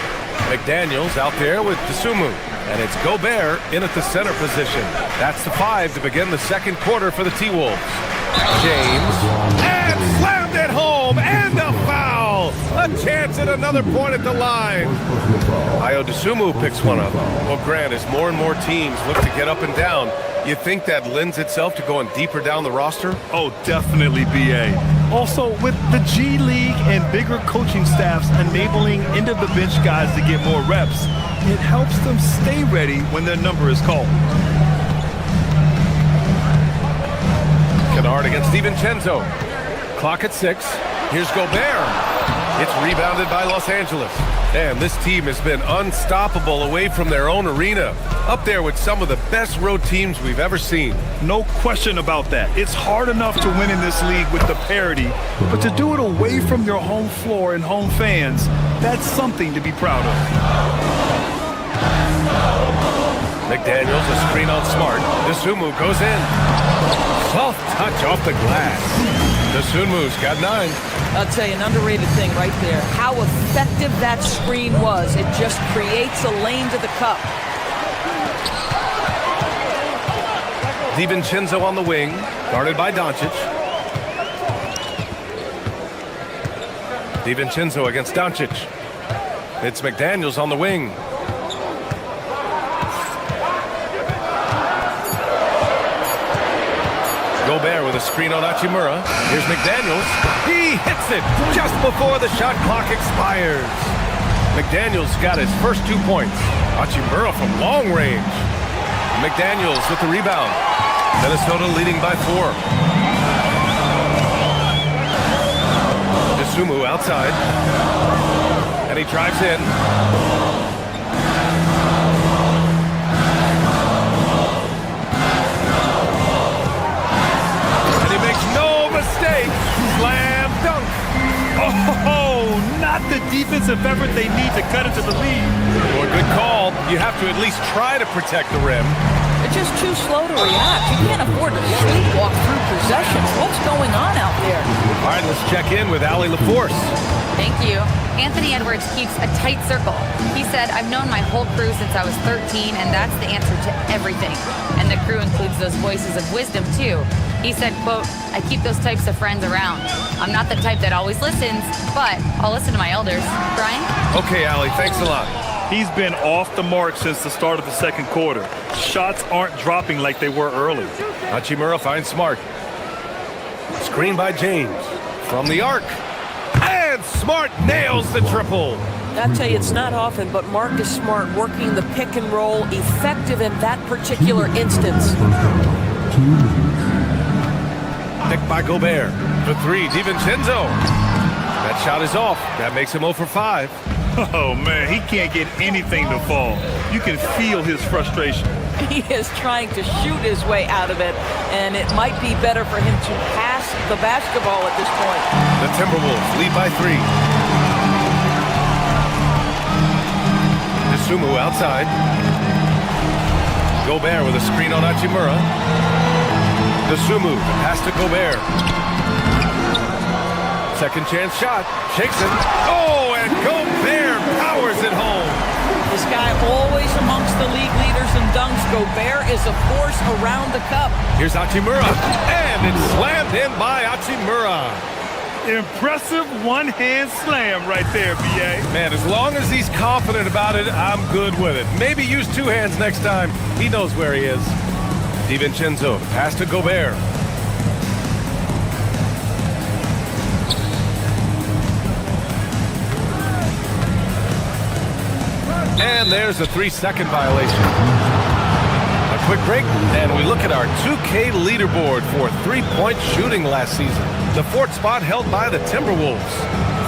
McDaniels out there with DeSumo. And it's Gobert in at the center position. That's the 5 to begin the second quarter for the T-Wolves. James, and slammed it home, and a foul! A chance at another point at the line. Ayo Dosunmu picks one up. Well, Grant, as more and more teams look to get up and down, you think that lends itself to going deeper down the roster? Oh, definitely, B.A. Also, with the G League and bigger coaching staffs enabling end-of-the-bench guys to get more reps, it helps them stay ready when their number is called. Kennard against DiVincenzo. Clock at 6. Here's Gobert. It's rebounded by Los Angeles. And this team has been unstoppable away from their own arena. Up there with some of the best road teams we've ever seen. No question about that. It's hard enough to win in this league with the parity, but to do it away from your home floor and home fans, that's something to be proud of. McDaniels, a screen on Smart. DeSumo goes in. Soft touch off the glass. DeSumu's got 9. I'll tell you, an underrated thing right there. How effective that screen was. It just creates a lane to the cup. DiVincenzo on the wing, guarded by Doncic. DiVincenzo against Doncic. It's McDaniels on the wing. Gobert with a screen on Hachimura. Here's McDaniels. He hits it just before the shot clock expires. McDaniels got his first 2 points. Hachimura from long range. McDaniels with the rebound. Minnesota leading by 4. DeSumo outside. And he drives in. Mistake. Slam dunk. Oh, not the defensive effort they need to cut into the lead. Well, good call. You have to at least try to protect the rim. They're just too slow to react. You can't afford to sleepwalk through possessions. What's going on out there? All right, let's check in with Allie LaForce. Thank you. Anthony Edwards keeps a tight circle. He said, I've known my whole crew since I was 13, and that's the answer to everything. And the crew includes those voices of wisdom, too. He said, quote, I keep those types of friends around. I'm not the type that always listens, but I'll listen to my elders. Brian? Okay, Allie, thanks a lot. He's been off the mark since the start of the second quarter. Shots aren't dropping like they were early. Hachimura finds Smart. Screen by James. From the arc. And Smart nails the triple. I'll tell you, it's not often, but Marcus Smart working the pick and roll, effective in that particular instance. Picked by Gobert. For 3, DiVincenzo. That shot is off. That makes him 0 for 5. Oh, man, he can't get anything to fall. You can feel his frustration. He is trying to shoot his way out of it, and it might be better for him to pass the basketball at this point. The Timberwolves lead by 3. DeSumo outside. Gobert with a screen on Hachimura. DeSumo, the pass to Gobert. Second chance shot. Shakes it. Oh, and Gobert powers it home. This guy always amongst the league leaders in dunks. Gobert is a force around the cup. Here's Hachimura. And it's slammed in by Hachimura. Impressive one-hand slam right there, B.A. Man, as long as he's confident about it, I'm good with it. Maybe use 2 hands next time. He knows where he is. DiVincenzo, pass to Gobert. And there's a 3-second violation. quick break, and we look at our 2K leaderboard for three-point shooting last season. The fourth spot held by the Timberwolves.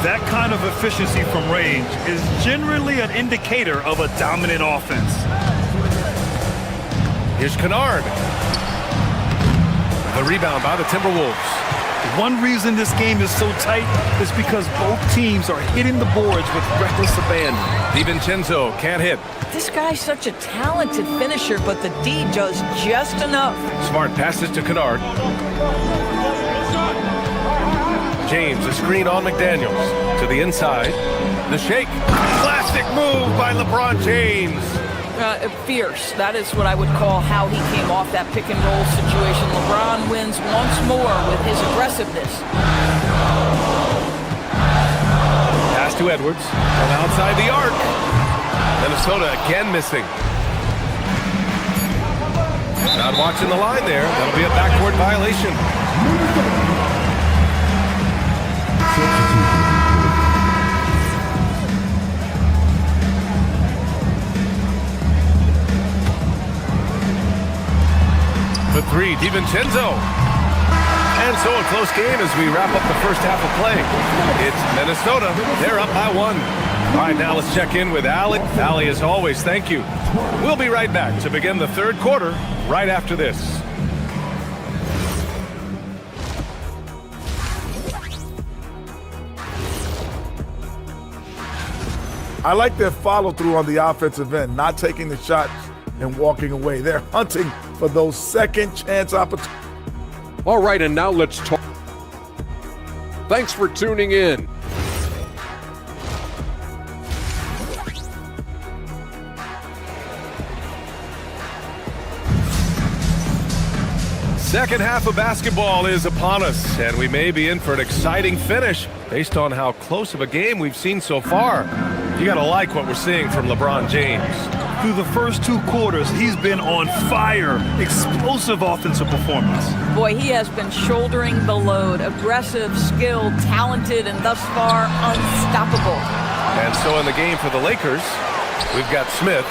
That kind of efficiency from range is generally an indicator of a dominant offense. Here's Kennard. The rebound by the Timberwolves. One reason this game is so tight is because both teams are hitting the boards with reckless abandon. DiVincenzo can't hit. This guy's such a talented finisher, but the D does just enough. Smart passes to Kennard. James, a screen on McDaniels. To the inside. The shake. Classic move by LeBron James. Fierce. That is what I would call how he came off that pick and roll situation. LeBron wins once more with his aggressiveness. Pass to Edwards from outside the arc. Minnesota again missing. Not watching the line there. That'll be a backcourt violation. For three, DiVincenzo. And so a close game as we wrap up the first half of play. It's Minnesota. They're up by 1. All right, now let's check in with Allie. Allie, as always, thank you. We'll be right back to begin the third quarter right after this. I like their follow-through on the offensive end, not taking the shots and walking away. They're hunting for those second chance opportunities. All right, and now let's talk. Thanks for tuning in. Second half of basketball is upon us, and we may be in for an exciting finish based on how close of a game we've seen so far. You gotta like what we're seeing from LeBron James. Through the first 2 quarters, he's been on fire. Explosive offensive performance. Boy, he has been shouldering the load. Aggressive, skilled, talented, and thus far unstoppable. And so in the game for the Lakers, we've got Smith.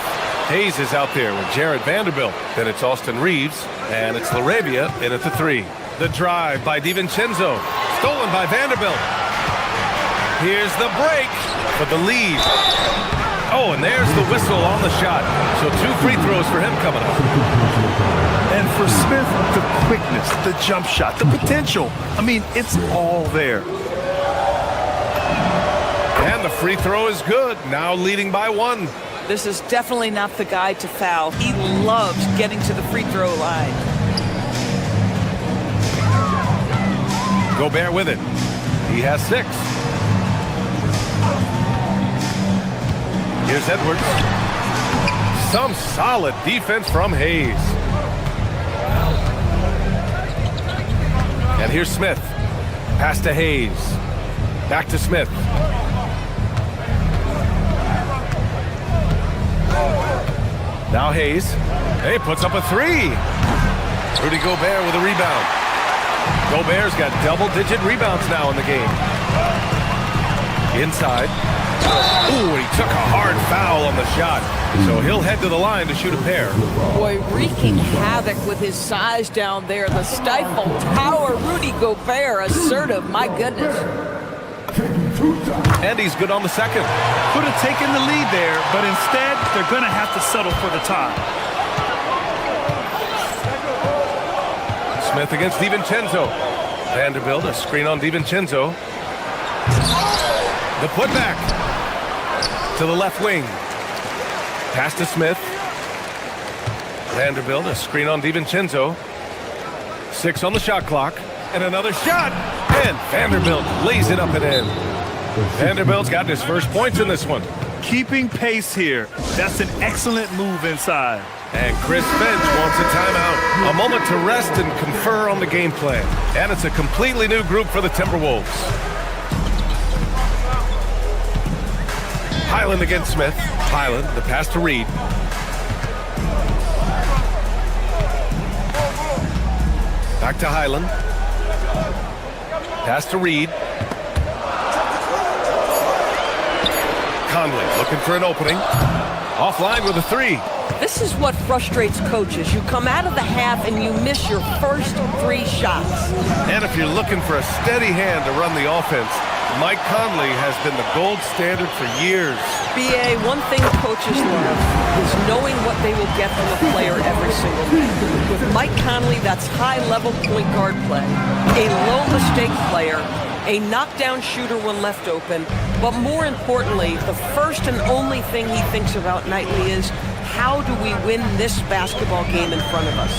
Hayes is out there with Jared Vanderbilt. Then it's Austin Reeves, and it's LaRavia in at the 3. The drive by DiVincenzo, stolen by Vanderbilt. Here's the break for the lead. Oh, and there's the whistle on the shot. So 2 free throws for him coming up. And for Smith, the quickness, the jump shot, the potential. I mean, it's all there. And the free throw is good, now leading by 1. This is definitely not the guy to foul. He loves getting to the free throw line. Gobert with it. He has 6. Here's Edwards. Some solid defense from Hayes. And here's Smith. Pass to Hayes. Back to Smith. Now Hayes. Hey, puts up a 3. Rudy Gobert with a rebound. Gobert's got double-digit rebounds now in the game. Inside. Ooh, he took a hard foul on the shot. So he'll head to the line to shoot a pair. Boy, wreaking havoc with his size down there. The stifle tower. Rudy Gobert, assertive. My goodness. And he's good on the second. Could have taken the lead there, but instead, they're going to have to settle for the tie. Smith against DiVincenzo. Vanderbilt, a screen on DiVincenzo. The putback to the left wing. Pass to Smith. Vanderbilt, a screen on DiVincenzo. 6 on the shot clock. And another shot. And Vanderbilt lays it up and in. Vanderbilt's got his first points in this one. Keeping pace here. That's an excellent move inside. And Chris Finch wants a timeout. A moment to rest and confer on the game plan. And it's a completely new group for the Timberwolves. Highland against Smith. Highland, the pass to Reed. Back to Highland. Pass to Reed. Conley looking for an opening. Offline with a 3. This is what frustrates coaches. You come out of the half and you miss your first 3 shots. And if you're looking for a steady hand to run the offense, Mike Conley has been the gold standard for years. BA, one thing coaches love is knowing what they will get from a player every single game. With Mike Conley, that's high-level point guard play, a low-mistake player, a knockdown shooter when left open, but more importantly, the first and only thing he thinks about nightly is, how do we win this basketball game in front of us?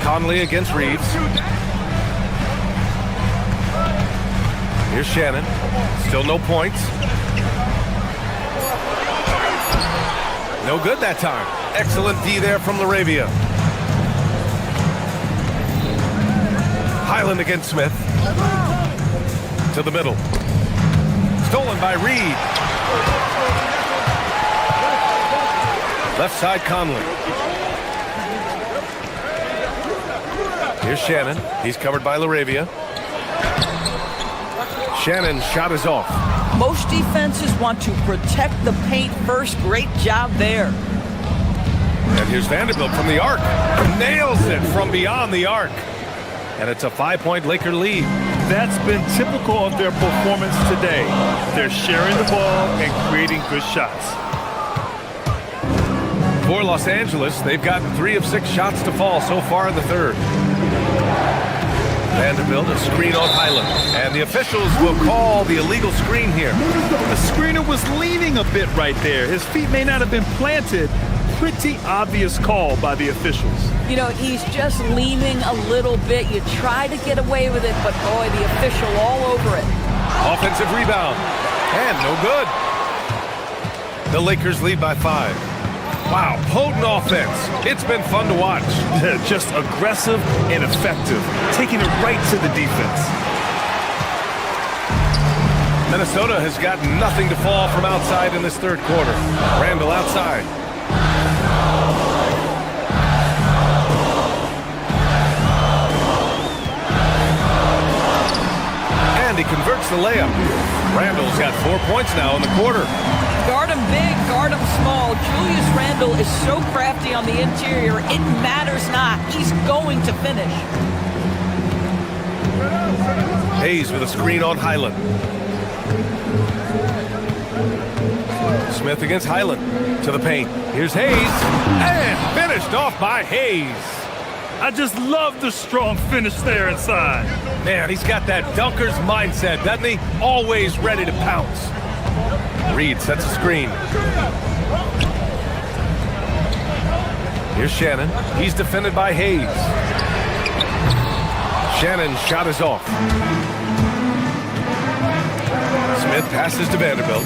Conley against Reeves. Here's Shannon. Still no points. No good that time. Excellent D there from Laravia. Highland against Smith. To the middle. Stolen by Reed. Left side Conley. Here's Shannon. He's covered by Laravia. Shannon's shot is off. Most defenses want to protect the paint first. Great job there. And here's Vanderbilt from the arc. Nails it from beyond the arc. And it's a 5-point Laker lead. That's been typical of their performance today. They're sharing the ball and creating good shots. For Los Angeles, they've gotten 3 of 6 shots to fall so far in the third. Vanderbilt, a screen on Highland. And the officials will call the illegal screen here. The screener was leaning a bit right there. His feet may not have been planted. Pretty obvious call by the officials. You know, he's just leaning a little bit. You try to get away with it, but boy, the official all over it. Offensive rebound. And no good. The Lakers lead by 5. Wow, potent offense. It's been fun to watch. Just aggressive and effective, taking it right to the defense. Minnesota has got nothing to fall from outside in this third quarter. Randall outside. And he converts the layup. Randall's got 4 points now in the quarter. Guard him big, guard him small. Julius Randle is so crafty on the interior, it matters not. He's going to finish. Hayes with a screen on Highland. Smith against Highland. To the paint. Here's Hayes. And finished off by Hayes. I just love the strong finish there inside. Man, he's got that dunker's mindset, doesn't he? Always ready to pounce. Reed sets a screen. Here's Shannon. He's defended by Hayes. Shannon's shot is off. Smith passes to Vanderbilt.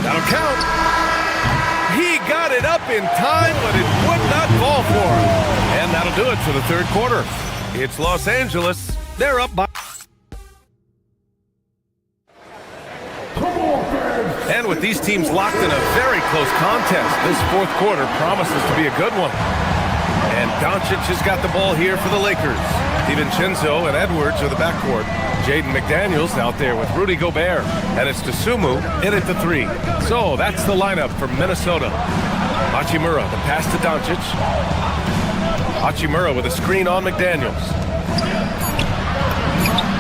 That'll count. He got it up in time, but it would not fall for him. And that'll do it for the third quarter. It's Los Angeles. They're up by... And with these teams locked in a very close contest, this fourth quarter promises to be a good one. And Doncic has got the ball here for the Lakers. DiVincenzo and Edwards are the backcourt. Jaden McDaniels out there with Rudy Gobert. And it's Dosunmu in at the 3. So that's the lineup for Minnesota. Hachimura, the pass to Doncic. Hachimura with a screen on McDaniels.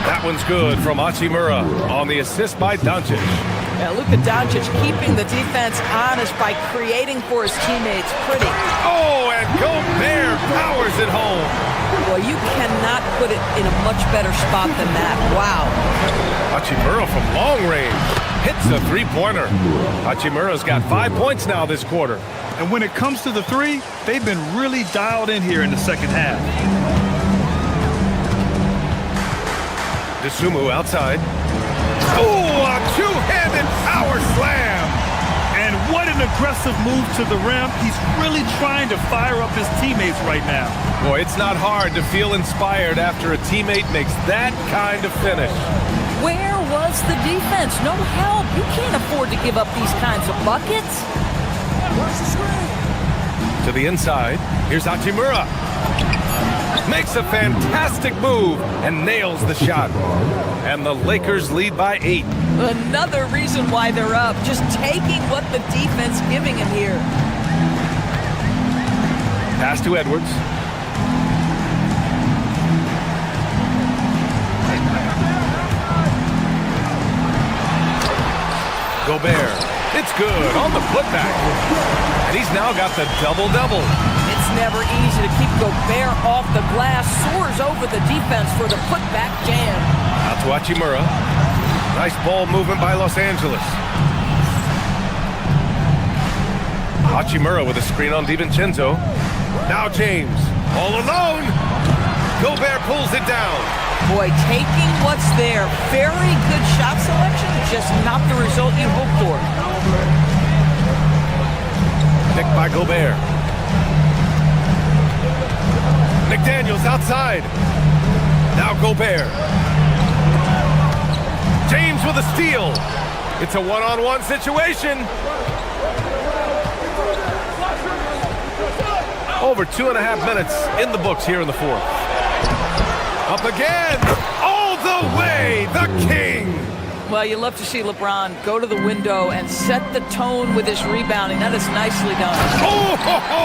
That one's good from Hachimura on the assist by Doncic. Yeah, Luka Doncic keeping the defense honest by creating for his teammates. Pretty. Oh, and Gobert powers it home. Well, you cannot put it in a much better spot than that. Wow. Hachimura from long range hits a three-pointer. Hachimura's got 5 points now this quarter. And when it comes to the 3, they've been really dialed in here in the second half. Dosunmu outside. Oh, a two-handed power slam! And what an aggressive move to the rim. He's really trying to fire up his teammates right now. Boy, it's not hard to feel inspired after a teammate makes that kind of finish. Where was the defense? No help. You can't afford to give up these kinds of buckets. To the inside. Here's Hachimura. Makes a fantastic move and nails the shot. And the Lakers lead by 8. Another reason why they're up, just taking what the defense giving him here. Pass to Edwards. Gobert. It's good on the putback. And he's now got the double-double. It's never easy to keep Gobert off the glass. Soars over the defense for the putback jam. Out to Hachimura. Nice ball movement by Los Angeles. Hachimura with a screen on DiVincenzo. Now James, all alone. Gobert pulls it down. Boy, taking what's there. Very good shot selection, just not the result you hope for. Picked by Gobert. McDaniels outside. Now Gobert. James with a steal. It's a one-on-one situation. Over 2.5 minutes in the books here in the fourth. Up again. All the way. The king. Well, you love to see LeBron go to the window and set the tone with his rebounding. That is nicely done. Oh, ho, ho.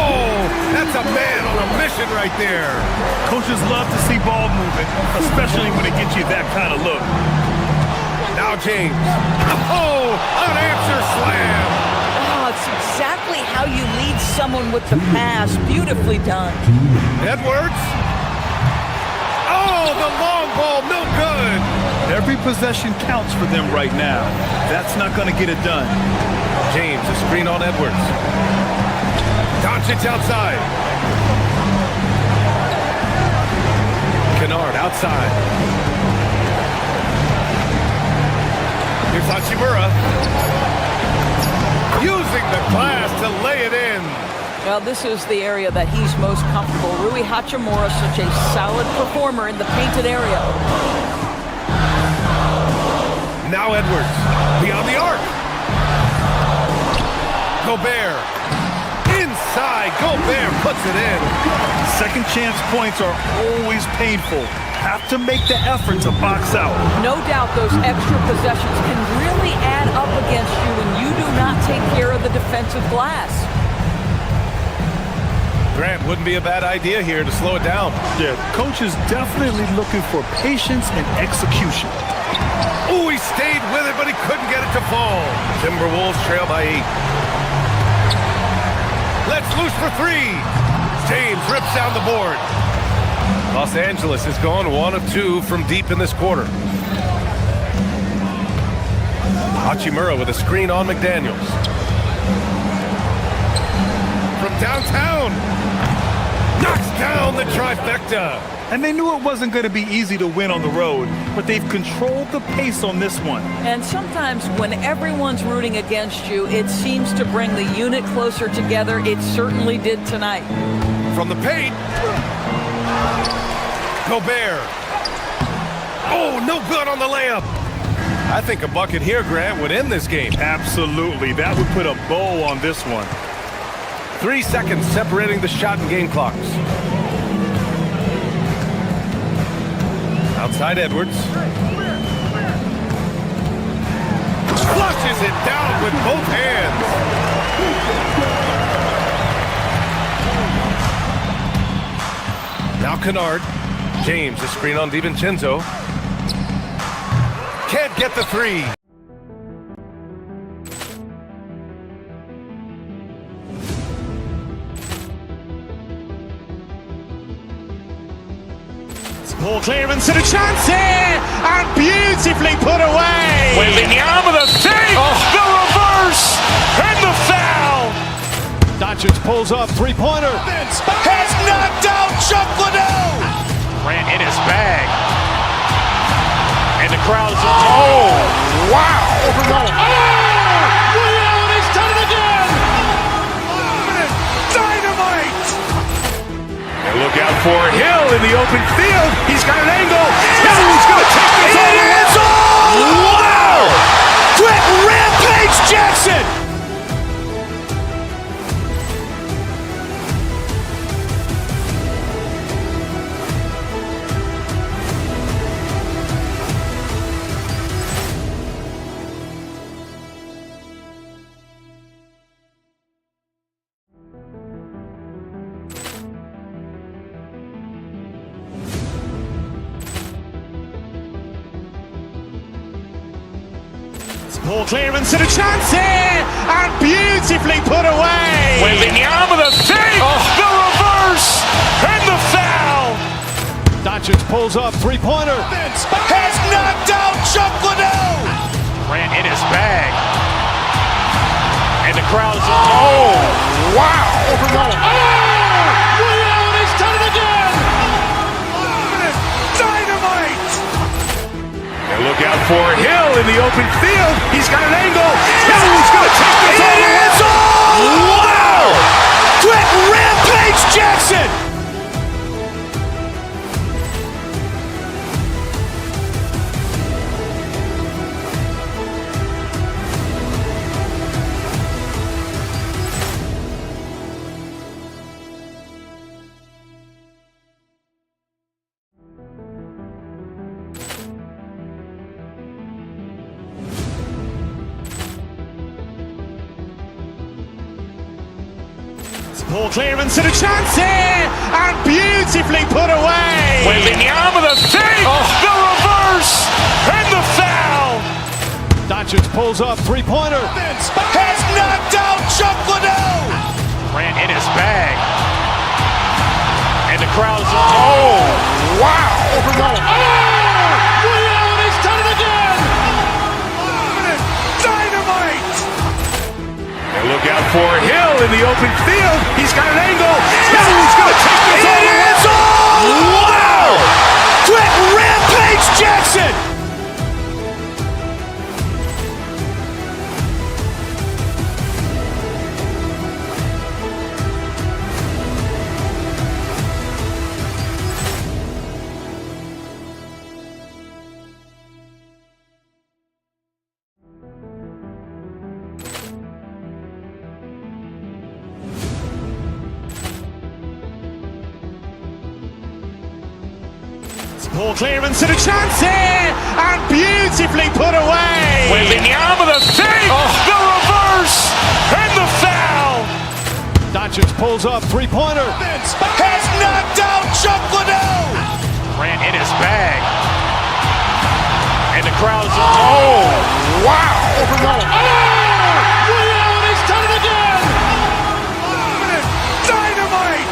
That's a man on a mission right there. Coaches love to see ball movement, especially when it gets you that kind of look. Now James. Oh, unanswered slam. Oh, it's exactly how you lead someone with the pass. Beautifully done. Edwards. Oh, the long ball, no good. Every possession counts for them right now. That's not going to get it done. James, a screen on Edwards. Doncic outside. Kennard outside. Here's Hachimura. Using the glass to lay it in. Well, this is the area that he's most comfortable. Rui Hachimura, such a solid performer in the painted area. Now Edwards, beyond the arc. Gobert, inside, Gobert puts it in. Second chance points are always painful. Have to make the effort to box out. No doubt those extra possessions can really add up against you when you do not take care of the defensive glass. Grant, wouldn't be a bad idea here to slow it down. Yeah, coach is definitely looking for patience and execution. Oh, he stayed with it, but he couldn't get it to fall. Timberwolves trail by 8. Let's loose for 3. James rips down the board. Los Angeles has gone 1 of 2 from deep in this quarter. Hachimura with a screen on McDaniels. From downtown. Knocks down the trifecta. And they knew it wasn't going to be easy to win on the road, but they've controlled the pace on this one. And sometimes when everyone's rooting against you, it seems to bring the unit closer together. It certainly did tonight. From the paint. Gobert. Oh, no good on the layup. I think a bucket here, Grant, would end this game. Absolutely. That would put a bow on this one. 3 seconds separating the shot and game clocks. Outside Edwards. Flushes it down with both hands. Now Kennard. James, a screen on DiVincenzo. Can't get the 3. Ball clearance and a chance here, and beautifully put away. Wembanyama the save, the reverse, and the foul. Doncic pulls up, three-pointer. Has knocked out Chuck Liddell. Ran in his bag. And the crowd is, oh, wow. He's done it again. Dynamite. And look out for Hill in the open field. He's got an angle. He's going to take this all the way. Wow. Quick Rampage Jackson. Poor clearance and a chance here, and beautifully put away. Wembanyama the save, the reverse, and the foul. Doncic pulls up, three-pointer. Has knocked out Chuck Liddell. Ran in his bag. And the crowd is, oh, wow. Liddell has done it again. Dynamite. And look out for Hill in the open field. He's got an angle. Hill's going to take this all the way. Wow! Brett Rampage Jackson. Poor clearance and a chance here, and beautifully put away. Wembanyama the save, the reverse, and the foul. Doncic pulls up, three-pointer. Has knocked out Chuck Liddell. Ran in his bag. And the crowd is, oh, wow. Liddell has done it again. Dynamite. And look out for Hill in the open field. He's got an angle. Hill's going to take this all the way. Wow! Brett Rampage Jackson. Poor clearance and a chance here, and beautifully put away. Wembanyama the save, the reverse, and the foul. Doncic pulls up, three-pointer. Has knocked out Chuck Liddell. Ran in his bag. And the crowd is, oh, wow. Liddell has done it again. Dynamite.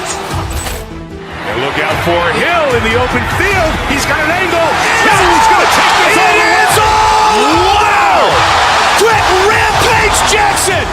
And look out for Hill in the open field. He's got an angle. Hill's going to take this all the way. Wow! Brett Rampage Jackson.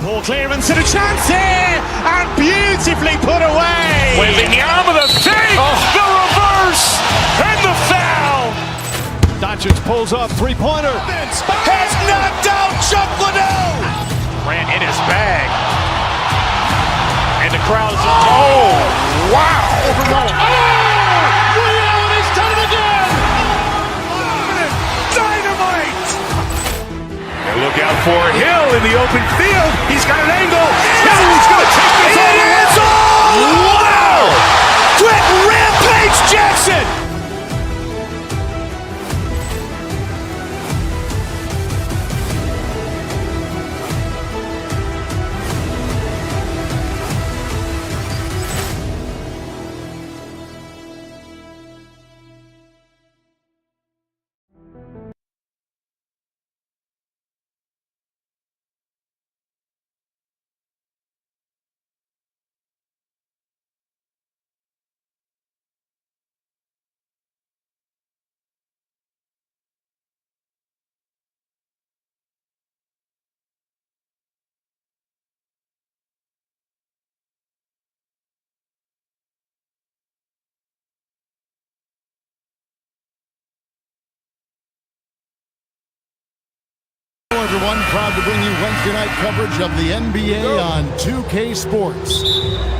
Poor clearance and a chance here, and beautifully put away. Wembanyama the save, the reverse, and the foul. Doncic pulls up, three-pointer. Has knocked out Chuck Liddell. Ran in his bag. And the crowd is, oh, wow. Liddell has done it again. Dynamite. And look out for Hill in the open field. He's got an angle. Hill's going to take this all the way. Wow! Brett Rampage Jackson. Everyone, proud to bring you Wednesday night coverage of the NBA on 2K Sports.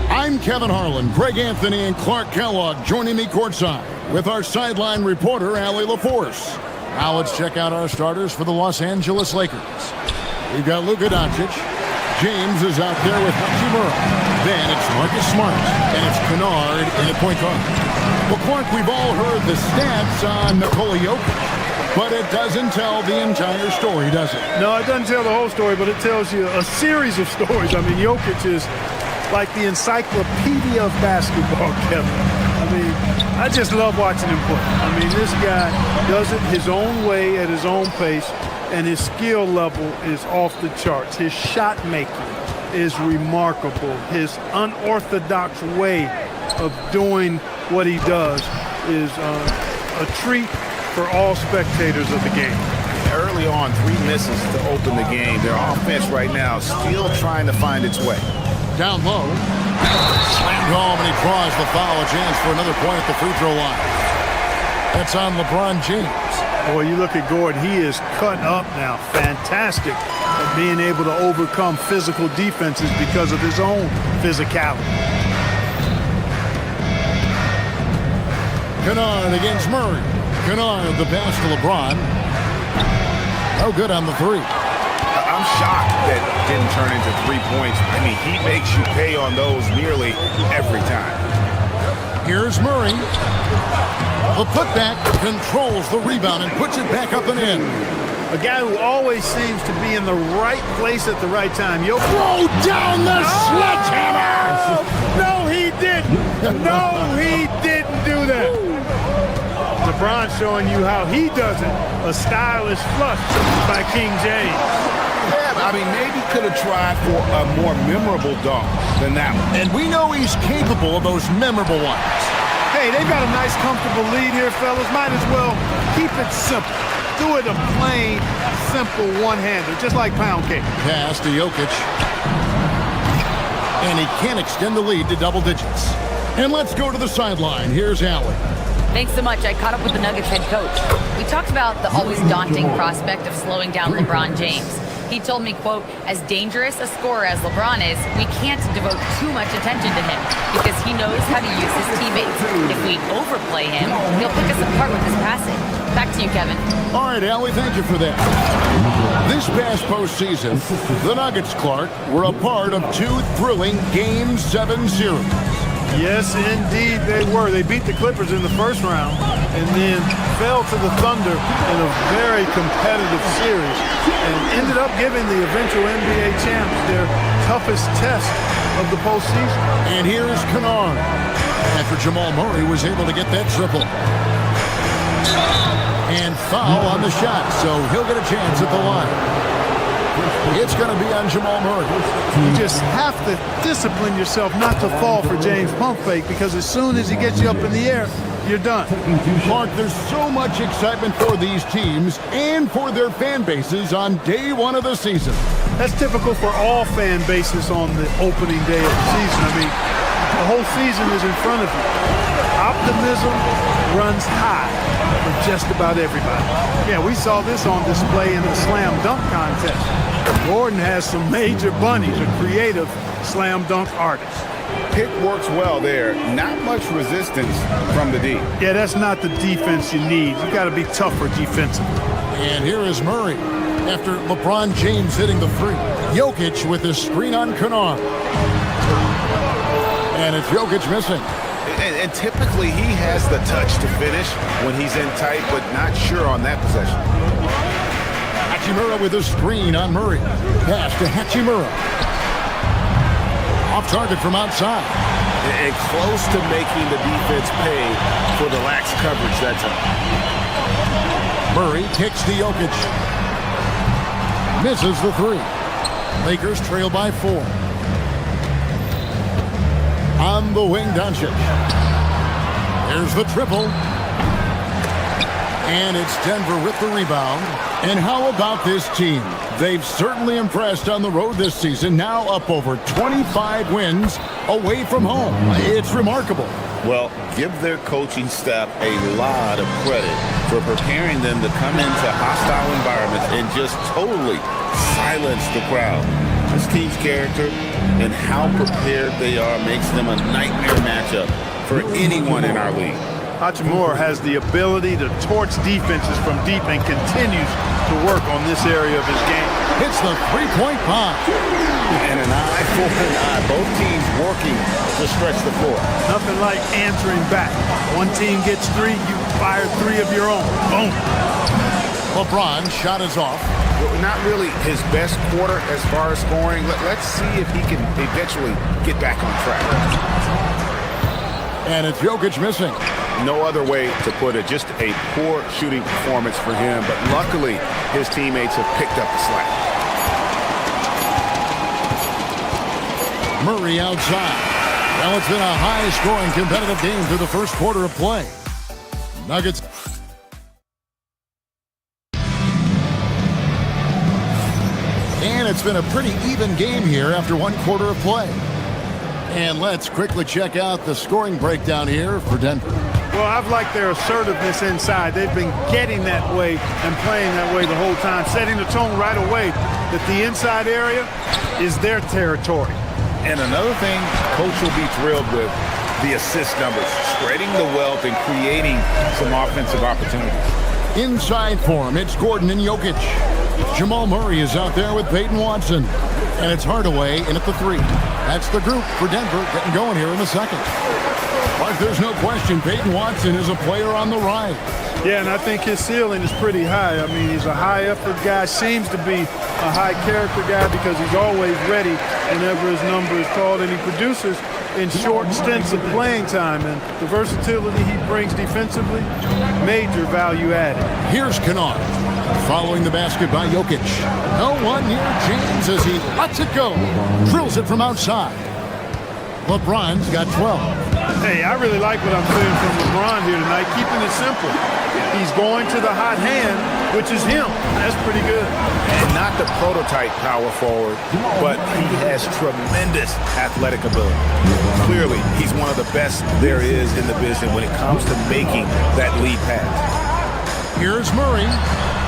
I'm Kevin Harlan, Greg Anthony, and Clark Kellogg joining me courtside with our sideline reporter, Allie LaForce. Now let's check out our starters for the Los Angeles Lakers. We've got Luka Doncic, James is out there with Hachimura. Then it's Marcus Smart, and it's Kennard in at point guard. Well, Clark, we've all heard the stats on Nikola Jokic, but it doesn't tell the entire story, does it? No, it doesn't tell the whole story, but it tells you a series of stories. I mean, Jokic is like the encyclopedia of basketball, Kevin. I mean, I just love watching him play. I mean, this guy does it his own way at his own pace, and his skill level is off the charts. His shot making is remarkable. His unorthodox way of doing what he does is a treat for all spectators of the game. Early on, 3 misses to open the game. Their offense right now still trying to find its way. Down low. Slammed home, and he draws the foul. A chance for another point at the free throw line. That's on LeBron James. Boy, you look at Gordon, he is cut up now. Fantastic at being able to overcome physical defenses because of his own physicality. Kennard against Murray. Kennard, the pass to LeBron. No good on the three. I'm shocked that didn't turn into 3 points. I mean, he makes you pay on those nearly every time. Here's Murray. The putback controls the rebound and puts it back up and in. A guy who always seems to be in the right place at the right time. You'll throw down the sledgehammer! No, he didn't. No, he didn't do that. LeBron showing you how he does it. A stylish flush by King James. Yeah, I mean, maybe could have tried for a more memorable dunk than that one. And we know he's capable of those memorable ones. Hey, they've got a nice, comfortable lead here, fellas. Might as well keep it simple. Do it a plain, simple one-hander, just like pound cake. Pass to Jokic. And he can't extend the lead to double digits. And let's go to the sideline. Here's Allie. Thanks so much. I caught up with the Nuggets head coach. We talked about the always daunting prospect of slowing down LeBron James. He told me, quote, as dangerous a scorer as LeBron is, we can't devote too much attention to him because he knows how to use his teammates. If we overplay him, he'll pick us apart with his passing. Back to you, Kevin. All right, Allie, thank you for that. This past postseason, the Nuggets, Clark, were a part of 2 thrilling Game 7 series. Yes, indeed they were. They beat the Clippers in the first round and then fell to the Thunder in a very competitive series and ended up giving the eventual NBA champs their toughest test of the postseason. And here's Kennard after Jamal Murray was able to get that triple. And foul on the shot, so he'll get a chance at the line. It's going to be on Jamal Murray. You just have to discipline yourself not to fall for James pump fake because as soon as he gets you up in the air, you're done. Mark, there's so much excitement for these teams and for their fan bases on day 1 of the season. That's typical for all fan bases on the opening day of the season. I mean, the whole season is in front of you. Optimism runs high for just about everybody. Yeah, we saw this on display in the slam dunk contest. Gordon has some major bunnies, a creative slam dunk artist. Pick works well there. Not much resistance from the D. Yeah, that's not the defense you need. You got to be tougher defensively. And here is Murray after LeBron James hitting the three. Jokic with his screen on Kennard. And it's Jokic missing. And typically he has the touch to finish when he's in tight, but not sure on that possession. Hachimura with a screen on Murray. Pass to Hachimura. Off target from outside. And close to making the defense pay for the lax coverage that time. Murray kicks to Jokic. Misses the three. Lakers trail by 4. On the wing, Doncic. There's the triple. And it's Denver with the rebound. And how about this team? They've certainly impressed on the road this season, now up over 25 wins away from home. It's remarkable. Well, give their coaching staff a lot of credit for preparing them to come into hostile environments and just totally silence the crowd. This team's character and how prepared they are makes them a nightmare matchup for anyone in our league. Hachimura has the ability to torch defenses from deep and continues to work on this area of his game. hits the three-point bomb. And an eye for an eye. Both teams working to stretch the floor. Nothing like answering back. One team gets 3, you fire 3 of your own. Boom. LeBron shot is off. Not really his best quarter as far as scoring. Let's see if he can eventually get back on track. And it's Jokic missing. No other way to put it. Just a poor shooting performance for him. But luckily, his teammates have picked up the slack. Murray outside. Well, it's been a high-scoring competitive game through the first quarter of play. Nuggets. And it's been a pretty even game here after one quarter of play. And let's quickly check out the scoring breakdown here for Denver. Well, I've liked their assertiveness inside. They've been getting that way and playing that way the whole time, setting the tone right away that the inside area is their territory. And another thing, Coach will be thrilled with the assist numbers, spreading the wealth and creating some offensive opportunities. Inside for him, it's Gordon and Jokic. Jamal Murray is out there with Peyton Watson. And it's Hardaway in at the 3. That's the group for Denver getting going here in the second. But there's no question Peyton Watson is a player on the rise. Yeah, and I think his ceiling is pretty high. I mean, he's a high-effort guy, seems to be a high-character guy because he's always ready whenever his number is called, and he produces in short stints of playing time. And the versatility he brings defensively, major value added. Here's Kennard. Following the basket by Jokic. No one near James as he lets it go. Drills it from outside. LeBron's got 12. Hey, I really like what I'm seeing from LeBron here tonight, keeping it simple. He's going to the hot hand, which is him. That's pretty good. And not the prototype power forward, but he has tremendous athletic ability. Clearly, he's one of the best there is in the business when it comes to making that lead pass. Here's Murray.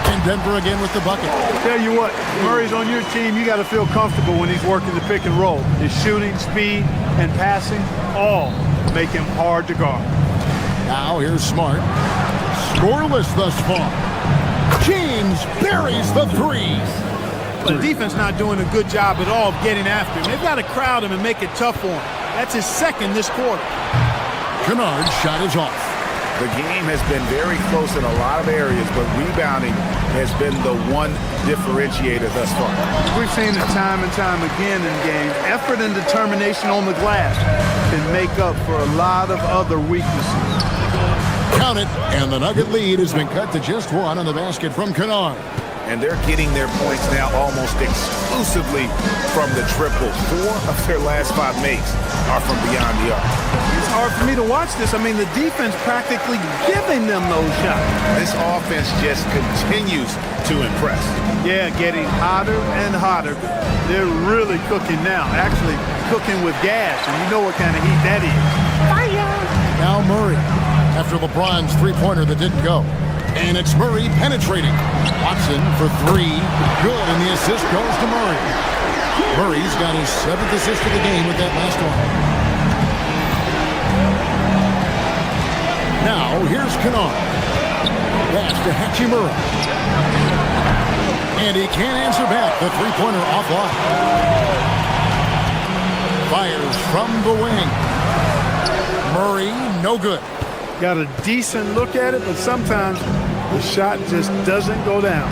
And Denver again with the bucket. Tell you what, Murray's on your team. You got to feel comfortable when he's working the pick and roll. His shooting, speed, and passing all make him hard to guard. Now here's Smart. Scoreless thus far. James buries the 3. The defense not doing a good job at all of getting after him. They've got to crowd him and make it tough for him. That's his second this quarter. Kennard's shot is off. The game has been very close in a lot of areas, but rebounding has been the one differentiator thus far. We've seen it time and time again in games. Effort and determination on the glass can make up for a lot of other weaknesses. Count it, and the Nugget lead has been cut to just 1 on the basket from Kennard. And they're getting their points now almost exclusively from the triple. 4 of their last 5 makes are from beyond the arc. It's hard for me to watch this. I mean, the defense practically giving them those shots. This offense just continues to impress. Yeah, getting hotter and hotter. They're really cooking now. Actually, cooking with gas, and you know what kind of heat that is. Fire! Now Murray, after LeBron's three-pointer that didn't go. And it's Murray penetrating. Watson for 3. Good, and the assist goes to Murray. Murray's got his 7th assist of the game with that last one. Now, here's Kennard. Pass to Hachimura. And he can't answer back. The three-pointer offline. Fires from the wing. Murray, no good. Got a decent look at it, but sometimes the shot just doesn't go down.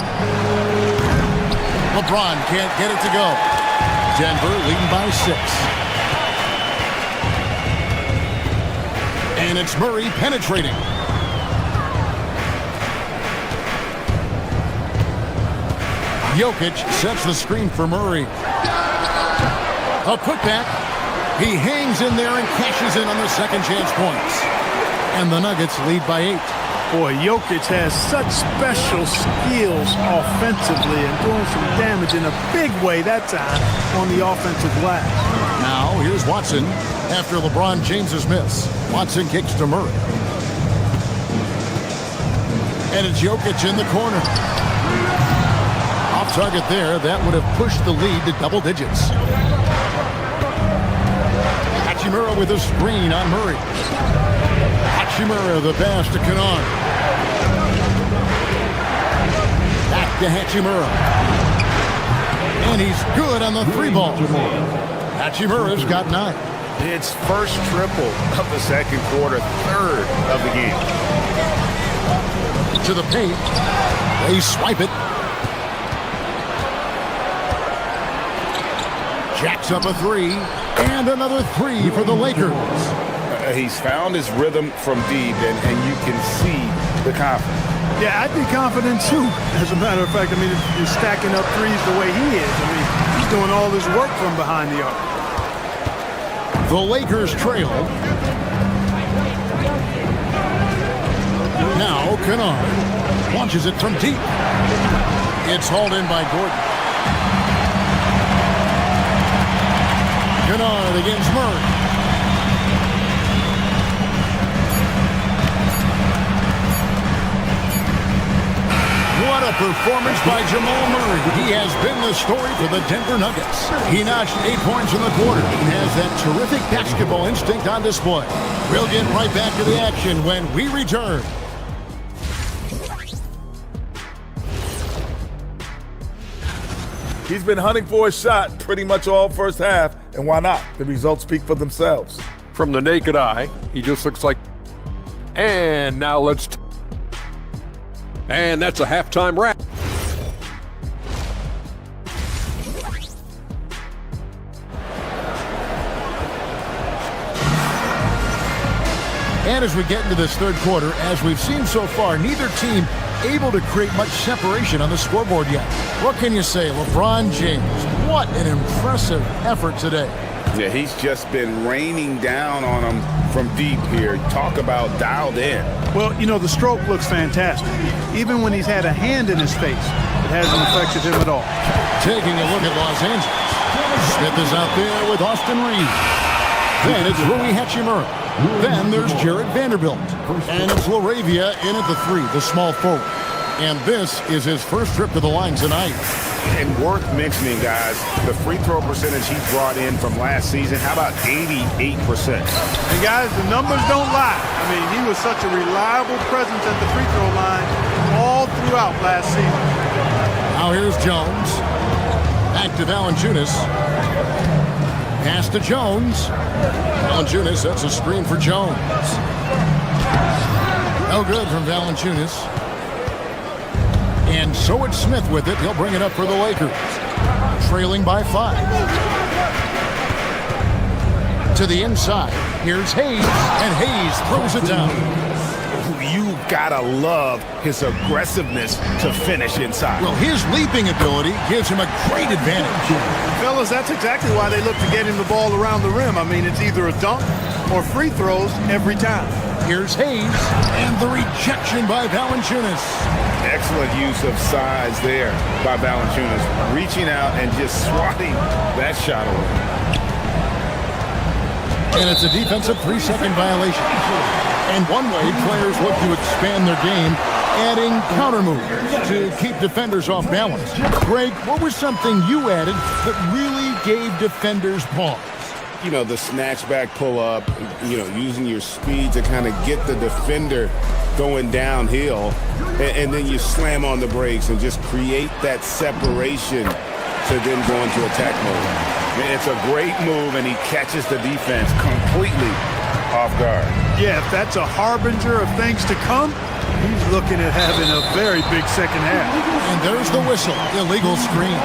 LeBron can't get it to go. Denver leading by 6. And it's Murray penetrating. Jokic sets the screen for Murray. A putback. He hangs in there and cashes in on the second chance points. And the Nuggets lead by 8. Boy, Jokic has such special skills offensively and doing some damage in a big way that time on the offensive glass. Now, here's Watson after LeBron James's miss. Watson kicks to Murray. And it's Jokic in the corner. Off target there. That would have pushed the lead to double digits. Hachimura with a screen on Murray. Hachimura, the pass to Kennard. Back to Hachimura. And he's good on the three ball. Hachimura's got 9. It's first triple of the second quarter, third of the game. To the paint. They swipe it. Jacks up a 3. And another 3 for the Lakers. He's found his rhythm from deep, and you can see the confidence. Yeah, I'd be confident too. As a matter of fact, I mean, if you're stacking up threes the way he is, I mean, he's doing all his work from behind the arc. The Lakers trail. Now Kennard launches it from deep. It's hauled in by Gordon. Kennard against Murray. What a performance by Jamal Murray. He has been the story for the Denver Nuggets. He notched 8 points in the quarter. He has that terrific basketball instinct on display. We'll get right back to the action when we return. He's been hunting for a shot pretty much all first half, and why not? The results speak for themselves. From the naked eye, he just looks like... And now let's... And that's a halftime wrap. And as we get into this third quarter, as we've seen so far, neither team able to create much separation on the scoreboard yet. What can you say? LeBron James, what an impressive effort today. Yeah, he's just been raining down on him from deep here. Talk about dialed in. Well, you know, the stroke looks fantastic. Even when he's had a hand in his face, it hasn't affected him at all. Taking a look at Los Angeles. Smith is out there with Austin Reeves. Then it's Rui Hachimura. Then there's Jared Vanderbilt. And it's Laravia in at the 3, the small forward. And this is his first trip to the line tonight. And worth mentioning, guys, the free throw percentage he brought in from last season, how about 88%? And guys, the numbers don't lie. I mean, he was such a reliable presence at the free throw line all throughout last season. Now here's Jones. Back to Valanciunas. Pass to Jones. Valanciunas sets a screen for Jones. No good from Valanciunas. And so it's Smith with it. He'll bring it up for the Lakers. Trailing by 5. To the inside. Here's Hayes. And Hayes throws it down. You gotta love his aggressiveness to finish inside. Well, his leaping ability gives him a great advantage. Fellas, that's exactly why they look to get him the ball around the rim. I mean, it's either a dunk or free throws every time. Here's Hayes. And the rejection by Valanciunas. Excellent use of size there by Valanciunas, reaching out and just swatting that shot away. And it's a defensive 3-second violation. And one way players look to expand their game, adding counter moves to keep defenders off balance. Greg, what was something you added that really gave defenders pause? You know, the snatch back pull up, you know, using your speed to kind of get the defender going downhill, and then you slam on the brakes and just create that separation to then go into attack mode. It's a great move, and he catches the defense completely off guard. Yeah, if that's a harbinger of things to come, he's looking at having a very big second half. And there's the whistle, illegal screen.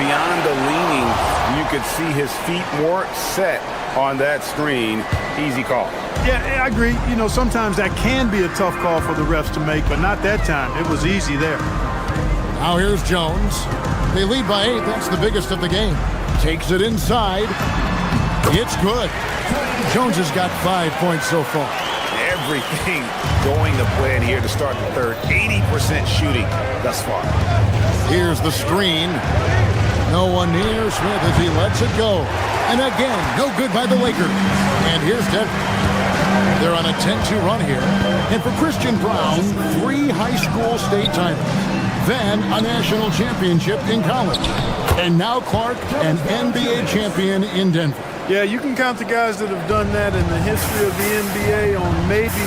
Beyond the leaning, you could see his feet more set on that screen. Easy call. Yeah, I agree. You know, sometimes that can be a tough call for the refs to make, but not that time. It was easy there. Now here's Jones. They lead by 8. That's the biggest of the game. Takes it inside. It's good. Jones has got 5 points so far. Everything going to plan here to start the third. 80% shooting thus far. Here's the screen. No one near Smith as he lets it go. And again, no good by the Lakers. And here's Denver. They're on a 10-2 run here. And for Christian Brown, 3 high school state titles. Then a national championship in college. And now Clark, an NBA champion in Denver. Yeah, you can count the guys that have done that in the history of the NBA on maybe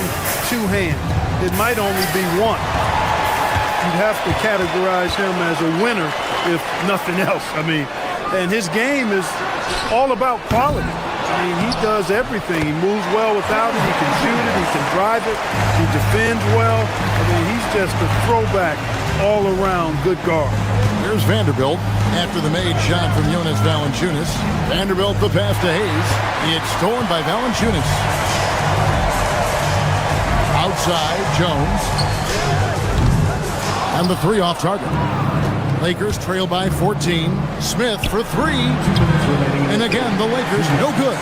2 hands. It might only be 1. You'd have to categorize him as a winner if nothing else. I mean, and his game is all about quality. I mean, he does everything. He moves well without it. He can shoot it. He can drive it. He defends well. I mean, he's just a throwback all-around good guard. Here's Vanderbilt after the made shot from Jonas Valanciunas. Vanderbilt the pass to Hayes. It's stolen by Valanciunas. Outside, Jones. And the three off target. Lakers trail by 14. Smith for three. And again, the Lakers no good.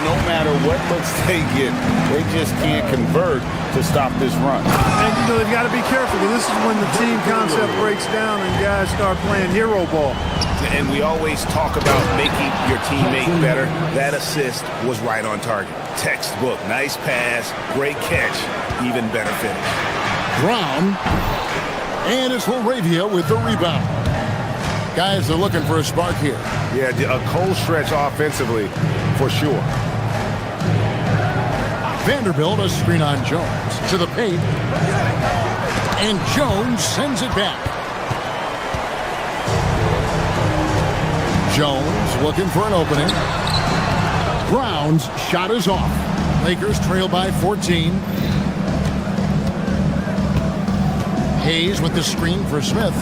No matter what looks they get, they just can't convert to stop this run. And, you know, they've got to be careful, because this is when the team concept breaks down and guys start playing hero ball. And we always talk about making your teammate better. That assist was right on target. Textbook, nice pass, great catch, even better finish. Brown. And it's Laravia with the rebound. Guys are looking for a spark here. Yeah, a cold stretch offensively, for sure. Vanderbilt a screen on Jones to the paint. And Jones sends it back. Jones looking for an opening. Brown's shot is off. Lakers trail by 14. Hayes with the screen for Smith.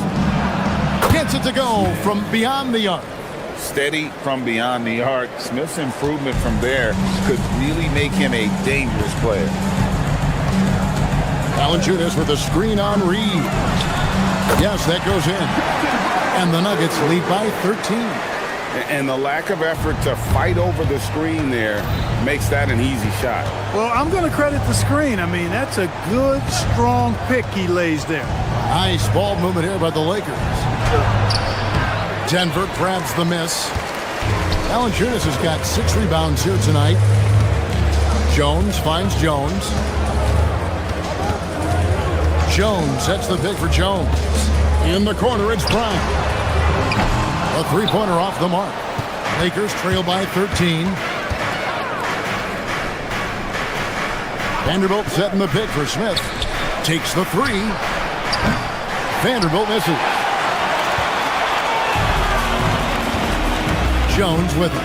Gets it to go from beyond the arc. Steady from beyond the arc. Smith's improvement from there could really make him a dangerous player. Valanciunas with a screen on Reed. Yes, that goes in. And the Nuggets lead by 13. And the lack of effort to fight over the screen there makes that an easy shot. Well, I'm going to credit the screen. I mean, that's a good, strong pick he lays there. Nice ball movement here by the Lakers. Denver grabs the miss. Valanciunas has got 6 rebounds here tonight. Jones finds Jones. Jones sets the pick for Jones. In the corner, it's Brown. A three-pointer off the mark. Lakers trail by 13. Vanderbilt setting the pick for Smith. Takes the three. Vanderbilt misses. Jones with it.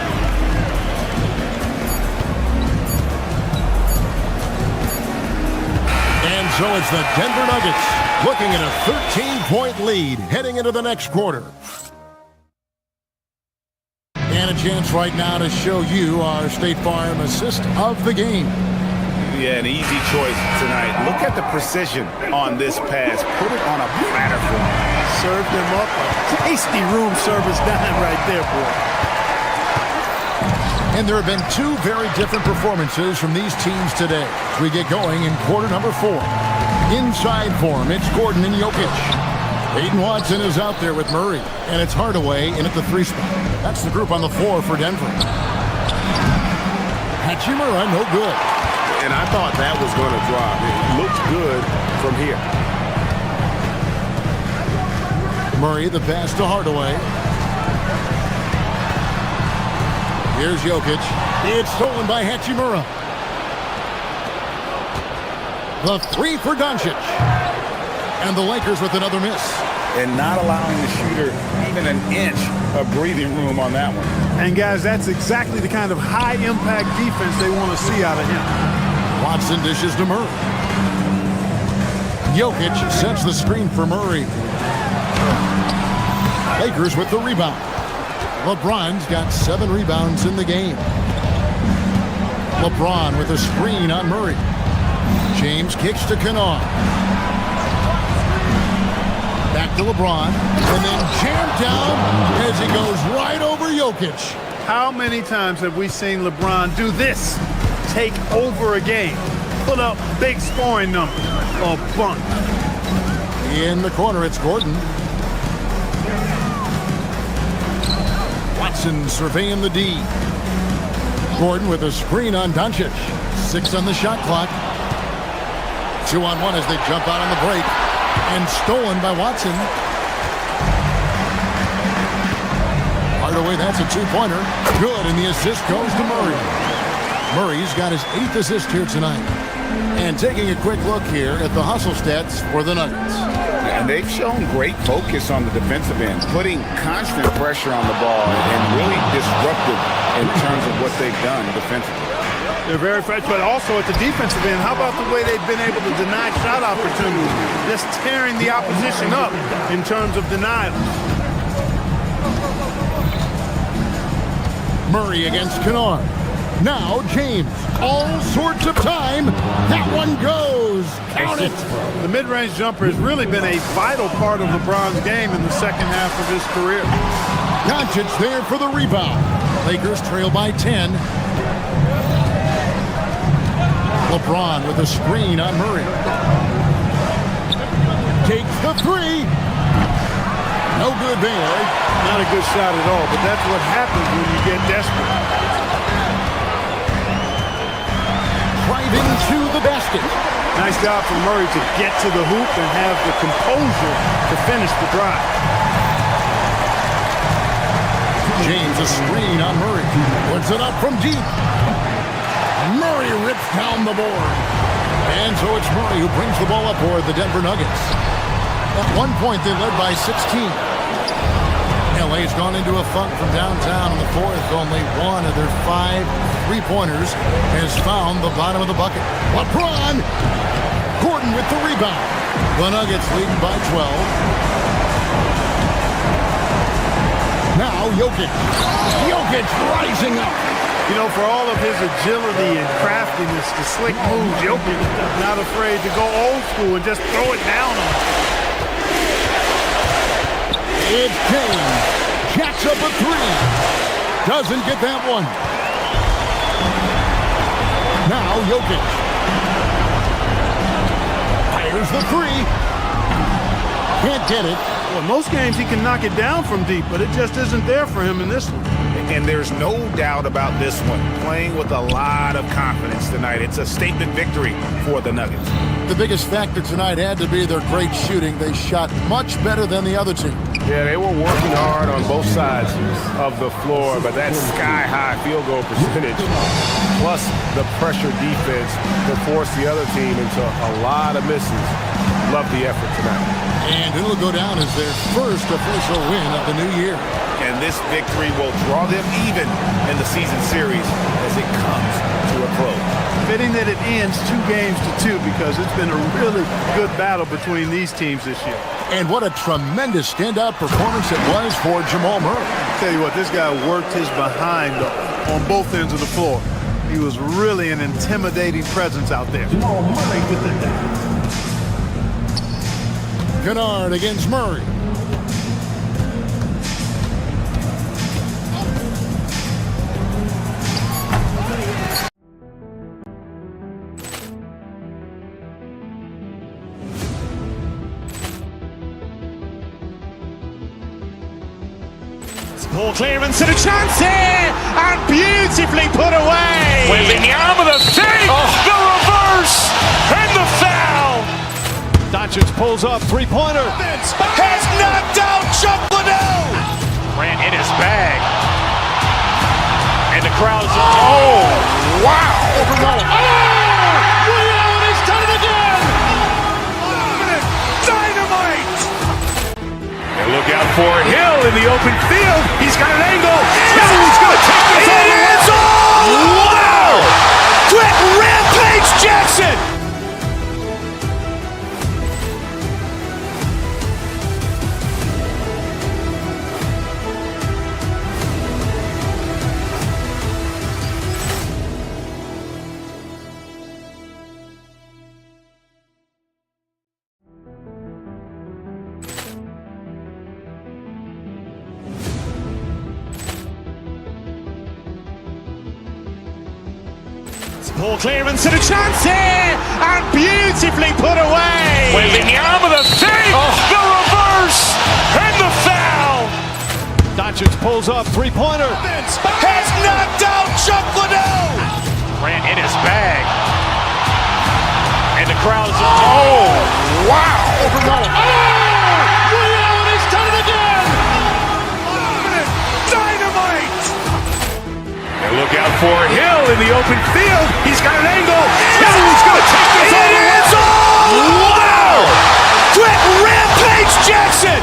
And so it's the Denver Nuggets looking at a 13-point lead heading into the next quarter. And a chance right now to show you our State Farm assist of the game. Yeah, an easy choice tonight. Look at the precision on this pass. Put it on a platter for him. Served him up a tasty room service dime right there, boy. And there have been 2 very different performances from these teams today as we get going in quarter number 4. Inside form, it's Gordon and Jokic. Peyton Watson is out there with Murray, and it's Hardaway in at the 3 spot. That's the group on the floor for Denver. Hachimura, no good. And I thought that was going to drop. It looked good from here. Murray, the pass to Hardaway. Here's Jokic. It's stolen by Hachimura. The 3 for Doncic. And the Lakers with another miss. And not allowing the shooter even an inch of breathing room on that one. And guys, that's exactly the kind of high-impact defense they want to see out of him. Watson dishes to Murray. Jokic sets the screen for Murray. Lakers with the rebound. LeBron's got 7 rebounds in the game. LeBron with a screen on Murray. James kicks to Kennard. Back to LeBron. And then jammed down as he goes right over Jokic. How many times have we seen LeBron do this? Take over a game. Put up big scoring numbers. A bunch. In the corner, it's Gordon. Watson surveying the D. Gordon with a screen on Doncic. 6 on the shot clock. 2 on 1 as they jump out on the break. And stolen by Watson. Hardaway, that's a 2-pointer. Good, and the assist goes to Murray. Murray's got his 8th assist here tonight. And taking a quick look here at the hustle stats for the Nuggets. And they've shown great focus on the defensive end, putting constant pressure on the ball and really disruptive in terms of what they've done defensively. They're very fresh, but also at the defensive end, how about the way they've been able to deny shot opportunities, just tearing the opposition up in terms of denials. Murray against Kennard. Now James, all sorts of time. That one goes. Count it. The mid-range jumper has really been a vital part of LeBron's game in the second half of his career. Doncic there for the rebound. Lakers trail by 10. LeBron with a screen on Murray. Takes the three. No good there. Not a good shot at all, but that's what happens when you get desperate. Driving to the basket. Nice job for Murray to get to the hoop and have the composure to finish the drive. James a screen on Murray. Puts it up from deep. Murray rips down the board. And so it's Murray who brings the ball up for the Denver Nuggets. At one point, they led by 16. LA's gone into a funk from downtown in the fourth. Only one of their 5 3-pointers has found the bottom of the bucket. LeBron! Gordon with the rebound. The Nuggets leading by 12. Now Jokic. Jokic rising up. You know, for all of his agility and craftiness, the slick moves, Jokic not afraid to go old school and just throw it down on him. It's James. Jacks up a 3. Doesn't get that one. Now Jokic. Fires the 3. Can't get it. Well, most games he can knock it down from deep, but it just isn't there for him in this one. And there's no doubt about this one. Playing with a lot of confidence tonight. It's a statement victory for the Nuggets. The biggest factor tonight had to be their great shooting. They shot much better than the other team. Yeah, they were working hard on both sides of the floor, but that sky-high field goal percentage, plus the pressure defense that forced the other team into a lot of misses. Love the effort tonight. And it'll go down as their first official win of the new year. And this victory will draw them even in the season series as it comes to a close. Fitting that it ends 2-2 because it's been a really good battle between these teams this year. And what a tremendous standout performance it was for Jamal Murray. I'll tell you what, this guy worked his behind on both ends of the floor. He was really an intimidating presence out there. Jamal Murray with the Kennard against Murray. Ball clearance and a chance here, and beautifully put away. Wembanyama the fake, the reverse, and the foul. Doncic pulls up, 3-pointer. Has knocked out Chuck Liddell. Ran in his bag. And the crowd's, oh, wow. He's done it again. Dynamite. And look out for Hill in the open field. He's got an angle. He's going to take this all the way. Wow. Brett Rampage Jackson. Ball clearance and a chance here, and beautifully put away. Wembanyama the fake, the reverse, and the foul. Doncic pulls up, 3-pointer. Has knocked out Chuck Liddell. Ran in his bag. And the crowd's, oh, wow. He's done it again. Dynamite. And look out for Hill in the open field. He's got an angle. He's going to take this all the way. Wow. Brett Rampage Rampage Jackson!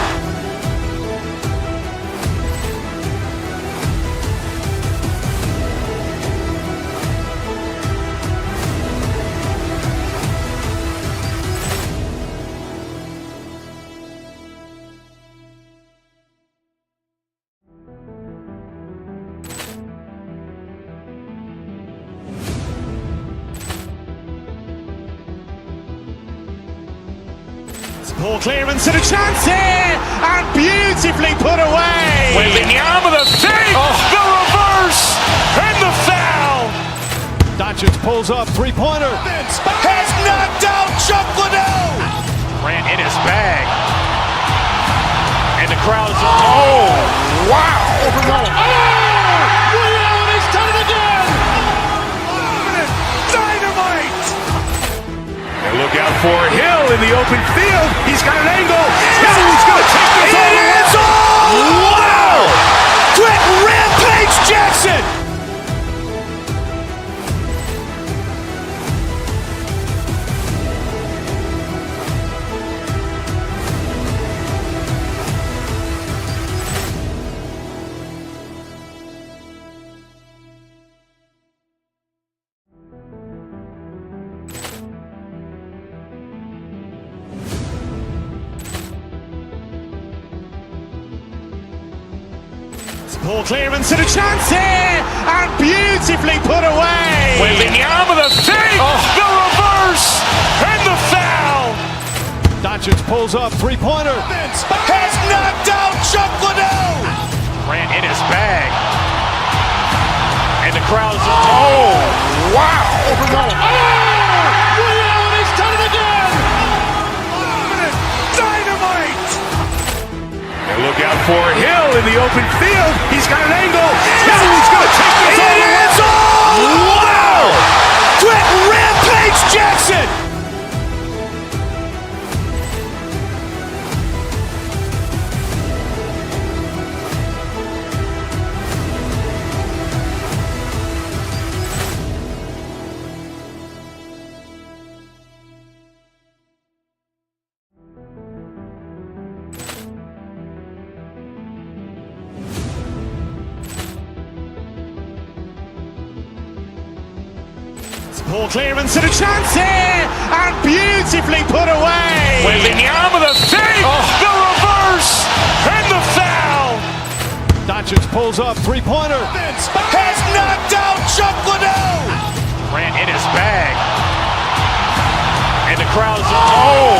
Poor clearance and a chance here, and beautifully put away. Wembanyama the fake, the reverse, and the foul. Doncic pulls up, three-pointer. Has knocked out Chuck Liddell. Grant in his bag. And the crowd is, oh, wow. He's done it again. Dynamite. And look out for Hill in the open field. He's got an angle. He's going to take this all the way. Wow. Quit Rampage Jackson. Poor clearance and a chance here, and beautifully put away. Wembanyama the fake, the reverse, and the foul. Doncic pulls up, three-pointer. Has knocked out Chuck Liddell. Grant in his bag. And the crowd is, oh, wow. He's done it again. Dynamite. And look out for Hill in the open field. He's got an angle. He's going to take this all the way. Wow. Quit Rampage Jackson. Poor clearance and a chance here, and beautifully put away. Wembanyama the fake, the reverse, and the foul. Doncic pulls up, three-pointer. Has knocked out Chuck Liddell. Grant in his bag. And the crowd is, oh,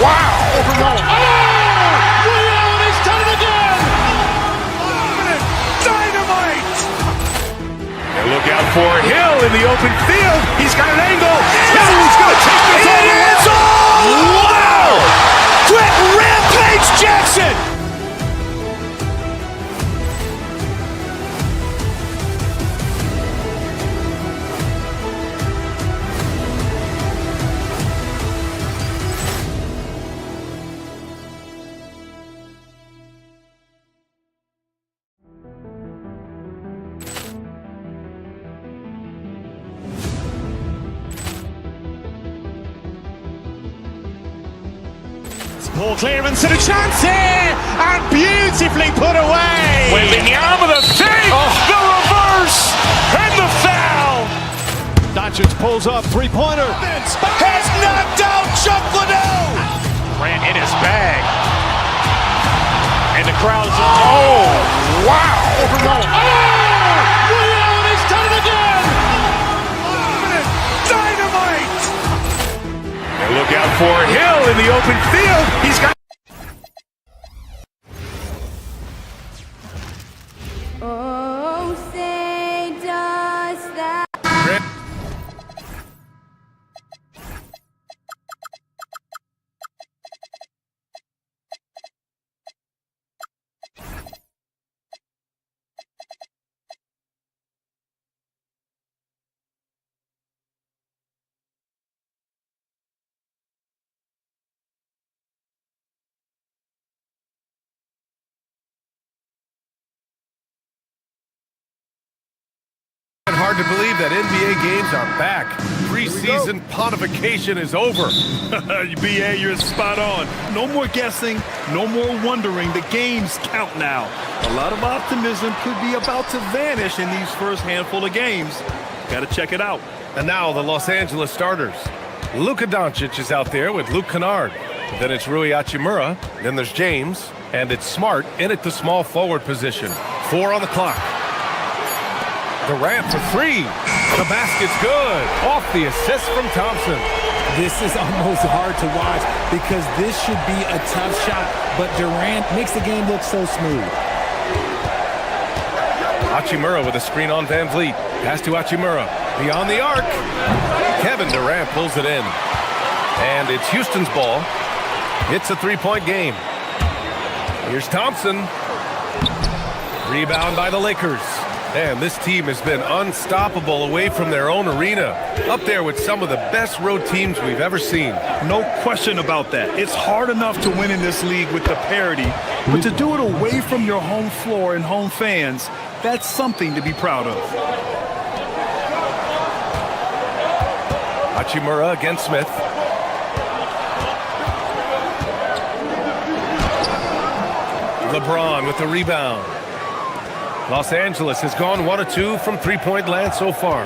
wow. He's done it again. Dynamite. And look out for Hill in the open field. He's got an angle. He's going to take this all the way. Wow. Quit Rampage Jackson. Poor clearance and a chance here, and beautifully put away. Wembanyama the fake, the reverse, and the foul. Doncic pulls up, three-pointer. Has knocked out Chuck Liddell. Grant in his bag. And the crowd is, oh, wow. He's done it again. Dynamite. And look out for Hill in the open field. He's got hard to believe that NBA games are back. Preseason pontification is over. BA, you're spot on. No more guessing, no more wondering. The games count now. A lot of optimism could be about to vanish in these first handful of games. Got to check it out. And now the Los Angeles starters. Luka Doncic is out there with Luke Kennard. Then it's Rui Hachimura. Then there's James. And it's Smart in at the small forward position. 4 on the clock. Durant for 3. The basket's good. Off the assist from Thompson. This is almost hard to watch because this should be a tough shot, but Durant makes the game look so smooth. Hachimura with a screen on Van Vliet. Pass to Hachimura. Beyond the arc. Kevin Durant pulls it in. And it's Houston's ball. It's a 3-point game. Here's Thompson. Rebound by the Lakers. And this team has been unstoppable away from their own arena. Up there with some of the best road teams we've ever seen. No question about that. It's hard enough to win in this league with the parity, but to do it away from your home floor and home fans, that's something to be proud of. Hachimura against Smith. LeBron with the rebound. Los Angeles has gone 1 of 2 from three-point land so far.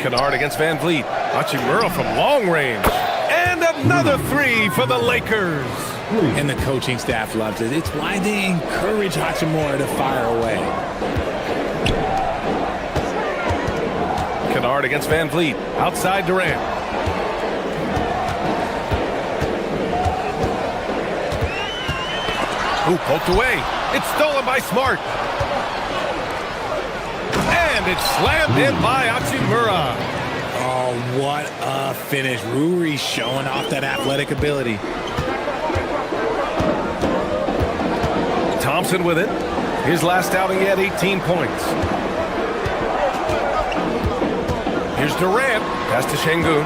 Kennard against Van Vliet. Hachimura from long range. And another 3 for the Lakers. And the coaching staff loves it. It's why they encourage Hachimura to fire away. Kennard against Van Vliet. Outside Durant. Ooh, poked away. It's stolen by Smart. And it's slammed in by Hachimura. Oh, what a finish. Rui showing off that athletic ability. Thompson with it. His last outing, he had 18 points. Here's Durant. Pass to Şengün.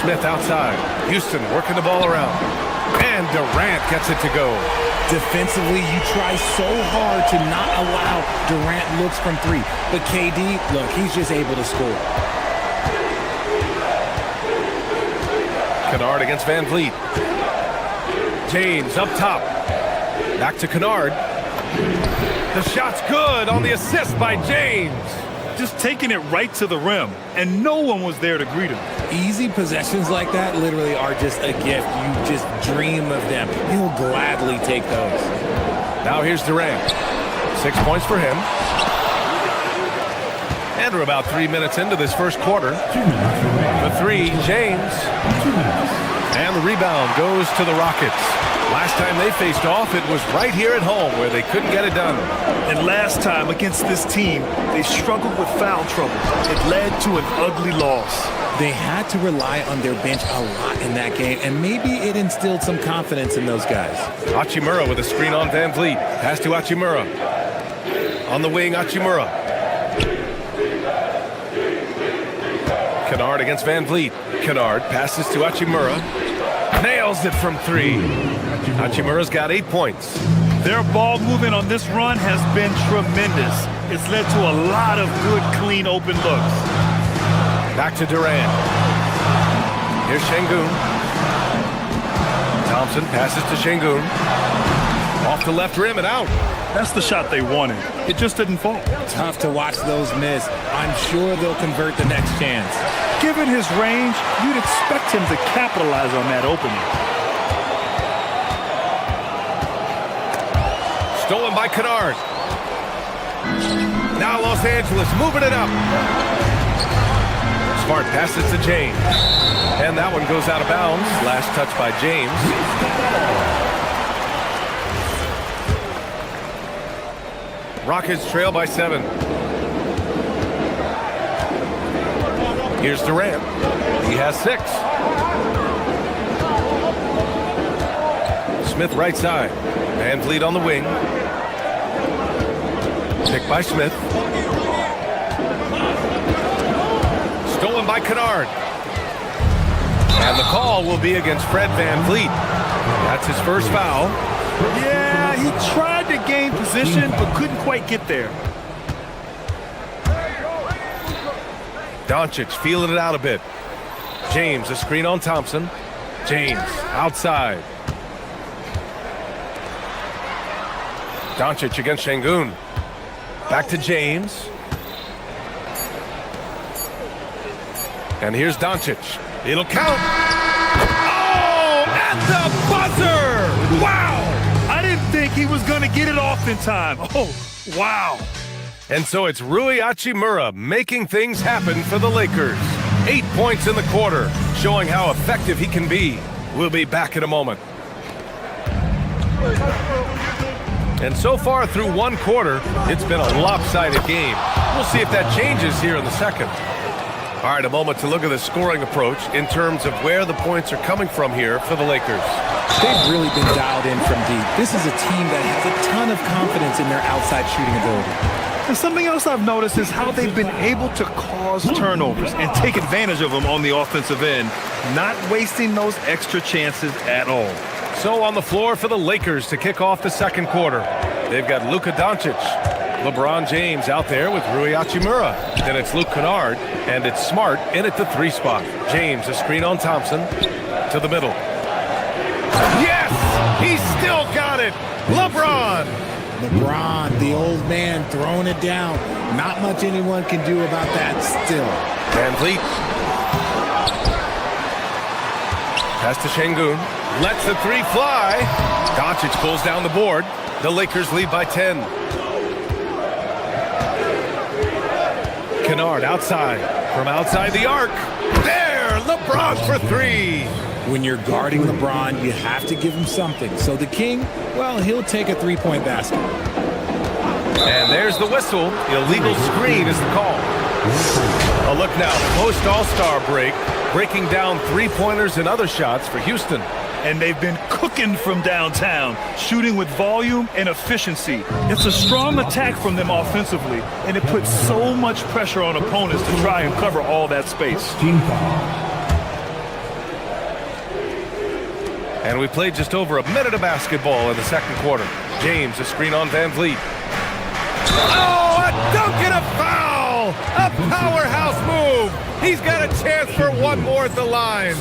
Smith outside. Houston working the ball around. And Durant gets it to go. Defensively, you try so hard to not allow Durant looks from 3. But KD, look, he's just able to score. Kennard against Van Vliet. James up top. Back to Kennard. The shot's good on the assist by James. Just taking it right to the rim, and no one was there to greet him. Easy possessions like that literally are just a gift. You just dream of them. He'll gladly take those. Now here's Durant. 6 points for him. And we're about 3 minutes into this first quarter. The 3, James. And the rebound goes to the Rockets. Last time they faced off, it was right here at home where they couldn't get it done. And last time against this team, they struggled with foul trouble. It led to an ugly loss. They had to rely on their bench a lot in that game, and maybe it instilled some confidence in those guys. Hachimura with a screen on Van Vliet. Pass to Hachimura. On the wing, Hachimura. Kennard against Van Vliet. Kennard passes to Hachimura. Nails it from 3. Hachimura's got 8 points. Their ball movement on this run has been tremendous. It's led to a lot of good, clean, open looks. Back to Durant. Here's Şengün. Thompson passes to Şengün. Off the left rim and out. That's the shot they wanted. It just didn't fall. Tough to watch those miss. I'm sure they'll convert the next chance. Given his range, you'd expect him to capitalize on that opening. Stolen by Kennard. Now Los Angeles moving it up. Smart passes to James. And that one goes out of bounds. Last touch by James. Rockets trail by 7. Here's Durant. He has 6. Smith right side. Van Vliet on the wing. Picked by Smith. Stolen by Kennard. And the call will be against Fred Van Vliet. That's his first foul. Yeah, Yeah, he tried to gain position, but couldn't quite get there. Doncic feeling it out a bit. James, a screen on Thompson. James, outside. Doncic against Şengün. Back to James. And here's Doncic. It'll count. Oh, at the buzzer! Wow! I didn't think he was going to get it off in time. Oh, wow. And so it's Rui Hachimura making things happen for the Lakers. 8 points in the quarter, showing how effective he can be. We'll be back in a moment. And so far through one quarter, it's been a lopsided game. We'll see if that changes here in the second. All right, a moment to look at the scoring approach in terms of where the points are coming from here for the Lakers. They've really been dialed in from deep. This is a team that has a ton of confidence in their outside shooting ability. And something else I've noticed is how they've been able to cause turnovers and take advantage of them on the offensive end, not wasting those extra chances at all. So on the floor for the Lakers to kick off the second quarter, they've got Luka Doncic, LeBron James out there with Rui Hachimura. Then it's Luke Kennard, and it's Smart in at the 3 spot. James, a screen on Thompson, to the middle. Yes! He's still got it! LeBron, the old man, throwing it down. Not much anyone can do about that still. Van Vliet. Pass to Şengün. Lets the 3 fly. Doncic pulls down the board. The Lakers lead by 10. Kennard outside. From outside the arc. There! LeBron for 3. When you're guarding LeBron, you have to give him something. So the King, well, he'll take a 3-point basket. And there's the whistle. Illegal screen is the call. A look now. Post All-Star break. Breaking down 3-pointers and other shots for Houston. And they've been cooking from downtown, shooting with volume and efficiency. It's a strong attack from them offensively, and it puts so much pressure on opponents to try and cover all that space. And we played just over a minute of basketball in the second quarter. James, a screen on Van Vliet. Oh, a dunk and a foul! A powerhouse move! He's got a chance for one more at the line.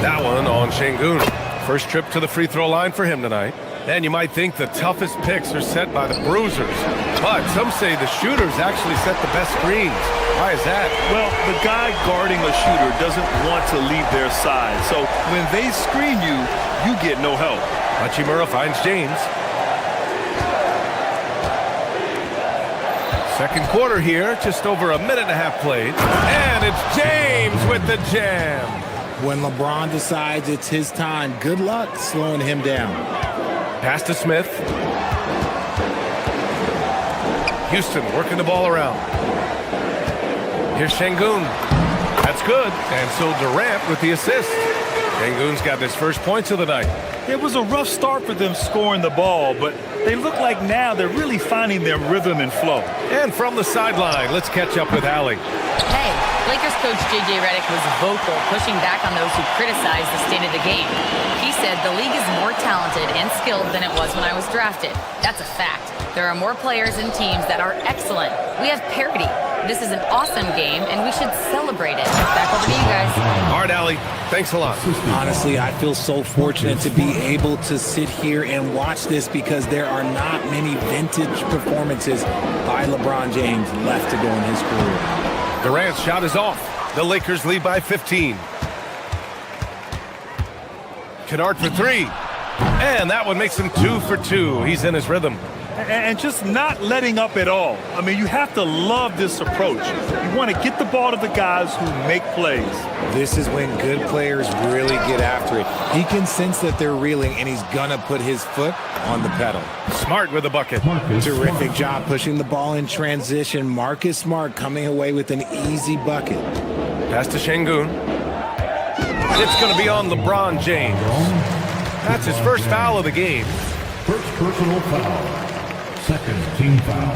That one on Şengün. First trip to the free throw line for him tonight. And you might think the toughest picks are set by the bruisers. But some say the shooters actually set the best screens. Why is that? Well, the guy guarding a shooter doesn't want to leave their side. So when they screen you, you get no help. Hachimura finds James. Second quarter here, just over a minute and a half played. And it's James with the jam. When LeBron decides it's his time, good luck slowing him down. Pass to Smith. Houston working the ball around. Here's Şengün. That's good. And so Durant with the assist. Şengün's got his first points of the night. It was a rough start for them scoring the ball, but they look like now they're really finding their rhythm and flow. And from the sideline, let's catch up with Allie. Hey, Lakers coach J.J. Redick was vocal, pushing back on those who criticized the state of the game. He said the league is more talented and skilled than it was when I was drafted. That's a fact. There are more players and teams that are excellent. We have parity. This is an awesome game, and we should celebrate it. Back over to you guys. All right, Allie. Thanks a lot. Honestly, I feel so fortunate to be able to sit here and watch this because there are not many vintage performances by LeBron James left to go in his career. Durant's shot is off. The Lakers lead by 15. Kennard for 3. And that one makes him 2 for 2. He's in his rhythm. And just not letting up at all. I mean, you have to love this approach. You want to get the ball to the guys who make plays. This is when good players really get after it. He can sense that they're reeling, and he's going to put his foot on the pedal. Smart with a bucket. Terrific job pushing the ball in transition. Marcus Smart coming away with an easy bucket. Pass to Şengün. It's going to be on LeBron James. That's his first foul of the game. First personal foul. Second team foul.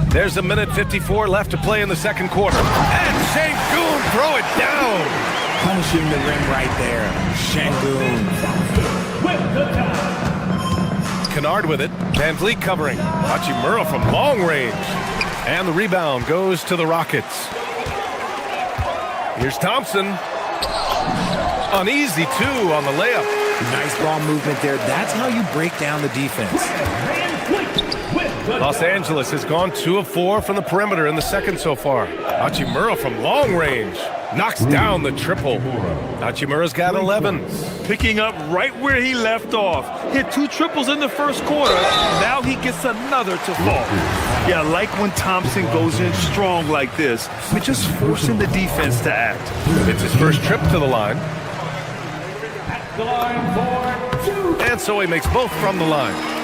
There's a minute 54 left to play in the second quarter. And Şengün throw it down. Punishing the rim right there. Şengün. Kennard with it. Van Vliet covering. Hachimura from long range. And the rebound goes to the Rockets. Here's Thompson. An easy 2 on the layup. Nice ball movement there. That's how you break down the defense. Los Angeles has gone 2 of 4 from the perimeter in the second so far. Hachimura from long range knocks down the triple. Hachimura's got 11. Picking up right where he left off. Hit 2 triples in the first quarter. Now he gets another to fall. Yeah, I like when Thompson goes in strong like this, but just forcing the defense to act. It's his first trip to the line. And so he makes both from the line.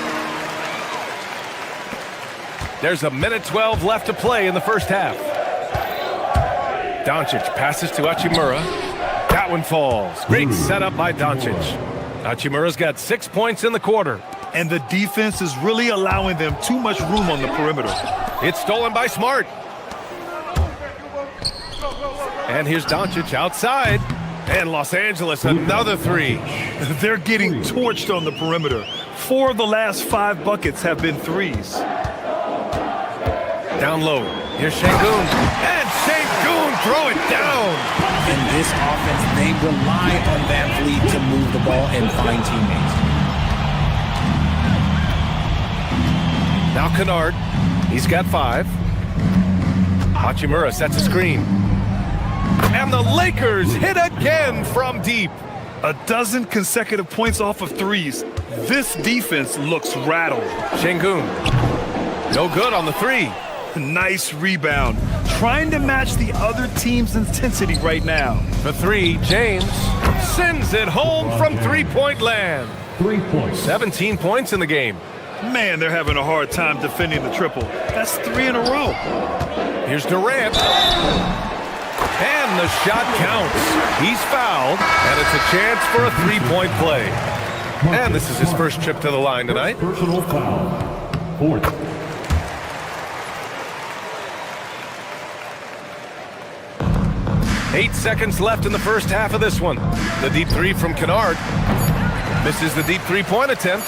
There's a minute 12 left to play in the first half. Doncic passes to Hachimura. That one falls. Great setup by Doncic. Hachimura's got 6 points in the quarter. And the defense is really allowing them too much room on the perimeter. It's stolen by Smart. And here's Doncic outside. And Los Angeles, another 3. They're getting torched on the perimeter. 4 of the last 5 buckets have been threes. Down low. Here's Şengün. And Şengün throw it down. In this offense, they rely on Van Vliet to move the ball and find teammates. Now Kennard. He's got 5. Hachimura sets a screen. And the Lakers hit again from deep. 12 consecutive points off of threes. This defense looks rattled. Şengün. No good on the 3. Nice rebound. Trying to match the other team's intensity right now. For 3, James sends it home from three-point land. 3 points. 17 points in the game. Man, they're having a hard time defending the triple. That's 3 in a row. Here's Durant. And the shot counts. He's fouled, and it's a chance for a 3-point play. And this is his first trip to the line tonight. Personal foul. 4th. 8 seconds left in the first half of this one. The deep 3 from Kennard. Misses the deep 3-point attempt.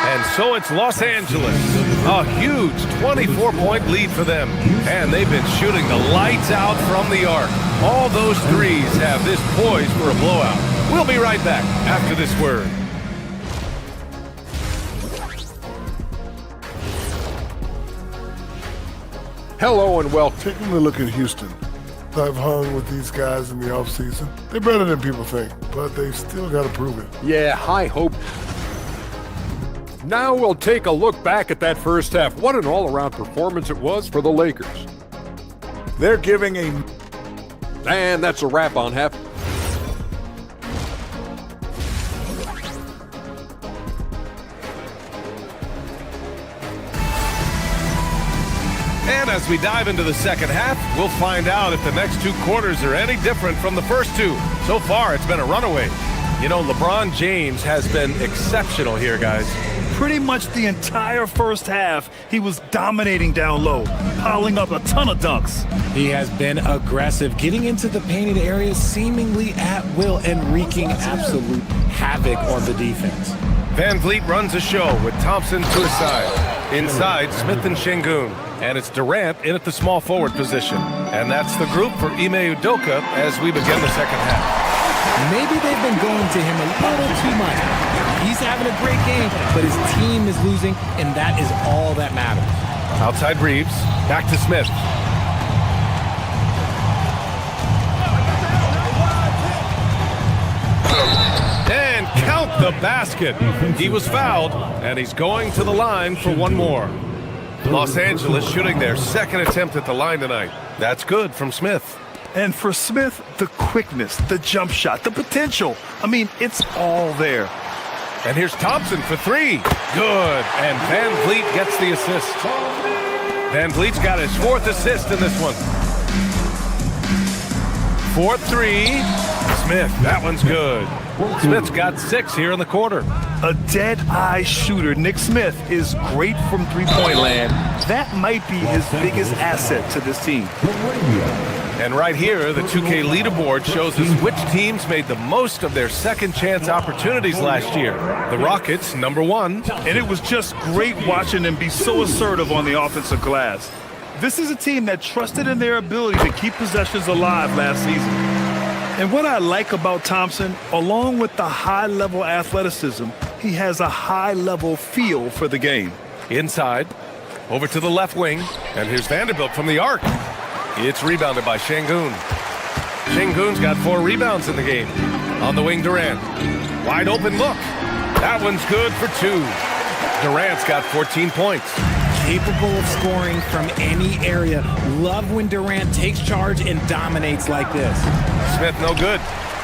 And so it's Los Angeles. A huge 24-point lead for them. And they've been shooting the lights out from the arc. All those threes have this poised for a blowout. We'll be right back after this word. Hello and welcome. Taking a look at Houston. I've hung with these guys in the offseason. They're better than people think, but they still got to prove it. Yeah, high hope. Now we'll take a look back at that first half. What an all-around performance it was for the Lakers. They're giving a... And that's a wrap on half. And as we dive into the second half, we'll find out if the next 2 quarters are any different from the first 2. So far, it's been a runaway. You know, LeBron James has been exceptional here, guys. Pretty much the entire first half, he was dominating down low, piling up a ton of dunks. He has been aggressive, getting into the painted areas seemingly at will and wreaking absolute havoc on the defense. Van Vliet runs a show with Thompson to his side. Inside, Smith and Şengün. And it's Durant in at the small forward position. And that's the group for Ime Udoka as we begin the second half. Maybe they've been going to him a little too much. He's having a great game, but his team is losing, and that is all that matters. Outside Reeves, back to Smith. And count the basket. He was fouled, and he's going to the line for one more. Los Angeles shooting their second attempt at the line tonight. That's good from Smith. And for Smith, the quickness, the jump shot, the potential. I mean, it's all there. And here's Thompson for 3. Good. And Van Vliet gets the assist. Van Vliet's got his 4th assist in this one. 4-3. Smith, that one's good. Smith's got 6 here in the quarter. A dead-eye shooter. Nick Smith is great from three-point land. That might be his biggest asset to this team. And right here, the 2K leaderboard shows us which teams made the most of their second chance opportunities last year. The Rockets, #1. And it was just great watching them be so assertive on the offensive glass. This is a team that trusted in their ability to keep possessions alive last season. And what I like about Thompson, along with the high-level athleticism, he has a high-level feel for the game. Inside, over to the left wing, and here's Vanderbilt from the arc. It's rebounded by Şengün. Şengün's got 4 rebounds in the game. On the wing, Durant. Wide open look. That one's good for 2. Durant's got 14 points. Capable of scoring from any area. Love when Durant takes charge and dominates like this. Smith, no good.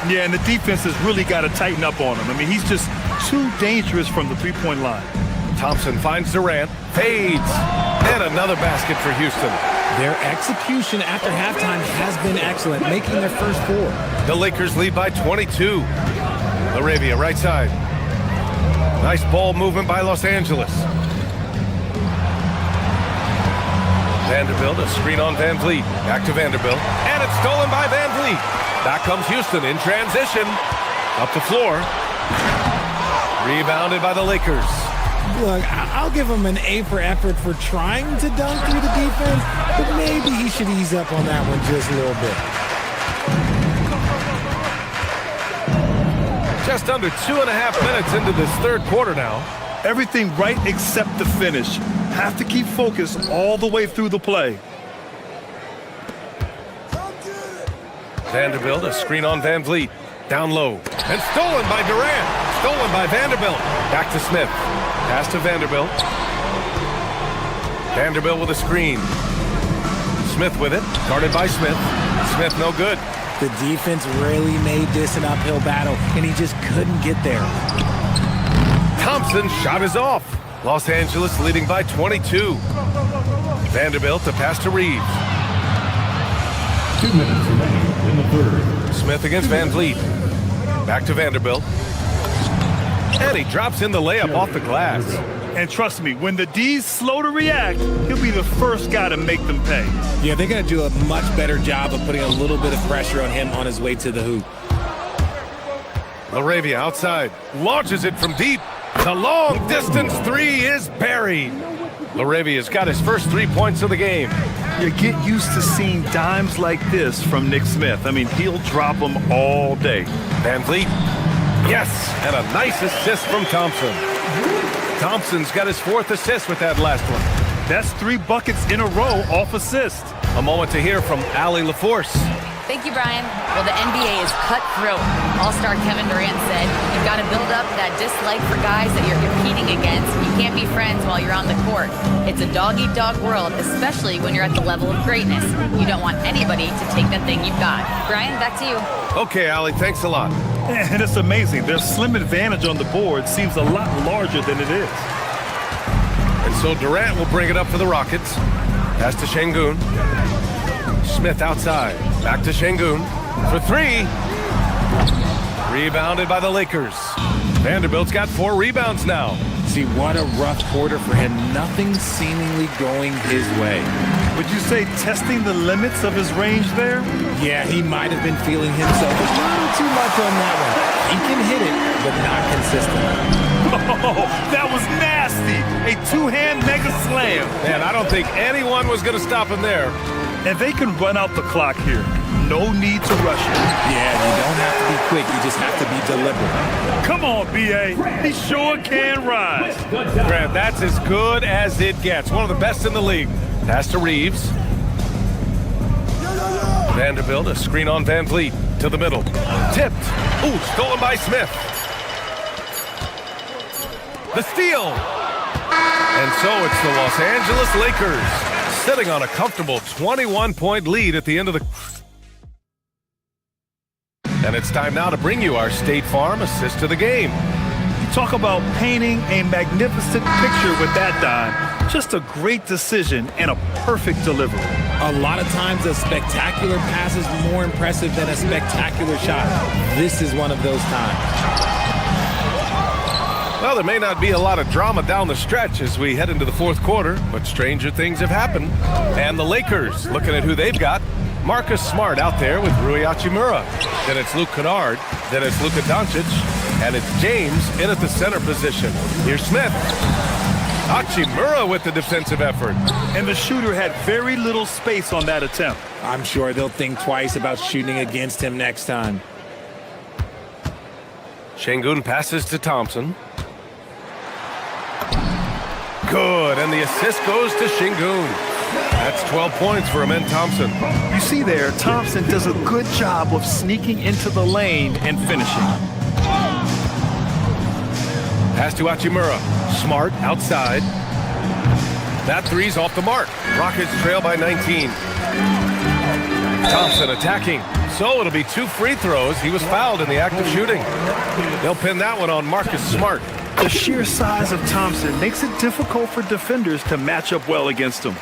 Yeah, and the defense has really got to tighten up on him. I mean, he's just too dangerous from the three-point line. Thompson finds Durant, fades, and another basket for Houston. Their execution after halftime has been excellent, making their first 4. The Lakers lead by 22. Laravia, right side. Nice ball movement by Los Angeles. Vanderbilt, a screen on Van Vliet. Back to Vanderbilt, and it's stolen by Van Vliet. Back comes Houston in transition. Up the floor. Rebounded by the Lakers. Look, I'll give him an A for effort for trying to dunk through the defense, but maybe he should ease up on that one just a little bit. Just under 2.5 minutes into this third quarter now. Everything right except the finish. Have to keep focused all the way through the play. Vanderbilt, a screen on Van Vliet. Down low. And stolen by Durant. Stolen by Vanderbilt. Back to Smith. Pass to Vanderbilt. Vanderbilt with a screen. Smith with it. Guarded by Smith. Smith no good. The defense really made this an uphill battle, and he just couldn't get there. Thompson's shot is off. Los Angeles leading by 22. Vanderbilt to pass to Reeves. 2 minutes remaining in the third. Smith against Van Vliet. Back to Vanderbilt. And he drops in the layup off the glass. And trust me, when the D's slow to react, he'll be the first guy to make them pay. Yeah, they're going to do a much better job of putting a little bit of pressure on him on his way to the hoop. Laravia outside. Launches it from deep. The long distance 3 is buried. Laravia's got his first 3 points of the game. You get used to seeing dimes like this from Nick Smith. I mean, he'll drop them all day. Van Vliet. Yes, and a nice assist from Thompson. Thompson's got his 4th assist with that last one. That's 3 buckets in a row off assist. A moment to hear from Allie LaForce. Thank you, Brian. Well, the NBA is cutthroat. All-star Kevin Durant said, you've got to build up that dislike for guys that you're competing against. You can't be friends while you're on the court. It's a dog-eat-dog world, especially when you're at the level of greatness. You don't want anybody to take that thing you've got. Brian, back to you. Okay, Allie, thanks a lot. And it's amazing. Their slim advantage on the board seems a lot larger than it is. And so Durant will bring it up for the Rockets. Pass to Şengün. Smith outside. Back to Şengün for 3. Rebounded by the Lakers. Vanderbilt's got 4 rebounds now. See, what a rough quarter for him. Nothing seemingly going his way. Would you say testing the limits of his range there? Yeah, he might have been feeling himself a little too much on that one. He can hit it, but not consistently. Oh, that was nasty. A 2-hand mega slam. Man, I don't think anyone was going to stop him there. And they can run out the clock here. No need to rush it. Yeah, you don't have to be quick. You just have to be deliberate. Come on, B.A. He sure can rise. Grant, that's as good as it gets. One of the best in the league. Pass to Reeves. Vanderbilt, a screen on Van Vliet. To the middle. Tipped. Ooh, stolen by Smith. The steal. And so it's the Los Angeles Lakers sitting on a comfortable 21-point lead at the end of the... And it's time now to bring you our State Farm assist to the game. Talk about painting a magnificent picture with that dime. Just a great decision and a perfect delivery. A lot of times a spectacular pass is more impressive than a spectacular shot. This is one of those times. Well, there may not be a lot of drama down the stretch as we head into the fourth quarter, but stranger things have happened. And the Lakers, looking at who they've got, Marcus Smart out there with Rui Hachimura. Then it's Luke Kennard. Then it's Luka Doncic. And it's James in at the center position. Here's Smith. Hachimura with the defensive effort. And the shooter had very little space on that attempt. I'm sure they'll think twice about shooting against him next time. Şengün passes to Thompson. Good, and the assist goes to Şengün. That's 12 points for Amen Thompson. You see there, Thompson does a good job of sneaking into the lane and finishing. Pass to Hachimura. Smart outside. That three's off the mark. Rockets trail by 19. Thompson attacking. So it'll be 2 free throws. He was fouled in the act of shooting. They'll pin that one on Marcus Smart. The sheer size of Thompson makes it difficult for defenders to match up well against him.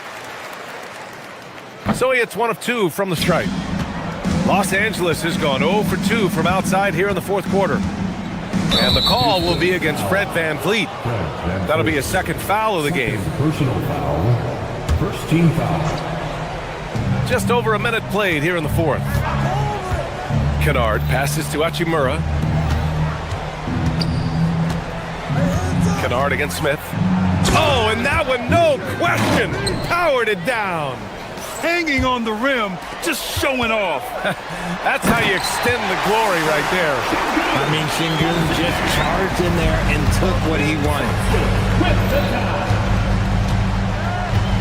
So he hits 1 of 2 from the stripe. Los Angeles has gone 0 for 2 from outside here in the fourth quarter. And the call will be against Fred VanVleet. That'll be his second foul of the game. Personal foul. First team foul. Just over a minute played here in the fourth. Kennard passes to Hachimura. Kennard against Smith. Oh, and that one, no question, powered it down. Hanging on the rim, just showing off. That's how you extend the glory right there. I mean, Şengün just charged in there and took what he wanted.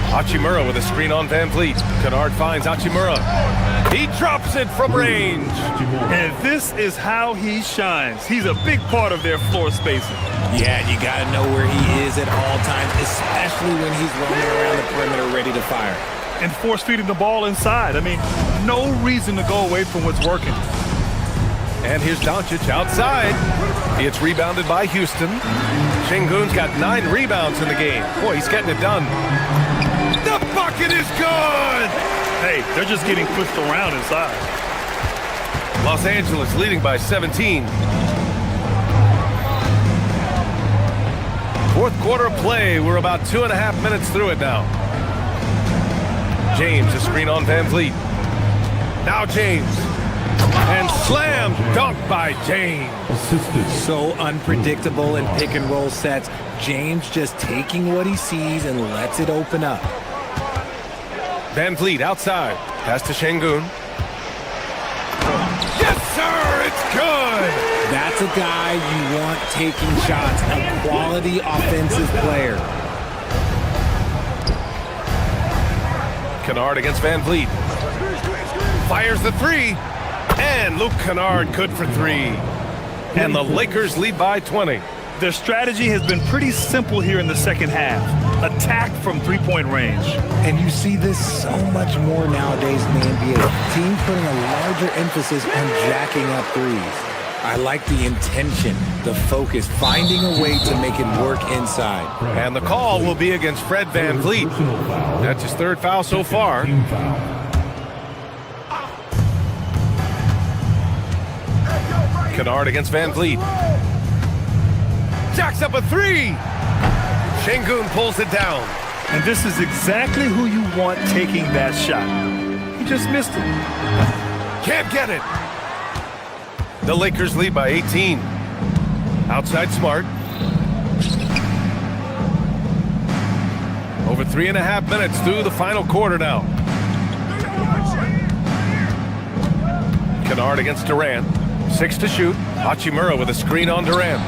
Hachimura with a screen on VanVleet. Kennard finds Hachimura. He drops it from range. And this is how he shines. He's a big part of their floor spacing. Yeah, you got to know where he is at all times, especially when he's roaming around the perimeter ready to fire. And force feeding the ball inside. I mean, no reason to go away from what's working. And here's Doncic outside. It's rebounded by Houston. Şengün's got 9 rebounds in the game. Boy, he's getting it done. The bucket is good! Hey, they're just getting pushed around inside. Los Angeles leading by 17. Fourth quarter play. We're about 2.5 minutes through it now. James, a screen on VanVleet. Now James. And slam dunk by James. So unpredictable in pick and roll sets. James just taking what he sees and lets it open up. VanVleet outside. Pass to Şengün. Yes, sir! It's good! That's a guy you want taking shots. A quality offensive player. Kennard against VanVleet. Fires the three. And Luke Kennard good for 3. And the Lakers lead by 20. Their strategy has been pretty simple here in the second half. Attack from three-point range. And you see this so much more nowadays in the NBA. Teams putting a larger emphasis on jacking up threes. I like the intention, the focus, finding a way to make it work inside. And the call will be against Fred VanVleet. That's his 3rd foul so far. Kennard against VanVleet. Jacks up a 3. Şengün pulls it down. And this is exactly who you want taking that shot. He just missed it. Can't get it. The Lakers lead by 18. Outside Smart. Over 3.5 minutes through the final quarter now. Kennard against Durant. 6 to shoot. Hachimura with a screen on Durant.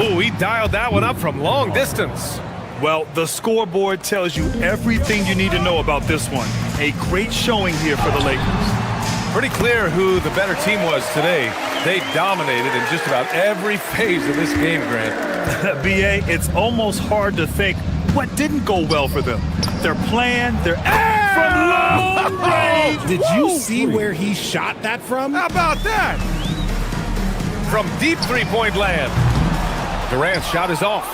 Ooh, he dialed that one up from long distance. Well, the scoreboard tells you everything you need to know about this one. A great showing here for the Lakers. Pretty clear who the better team was today. They dominated in just about every phase of this game, Grant. B.A., it's almost hard to think what didn't go well for them. Their plan, their from long range. Did you see where he shot that from? How about that? From deep three-point land. Durant's shot is off.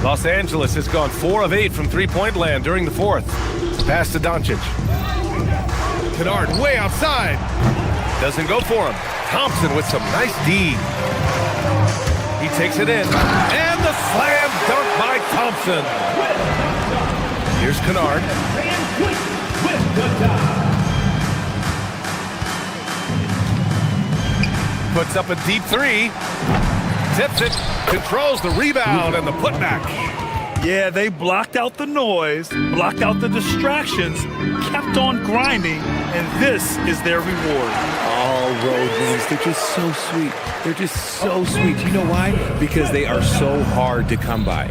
Los Angeles has gone 4 of 8 from three-point land during the fourth. Pass to Doncic. Kennard way outside. Doesn't go for him. Thompson with some nice D. He takes it in. And the slam dunk by Thompson. Here's Kennard. puts up a deep three. Tips it, controls the rebound and the putback. Yeah, they blocked out the noise, blocked out the distractions, kept on grinding, and this is their reward. All road wins. They're just so sweet. They're just so sweet. You know why? Because they are so hard to come by.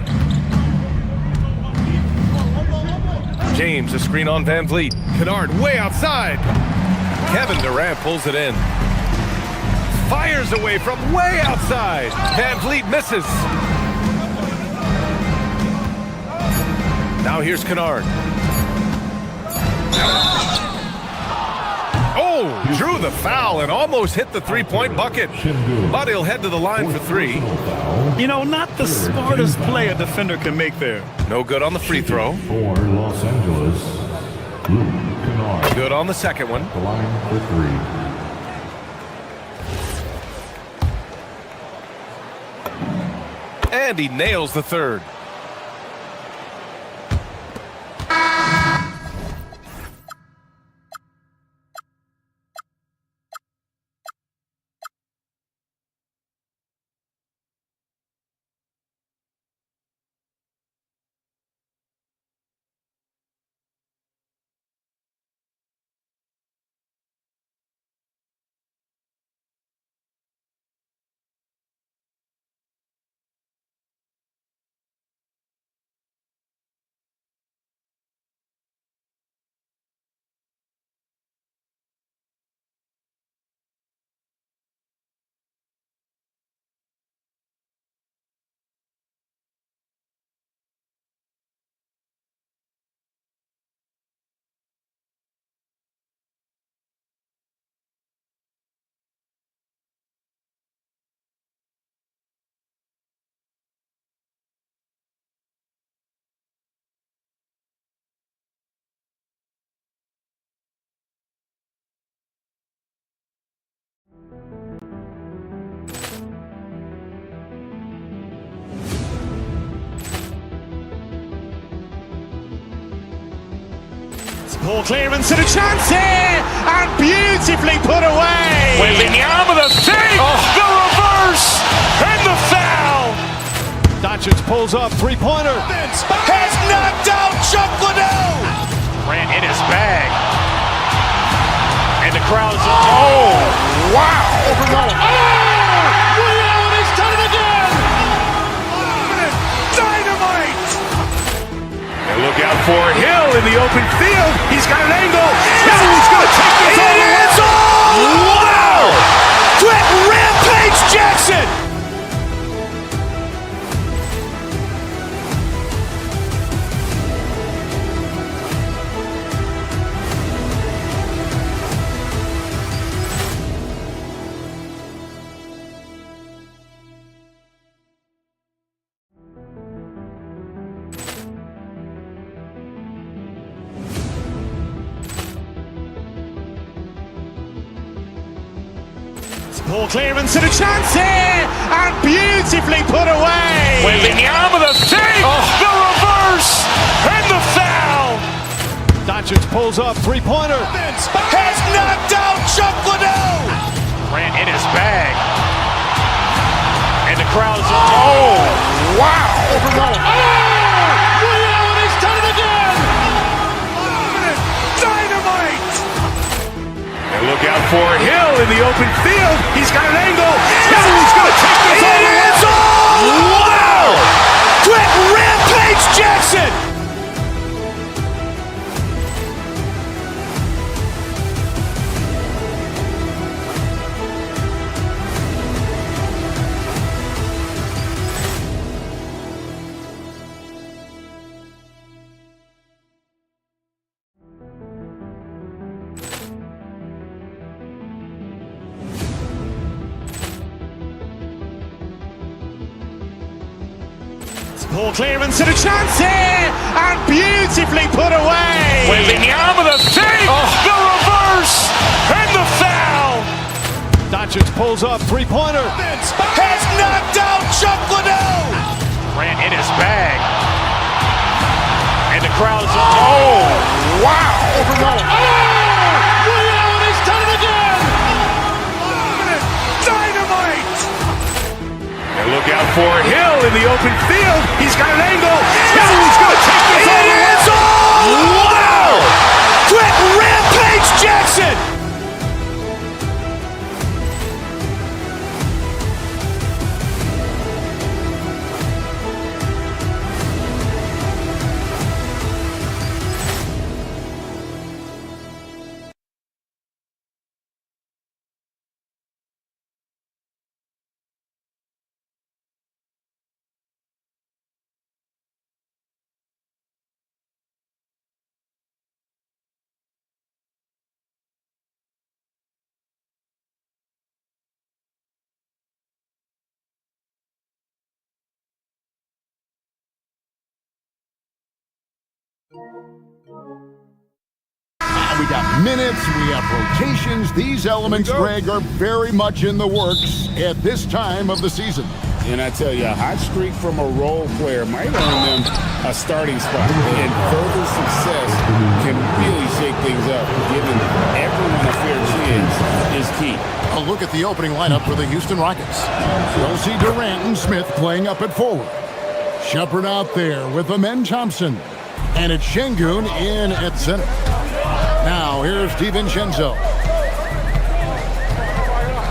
James, a screen on Van Vliet. Kennard way outside. Kevin Durant pulls it in. Fires away from way outside. Van Vliet misses. Now here's Kennard. Oh, drew the foul and almost hit the three-point bucket. But he'll head to the line for three. You know, not the smartest play a defender can make there. No good on the free throw. For Los Angeles, Luke Kennard. Good on the second one. The line for three. And he nails the third. Poor clearance and a chance here, and beautifully put away. Wembanyama the save, the reverse, and the foul. Doncic pulls up, three-pointer. Has knocked out Chuck Liddell. Ran in his bag. And the crowd's oh, wow. He's done it again. Dynamite. And look out for Hill in the open field. He's got an angle. Hill's going to take this all the way. Wow! Brett Rampage Jackson. Poor clearance and a chance here, and beautifully put away. Wembanyama the save, the reverse, and the foul. Doncic pulls up, three-pointer. Has knocked out Chuck Liddell. Ran in his bag. And the crowd's oh, wow. He's done it again. Dynamite. And look out for Hill in the open field. He's got an angle. Hill's going to take this all the way. Wow! Brett Rampage Jackson. Poor clearance and a chance here, and beautifully put away. Wembanyama the save, the reverse, and the foul. Doncic pulls up, three-pointer. Has knocked out Chuck Liddell. Ran in his bag. And the crowd's oh, wow. He's done it again. Dynamite. for Hill in the open field. He's got an angle. Hill's going to take this all the way. Wow! Brett Rampage Jackson! We got minutes, we have rotations. These elements, Greg, are very much in the works at this time of the season. And I tell you, a hot streak from a role player might earn them a starting spot. And further success can really shake things up. Giving everyone a fair chance is key. A look at the opening lineup for the Houston Rockets. We'll see Durant and Smith playing up at forward. Shepard out there with Amen Thompson. And it's Şengün in at center. Now here's DiVincenzo.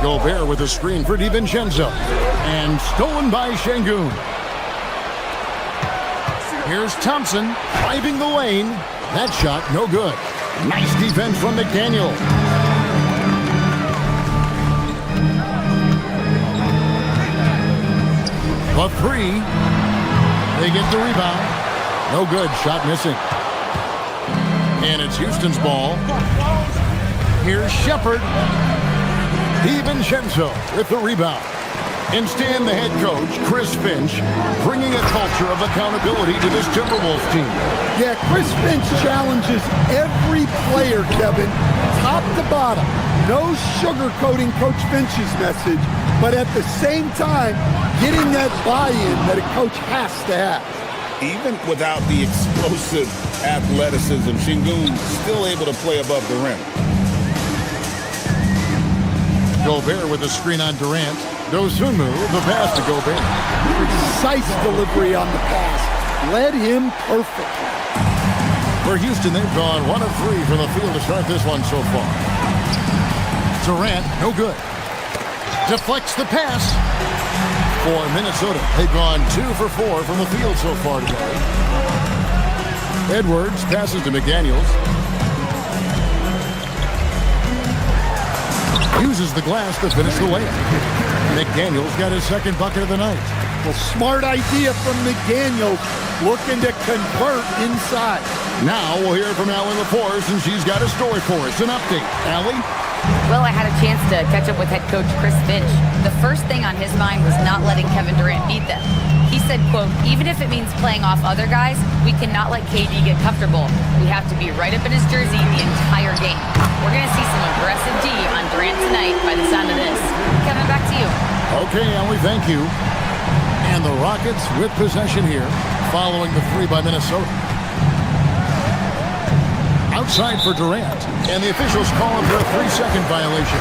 Gobert with a screen for DiVincenzo. And stolen by Şengün. Here's Thompson driving the lane. That shot no good. Nice defense from McDaniel. The three. They get the rebound. No good. Shot missing. And it's Houston's ball. Here's Shepard. DiVincenzo with the rebound. And Stan, the head coach, Chris Finch, bringing a culture of accountability to this Timberwolves team. Yeah, Chris Finch challenges every player, Kevin, top to bottom. No sugarcoating Coach Finch's message, but at the same time, getting that buy-in that a coach has to have. Even without the explosive athleticism, Şengün still able to play above the rim. Gobert with a screen on Durant. Dosunmu, the pass to Gobert. Precise delivery on the pass. Led him perfect. For Houston, they've gone 1 of 3 from the field to start this one so far. Durant, no good. Deflects the pass. For Minnesota, they've gone 2 for 4 from the field so far today. Edwards passes to McDaniels. Uses the glass to finish the layup. McDaniels got his second bucket of the night. Well, smart idea from McDaniels, looking to convert inside. Now we'll hear from Allie LaForce, and she's got a story for us. An update. Allie? Well, I had a chance to catch up with head coach Chris Finch. The first thing on his mind was not letting Kevin Durant beat them. He said, quote, even if it means playing off other guys, we cannot let KD get comfortable. We have to be right up in his jersey the entire game. We're going to see some aggressive D on Durant tonight by the sound of this. Kevin, back to you. Okay, Allie, thank you. And the Rockets with possession here, following the 3 by Minnesota. Outside for Durant, and the officials call him for a 3-second violation.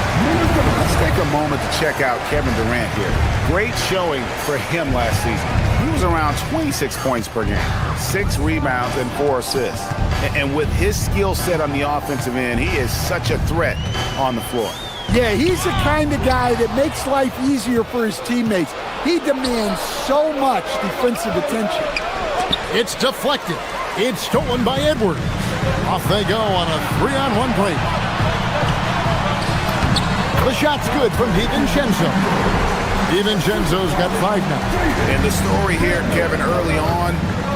Let's take a moment to check out Kevin Durant here. Great showing for him last season. He was around 26 points per game, 6 rebounds, and 4 assists. And with his skill set on the offensive end, he is such a threat on the floor. Yeah, he's the kind of guy that makes life easier for his teammates. He demands so much defensive attention. It's deflected. It's stolen by Edwards. Off they go on a 3-on-1 break. The shot's good from DiVincenzo. DiVincenzo's got 5 now. And the story here, Kevin, early on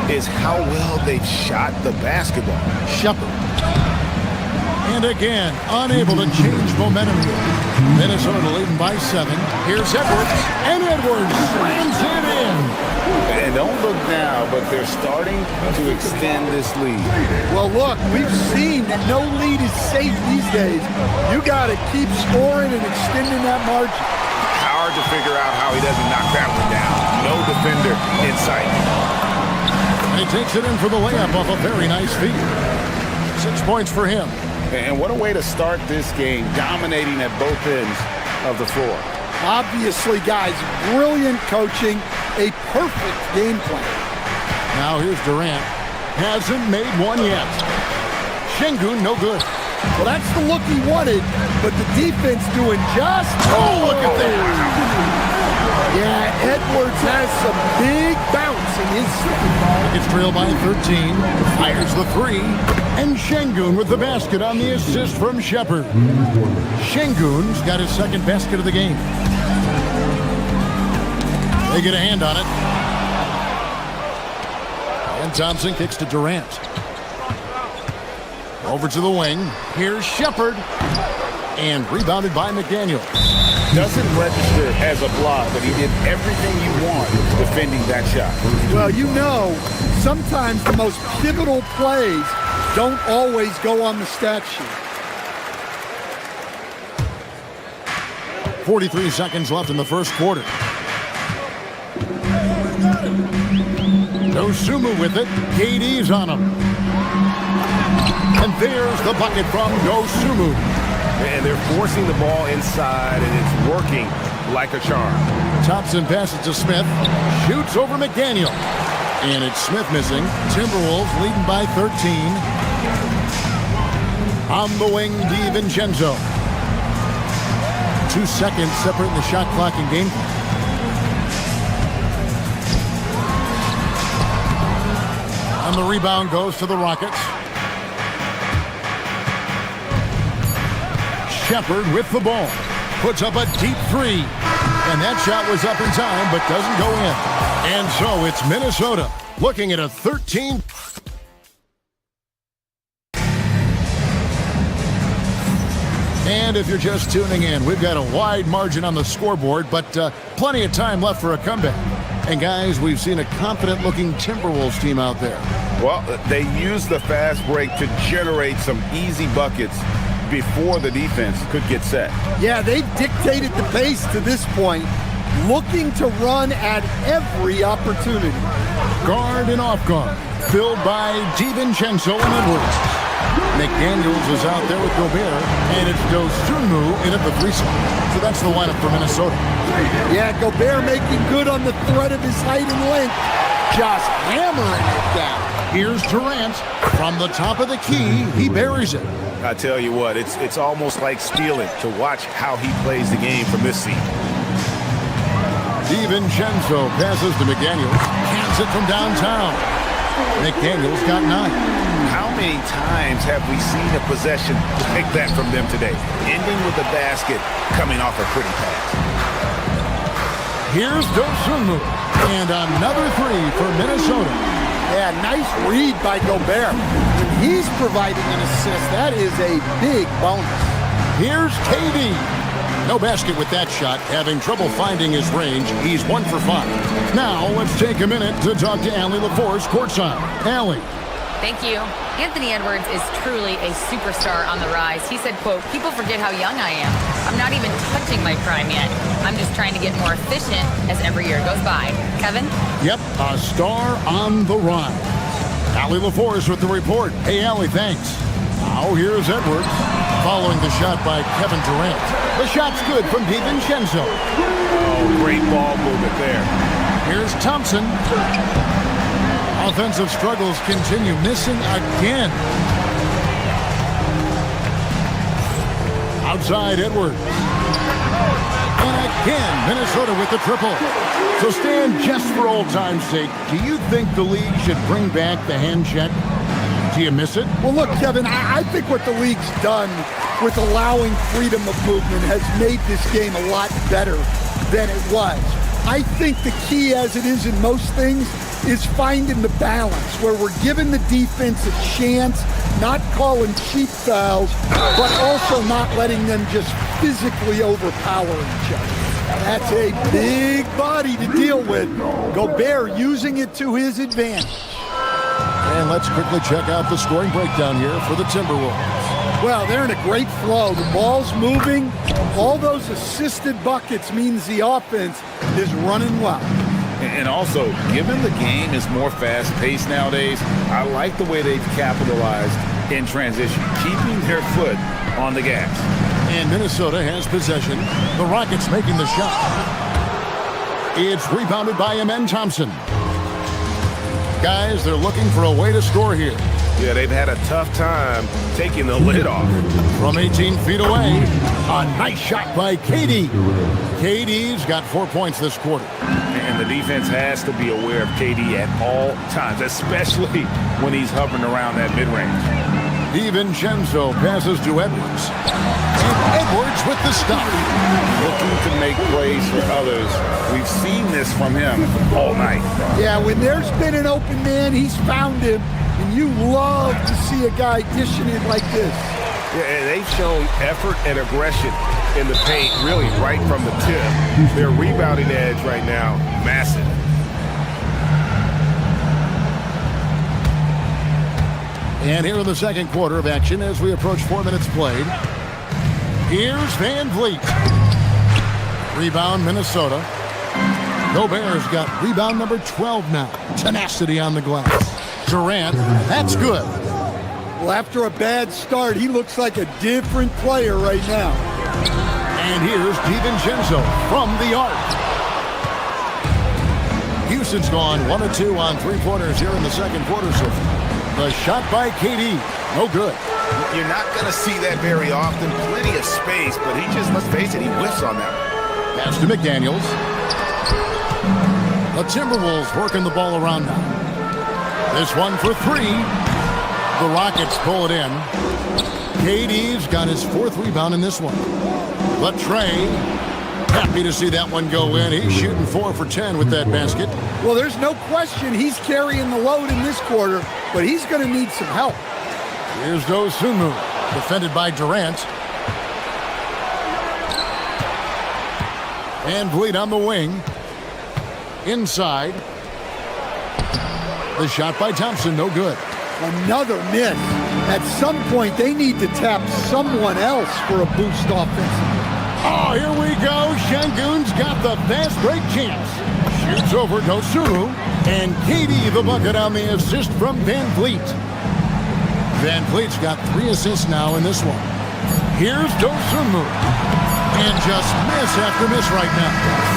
is how well they've shot the basketball. Shepard. And again, unable to change momentum here. Minnesota leading by 7. Here's Edwards. And Edwards slams it in. And don't look now, but they're starting to extend this lead. Well, look, we've seen that no lead is safe these days. You got to keep scoring and extending that margin. Hard to figure out how he doesn't knock that one down. No defender in sight. And he takes it in for the layup off a very nice feed. 6 points for him. And what a way to start this game, dominating at both ends of the floor. Obviously, guys, brilliant coaching a perfect game plan. Now here's Durant. Hasn't made one yet. Şengün, no good. Well, that's the look he wanted, but the defense doing just... Oh, look at that! Yeah, Edwards has some big bounce in his step. It's trailed by 13. Fires the three. And Şengün with the basket on the assist from Shepherd. Şengün's got his second basket of the game. They get a hand on it. And Thompson kicks to Durant. Over to the wing. Here's Shepherd. And rebounded by McDaniel. Doesn't register as a block, but he did everything you want defending that shot. Well, you know, sometimes the most pivotal plays don't always go on the stat sheet. 43 seconds left in the first quarter. Dosunmu with it. KD's on him. And there's the bucket from Dosunmu. And they're forcing the ball inside, and it's working like a charm. Thompson passes to Smith. Shoots over McDaniel. And it's Smith missing. Timberwolves leading by 13. On the wing, DiVincenzo. 2 seconds separating the shot clock and game clock. And the rebound goes to the Rockets. Shepherd with the ball. Puts up a deep three. And that shot was up in time, but doesn't go in. And so it's Minnesota looking at a 13. And if you're just tuning in, we've got a wide margin on the scoreboard, but plenty of time left for a comeback. And guys, we've seen a confident-looking Timberwolves team out there. Well, they used the fast break to generate some easy buckets before the defense could get set. Yeah, they've dictated the pace to this point, looking to run at every opportunity. Guard and off guard, filled by DiVincenzo and Edwards. McDaniels is out there with Gobert, and it's Dosunmu in at the three spot. So that's the lineup for Minnesota. Yeah, Gobert making good on the threat of his height and length, just hammering it down. Here's Durant from the top of the key. He buries it. I tell you what, it's almost like stealing to watch how he plays the game from this seat. DiVincenzo passes to McDaniels. Cans it from downtown. McDaniels got 9. How many times have we seen a possession like that from them today? Ending with a basket, coming off a pretty pass. Here's Dosunmu. And another three for Minnesota. Yeah, nice read by Gobert. When he's providing an assist, that is a big bonus. Here's KD. No basket with that shot. Having trouble finding his range. He's 1 for 5. Now let's take a minute to talk to Allie LaForce courtside. Allie. Thank you. Anthony Edwards is truly a superstar on the rise. He said, quote, "People forget how young I am. I'm not even touching my prime yet. I'm just trying to get more efficient as every year goes by." Kevin? Yep, a star on the rise. Allie LaForce with the report. Hey, Allie, thanks. Now here's Edwards following the shot by Kevin Durant. The shot's good from DiVincenzo. Oh, great ball movement there. Here's Thompson. Offensive struggles continue, missing again. Outside Edwards. And again, Minnesota with the triple. So Stan, just for old time's sake, do you think the league should bring back the hand check? Do you miss it? Well, look, Kevin, I think what the league's done with allowing freedom of movement has made this game a lot better than it was. I think the key, as it is in most things, is finding the balance where we're giving the defense a chance, not calling cheap fouls, but also not letting them just physically overpower each other. That's a big body to deal with. Gobert using it to his advantage. And let's quickly check out the scoring breakdown here for the Timberwolves. Well, they're in a great flow. The ball's moving. All those assisted buckets means the offense is running well. And also, given the game is more fast-paced nowadays, I like the way they've capitalized in transition, keeping their foot on the gas. And Minnesota has possession. The Rockets making the shot. It's rebounded by Amen Thompson. Guys, they're looking for a way to score here. Yeah, they've had a tough time taking the lid off. From 18 feet away, a nice shot by KD. KD's got 4 points this quarter. And the defense has to be aware of KD at all times, especially when he's hovering around that mid-range. DiVincenzo passes to Edwards. And Edwards with the stop. Looking to make plays for others. We've seen this from him all night. Yeah, when there's been an open man, he's found him. And you love to see a guy dishing it like this. Yeah, and they've shown effort and aggression in the paint, really right from the tip. Their rebounding edge right now, massive. And here in the second quarter of action as we approach 4 minutes played. Here's Van Vliet. Rebound, Minnesota. Gobert's got rebound number 12 now. Tenacity on the glass. Durant, that's good. Well, after a bad start, he looks like a different player right now. And here's DiVincenzo from the arc. Houston's gone 1 of 2 on three-pointers here in the second quarter so far. The shot by KD, no good. You're not going to see that very often. Plenty of space, but he just, let's face it, he whiffs on that. Pass to McDaniels. The Timberwolves working the ball around now. This one for 3. The Rockets pull it in. KD's got his 4th rebound in this one. But Trey, happy to see that one go in. He's shooting 4 for 10 with that basket. Well, there's no question he's carrying the load in this quarter, but he's going to need some help. Here's Dosunmu, defended by Durant. Van Vliet on the wing. Inside. The shot by Thompson, no good. Another miss. At some point, they need to tap someone else for a boost offensively. Oh, here we go. Şengün's got the fast break chance. Shoots over Dosunmu. And KD the bucket on the assist from Van Vliet. Van Vliet's got 3 assists now in this one. Here's Dosunmu. And just miss after miss right now.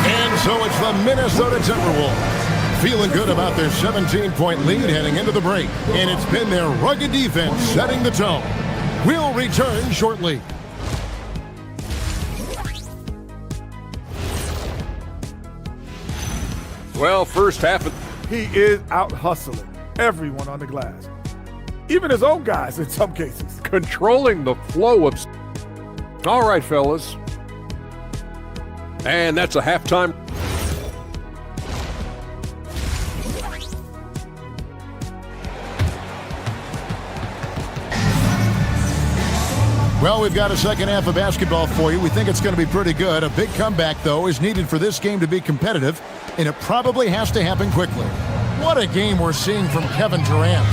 And so it's the Minnesota Timberwolves feeling good about their 17-point lead heading into the break. And it's been their rugged defense setting the tone. We'll return shortly. Well, first half. He is out hustling everyone on the glass. Even his own guys in some cases. Controlling the flow of... All right, fellas. And that's a halftime. Well, we've got a second half of basketball for you. We think it's going to be pretty good. A big comeback, though, is needed for this game to be competitive, and it probably has to happen quickly. What a game we're seeing from Kevin Durant.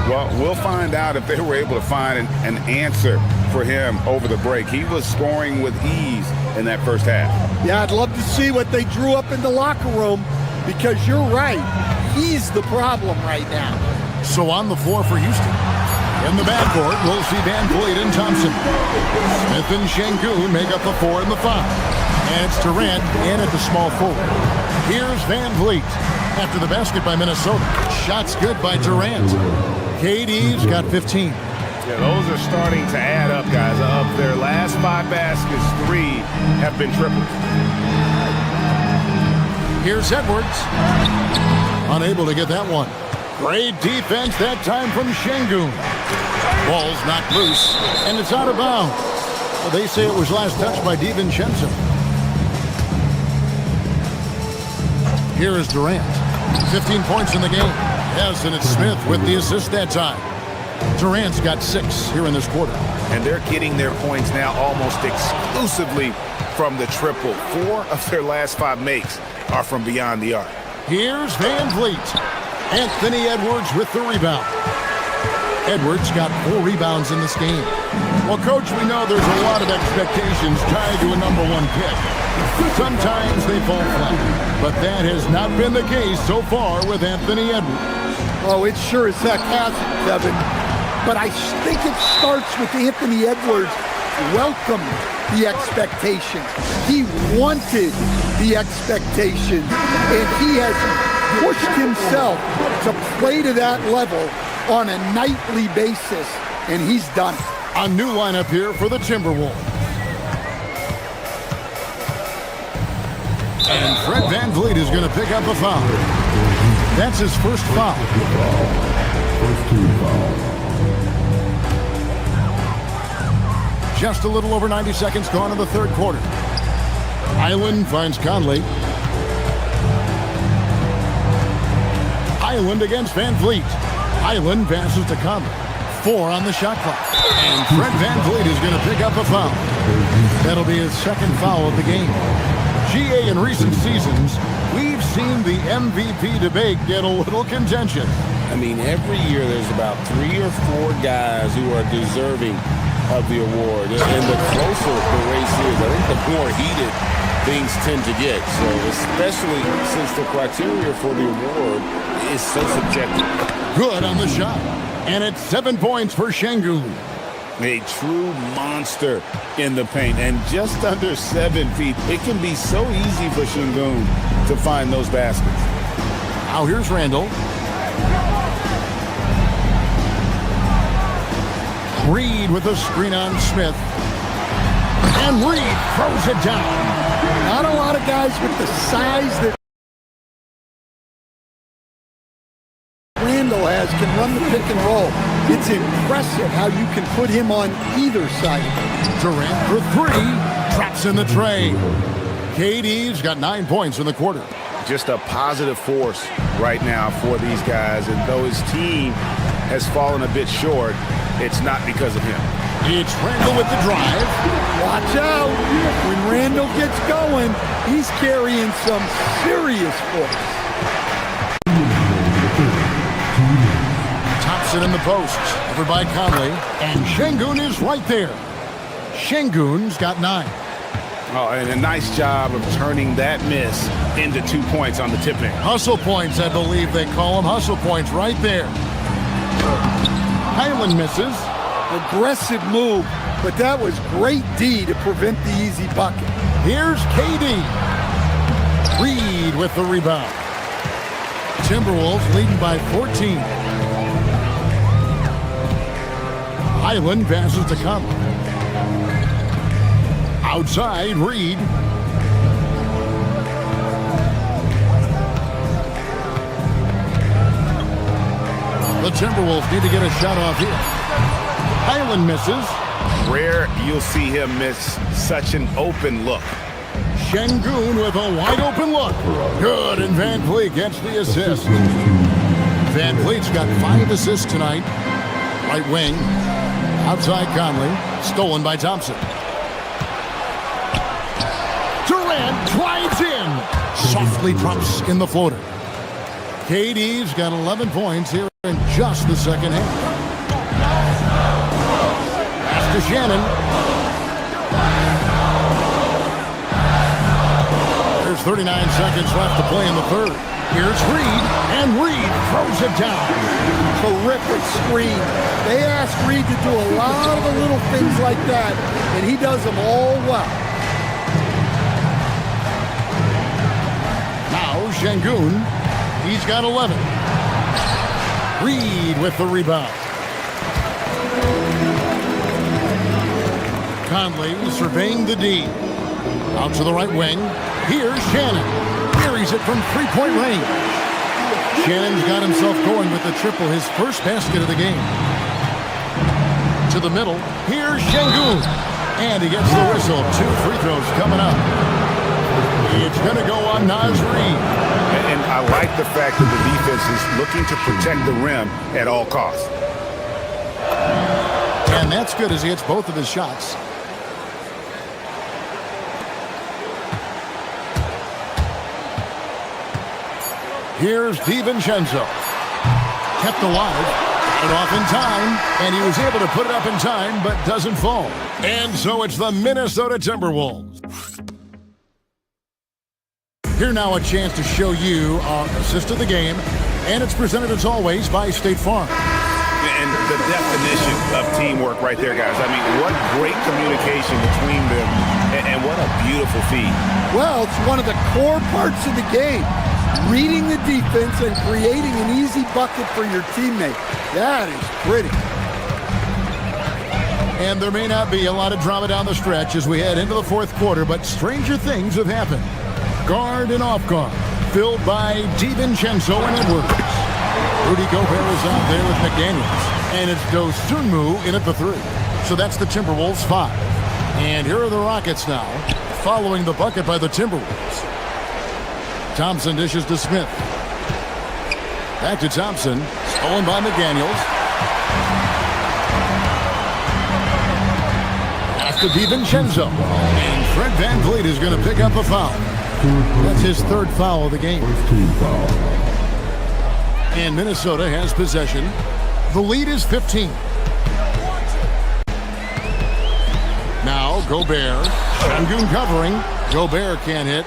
Well, we'll find out if they were able to find an answer for him over the break. He was scoring with ease in that first half. Yeah, I'd love to see what they drew up in the locker room, because you're right. He's the problem right now. So on the floor for Houston. In the backcourt, we'll see Van Vliet and Thompson. Smith and Şengün make up the 4 and the 5. And it's Durant in at the small forward. Here's Van Vliet. After the basket by Minnesota. Shots good by Durant. KD's got 15. Yeah, those are starting to add up, guys. Of their last 5 baskets, 3 have been triples. Here's Edwards. Unable to get that one. Great defense that time from Şengün. Ball's knocked loose, and it's out of bounds. Well, they say it was last touched by DiVincenzo. Here is Durant. 15 points in the game. Yes, and it's Smith with the assist that time. Durant's got 6 here in this quarter. And they're getting their points now almost exclusively from the triple. 4 of their last 5 makes are from beyond the arc. Here's Van Vliet. Anthony Edwards with the rebound. Edwards got 4 rebounds in this game. Well, Coach, we know there's a lot of expectations tied to a number 1 pick. Sometimes they fall flat, but that has not been the case so far with Anthony Edwards. Oh, it sure as heck hasn't, Kevin. But I think it starts with Anthony Edwards welcomed the expectation. He wanted the expectations. And he has pushed himself to play to that level on a nightly basis, and he's done it. A new lineup here for the Timberwolves. And Fred VanVleet is going to pick up a foul. That's his first foul. Just a little over 90 seconds gone in the third quarter. Island finds Conley. Island against VanVleet. Island passes to Conley. 4 on the shot clock. And Fred VanVleet is going to pick up a foul. That'll be his second foul of the game. GA, in recent seasons, we've seen the MVP debate get a little contentious. I mean, every year there's about 3 or 4 guys who are deserving of the award. And the closer the race is, I think the more heated things tend to get. So especially since the criteria for the award is so subjective. Good on the shot. And it's 7 points for Şengün. A true monster in the paint, and just under 7 feet. It can be so easy for Şengün to find those baskets. Now here's Randall. Reed with a screen on Smith. And Reed throws it down. Not a lot of guys with the size that Randall has can run the pick and roll. It's impressive how you can put him on either side. Durant for 3. Drops in the tray. KD's got 9 points in the quarter. Just a positive force right now for these guys. And though his team has fallen a bit short, it's not because of him. It's Randall with the drive. Watch out. When Randall gets going, he's carrying some serious force. Thompson in the post. Over by Conley. And Şengün is right there. Şengün's got 9. Oh, and a nice job of turning that miss into 2 points on the tip-in. Hustle points, I believe they call them. Hustle points right there. Highland misses. Aggressive move, but that was great D to prevent the easy bucket. Here's KD. Reed with the rebound. Timberwolves leading by 14. Highland passes to Conley. Outside, Reed. The Timberwolves need to get a shot off here. Highland misses. Rare you'll see him miss such an open look. Şengün with a wide open look. Good, and VanVleet gets the assist. VanVleet's got 5 assists tonight. Right wing. Outside Conley. Stolen by Thompson. Durant drives in. Softly drops in the floater. KD's got 11 points here in just the second half. Pass to Shannon. There's 39 seconds left to play in the third. Here's Reed, and Reed throws it down. Terrific screen. They ask Reed to do a lot of the little things like that, and he does them all well. Now Şengün, he's got 11. Reed with the rebound. Conley surveying the D. Out to the right wing. Here's Shannon. Carries it from three-point range. Shannon's got himself going with the triple, his first basket of the game. To the middle. Here's Şengün. And he gets the whistle. 2 free throws coming up. It's going to go on Naz Reid. And I like the fact that the defense is looking to protect the rim at all costs. And that's good as he hits both of his shots. Here's DiVincenzo. Kept alive. And off in time. And he was able to put it up in time, but doesn't fall. And so it's the Minnesota Timberwolves. Here now a chance to show you our assist of the game. And it's presented as always by State Farm. And the definition of teamwork right there, guys. I mean, what great communication between them, and what a beautiful feed. Well, it's one of the core parts of the game. Reading the defense and creating an easy bucket for your teammate. That is pretty. And there may not be a lot of drama down the stretch as we head into the fourth quarter, but stranger things have happened. Guard and off guard, filled by DiVincenzo and Edwards. Rudy Gobert is out there with McDaniels. And it's Dosunmu in at the 3. So that's the Timberwolves 5. And here are the Rockets now, following the bucket by the Timberwolves. Thompson dishes to Smith. Back to Thompson, stolen by McDaniels. To DiVincenzo, and Fred VanVleet is going to pick up a foul. That's his 3rd foul of the game. And Minnesota has possession. The lead is 15. Now Gobert, Şengün covering. Gobert can't hit.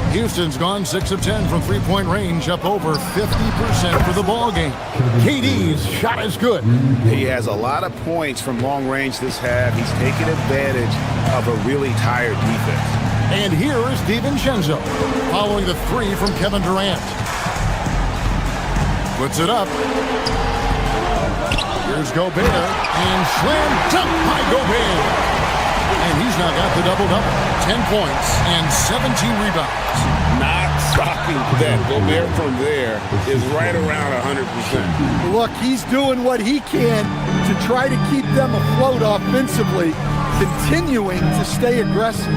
Houston's gone 6 of 10 from three-point range, up over 50% for the ball game. KD's shot is good. He has a lot of points from long range this half. He's taking advantage of a really tired defense. And here is DiVincenzo, following the 3 from Kevin Durant. Puts it up. Here's Gobert, and slam dunk by Gobert. And he's now got the double-double. 10 points and 17 rebounds. Not stopping that. Gobert from there is right around 100%. Look, he's doing what he can to try to keep them afloat offensively, continuing to stay aggressive.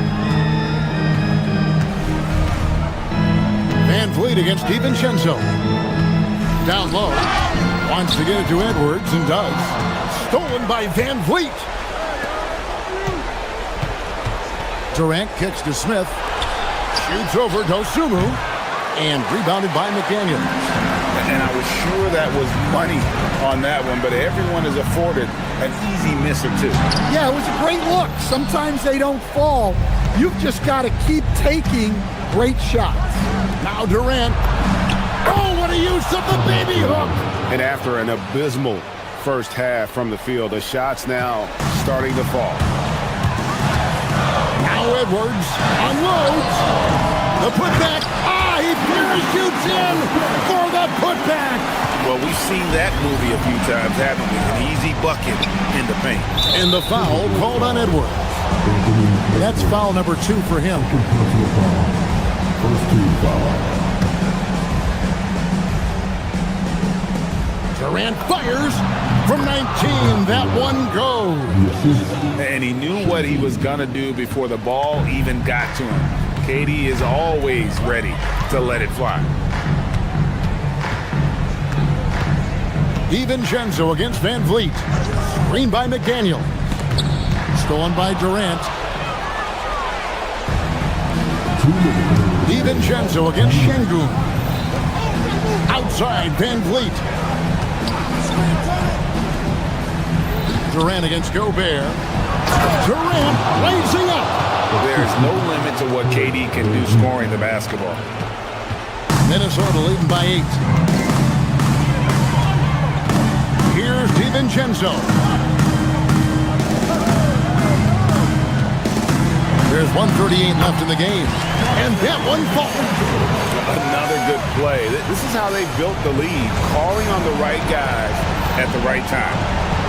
VanVleet against DiVincenzo. Down low. Wants to get it to Edwards and does. Stolen by VanVleet. Durant kicks to Smith. Shoots over Dosunmu. And rebounded by McDaniels. And I was sure that was money on that one, but everyone is afforded an easy miss or 2. Yeah, it was a great look. Sometimes they don't fall. You've just got to keep taking great shots. Now Durant. Oh, what a use of the baby hook. And after an abysmal first half from the field, the shots now starting to fall. Now Edwards unloads. The putback. He parachutes in for the putback. Well, we've seen that movie a few times, haven't we? An easy bucket in the paint. And the foul called on Edwards. That's foul number 2 for him. First team foul. Durant fires from 19. That one goes. And he knew what he was going to do before the ball even got to him. KD is always ready to let it fly. DiVincenzo against VanVleet. Screen by McDaniel. Stolen by Durant. DiVincenzo against Şengün. Outside VanVleet. Durant against Gobert. Durant raising up. There's no limit to what KD can do scoring the basketball. Minnesota leading by 8. Here's DiVincenzo. There's 1:38 left in the game. And that one falls. Another good play. This is how they built the lead, calling on the right guys at the right time.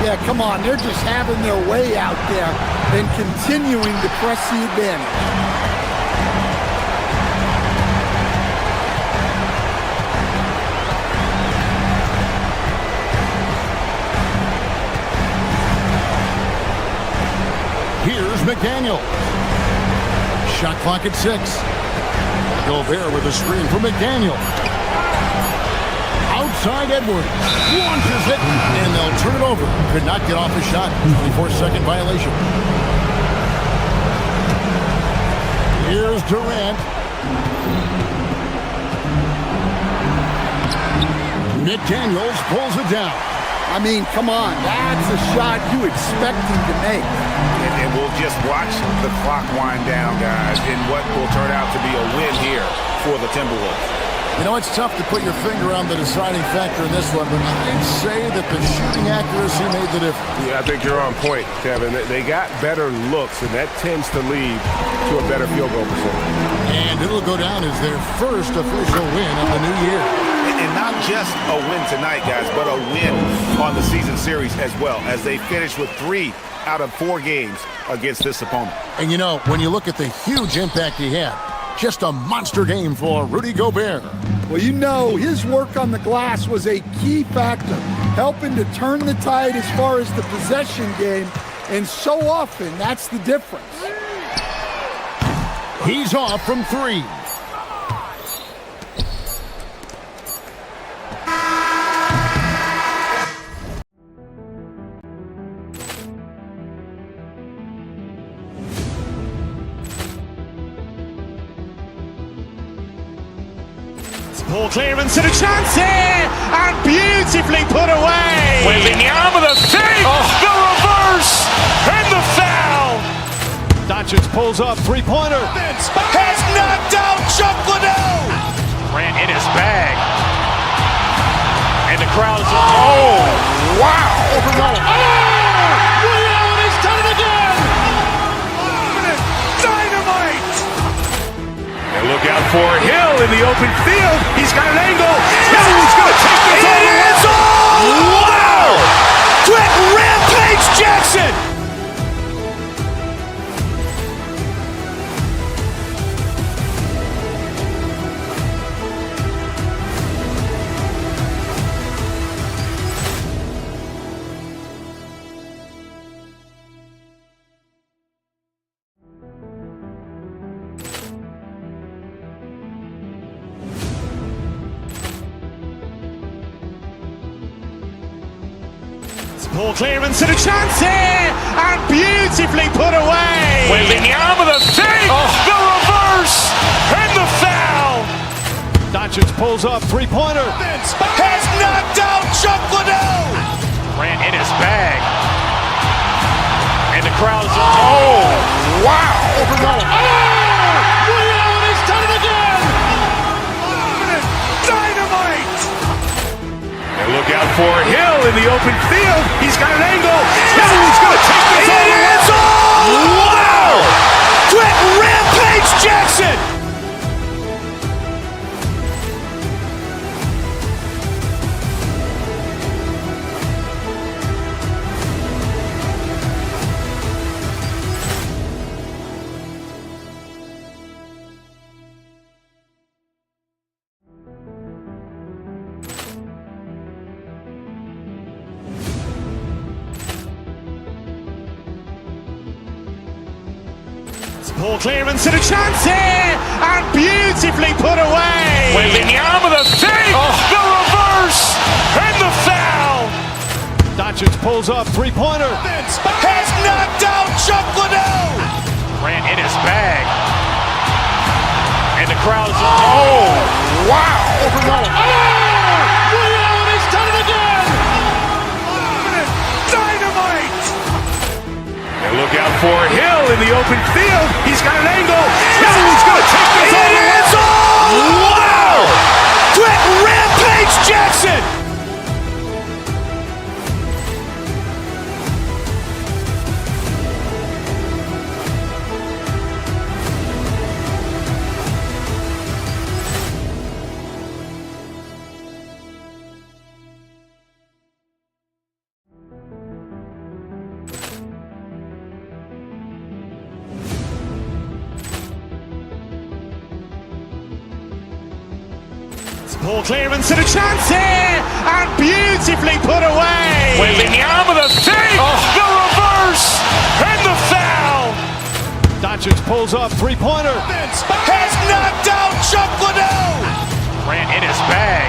Yeah, come on. They're just having their way out there and continuing to press the advantage. Here's McDaniel. Shot clock at 6. Gobert with a screen for McDaniel. Outside Edwards. Launches it, and they'll turn it over. Could not get off the shot. 24-second violation. Here's Durant. McDaniels pulls it down. I mean, come on. That's a shot you expect him to make. And we'll just watch the clock wind down, guys, in what will turn out to be a win here for the Timberwolves. You know, it's tough to put your finger on the deciding factor in this one, but I'd say that the shooting accuracy made the difference. Yeah, I think you're on point, Kevin. They got better looks, and that tends to lead to a better field goal percentage. And it'll go down as their first official win of the new year. And not just a win tonight, guys, but a win on the season series as well, as they finish with 3 out of 4 games against this opponent. And you know, when you look at the huge impact he had, just a monster game for Rudy Gobert. Well, you know, his work on the glass was a key factor, helping to turn the tide as far as the possession game, and so often that's the difference. He's off from 3. Ball clearance and a chance here, and beautifully put away. Wembanyama the save, the reverse, and the foul. Doncic pulls up, three-pointer. Has knocked out Chuck Liddell. Ran in his bag. And the crowd is, oh, wow. Rio has done it again. Dynamite. And look out for Hill in the open field. He's got an angle. Hill's going to take this all the way. Wow! Brett Rampage Jackson. Ball clearance and a chance here, and beautifully put away. Wembanyama the save, the reverse, and the foul. Doncic pulls up, three-pointer. Has knocked out Chuck Liddell. Ran in his bag. And the crowd is, oh, wow. Rio has done it again. Dynamite. And look out for Hill in the open field. He's got an angle. Hill's going to take this all the way. Wow! Brett Rampage Jackson. Ball clearance and a chance here, and beautifully put away. Wembanyama the save, the reverse, and the foul. Doncic pulls up, three-pointer. Has knocked out Chuck Liddell. Ran in his bag. And the crowd is, oh, wow. Rio has done it again. Dynamite. And look out for Hill in the open field. He's got an angle. Hill's going to take this all the way. Wow! Brett Rampage Jackson. Ball clearance and a chance here, and beautifully put away. Wembanyama the save, the reverse, and the foul. Doncic pulls up, three-pointer. Has knocked out Chuck Liddell. Ran in his bag.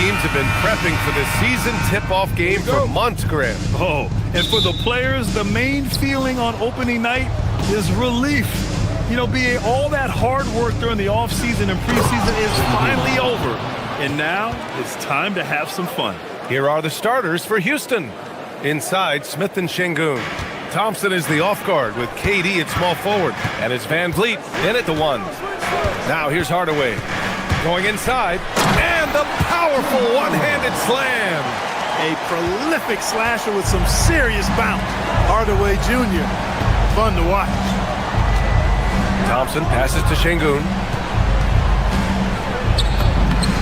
teams have been prepping for the season tip-off game for months, Graham. Oh, and for the players, the main feeling on opening night is relief. You know, BA, all that hard work during the offseason and preseason is finally over. And now it's time to have some fun. Here are the starters for Houston. Inside, Smith and Şengün. Thompson is the off guard with KD at small forward. And it's Van Vliet in at the ones. Now here's Hardaway. Going inside. And the powerful one-handed slam. A prolific slasher with some serious bounce. Hardaway Jr. Fun to watch. Thompson passes to Şengün.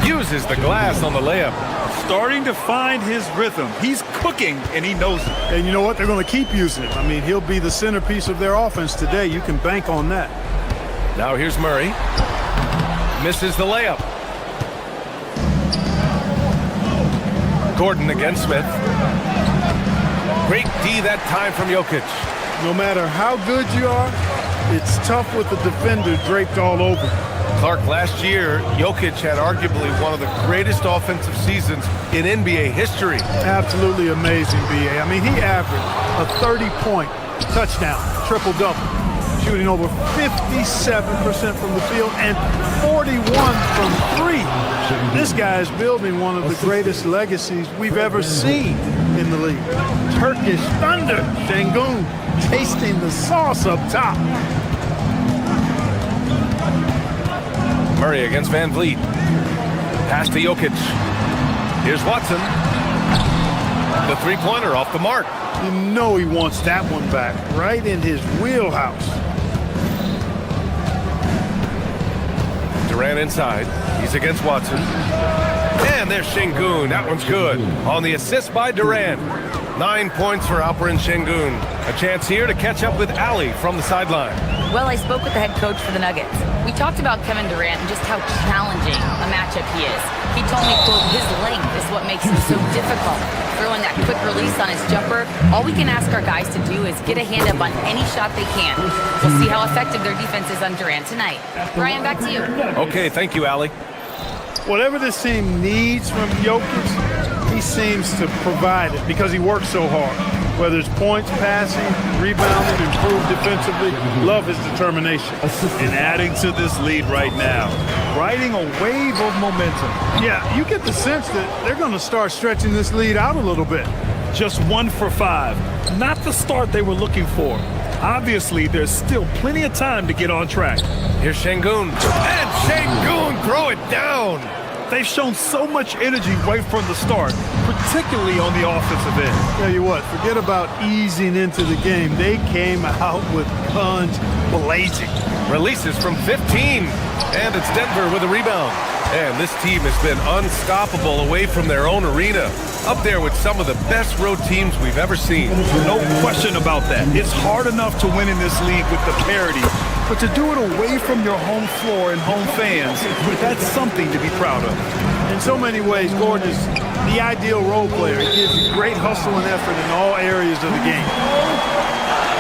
Uses the glass on the layup. Starting to find his rhythm. He's cooking, and he knows it. And you know what? They're going to keep using him. I mean, he'll be the centerpiece of their offense today. You can bank on that. Now here's Murray. Misses the layup. Gordon against Smith. Great D that time from Jokic. No matter how good you are, it's tough with the defender draped all over. Clark, last year, Jokic had arguably one of the greatest offensive seasons in NBA history. Absolutely amazing, BA. I mean, he averaged a 30-point touchdown, triple-double, shooting over 57% from the field and 41 from three. This guy is building one of the greatest legacies we've ever seen in the league. Turkish Thunder, Şengün, tasting the sauce up top. Murray against Van Vliet. Pass to Jokic. Here's Watson. The three-pointer off the mark. You know he wants that one back, right in his wheelhouse. Durant inside. He's against Watson. And there's Şengün. That one's good. On the assist by Durant. 9 points for Alperen Şengün. A chance here to catch up with Ali from the sideline. Well, I spoke with the head coach for the Nuggets. We talked about Kevin Durant and just how challenging a matchup he is. He told me, quote, his length is what makes him so difficult. Throwing that quick release on his jumper, all we can ask our guys to do is get a hand up on any shot they can. We'll see how effective their defense is on Durant tonight. Brian, back to you. Okay, thank you, Ali. Whatever this team needs from Jokic, he seems to provide it because he works so hard. Whether it's points, passing, rebounding, improved defensively, love his determination. And adding to this lead right now, riding a wave of momentum. Yeah, you get the sense that they're going to start stretching this lead out a little bit. Just 1 for 5. Not the start they were looking for. Obviously, there's still plenty of time to get on track. Here's Şengün. And Şengün throw it down. They've shown so much energy right from the start, particularly on the offensive end. Tell you what, forget about easing into the game. They came out with guns blazing. Releases from 15. And it's Denver with a rebound. And this team has been unstoppable away from their own arena. Up there with some of the best road teams we've ever seen. No question about that. It's hard enough to win in this league with the parity, but to do it away from your home floor and home fans, that's something to be proud of. In so many ways, Gordon is the ideal role player. He gives you great hustle and effort in all areas of the game.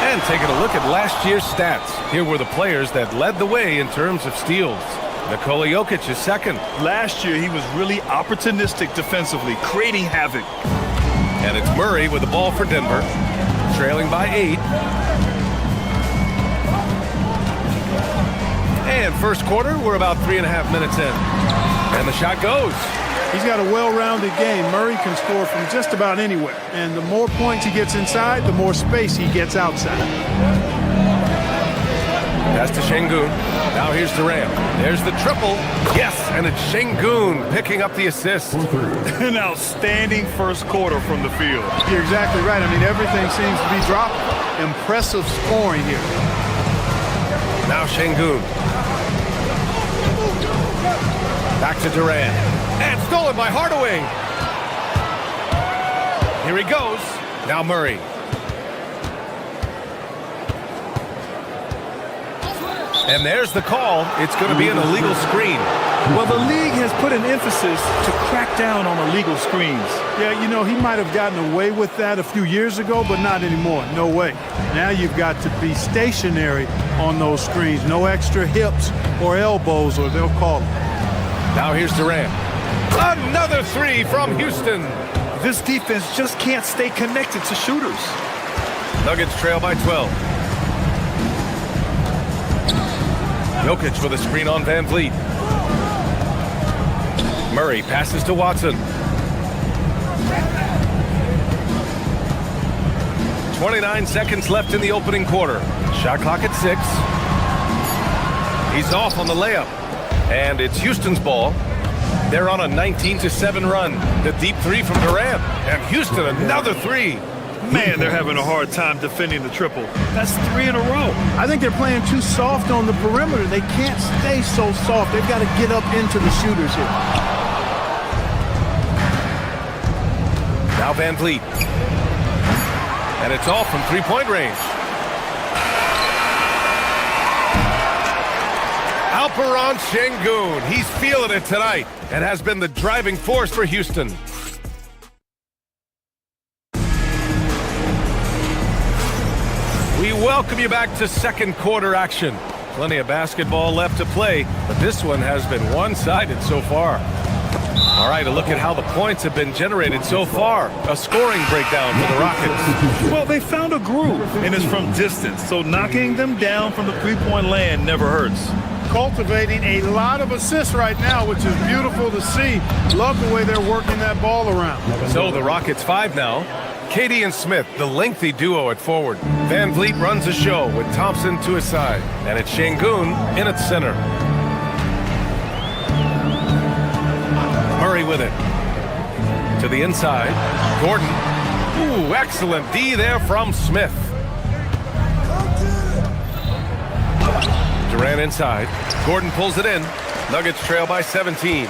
And taking a look at last year's stats. Here were the players that led the way in terms of steals. Nikola Jokic is second. Last year, he was really opportunistic defensively, creating havoc. And it's Murray with the ball for Denver, trailing by 8. And first quarter, we're about 3.5 minutes in. And the shot goes. He's got a well-rounded game. Murray can score from just about anywhere. And the more points he gets inside, the more space he gets outside. Pass to Şengün. Now here's Durant. There's the triple. Yes, and it's Şengün picking up the assist. An outstanding first quarter from the field. You're exactly right. I mean, everything seems to be dropping. Impressive scoring here. Now Şengün. Back to Durant. And stolen by Hardaway. Here he goes. Now Murray. And there's the call. It's going to be an illegal screen. Well, the league has put an emphasis to crack down on illegal screens. Yeah, you know, he might have gotten away with that a few years ago, but not anymore. No way. Now you've got to be stationary on those screens. No extra hips or elbows, or they'll call it. Now here's Durant. Another three from Houston. This defense just can't stay connected to shooters. Nuggets trail by 12. Jokic with a screen on Van Vliet. Murray passes to Watson. 29 seconds left in the opening quarter. Shot clock at 6. He's off on the layup. And it's Houston's ball. They're on a 19-7 run. The deep three from Durant. And Houston, another three. Man, they're having a hard time defending the triple. That's 3 in a row. I think they're playing too soft on the perimeter. They can't stay so soft. They've got to get up into the shooters here. Now Van Vliet. And it's off from three-point range. Alperen Şengün. He's feeling it tonight and has been the driving force for Houston. We welcome you back to second quarter action. Plenty of basketball left to play, but this one has been one-sided so far. All right, a look at how the points have been generated so far. A scoring breakdown for the Rockets. Well, they found a groove, and it's from distance, so knocking them down from the three-point land never hurts. Cultivating a lot of assists right now, which is beautiful to see. Love the way they're working that ball around. So the Rockets 5 now. Katie and Smith, the lengthy duo at forward. Van Vliet runs the show with Thompson to his side. And it's Şengün in at center. Murray with it. To the inside. Gordon. Ooh, excellent D there from Smith. Durant inside. Gordon pulls it in. Nuggets trail by 17.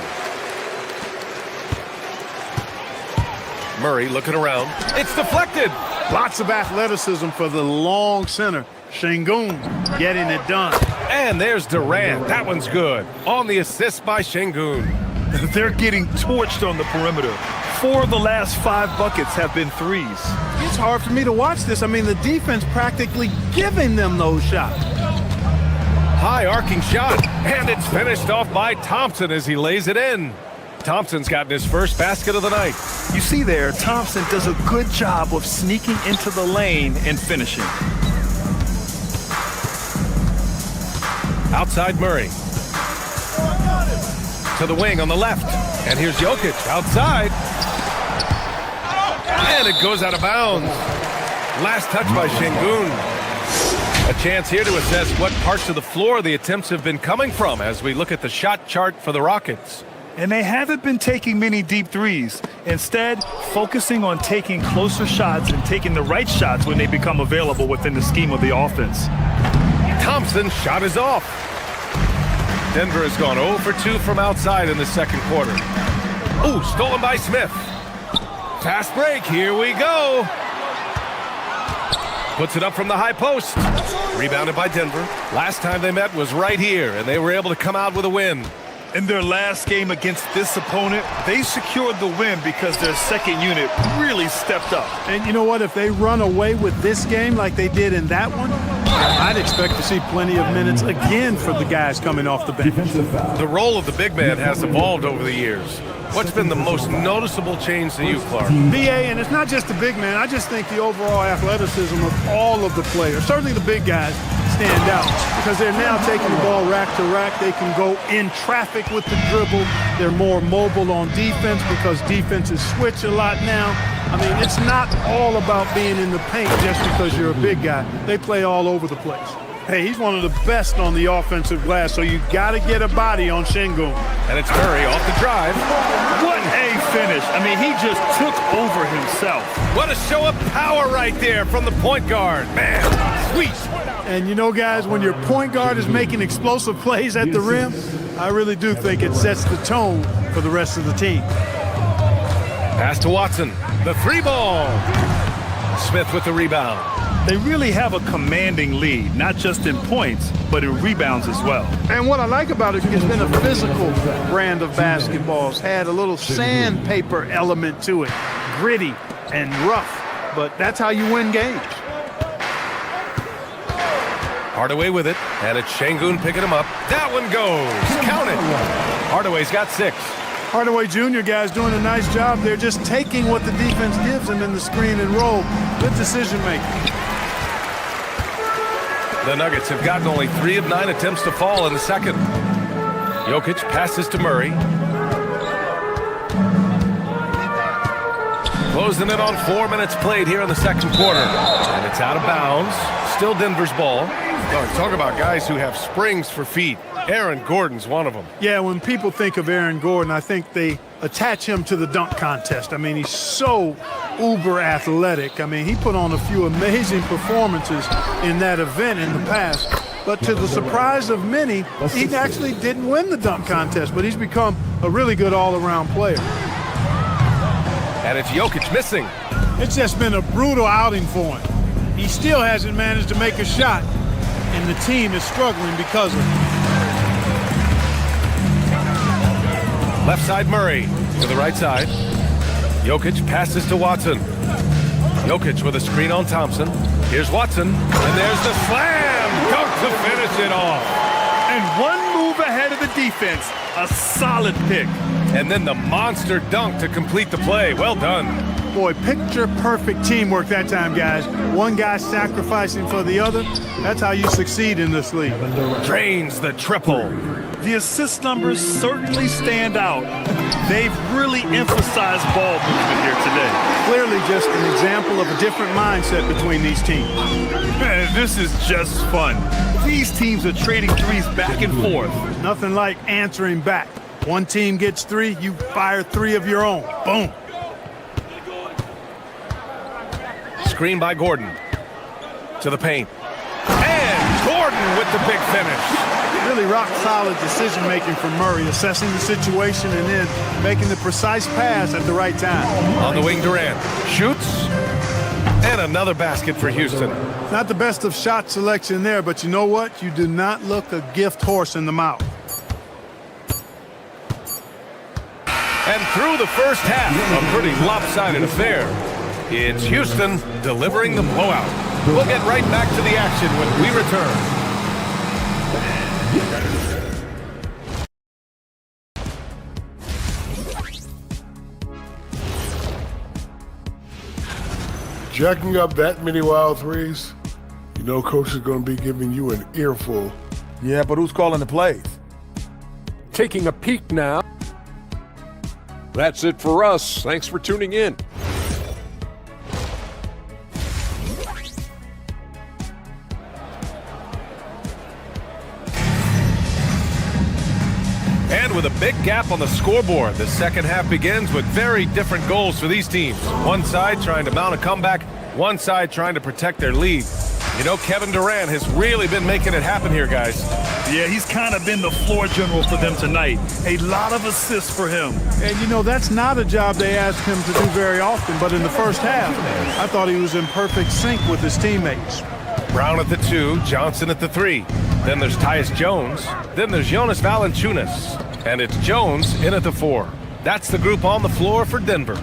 Murray looking around. It's deflected. Lots of athleticism for the long center. Şengün getting it done. And there's Durant. That one's good. On the assist by Şengün. They're getting torched on the perimeter. 4 of the last 5 buckets have been threes. It's hard for me to watch this. I mean, the defense practically giving them those shots. High arcing shot. And it's finished off by Thompson as he lays it in. Thompson's gotten his first basket of the night. You see there, Thompson does a good job of sneaking into the lane and finishing. Outside Murray. To the wing on the left. And here's Jokic outside. And it goes out of bounds. Last touch by Şengün. A chance here to assess what parts of the floor the attempts have been coming from as we look at the shot chart for the Rockets. And they haven't been taking many deep threes. Instead, focusing on taking closer shots and taking the right shots when they become available within the scheme of the offense. Thompson's shot is off. Denver has gone 0 for 2 from outside in the second quarter. Ooh, stolen by Smith. Fast break, here we go. Puts it up from the high post. Rebounded by Denver. Last time they met was right here, and they were able to come out with a win. In their last game against this opponent, they secured the win because their second unit really stepped up. And you know what? If they run away with this game like they did in that one, I'd expect to see plenty of minutes again for the guys coming off the bench. The role of the big man has evolved over the years. What's been the most noticeable change to you, Clark? BA, and it's not just the big man. I just think the overall athleticism of all of the players, certainly the big guys, stand out because they're now taking the ball rack to rack. They can go in traffic with the dribble. They're more mobile on defense because defenses switch a lot now. I mean, it's not all about being in the paint just because you're a big guy. They play all over the place. Hey, he's one of the best on the offensive glass, so you got to get a body on Şengün. And it's Murray off the drive. What a finish. I mean, he just took over himself. What a show of power right there from the point guard. Man, sweet. And you know, guys, when your point guard is making explosive plays at the rim, I really do think it sets the tone for the rest of the team. Pass to Watson. The 3 ball. Smith with the rebound. They really have a commanding lead, not just in points, but in rebounds as well. And what I like about it, it's been a physical brand of basketball. It's had a little sandpaper element to it, gritty and rough, but that's how you win games. Hardaway with it, and it's Şengün picking him up. That one goes. Count it. Hardaway's got 6. Hardaway Jr. guys doing a nice job. They're just taking what the defense gives them in the screen and roll. Good decision making. The Nuggets have gotten only 3 of 9 attempts to fall in the second. Jokic passes to Murray. Closing in on 4 minutes played here in the second quarter. And it's out of bounds. Still Denver's ball. Oh, talk about guys who have springs for feet. Aaron Gordon's one of them. Yeah, when people think of Aaron Gordon, I think they attach him to the dunk contest. I mean, he's so uber athletic. I mean, he put on a few amazing performances in that event in the past. But to the surprise of many, he actually didn't win the dunk contest, but he's become a really good all-around player. And it's Jokic missing. It's just been a brutal outing for him. He still hasn't managed to make a shot, and the team is struggling because of it. Left side Murray to the right side. Jokic passes to Watson. Jokic with a screen on Thompson. Here's Watson, and there's the slam dunk to finish it off. And one move ahead of the defense. A solid pick. And then the monster dunk to complete the play. Well done. Boy, picture-perfect teamwork that time, guys. One guy sacrificing for the other. That's how you succeed in this league. Drains the triple. The assist numbers certainly stand out. They've really emphasized ball movement here today. Clearly just an example of a different mindset between these teams. Man, this is just fun. These teams are trading threes back and forth. Nothing like answering back. One team gets 3, you fire 3 of your own. Boom. Screen by Gordon. To the paint. And Gordon with the big finish. Really rock-solid decision-making from Murray, assessing the situation and then making the precise pass at the right time. On the wing, Durant shoots. And another basket for Houston. Not the best of shot selection there, but you know what? You do not look a gift horse in the mouth. And through the first half, a pretty lopsided affair. It's Houston delivering the blowout. We'll get right back to the action when we return. Jacking up that many wild threes, you know coach is going to be giving you an earful. Yeah, but who's calling the plays? Taking a peek now. That's it for us. Thanks for tuning in. And with a big gap on the scoreboard, the second half begins with very different goals for these teams. One side trying to mount a comeback, one side trying to protect their lead. You know, Kevin Durant has really been making it happen here, guys. Yeah, he's kind of been the floor general for them tonight. A lot of assists for him. And, you know, that's not a job they ask him to do very often, but in the first half, I thought he was in perfect sync with his teammates. Brown at the 2, Johnson at the 3. Then there's Tyus Jones. Then there's Jonas Valanciunas. And it's Jones in at the 4. That's the group on the floor for Denver.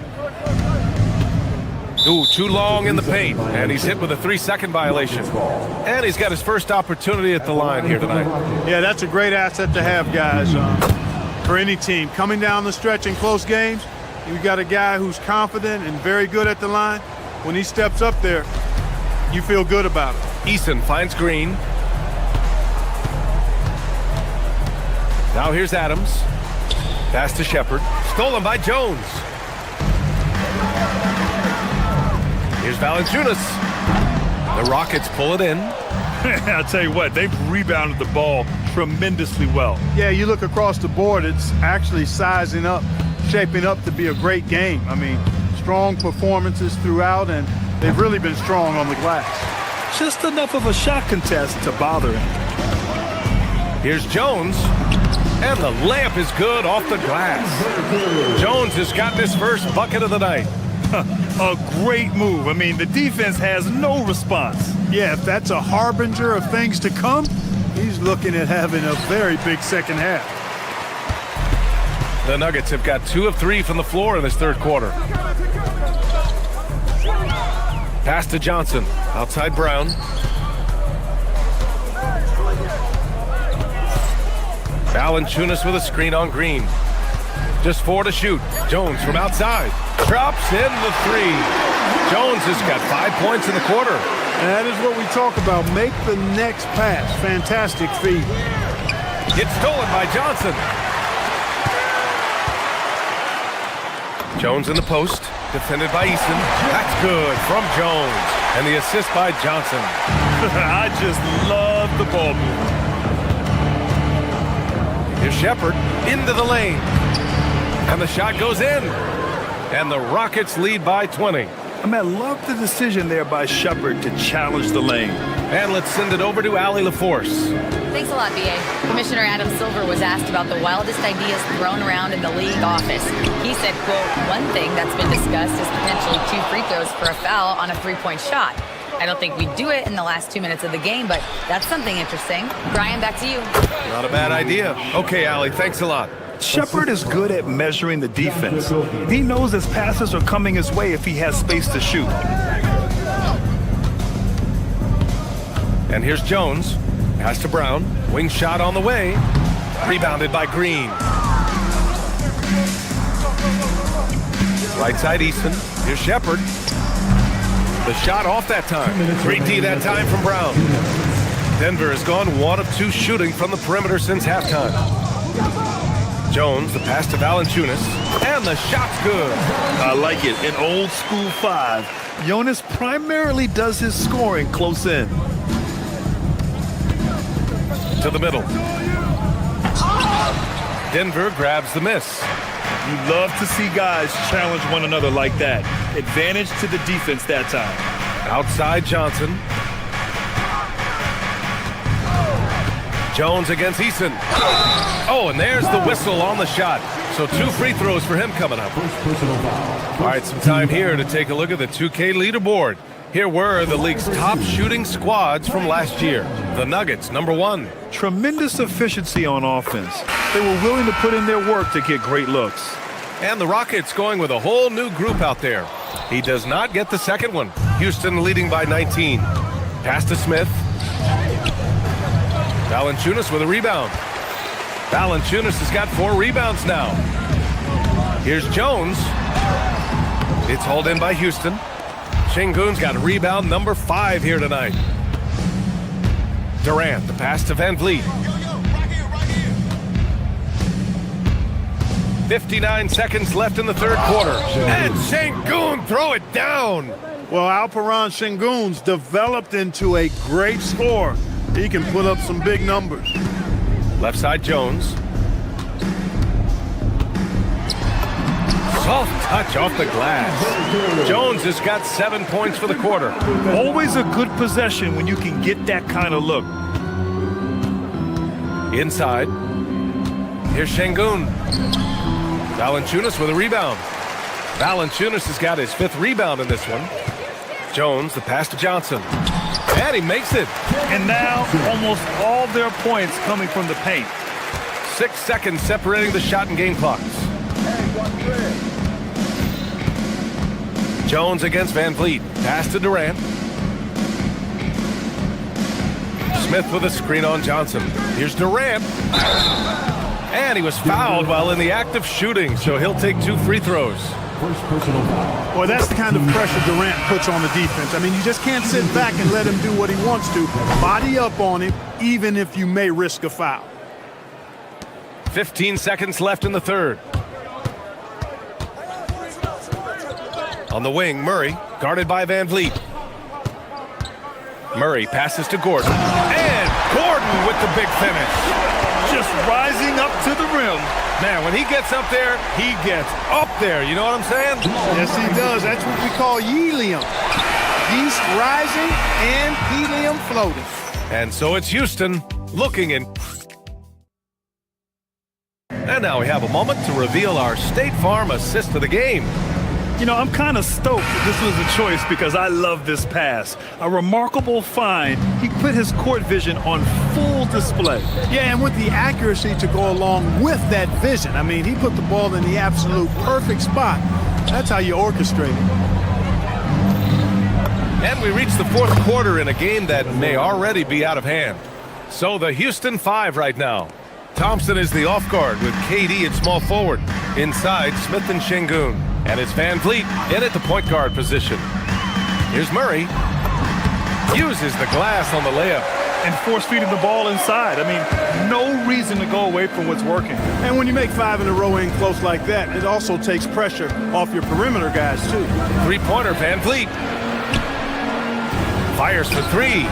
Ooh, too long in the paint. And he's hit with a 3-second violation. And he's got his first opportunity at the line here tonight. Yeah, that's a great asset to have, guys, for any team. Coming down the stretch in close games, you've got a guy who's confident and very good at the line. When he steps up there, you feel good about it. Eason finds Green. Now here's Adams. Pass to Shepard. Stolen by Jones. Here's Valanciunas. The Rockets pull it in. I'll tell you what, they've rebounded the ball tremendously well. Yeah, you look across the board, it's actually sizing up, shaping up to be a great game. I mean, strong performances throughout, and they've really been strong on the glass. Just enough of a shot contest to bother him. Here's Jones. And the layup is good off the glass. Jones has gotten his first bucket of the night. A great move. I mean, the defense has no response. Yeah, if that's a harbinger of things to come, he's looking at having a very big second half. The Nuggets have got 2 of 3 from the floor in this third quarter. Pass to Johnson. Outside Brown. Valanciunas with a screen on Green. Just 4 to shoot. Jones from outside. Drops in the 3. Jones has got 5 points in the quarter. And that is what we talk about. Make the next pass. Fantastic feed. It's stolen by Johnson. Jones in the post. Defended by Eason. That's good from Jones. And the assist by Johnson. I just love the ball move. Here's Shepard into the lane. And the shot goes in. And the Rockets lead by 20. I mean, I love the decision there by Shepard to challenge the lane. And let's send it over to Allie LaForce. Thanks a lot, BA. Commissioner Adam Silver was asked about the wildest ideas thrown around in the league office. He said, quote, one thing that's been discussed is potentially 2 free throws for a foul on a 3-point shot. I don't think we do it in the last 2 minutes of the game, but that's something interesting. Brian, back to you. Not a bad idea. Okay, Allie, thanks a lot. Shepard is good at measuring the defense. He knows his passes are coming his way if he has space to shoot. And here's Jones. Pass to Brown. Wing shot on the way. Rebounded by Green. Right side Easton. Here's Shepard. The shot off that time. 3D that time from Brown. Denver has gone 1 of 2 shooting from the perimeter since halftime. Jones, the pass to Valanciunas, and the shot's good. I like it. An old school 5. Jonas primarily does his scoring close in. To the middle. Denver grabs the miss. You love to see guys challenge one another like that. Advantage to the defense that time. Outside Johnson. Jones against Eason. Oh, and there's the whistle on the shot. So 2 free throws for him coming up. All right, some time here to take a look at the 2K leaderboard. Here were the league's top shooting squads from last year. The Nuggets, number 1. Tremendous efficiency on offense. They were willing to put in their work to get great looks. And the Rockets going with a whole new group out there. He does not get the second one. Houston leading by 19. Pass to Smith. Valanciunas with a rebound. Valanciunas has got 4 rebounds now. Here's Jones. It's hauled in by Houston. Şengün's got rebound number 5 here tonight. Durant, the pass to Van Vliet. 59 seconds left in the third quarter. And Şengün throw it down. Well, Alperen Şengün's developed into a great scorer. He can put up some big numbers. Left side Jones. Soft touch off the glass. Jones has got 7 points for the quarter. Always a good possession when you can get that kind of look. Inside. Here's Şengün. Valanciunas with a rebound. Valanciunas has got his 5th rebound in this one. Jones, the pass to Johnson. And he makes it. And now almost all their points coming from the paint. 6 seconds separating the shot and game clocks. Jones against Van Vliet. Pass to Durant. Smith with a screen on Johnson. Here's Durant. And he was fouled while in the act of shooting, so he'll take 2 free throws. Well, that's the kind of pressure Durant puts on the defense. I mean, you just can't sit back and let him do what he wants to. Body up on him, even if you may risk a foul. 15 seconds left in the third. On the wing, Murray, guarded by Van Vliet. Murray passes to Gordon. And Gordon with the big finish. Just rising up to the rim. Man, when he gets up there, he gets up there. You know what I'm saying? Yes, he does. That's what we call helium. Yeast rising and helium floating. And so it's Houston looking in. And now we have a moment to reveal our State Farm assist of the game. You know, I'm kind of stoked that this was a choice because I love this pass. A remarkable find. He put his court vision on full display. Yeah, and with the accuracy to go along with that vision. I mean, he put the ball in the absolute perfect spot. That's how you orchestrate it. And we reach the fourth quarter in a game that may already be out of hand. So the Houston 5 right now. Thompson is the off guard with KD at small forward. Inside, Smith and Şengün. And it's Van Vliet in at the point guard position. Here's Murray. Uses the glass on the layup. And force-feeding the ball inside. I mean, no reason to go away from what's working. And when you make 5 in a row in close like that, it also takes pressure off your perimeter guys, too. Three-pointer, Van Vliet. Fires for 3.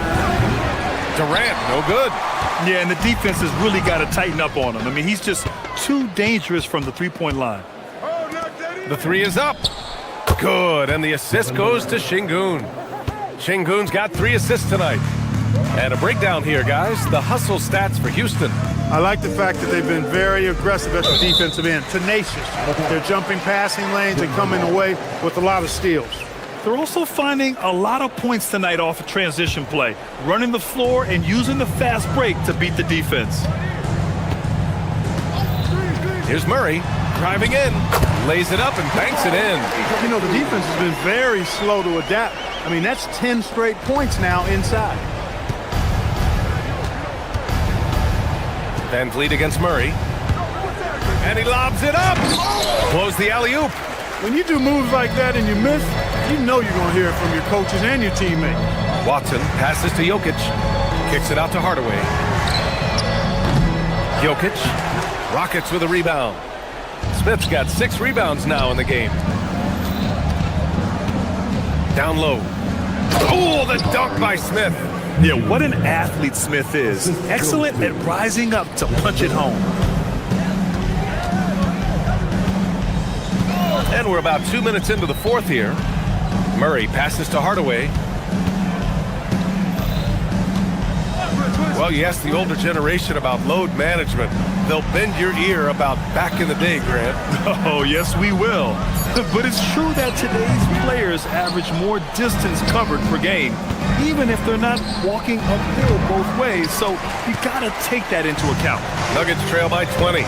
Durant, no good. Yeah, and the defense has really got to tighten up on him. I mean, he's just too dangerous from the three-point line. The 3 is up. Good, and the assist goes to Şengün. Şengün's got 3 assists tonight. And a breakdown here, guys. The hustle stats for Houston. I like the fact that they've been very aggressive at the defensive end, tenacious. They're jumping passing lanes and coming away with a lot of steals. They're also finding a lot of points tonight off a transition play, running the floor and using the fast break to beat the defense. Here's Murray, driving in, lays it up and banks it in. You know, the defense has been very slow to adapt. I mean, that's 10 straight points now inside. Van Vliet against Murray. And he lobs it up. Blows the alley-oop. When you do moves like that and you miss, you know you're going to hear it from your coaches and your teammates. Watson passes to Jokic. Kicks it out to Hardaway. Jokic. Rockets with a rebound. Smith's got 6 rebounds now in the game. Down low. Oh, the dunk by Smith. Yeah, what an athlete Smith is. Excellent at rising up to punch it home. And we're about 2 minutes into the fourth here. Murray passes to Hardaway. Well, you ask the older generation about load management. They'll bend your ear about back in the day, Grant. Oh, yes, we will. But it's true that today's players average more distance covered per game, even if they're not walking uphill both ways. So you got to take that into account. Nuggets trail by 20.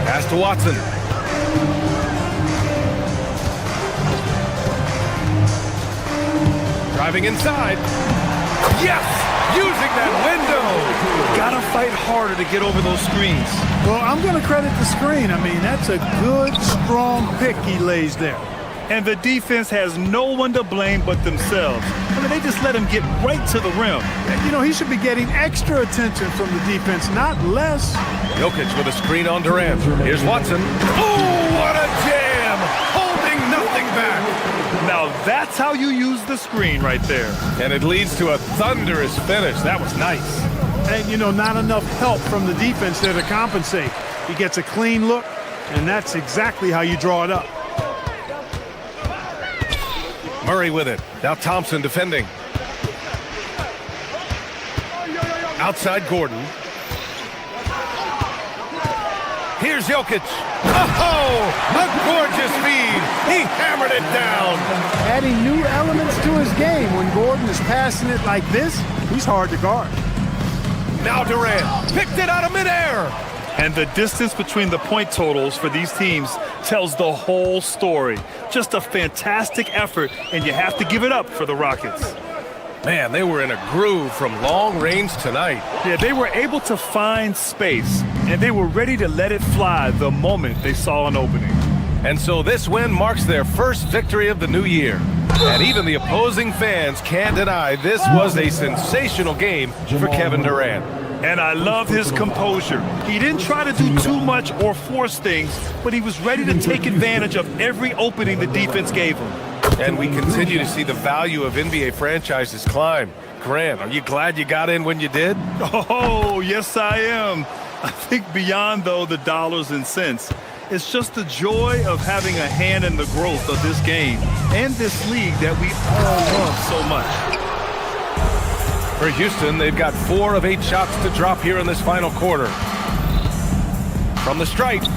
Pass to Watson. Driving inside. Yes! Using that window. Gotta fight harder to get over those screens. Well, I'm going to credit the screen. I mean, that's a good, strong pick he lays there. And the defense has no one to blame but themselves. I mean, they just let him get right to the rim. You know, he should be getting extra attention from the defense, not less. Jokic with a screen on Durant. Here's Watson. Oh, what a jam! Holding nothing back. Now that's how you use the screen right there. And it leads to a thunderous finish. That was nice. And, you know, not enough help from the defense there to compensate. He gets a clean look, and that's exactly how you draw it up. Murray with it. Now Thompson defending. Outside Gordon. Here's Jokic. Oh, a gorgeous feed. He hammered it down. Adding new elements to his game. When Gordon is passing it like this, he's hard to guard. Now Durant picked it out of midair. And the distance between the point totals for these teams tells the whole story. Just a fantastic effort, and you have to give it up for the Rockets. Man, they were in a groove from long range tonight. Yeah, they were able to find space, and they were ready to let it fly the moment they saw an opening. And so this win marks their first victory of the new year. And even the opposing fans can't deny this was a sensational game for Kevin Durant. And I love his composure. He didn't try to do too much or force things, but he was ready to take advantage of every opening the defense gave him. And we continue to see the value of NBA franchises climb. Grant, are you glad you got in when you did? Oh, yes, I am. I think beyond, though, the dollars and cents, it's just the joy of having a hand in the growth of this game and this league that we all love so much. For Houston, they've got 4 of 8 shots to drop here in this final quarter. From the stripe.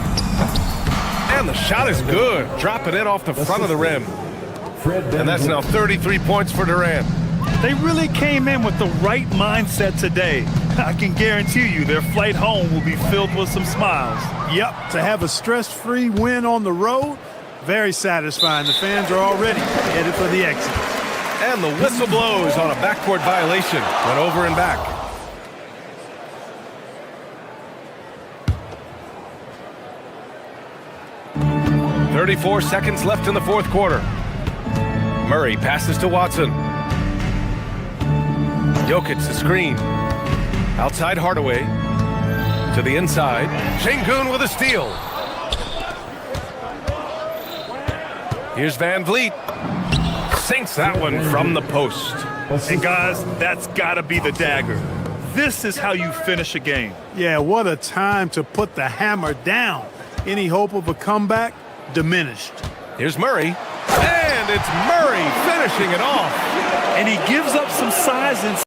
And the shot is good. Dropping it off the front of the rim. And that's now 33 points for Durant. They really came in with the right mindset today. I can guarantee you their flight home will be filled with some smiles. Yep, to have a stress-free win on the road, very satisfying. The fans are already headed for the exit. And the whistle blows on a backcourt violation. Went over and back. 34 seconds left in the fourth quarter. Murray passes to Watson. Jokic the screen. Outside Hardaway. To the inside. Şengün with a steal. Here's Van Vliet. Sinks that one from the post. And guys, that's got to be the dagger. This is how you finish a game. Yeah, what a time to put the hammer down. Any hope of a comeback? Diminished. Here's Murray. And it's Murray finishing it off. And he gives up some size and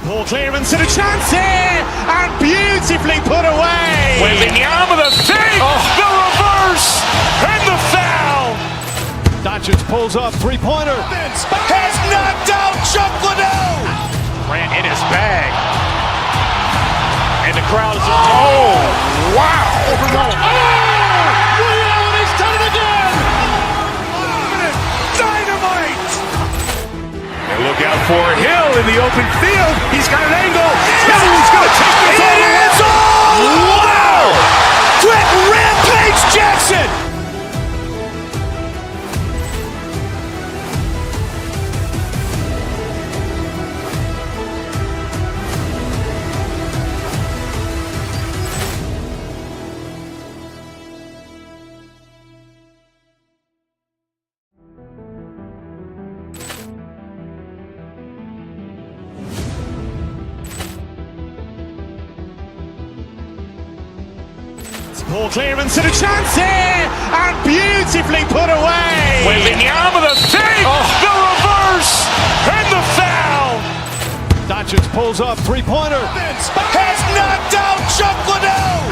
Ball clearance and a chance here, and beautifully put away. Wembanyama the save, the reverse, and the foul. Doncic pulls up, three-pointer. Has knocked out Chuck Liddell. Grant in his bag. And the crowd is, oh, wow. Ray Allen has done it again. Dynamite. And look out for Hill in the open field. He's got an angle. He's going to take this all the way. Wow. Quick Rampage Jackson. Ball clearance and a chance here, and beautifully put away. Wembanyama the save, the reverse, and the foul. Doncic pulls up, three-pointer. Has knocked out Chuck Liddell.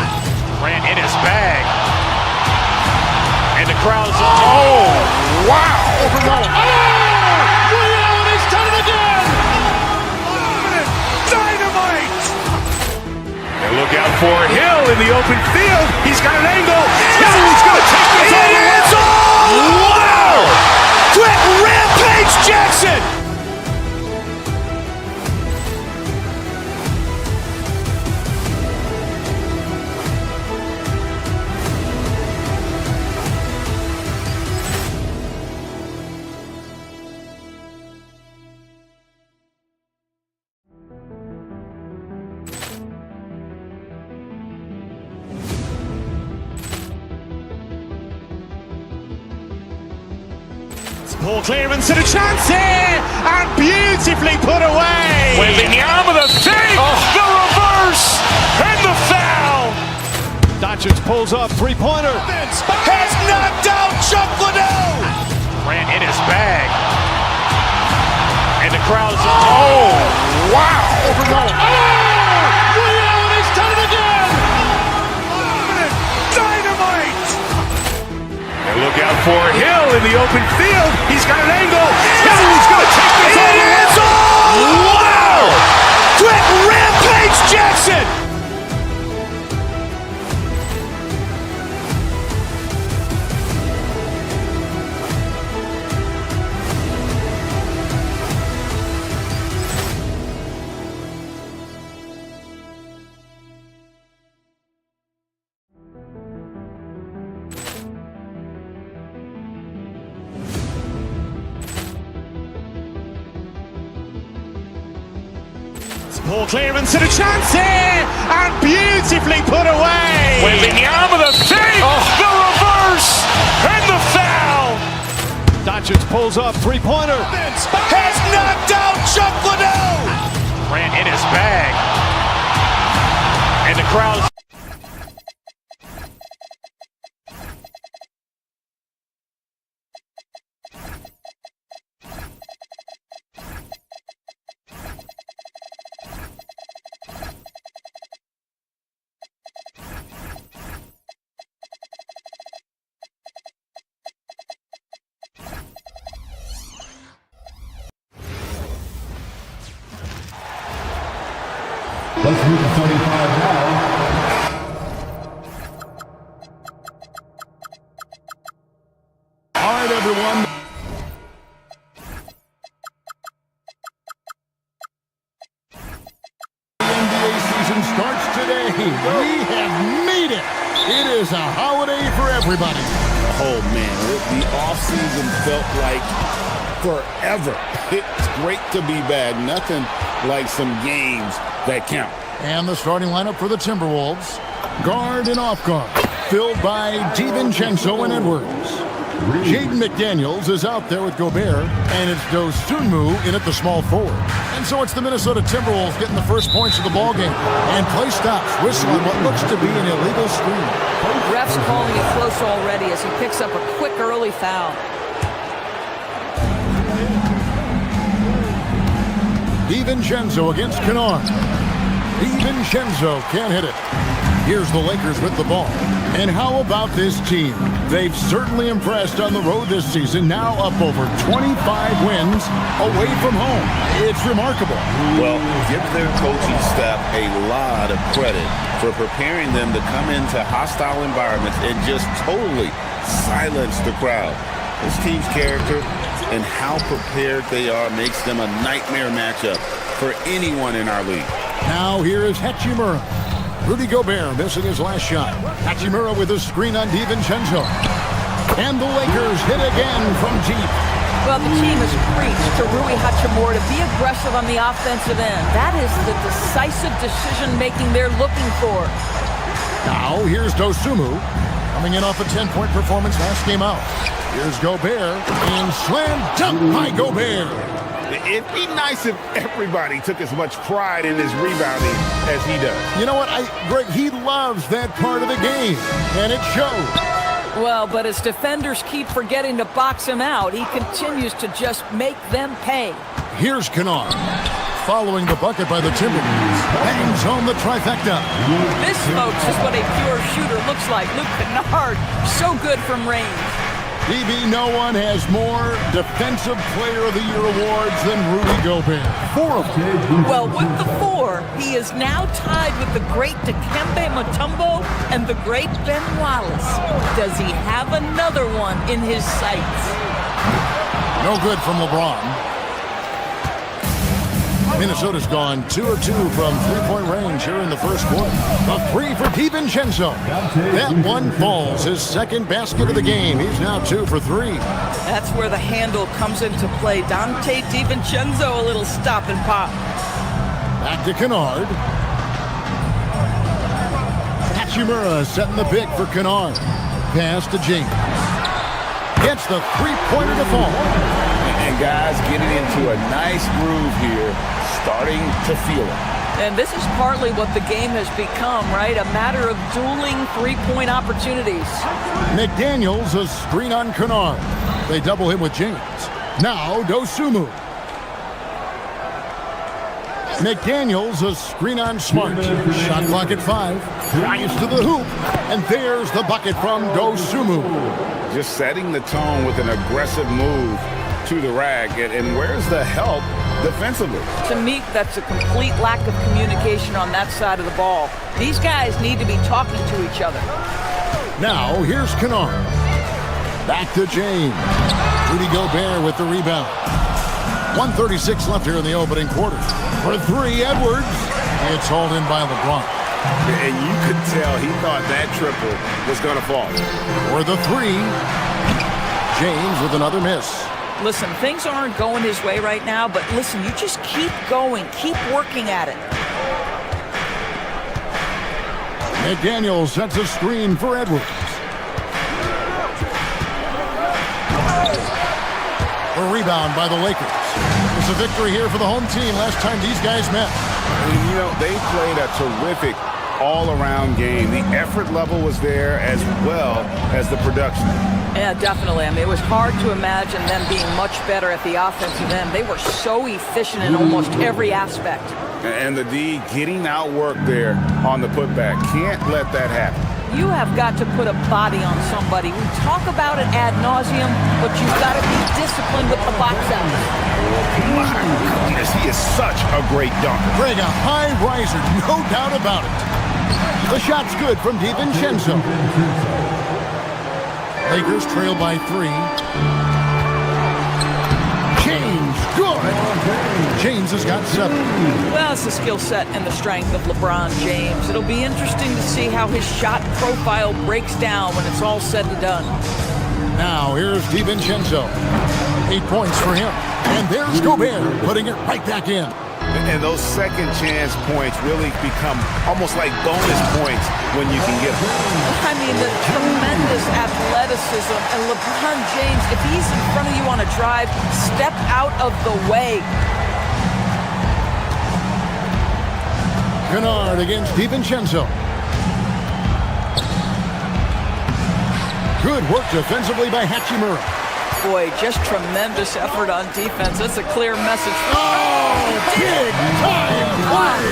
Grant in his bag. And the crowd is, oh, wow. Ray Allen has done it again. Dynamite. And look out for Hill in the open field. He's got an angle. He's going to take this all the way. Wow. Quick Rampage Jackson. Ball clearance and a chance here, and beautifully put away. Wembanyama the save, the reverse, and the foul. Doncic pulls up, three-pointer. Has knocked out Chuck Liddell. Grant in his bag. And the crowd is, oh, wow. Ray Allen has done it again. Dynamite. And look out for Hill in the open field. He's got an angle. He's going to take this all the way. Wow. Quick Rampage Jackson. Ball clearance and a chance here, and beautifully put away. Wembanyama the save, the reverse, and the foul. Doncic pulls up, three-pointer. Has knocked out Chuck Liddell. Grant in his bag. And the crowd is, Let's move to 35 now. All right, everyone. season starts today. We have made it. It is a holiday for everybody. Oh, man, the offseason felt like forever. It's great to be back. Nothing like some games that count. And the starting lineup for the Timberwolves. Guard and off guard, filled by DiVincenzo and Edwards. Jaden McDaniels is out there with Gobert, and it's Dosunmu in at the small forward. And so it's the Minnesota Timberwolves getting the first points of the ballgame. And play stops, whistle on what looks to be an illegal screen. Ref's calling it close already as he picks up a quick early foul. DiVincenzo against Kennard. DiVincenzo can't hit it. Here's the Lakers with the ball. And how about this team? They've certainly impressed on the road this season, now up over 25 wins away from home. It's remarkable. Well, give their coaching staff a lot of credit for preparing them to come into hostile environments and just totally silence the crowd. This team's character and how prepared they are makes them a nightmare matchup for anyone in our league. Now here is Hachimura. Rudy Gobert missing his last shot. Hachimura with a screen on DiVincenzo. And the Lakers hit again from deep. Well, the team has preached to Rui Hachimura to be aggressive on the offensive end. That is the decisive decision-making they're looking for. Now here's Dosunmu, coming in off a 10-point performance last game out. Here's Gobert, and slam dunk by Gobert. It'd be nice if everybody took as much pride in his rebounding as he does. You know what, Greg, he loves that part of the game, and it shows. Well, but as defenders keep forgetting to box him out, he continues to just make them pay. Here's Kennard, following the bucket by the Timberwolves. Bangs home the trifecta. This, folks, is what a pure shooter looks like. Luke Kennard, so good from range. DB, no one has more Defensive Player of the Year awards than Rudy Gobert. 4 of them. Well, with the 4, he is now tied with the great Dikembe Mutombo and the great Ben Wallace. Does he have another one in his sights? No good from LeBron. Minnesota's gone 2 of 2 from three-point range here in the first quarter. A 3 for DiVincenzo. That one falls, his second basket of the game. He's now 2 for 3. That's where the handle comes into play. Dante DiVincenzo, a little stop and pop. Back to Kennard. Hachimura setting the pick for Kennard. Pass to James. Gets the three-pointer to fall. And guys getting into a nice groove here, starting to feel it. And this is partly what the game has become, right? A matter of dueling three-point opportunities. McDaniels, a screen on Kennard. They double him with James. Now Dosunmu. McDaniels, a screen on Smart. Shot clock at 5. Drives to the hoop. And there's the bucket from Dosunmu. Just setting the tone with an aggressive move to the rack. And where's the help defensively? To me, that's a complete lack of communication on that side of the ball. These guys need to be talking to each other. Now, here's Kennard. Back to James. Rudy Gobert with the rebound. 1:36 left here in the opening quarter. For 3, Edwards. It's hauled in by LeBron. And you could tell he thought that triple was going to fall. For the 3, James with another miss. Listen, things aren't going his way right now, but listen, you just keep going, keep working at it. McDaniels sets a screen for Edwards. A rebound by the Lakers. It's a victory here for the home team. Last time these guys met. And, you know, they played a terrific all-around game. The effort level was there as well as the production. Yeah, definitely. I mean, it was hard to imagine them being much better at the offensive end. They were so efficient in almost every aspect. And the D getting outworked there on the putback. Can't let that happen. You have got to put a body on somebody. We talk about it ad nauseum, but you've got to be disciplined with the box out. My goodness, he is such a great dunker. Greg, a high riser, no doubt about it. The shot's good from DiVincenzo. Lakers trail by 3. James, good. James has got 7. Well, it's the skill set and the strength of LeBron James. It'll be interesting to see how his shot profile breaks down when it's all said and done. Now here's DiVincenzo. 8 points for him. And there's Gobert putting it right back in. And those second chance points really become almost like bonus points when you can get them. I mean, the tremendous athleticism. And LeBron James, if he's in front of you on a drive, step out of the way. Kennard against DiVincenzo. Good work defensively by Hachimura. Boy, just tremendous effort on defense. That's a clear message. Oh, big time play!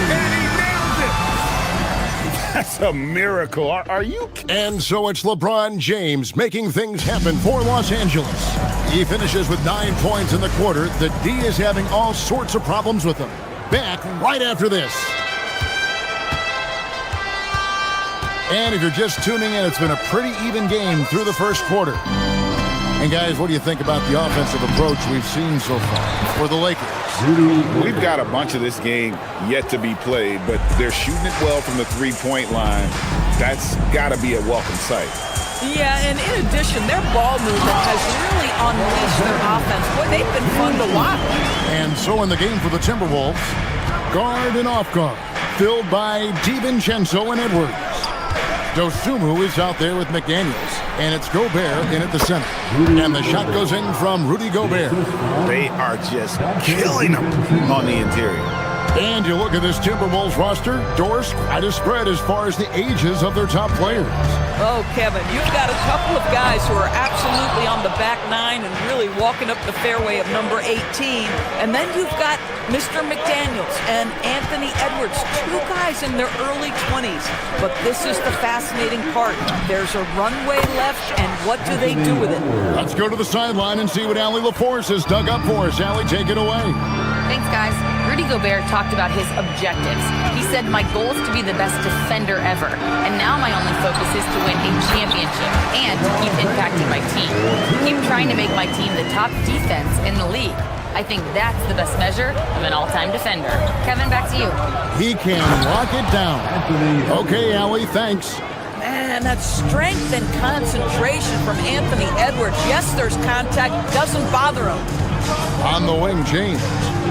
That's a miracle. Are you? And so it's LeBron James making things happen for Los Angeles. He finishes with 9 points in the quarter. The D is having all sorts of problems with him. Back right after this. And if you're just tuning in, it's been a pretty even game through the first quarter. And guys, what do you think about the offensive approach we've seen so far for the Lakers? We've got a bunch of this game yet to be played, but they're shooting it well from the three-point line. That's got to be a welcome sight. Yeah, and in addition, their ball movement has really unleashed their offense. Boy, they've been fun to watch. And so in the game for the Timberwolves, guard and off guard, filled by DiVincenzo and Edwards. Dosunmu is out there with McDaniels, and it's Gobert in at the center. And the shot goes in from Rudy Gobert. They are just killing them on the interior. And you look at this Timberwolves roster, doors quite a spread as far as the ages of their top players. Oh, Kevin, you've got a couple of guys who are absolutely on the back nine and really walking up the fairway of number 18. And then you've got Mr. McDaniels and Anthony Edwards, 2 guys in their early 20s. But this is the fascinating part. There's a runway left, and what do they do with it? Let's go to the sideline and see what Allie LaForce has dug up for us. Allie, take it away. Thanks, guys. Rudy Gobert talked about his objectives. He said, my goal is to be the best defender ever. And now my only focus is to win a championship and to keep impacting my team. Keep trying to make my team the top defense in the league. I think that's the best measure of an all-time defender. Kevin, back to you. He can lock it down. Okay, Allie, thanks. Man, that strength and concentration from Anthony Edwards. Yes, there's contact. Doesn't bother him. On the wing, James.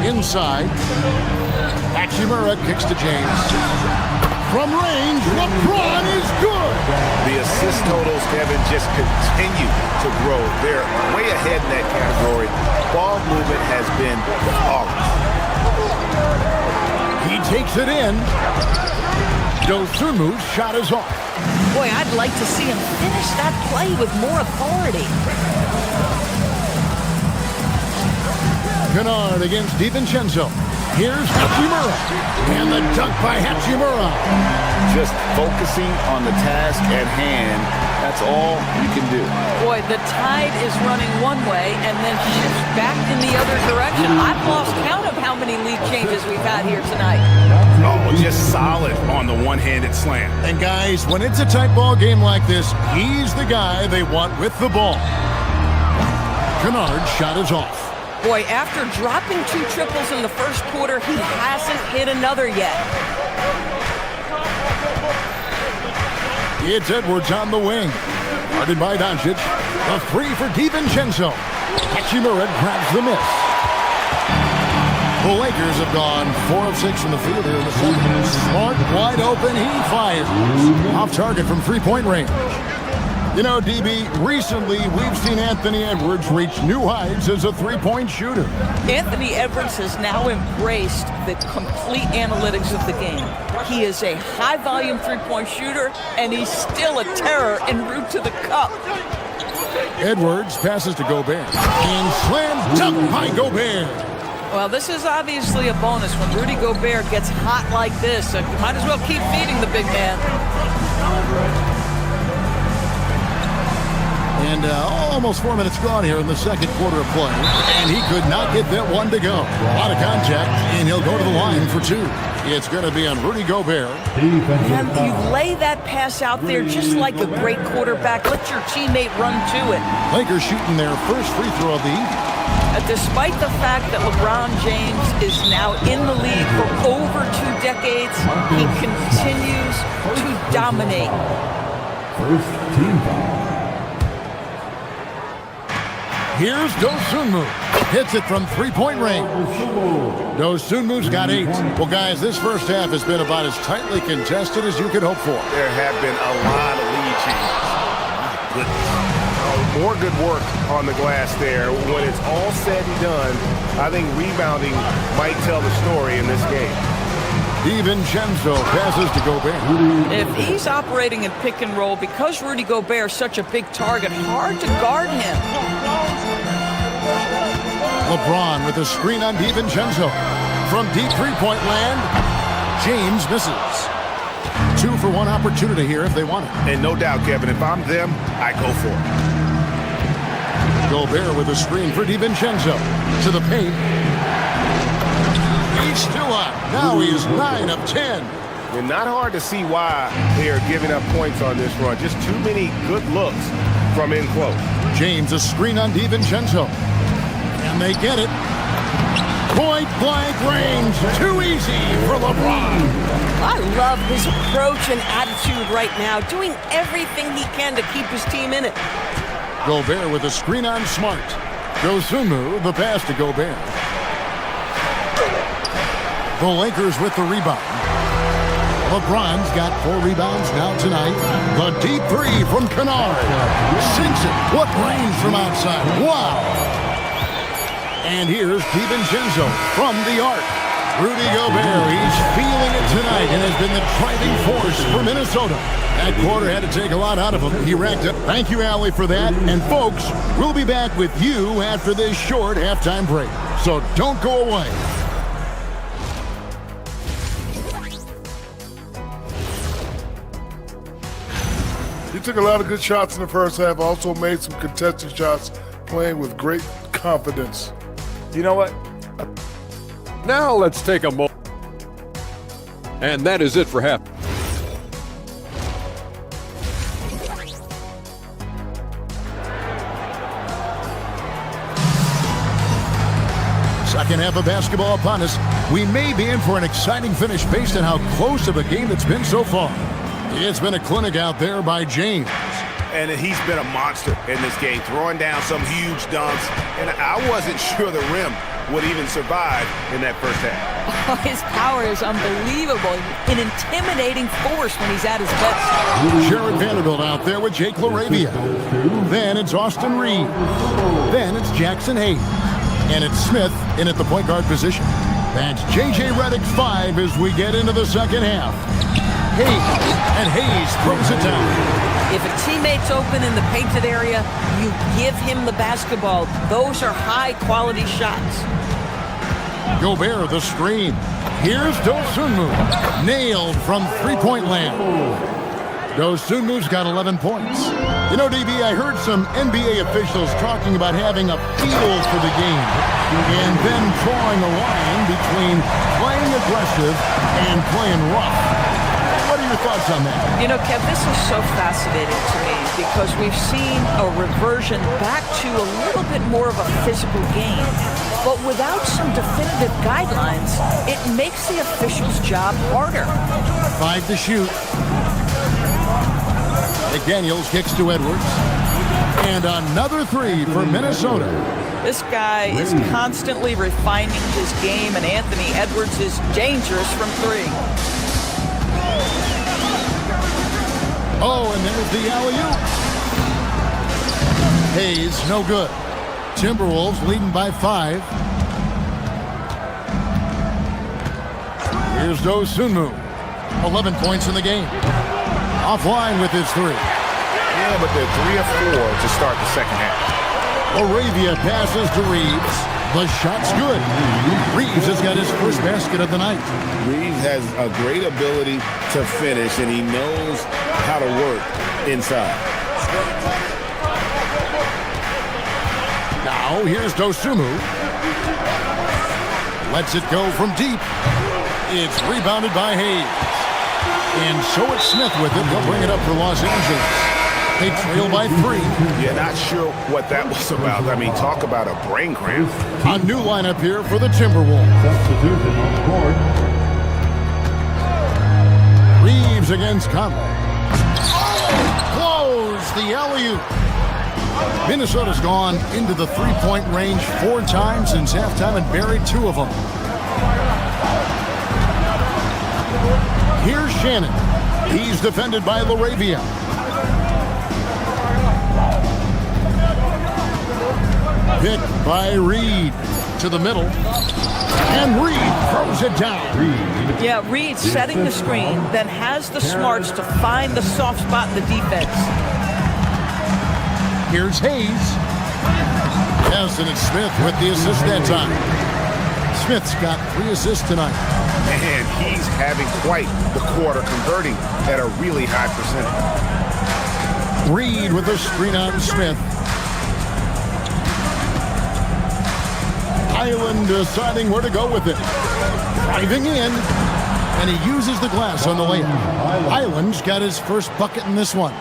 Inside. Hachimura kicks to James. From range, LeBron is good. The assist totals, Kevin, just continue to grow. They're way ahead in that category. Ball movement has been flawless. He takes it in. Dosunmu's shot is off. Boy, I'd like to see him finish that play with more authority. Kennard against DiVincenzo. Here's Hachimura. And the dunk by Hachimura. Just focusing on the task at hand. That's all you can do. Boy, the tide is running one way and then shifts back in the other direction. I've lost count of how many lead changes we've had here tonight. Oh, just solid on the one-handed slam. And guys, when it's a tight ball game like this, he's the guy they want with the ball. Kennard's shot is off. Boy, after dropping 2 triples in the first quarter, he hasn't hit another yet. It's Edwards on the wing. Guarded by Doncic. A 3 for DiVincenzo. Hachimura grabs the miss. The Lakers have gone 4 of 6 from the field here in the second. Smart, wide open, he fires. Off target from three-point range. You know, DB, recently we've seen Anthony Edwards reach new heights as a three-point shooter. Anthony Edwards has now embraced the complete analytics of the game. He is a high-volume three-point shooter, and he's still a terror en route to the cup. Edwards passes to Gobert. And slam dunk by Gobert. Well, this is obviously a bonus when Rudy Gobert gets hot like this. So you might as well keep feeding the big man. And almost 4 minutes gone here in the second quarter of play. And he could not get that one to go. A lot of contact, and he'll go to the line for 2. It's going to be on Rudy Gobert. And you lay that pass out there just like a great quarterback. Let your teammate run to it. Lakers shooting their first free throw of the evening. Despite the fact that LeBron James is now in the league for over 2 decades, he continues to dominate. First team foul. Here's Dosunmu. Hits it from three-point range. Dosunmu's got 8. Well, guys, this first half has been about as tightly contested as you could hope for. There have been a lot of lead changes. My goodness. More good work on the glass there. When it's all said and done, I think rebounding might tell the story in this game. DiVincenzo passes to Gobert. If he's operating in pick and roll, because Rudy Gobert is such a big target, hard to guard him. LeBron with a screen on DiVincenzo. From deep three-point land, James misses. 2 for 1 opportunity here if they want it. And no doubt, Kevin, if I'm them, I go for it. Gobert with a screen for DiVincenzo. To the paint. He's still up. Now he is 9 of 10. And not hard to see why they are giving up points on this run. Just too many good looks from in close. James a screen on DiVincenzo. And they get it. Point blank range. Too easy for LeBron. I love his approach and attitude right now, doing everything he can to keep his team in it. Gobert with a screen on Smart. Dosunmu, the pass to Gobert. The Lakers with the rebound. LeBron's got 4 rebounds now tonight. The deep 3 from Kennard. Sinks it. What range from outside. Wow. And here's DiVincenzo from the arc. Rudy Gobert, he's feeling it tonight and has been the driving force for Minnesota. That quarter had to take a lot out of him. He racked up. Thank you, Allie, for that. And folks, we'll be back with you after this short halftime break. So don't go away. He took a lot of good shots in the first half, also made some contested shots, playing with great confidence. You know what? Now let's take a moment. And that is it for half. Second half of basketball upon us. We may be in for an exciting finish based on how close of a game it's been so far. It's been a clinic out there by James. And he's been a monster in this game, throwing down some huge dunks. And I wasn't sure the rim would even survive in that first half. Oh, his power is unbelievable. An intimidating force when he's at his best. Jared Vanderbilt out there with Jake LaRavia. Then it's Austin Reed. Then it's Jackson Hayes. And it's Smith in at the point guard position. That's J.J. Redick's 5 as we get into the second half. Hayes throws it down. If a teammate's open in the painted area, you give him the basketball. Those are high-quality shots. Gobert the screen. Here's Dosunmu. Nailed from three-point land. Dosunmu's got 11 points. You know, DB, I heard some NBA officials talking about having a feel for the game and then drawing a line between playing aggressive and playing rough. What are your thoughts on that? You know, Kev, this is so fascinating to me because we've seen a reversion back to a little bit more of a physical game. But without some definitive guidelines, it makes the officials' job harder. 5 to shoot. McDaniels kicks to Edwards. And another 3 for Minnesota. This guy is constantly refining his game, and Anthony Edwards is dangerous from 3. Oh, and there's the alley-oop. Hayes, no good. Timberwolves leading by 5. Here's Dosunmu. 11 points in the game. Offline with his 3. Yeah, but they're 3 of 4 to start the second half. Laravia passes to Reeves. The shot's good. Reeves has got his first basket of the night. Reeves has a great ability to finish, and he knows how to work inside. Now here's Dosunmu. Lets it go from deep. It's rebounded by Hayes. And so it's Smith with it. They'll bring it up for Los Angeles. They trail by 3. Yeah, not sure what that was about. I mean, talk about a brain cramp. A new lineup here for the Timberwolves. Substitution on the court. Reeves against Conley. Close the alley-oop. Minnesota's gone into the three-point range 4 times since halftime and buried 2 of them. Here's Shannon. He's defended by LaRavia. Picked by Reed to the middle. And Reed throws it down. Yeah, Reed setting the screen, then has the smarts to find the soft spot in the defense. Here's Hayes. Yes, and it's Smith with the assist that time. Smith's got 3 assists tonight. And he's having quite the quarter, converting at a really high percentage. Reed with the screen on Smith. Highland deciding where to go with it. Driving in, and he uses the glass on the layup. Highland's got his first bucket in this one.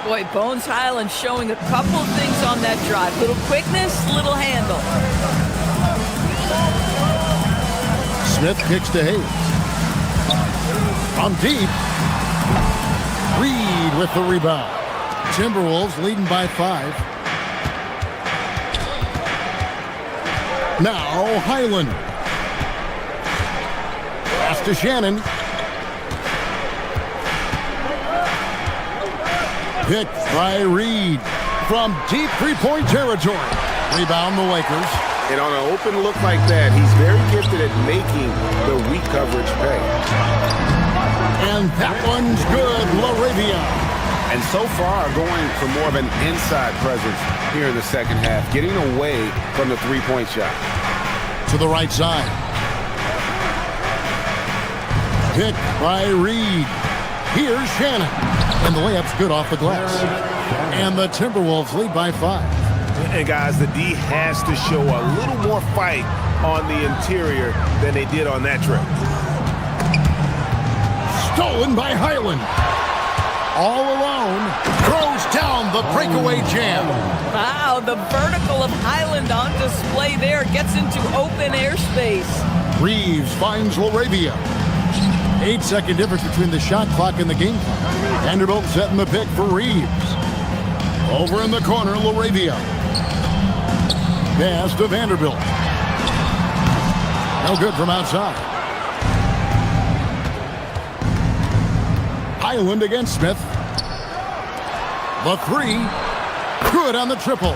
Boy, Bones Highland showing a couple of things on that drive. Little quickness, little handle. Smith kicks to Hayes. From deep. Reed with the rebound. Timberwolves leading by 5. Now Highland. Pass to Shannon. Picked by Reed from deep three-point territory. Rebound the Lakers. And on an open look like that, he's very gifted at making the weak coverage pay. And that one's good, LaRavia. And so far, going for more of an inside presence here in the second half, getting away from the three-point shot. To the right side. Picked by Reed. Here's Shannon. And the layup's good off the glass. And the Timberwolves lead by 5. And guys, the D has to show a little more fight on the interior than they did on that trip. Stolen by Highland. All alone. Throws down the breakaway jam. Wow, the vertical of Highland on display there. Gets into open airspace. Reeves finds LaRavia. 8-second difference between the shot clock and the game clock. Vanderbilt setting the pick for Reeves. Over in the corner, LaRavia. Pass to Vanderbilt. No good from outside. Highland against Smith. The 3. Good on the triple.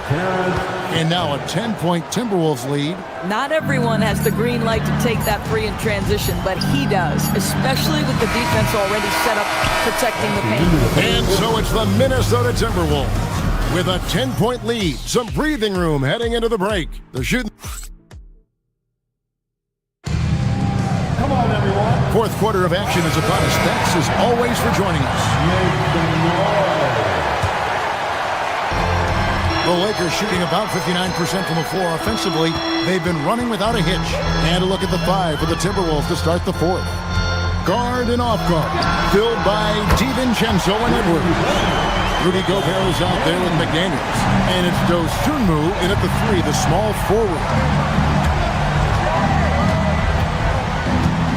And now a 10-point Timberwolves lead. Not everyone has the green light to take that 3 in transition, but he does, especially with the defense already set up protecting the paint. And so it's the Minnesota Timberwolves with a 10-point lead. Some breathing room heading into the break. They're shooting. Come on, everyone. Fourth quarter of action is upon us. Thanks as always for joining us. The Lakers shooting about 59% from the floor offensively. They've been running without a hitch. And a look at the 5 for the Timberwolves to start the 4th. Guard and off guard, filled by DiVincenzo and Edwards. Rudy Gobert is out there with McDaniels. And it's Dosunmu in at the 3, the small forward.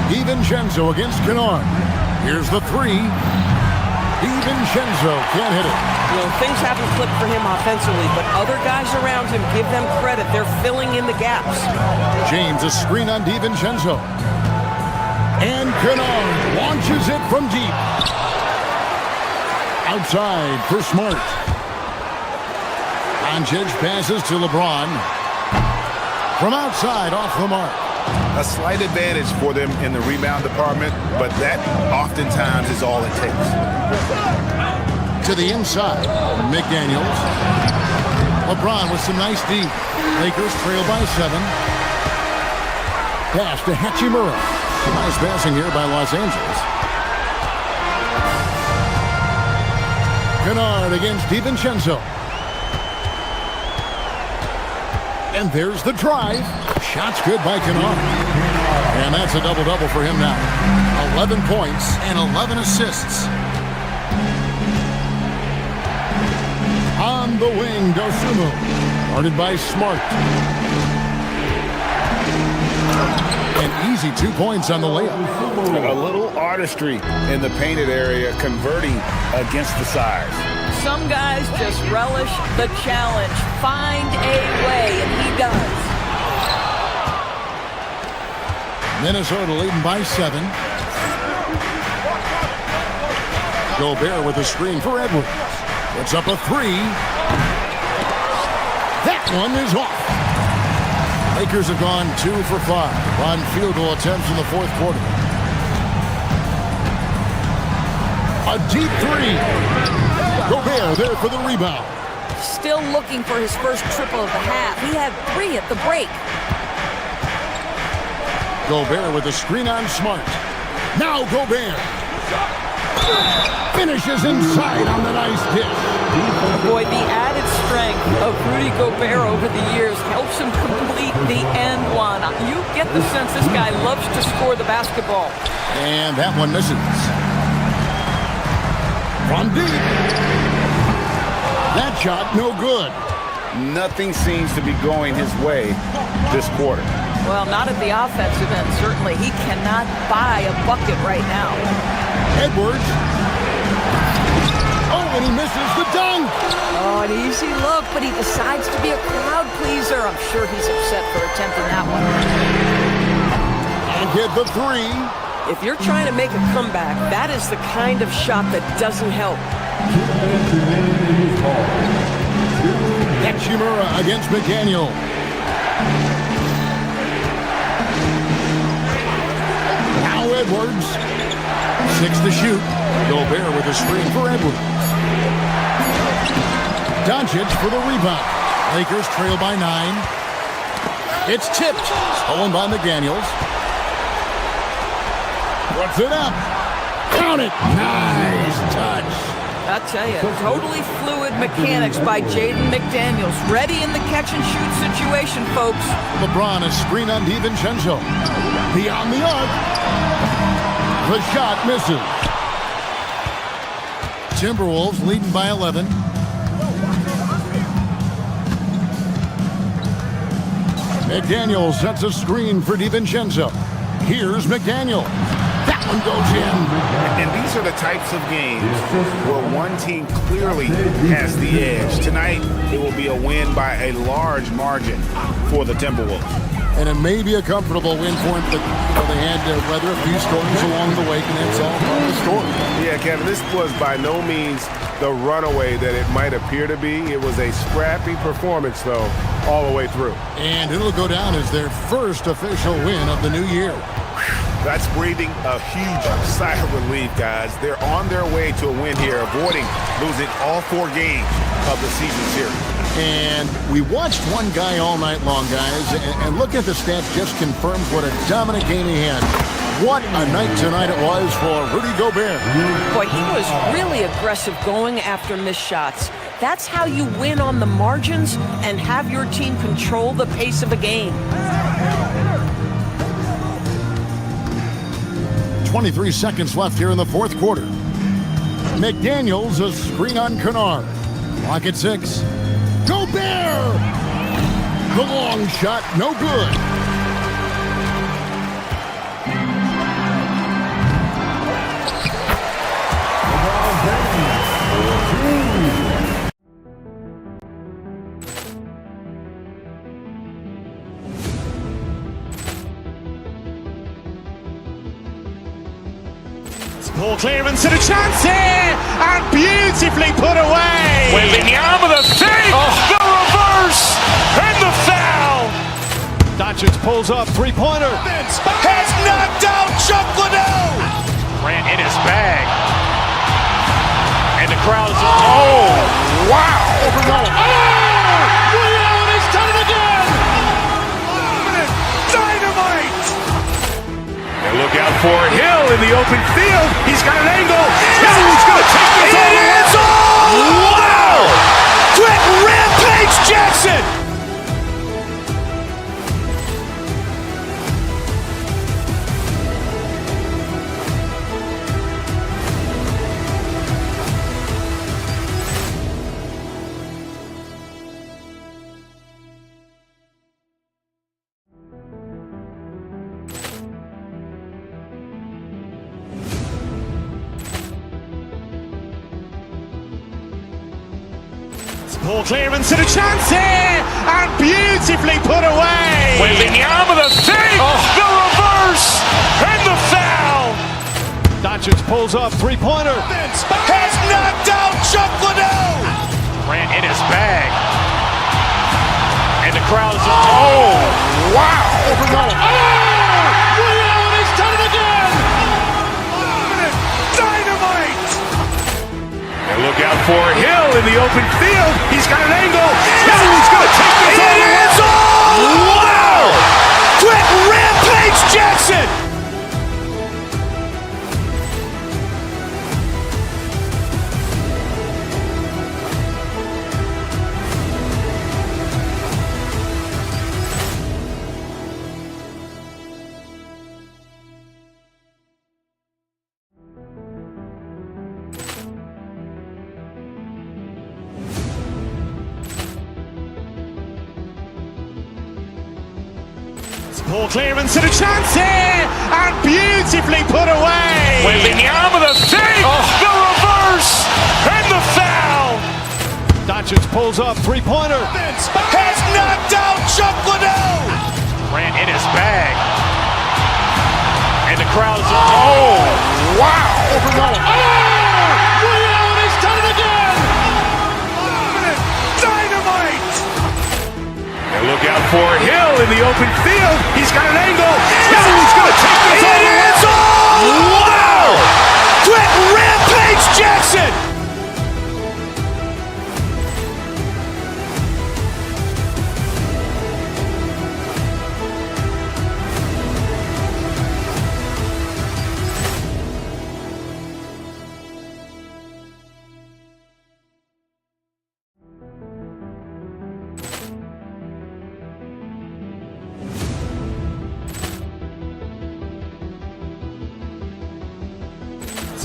DiVincenzo against Kennard. Here's the 3. DiVincenzo can't hit it. You know, things haven't clicked for him offensively, but other guys around him, give them credit. They're filling in the gaps. James, a screen on DiVincenzo. And Kennard launches it from deep. Outside for Smart. Doncic passes to LeBron. From outside, off the mark. A slight advantage for them in the rebound department, but that oftentimes is all it takes. To the inside, McDaniels. LeBron with some nice D. Lakers trail by 7. Pass to Hachimura. Some nice passing here by Los Angeles. Kennard against DiVincenzo. And there's the drive. Shot's good by Kennard. And that's a double-double for him now. 11 points and 11 assists. On the wing, Dosunmu. Guarded by Smart. An easy 2 points on the layup. A little artistry in the painted area, converting against the size. Some guys just relish the challenge. Find a way, and he does. Minnesota leading by 7. Gobert with a screen for Edwards. Puts up a 3. That one is off. Lakers have gone 2 for 5 on field goal attempts in the fourth quarter. A deep 3. Gobert there for the rebound. Still looking for his first triple of the half. He had 3 at the break. Gobert with a screen on Smart. Now Gobert. Finishes inside on the nice dish. Boy, the added strength of Rudy Gobert over the years helps him complete the end one. You get the sense this guy loves to score the basketball. And that one misses. From deep. That shot no good. Nothing seems to be going his way this quarter. Well, not at the offensive end, certainly. He cannot buy a bucket right now. Edwards. Oh, and he misses the dunk. Oh, an easy look, but he decides to be a crowd pleaser. I'm sure he's upset for attempting that one. And get the 3. If you're trying to make a comeback, that is the kind of shot that doesn't help. Hachimura against McDaniel. Now Edwards. 6 to shoot. Gobert with a screen for Edwards. Doncic for the rebound. Lakers trail by 9. It's tipped. Stolen by McDaniels. Puts it up. Count it. Nice touch. I'll tell you, totally fluid mechanics by Jaden McDaniels. Ready in the catch-and-shoot situation, folks. LeBron a screen on DiVincenzo. Beyond the arc. The shot misses. Timberwolves leading by 11. McDaniel sets a screen for DiVincenzo. Here's McDaniel. That one goes in. And these are the types of games where one team clearly has the edge. Tonight, it will be a win by a large margin for the Timberwolves. And it may be a comfortable win for them, but they had to weather a few storms along the way, and that's all part of the story. Yeah, Kevin, this was by no means the runaway that it might appear to be. It was a scrappy performance, though, all the way through. And it'll go down as their first official win of the new year. That's breathing a huge sigh of relief, guys. They're on their way to a win here, avoiding losing all 4 games of the season series. And we watched one guy all night long, guys, and look at the stats just confirms what a dominant game he had. What a night tonight it was for Rudy Gobert. Boy, he was really aggressive going after missed shots. That's how you win on the margins and have your team control the pace of a game. 23 seconds left here in the fourth quarter. McDaniels a screen on Kennard. Clock at 6. Gobert! The long shot, no good. Ball clearance and a chance here, and beautifully put away. Wembanyama the fake, the reverse, and the foul. Doncic pulls up, three-pointer. Has knocked out Chuck Liddell. Grant in his bag. And the crowd is, oh, wow. Allen has done it again. Dynamite. And look out for Hill in the open field. He's got an angle. He's going to take this all the way. Wow! Brett Rampage Jackson. Poor clearance and a chance here, and beautifully put away. Wembanyama the fake, the reverse, and the foul. Doncic pulls up, three-pointer. Has knocked out Chuck Liddell. Grant in his bag. And the crowd is, oh, wow. Ray Allen has done it again. Dynamite. And look out for Hill in the open field. He's got an angle. He's going to take this all the way. Wow. Quick Rampage Jackson. Poor clearance and a chance here, and beautifully put away. Wembanyama the fake, the reverse, and the foul. Doncic pulls up, three-pointer. Has knocked out Chuck Liddell. Grant in his bag. And the crowd is, oh, wow. Ray Allen has done it again. Dynamite. And look out for Hill in the open field. He's got an angle. He's going to take this all the way. Wow. Quick Rampage Jackson.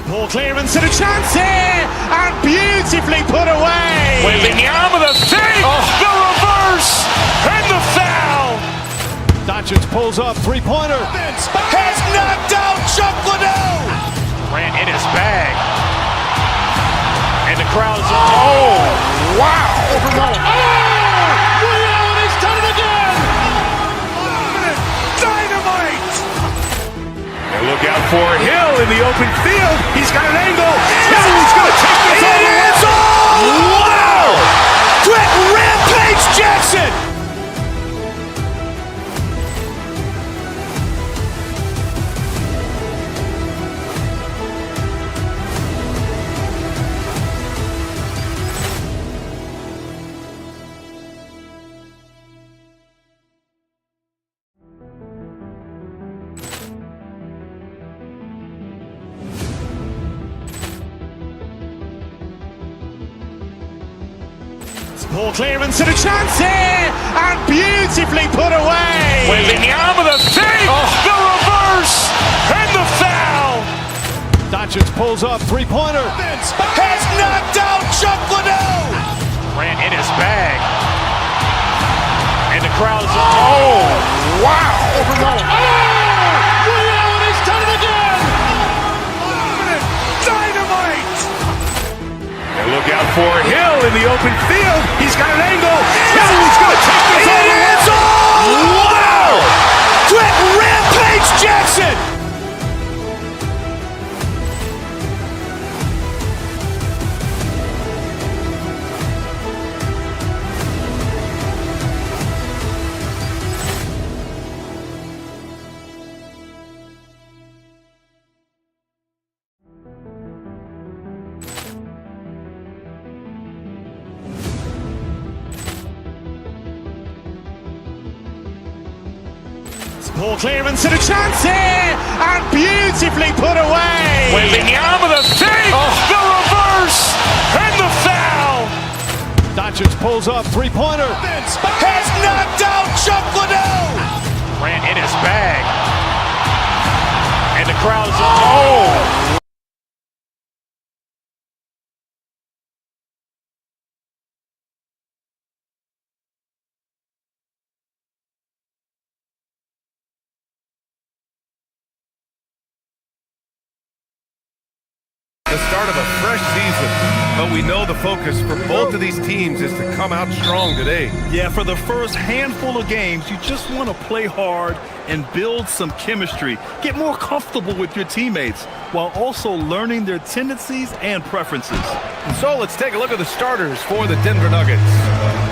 Poor clearance and a chance here, and beautifully put away. Wembanyama the fake, the reverse, and the foul. Doncic pulls up, three-pointer. Has knocked out Chuck Liddell. Grant in his bag. And the crowd is, oh, wow. Ray Allen has done it again. Dynamite. And look out for Hill in the open field. He's got an angle. He's going to take this all the way. Wow. Quick Rampage Jackson. Poor clearance and a chance here, and beautifully put away. Wembanyama the fake, the reverse, and the foul. Doncic pulls up, three-pointer. Has knocked out Chuck Liddell. Grant in his bag. And the crowd is, oh, wow. Ray Allen has done it again. Dynamite. And look out for Hill in the open field. He's got an angle. He's going to take this all the way. Wow. Quick Rampage Jackson. Poor clearance and a chance here, and beautifully put away. Wembanyama the fake, the reverse, and the foul. Doncic pulls up, three-pointer. Has knocked out Chuck Liddell. Grant in his bag. And the crowd is, oh. The start of a fresh season. But we know the focus for both of these teams is to come out strong today. Yeah, for the first handful of games, you just want to play hard and build some chemistry. Get more comfortable with your teammates while also learning their tendencies and preferences. And so let's take a look at the starters for the Denver Nuggets.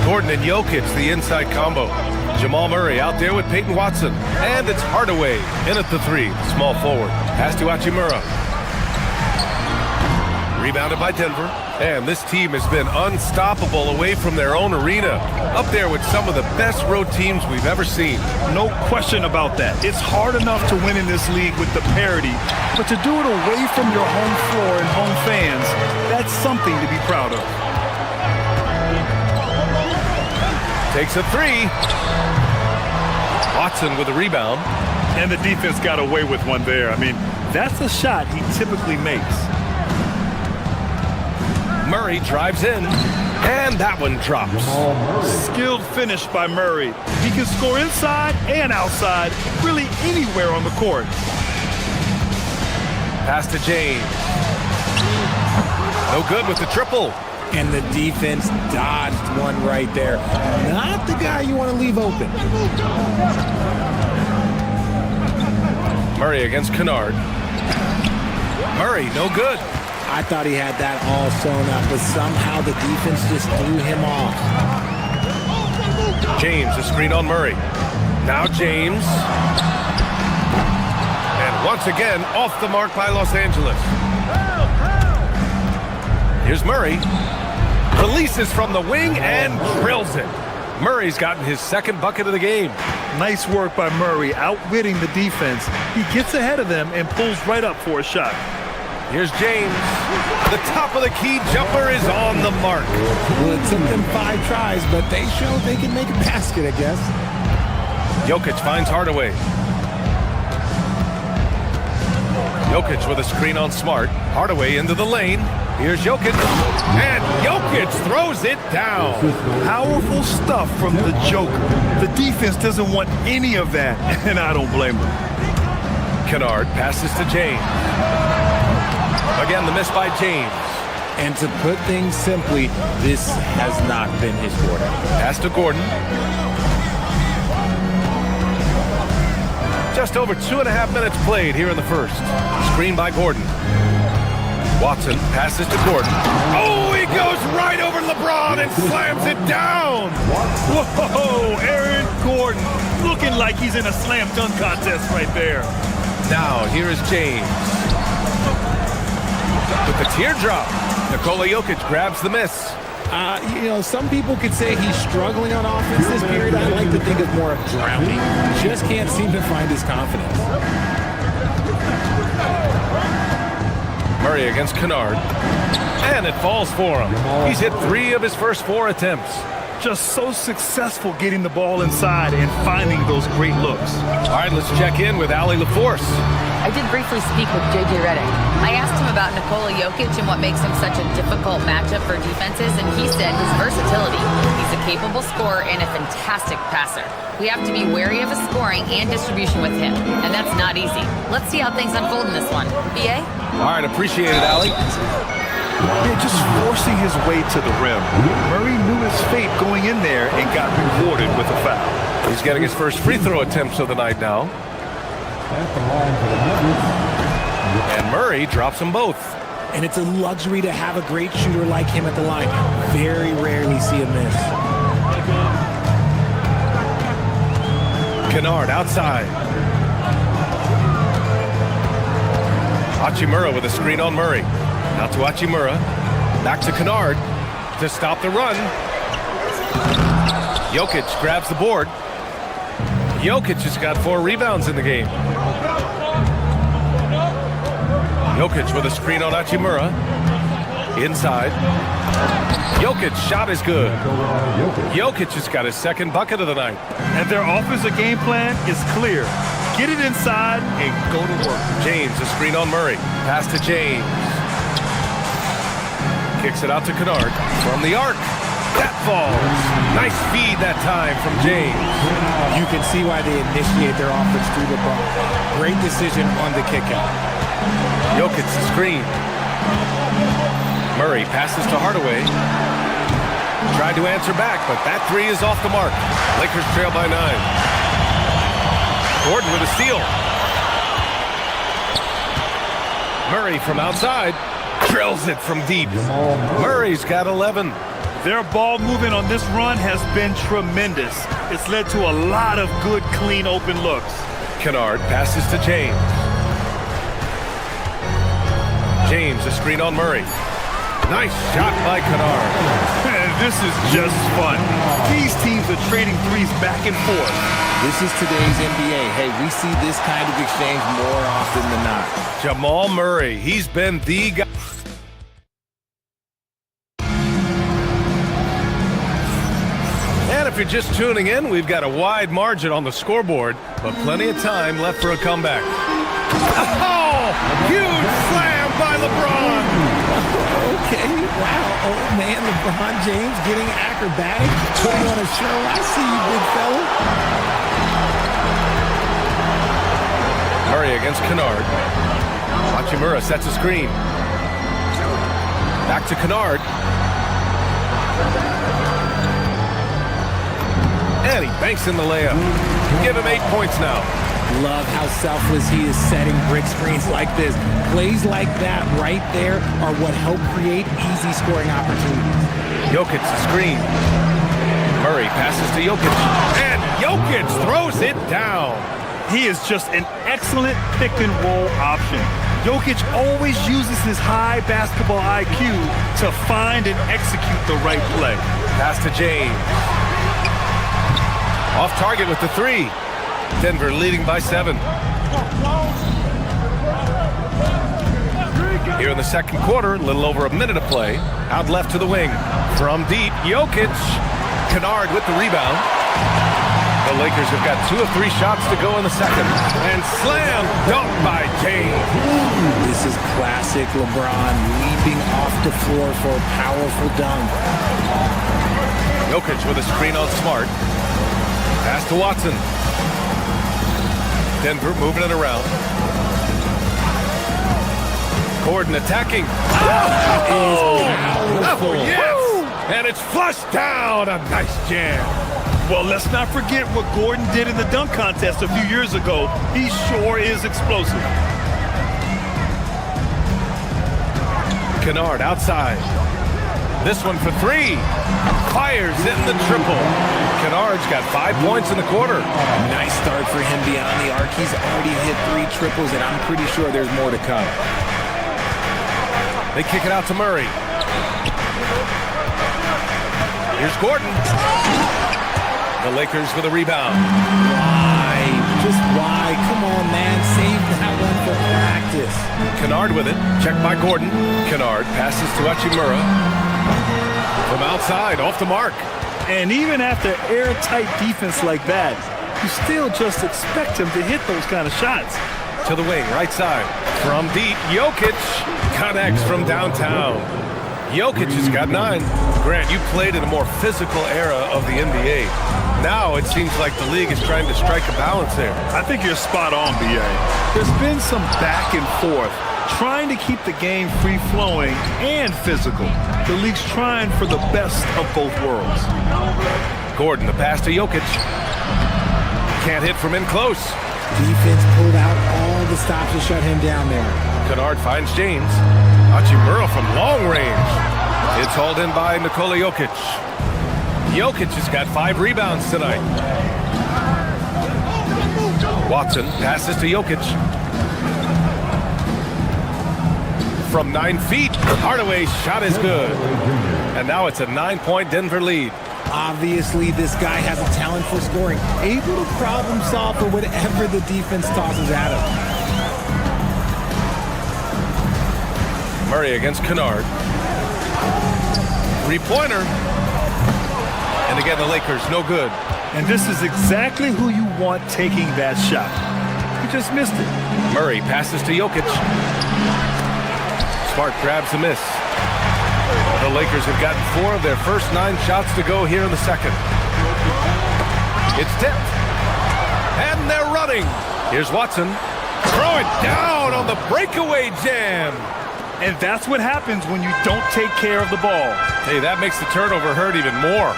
Gordon and Jokic, the inside combo. Jamal Murray out there with Peyton Watson. And it's Hardaway in at the 3, small forward. Pass to Hachimura. Rebounded by Denver. And this team has been unstoppable away from their own arena. Up there with some of the best road teams we've ever seen. No question about that. It's hard enough to win in this league with the parity, but to do it away from your home floor and home fans, that's something to be proud of. Takes a 3. Watson with a rebound. And the defense got away with one there. I mean, that's a shot he typically makes. Murray drives in, and that one drops. Skilled finish by Murray. He can score inside and outside, really anywhere on the court. Pass to James. No good with the triple. And the defense dodged one right there. Not the guy you want to leave open. Murray against Kennard. Murray, no good. I thought he had that all sewn up, but somehow the defense just threw him off. James, a screen on Murray. Now James. And once again, off the mark by Los Angeles. Here's Murray. Releases from the wing and drills it. Murray's gotten his second bucket of the game. Nice work by Murray, outwitting the defense. He gets ahead of them and pulls right up for a shot. Here's James. The top of the key jumper is on the mark. Well, it took them 5 tries, but they showed they can make a basket, I guess. Jokic finds Hardaway. Jokic with a screen on Smart. Hardaway into the lane. Here's Jokic. And Jokic throws it down. Powerful stuff from the Joker. The defense doesn't want any of that, and I don't blame them. Kennard passes to James. Again, the miss by James. And to put things simply, this has not been his quarter. Pass to Gordon. Just over 2.5 minutes played here in the first. Screen by Gordon. Watson passes to Gordon. Oh, he goes right over LeBron and slams it down. Whoa, Aaron Gordon looking like he's in a slam dunk contest right there. Now, here is James. With the teardrop, Nikola Jokic grabs the miss. Some people could say he's struggling on offense this period. I like to think of more of drowning. Just can't seem to find his confidence. Murray against Kennard. And it falls for him. He's hit 3 of his first 4 attempts. Just so successful getting the ball inside and finding those great looks. All right, let's check in with Allie LaForce. I did briefly speak with J.J. Redick. I asked him about Nikola Jokic and what makes him such a difficult matchup for defenses, and he said his versatility. He's a capable scorer and a fantastic passer. We have to be wary of his scoring and distribution with him, and that's not easy. Let's see how things unfold in this one. B.A.? All right, appreciate it, Allie. Yeah, just forcing his way to the rim. Murray knew his fate going in there and got rewarded with a foul. He's getting his first free throw attempts of the night now. And Murray drops them both. And it's a luxury to have a great shooter like him at the line. Very rarely see a miss. Kennard outside. Hachimura with a screen on Murray. Now to Hachimura. Back to Kennard to stop the run. Jokic grabs the board. Jokic has got 4 rebounds in the game. Jokic with a screen on Hachimura. Inside. Jokic shot is good. Jokic has got his second bucket of the night. And their offensive game plan is clear. Get it inside and go to work. James, a screen on Murray. Pass to James. Kicks it out to Kennard. From the arc. That falls. Nice feed that time from James. You can see why they initiate their offense through the ball. Great decision on the kick out. Jokic the screen. Murray passes to Hardaway. Tried to answer back, but that three is off the mark. Lakers trail by 9. Gordon with a steal. Murray from outside. Drills it from deep. Murray's got 11. Their ball movement on this run has been tremendous. It's led to a lot of good, clean, open looks. Kennard passes to James. James, a screen on Murray. Nice shot by Kennard. Man, this is just fun. These teams are trading threes back and forth. This is today's NBA. Hey, we see this kind of exchange more often than not. Jamal Murray, he's been the guy. And if you're just tuning in, we've got a wide margin on the scoreboard, but plenty of time left for a comeback. Oh, huge slam by LeBron. Okay, wow. Oh, man, LeBron James getting acrobatic, putting on a show. I see you, big fella. Murray against Kennard. Hachimura sets a screen. Back to Kennard. And he banks in the layup. Give him 8 points now. Love how selfless he is setting brick screens like this. Plays like that right there are what help create easy scoring opportunities. Jokic the screen. Murray passes to Jokic. And Jokic throws it down. He is just an excellent pick-and-roll option. Jokic always uses his high basketball IQ to find and execute the right play. Pass to James. Off target with the three. Denver leading by 7. Here in the second quarter, a little over a minute of play. Out left to the wing. From deep, Jokic. Kennard with the rebound. The Lakers have got 2 of 3 shots to go in the second. And slam dunk by James. This is classic LeBron leaping off the floor for a powerful dunk. Jokic with a screen on Smart. Pass to Watson. Denver moving it around. Gordon attacking. Oh, yes! And it's flushed down. A nice jam. Well, let's not forget what Gordon did in the dunk contest a few years ago. He sure is explosive. Kennard outside. This one for 3. Fires in the triple. Kennard's got 5 points in the quarter. Nice start for him beyond the arc. He's already hit 3 triples, and I'm pretty sure there's more to come. They kick it out to Murray. Here's Gordon. The Lakers with a rebound. Why? Just why? Come on, man. Save that one for practice. Kennard with it. Checked by Gordon. Kennard passes to Hachimura. From outside, off the mark. And even after airtight defense like that, you still just expect him to hit those kind of shots. To the wing, right side. From deep, Jokic connects from downtown. Jokic has got 9. Grant, you played in a more physical era of the NBA. Now it seems like the league is trying to strike a balance there. I think you're spot on, B.A. There's been some back and forth, trying to keep the game free-flowing and physical. The league's trying for the best of both worlds. Gordon, the pass to Jokic. Can't hit from in close. Defense pulled out all the stops to shut him down there. Kennard finds James. Hachimura from long range. It's hauled in by Nikola Jokic. Jokic has got 5 rebounds tonight. Watson passes to Jokic. From 9 feet, Hardaway's shot is good. And now it's a 9-point Denver lead. Obviously, this guy has a talent for scoring, able to problem solve for whatever the defense tosses at him. Murray against Kennard. 3-pointer. And again, the Lakers, no good. And this is exactly who you want taking that shot. He just missed it. Murray passes to Jokic. Smart grabs the miss. The Lakers have gotten 4 of their first 9 shots to go here in the second. It's tipped. And they're running. Here's Watson. Throw it down on the breakaway jam. And that's what happens when you don't take care of the ball. Hey, that makes the turnover hurt even more.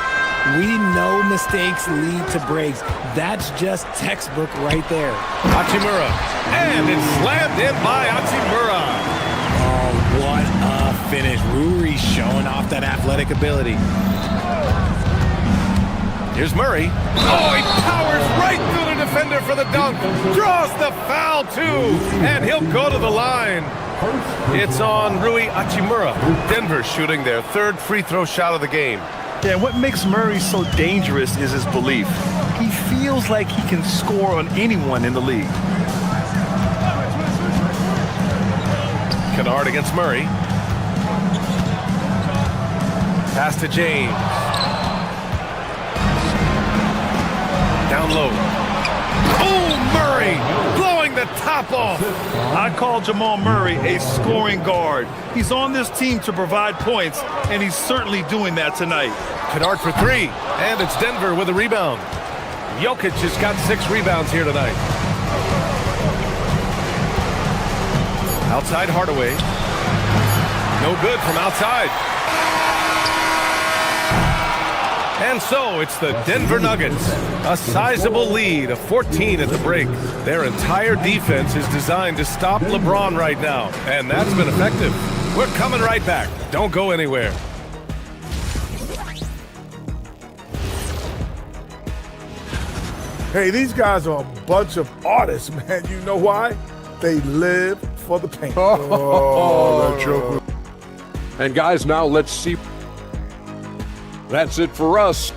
We know mistakes lead to breaks. That's just textbook right there. Hachimura. And it's slammed in by Hachimura. Oh, what a finish. Ruri showing off that athletic ability. Here's Murray. Oh, he powers right through the defender for the dunk. Draws the foul, too. And he'll go to the line. It's on Rui Hachimura. Denver shooting their third free throw shot of the game. Yeah, what makes Murray so dangerous is his belief. He feels like he can score on anyone in the league. Kennard against Murray. Pass to James. Down low. Oh, Murray blowing the top off. I call Jamal Murray a scoring guard. He's on this team to provide points, and he's certainly doing that tonight. Kennard for three, and it's Denver with a rebound. Jokic has got 6 rebounds here tonight. Outside Hardaway. No good from outside. And so it's the Denver Nuggets. A sizable lead of 14 at the break. Their entire defense is designed to stop LeBron right now, and that's been effective. We're coming right back. Don't go anywhere. Hey, these guys are a bunch of artists, man. You know why? They live for the paint. Oh, that joke. And guys, now let's see. That's it for us.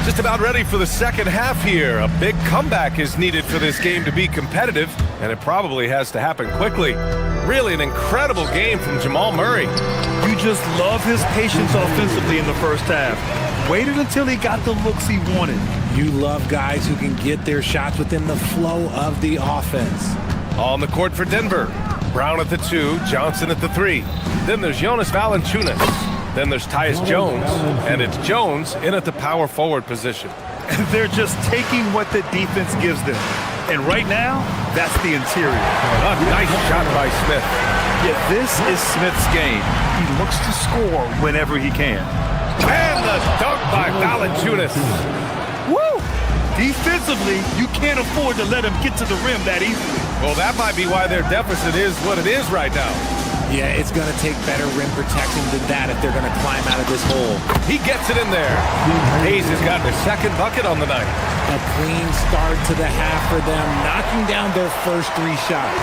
Just about ready for the second half here. A big comeback is needed for this game to be competitive, and it probably has to happen quickly. Really an incredible game from Jamal Murray. You just love his patience offensively in the first half. Waited until he got the looks he wanted. You love guys who can get their shots within the flow of the offense. On the court for Denver. Brown at the 2, Johnson at the 3. Then there's Jonas Valanciunas. Then there's Tyus Jones, and it's Jones in at the power forward position. They're just taking what the defense gives them. And right now, that's the interior. A nice shot by Smith. Yeah, this is Smith's game. He looks to score whenever he can. And the dunk by Valanciunas. Woo! Defensively, you can't afford to let him get to the rim that easily. Well, that might be why their deficit is what it is right now. Yeah, it's going to take better rim protection than that if they're going to climb out of this hole. He gets it in there. Hayes has got the second bucket on the night. A clean start to the half for them, knocking down their first 3 shots.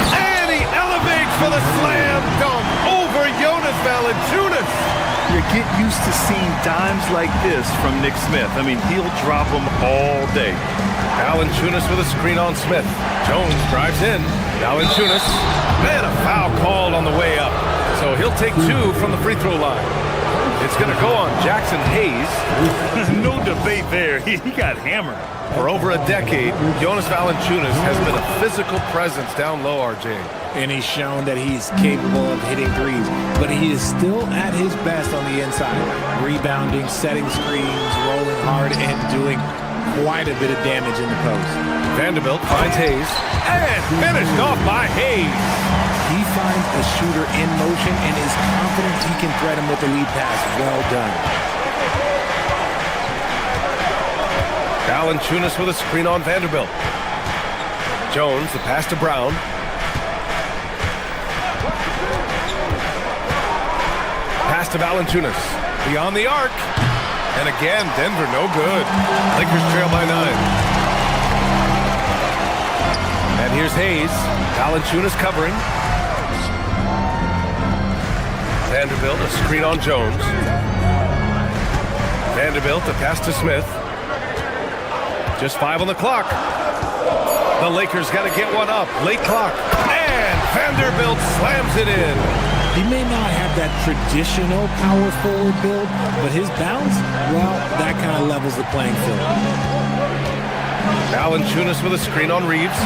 And he elevates for the slam dunk over Jonas Valanciunas. You get used to seeing dimes like this from Nick Smith. I mean, he'll drop them all day. Valanciunas with a screen on Smith. Jones drives in. Valanciunas. Man, a foul called on the way up. So he'll take 2 from the free throw line. It's going to go on Jackson Hayes. No debate there. He got hammered. For over a decade, Jonas Valanciunas has been a physical presence down low, RJ. And he's shown that he's capable of hitting threes, but he is still at his best on the inside. Rebounding, setting screens, rolling hard, and doing quite a bit of damage in the post. Vanderbilt finds Hayes, and finished off by Hayes. He finds a shooter in motion and is confident he can thread him with the lead pass. Well done. Valanciunas with a screen on Vanderbilt. Jones, the pass to Brown. Pass to Valanciunas. Beyond the arc. And again, Denver no good. Lakers trail by 9. And here's Hayes. Valanciunas covering. Vanderbilt, a screen on Jones. Vanderbilt, the pass to Smith. Just 5 on the clock. The Lakers got to get one up. Late clock. And Vanderbilt slams it in. He may not have that traditional power forward build, but his bounce, well, that kind of levels the playing field. Valanciunas with a screen on Reeves.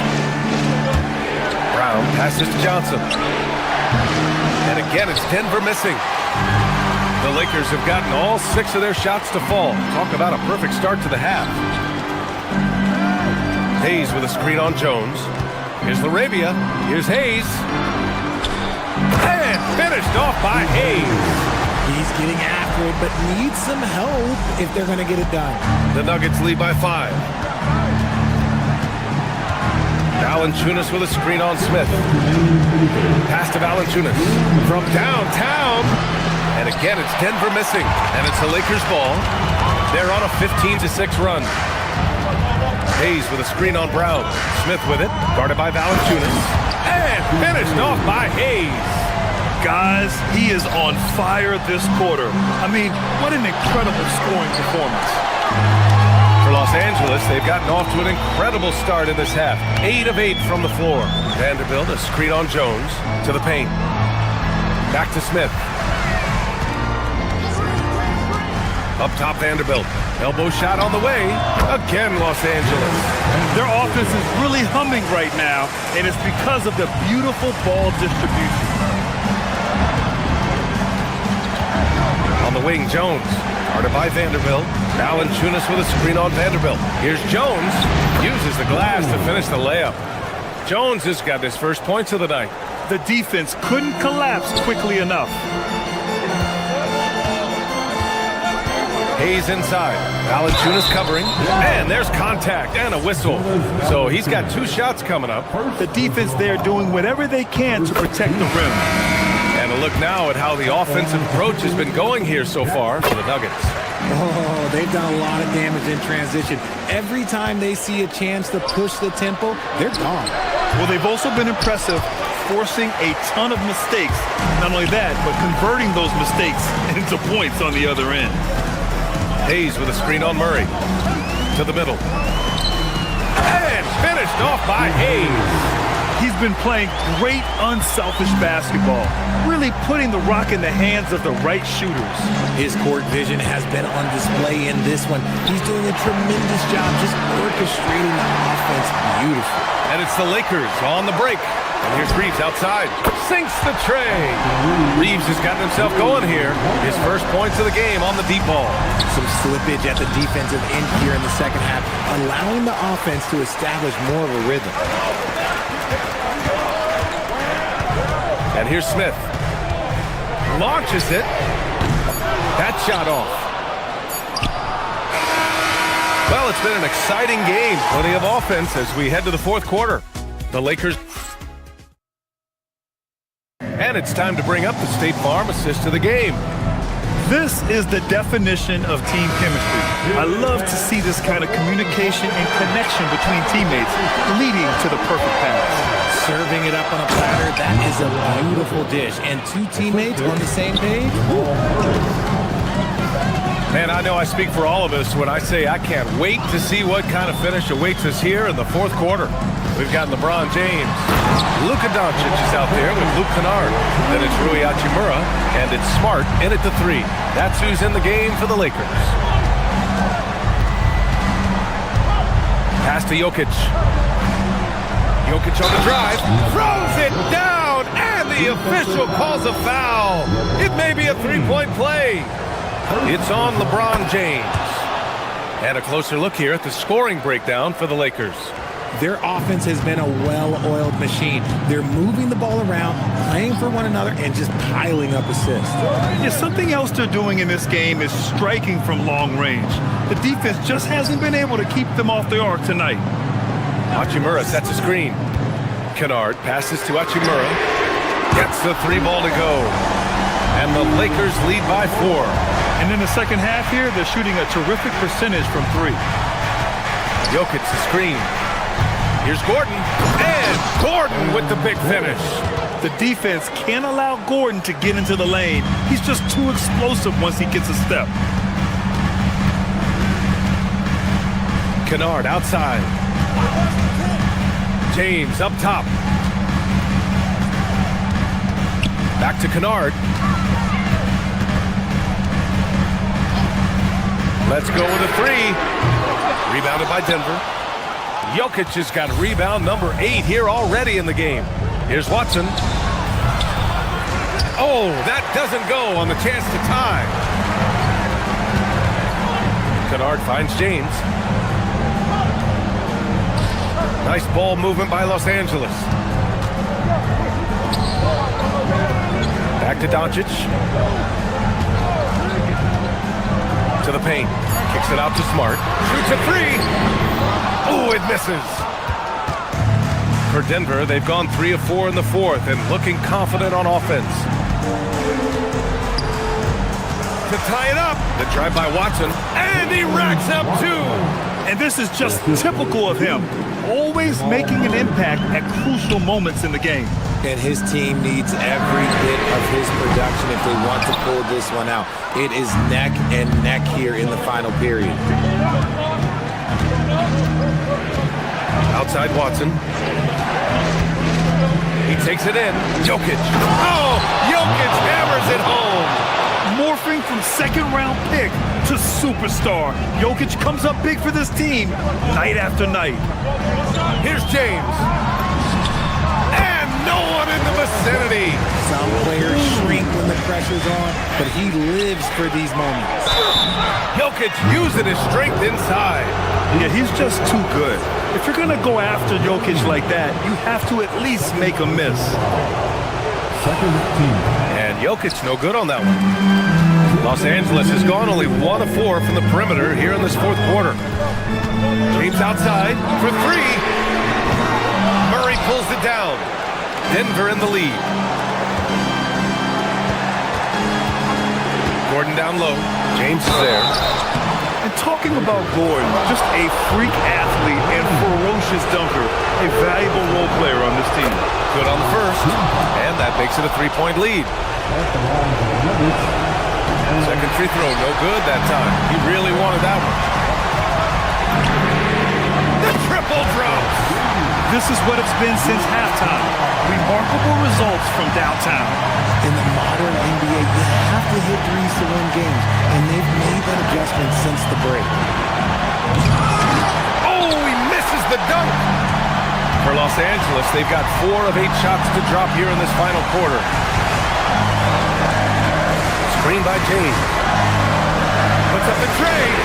Brown passes to Johnson. And again, it's Denver missing. The Lakers have gotten all 6 of their shots to fall. Talk about a perfect start to the half. Hayes with a screen on Jones. Here's Larabia. Here's Hayes. And finished off by Hayes. He's getting after it, but needs some help if they're going to get it done. The Nuggets lead by 5. Valanciunas with a screen on Smith. Pass to Valanciunas from downtown. And again, it's Denver missing. And it's the Lakers ball. They're on a 15-6 run. Hayes with a screen on Brown. Smith with it, guarded by Valanciunas. And finished off by Hayes. Guys, he is on fire this quarter. I mean, what an incredible scoring performance. For Los Angeles, they've gotten off to an incredible start in this half. 8 of 8 from the floor. Vanderbilt, a screen on Jones, to the paint. Back to Smith. Up top, Vanderbilt. Elbow shot on the way. Again, Los Angeles. Their offense is really humming right now, and it's because of the beautiful ball distribution. On the wing, Jones. Guarded by Vanderbilt. Valanciunas with a screen on Vanderbilt. Here's Jones. Uses the glass to finish the layup. Jones has got his first points of the night. The defense couldn't collapse quickly enough. Hayes inside. Valanciunas covering. And there's contact and a whistle. So he's got 2 shots coming up. The defense there doing whatever they can to protect the rim. And a look now at how the offensive approach has been going here so far for the Nuggets. Oh, they've done a lot of damage in transition. Every time they see a chance to push the tempo, they're gone. Well, they've also been impressive, forcing a ton of mistakes. Not only that, but converting those mistakes into points on the other end. Hayes with a screen on Murray. To the middle. And finished off by Hayes. He's been playing great, unselfish basketball, really putting the rock in the hands of the right shooters. His court vision has been on display in this one. He's doing a tremendous job just orchestrating the offense beautifully. And it's the Lakers on the break. And here's Reeves outside. Sinks the tray. Reeves has gotten himself going here. His first points of the game on the deep ball. Some slippage at the defensive end here in the second half, allowing the offense to establish more of a rhythm. And here's Smith. Launches it. That shot off. Well, it's been an exciting game. Plenty of offense as we head to the fourth quarter. The Lakers. And it's time to bring up the State Farm assist to the game. This is the definition of team chemistry. I love to see this kind of communication and connection between teammates leading to the perfect pass. Serving it up on a platter, that is a beautiful dish. And 2 teammates on the same page. Man, I know I speak for all of us when I say I can't wait to see what kind of finish awaits us here in the fourth quarter. We've got LeBron James. Luka Doncic is out there with Luke Kennard. Then it's Rui Hachimura, and it's Smart in at the 3. That's who's in the game for the Lakers. Pass to Jokic. Jokic on the drive, throws it down, and the official calls a foul. It may be a 3-point play. It's on LeBron James. And a closer look here at the scoring breakdown for the Lakers. Their offense has been a well-oiled machine. They're moving the ball around, playing for one another, and just piling up assists. Yeah, something else they're doing in this game is striking from long range. The defense just hasn't been able to keep them off the arc tonight. Hachimura sets a screen. Kennard passes to Hachimura. Gets the 3 ball to go. And the Lakers lead by 4. And in the second half here, they're shooting a terrific percentage from 3. Jokic the screen. Here's Gordon. And Gordon with the big finish. The defense can't allow Gordon to get into the lane. He's just too explosive once he gets a step. Kennard outside. James up top. Back to Kennard. Let's go with a 3. Rebounded by Denver. Jokic has got rebound number 8 here already in the game. Here's Watson. Oh, that doesn't go on the chance to tie. Kennard finds James. Nice ball movement by Los Angeles. Back to Doncic. To the paint. Kicks it out to Smart. Shoots a three. Oh, it misses. For Denver, they've gone 3 of 4 in the fourth and looking confident on offense. To tie it up. The drive by Watson. And he racks up 2. And this is just typical of him. Always making an impact at crucial moments in the game. And his team needs every bit of his production if they want to pull this one out. It is neck and neck here in the final period. Outside Watson. He takes it in. Jokic. Oh, Jokic hammers it home. Morphing from second-round pick to superstar. Jokic comes up big for this team night after night. Here's James. And no one in the vicinity. Some players shrink when the pressure's on, but he lives for these moments. Jokic using his strength inside. Yeah, he's just too good. If you're going to go after Jokic like that, you have to at least make a miss. Second team. And Jokic no good on that one. Los Angeles has gone only 1 of 4 from the perimeter here in this fourth quarter. James outside for 3. Murray pulls it down. Denver in the lead. Gordon down low. James is there. And talking about Gordon, just a freak athlete and ferocious dunker, a valuable role player on this team. Good on the first, and that makes it a 3-point lead. Second free throw, no good that time. He really wanted that one. The triple drops. This is what it's been since halftime. Remarkable results from downtown. In the modern NBA, you have to hit threes to win games, and they've made that adjustment since the break. Oh, he misses the dunk. For Los Angeles, they've got 4 of 8 shots to drop here in this final quarter. Screen by James. Puts up the trade.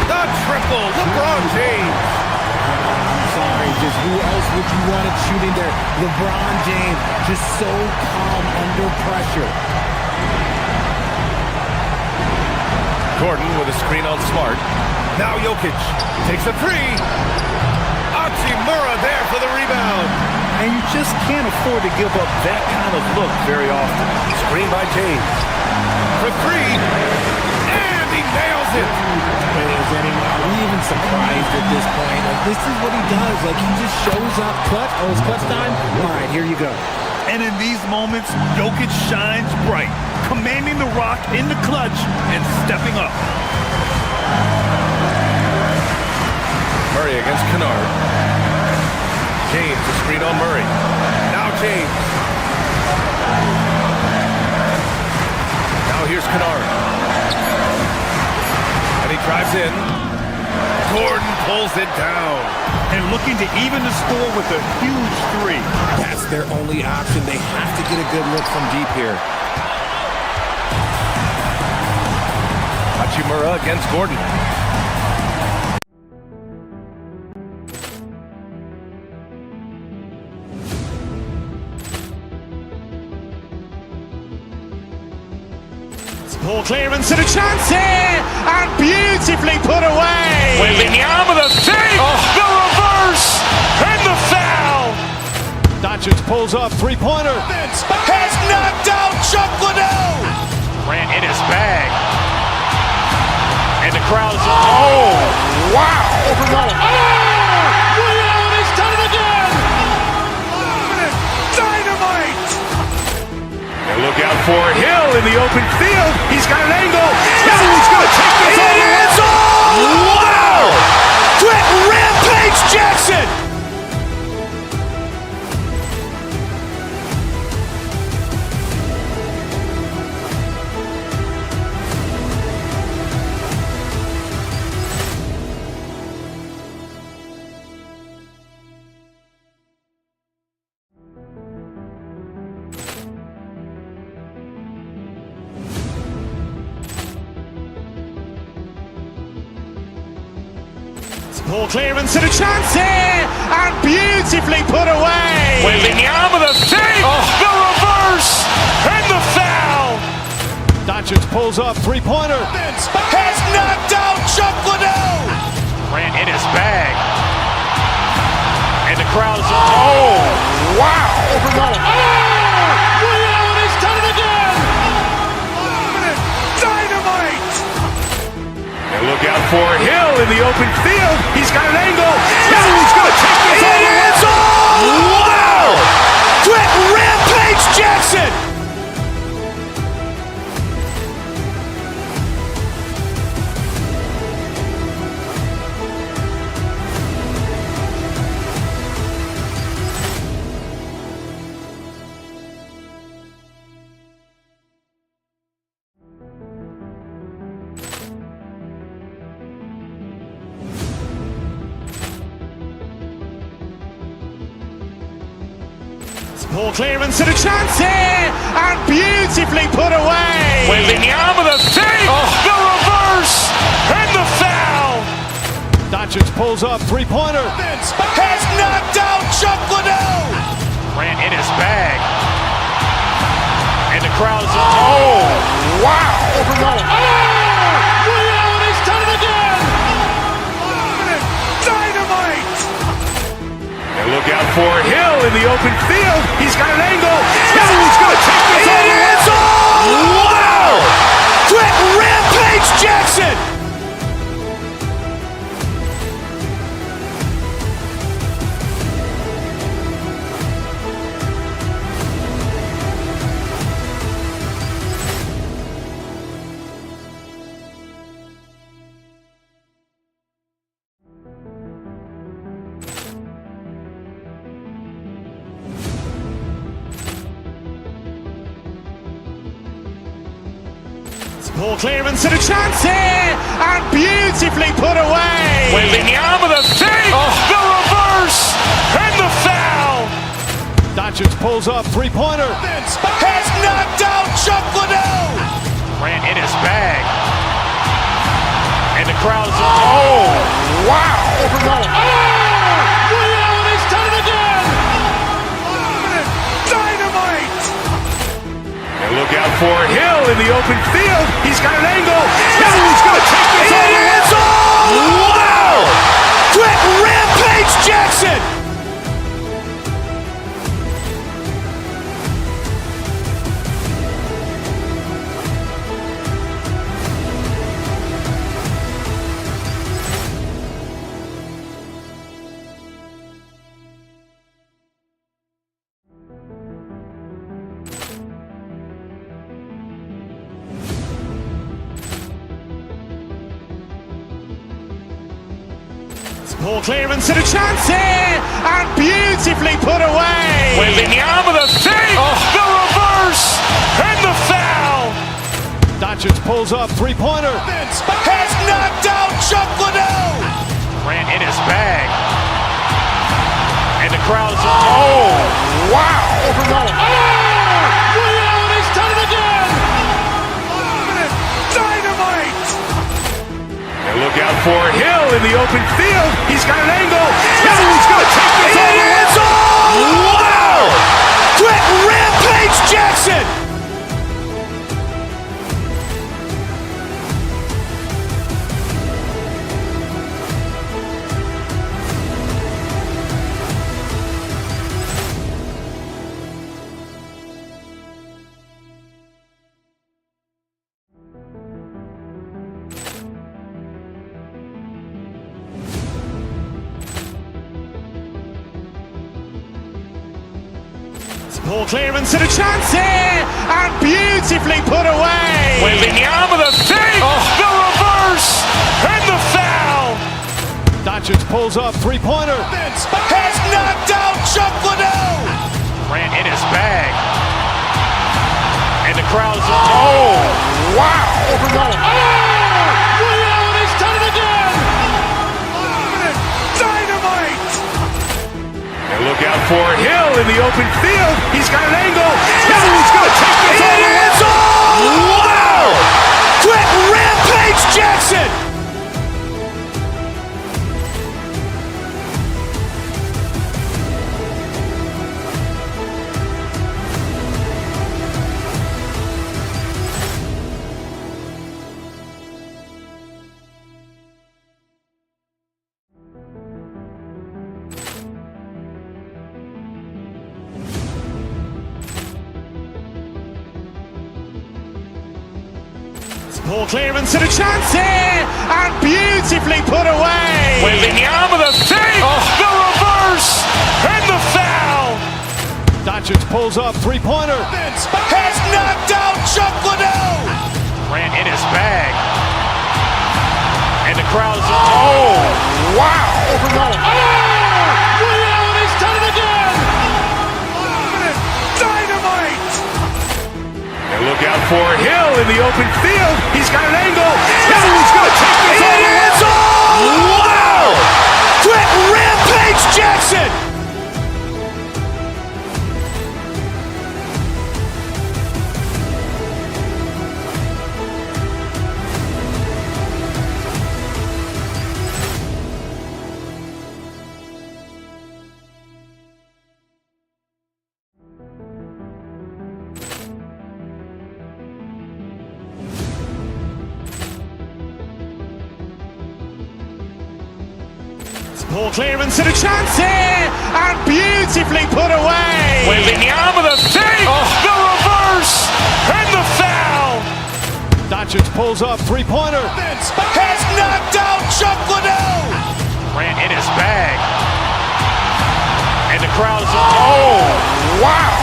The triple, LeBron James. I'm sorry, just who else would you want it shooting there? LeBron James, just so calm under pressure. Gordon with a screen on Smart. Now Jokic takes a 3. Hachimura there for the rebound. And you just can't afford to give up that kind of look very often. Screen by James. For 3. And he nails it. Are we even surprised at this point? Like, this is what he does. Like, he just shows up, clutch. Oh, it's clutch time? All right, here you go. And in these moments, Jokic shines bright, commanding the rock in the clutch and stepping up. Murray against Kennard. James, a screen on Murray. Now James. Now here's Kennard. And he drives in. Gordon pulls it down. And looking to even the score with a huge 3. That's their only option. They have to get a good look from deep here. Hachimura against Gordon. Poor clearance and a chance here, and beautifully put away. Wembanyama the save, the reverse, and the foul. Doncic pulls up, three-pointer. Has knocked out Chuck Liddell. Ran in his bag. And the crowd is, oh, wow. Liddell has done it again. Dynamite. And look out for Hill in the open field. He's got an angle. Now he's going to take this all the way. Wow! Brett Rampage Jackson. Ball clearance and a chance here, and beautifully put away. Wembanyama with a fake, the reverse, and the foul. Doncic pulls up, three-pointer. Has knocked out Chuck Liddell. Ran in his bag. And the crowd is, oh, wow. Liddell has done it again. Dynamite. And look out for Hill in the open field. He's got an angle. He's going to take this all the way. Wow. Quick Rampage Jackson. Ball clearance and a chance here, and beautifully put away. Wembanyama with a fake, the reverse, and the foul. Doncic pulls up, three-pointer. Has knocked out Chuck Liddell. Ran in his bag. And the crowd is, oh, wow. Liddell has done it again. Dynamite. And look out for Hill in the open field. He's got an angle. He's going to take this all the way. Wow. Quick Rampage Jackson. Ball clearance and a chance here, and beautifully put away. Wembanyama with a fake, the reverse, and the foul. Doncic pulls up, three-pointer. Has knocked out Chuck Liddell. Ran in his bag. And the crowd is, oh, wow. Liddell has done it again. Dynamite. And look out for Hill in the open field. He's got an angle. He's going to take this all the way. Wow. Quick Rampage Jackson. Ball clearance and a chance here, and beautifully put away. Wembanyama with a fake, the reverse, and the foul. Doncic pulls up, three-pointer. Has knocked out Chuck Liddell. Ran in his bag. And the crowd is, oh, wow. Liddell has done it again. Dynamite. And look out for Hill in the open field. He's got an angle. He's going to take this all the way. Wow. Quick Rampage Jackson. Ball clearance and a chance here, and beautifully put away. Wembanyama with a fake, the reverse, and the foul. Doncic pulls up, three-pointer. Has knocked out Chuck Liddell. Ran in his bag. And the crowd is, oh, wow. Liddell has done it again. Dynamite. And look out for Hill in the open field. He's got an angle. He's going to take this all the way. Wow. Quick Rampage Jackson. Ball clearance and a chance here, and beautifully put away. Wembanyama the fake, the reverse, and the foul. Doncic pulls up, three-pointer. Has knocked out Chuck Liddell. Ran in his bag. And the crowd is, oh, wow. Ray Allen has done it again. Dynamite. And look out for Hill in the open field. He's got an angle. Hill's going to take this all the way. Wow. Quick Rampage Jackson. Ball clearance and a chance here, and beautifully put away. Wembanyama the fake, the reverse, and the foul. Doncic pulls up, three-pointer. Has knocked out Chuck Liddell. Ran in his bag. And the crowd is, oh, wow.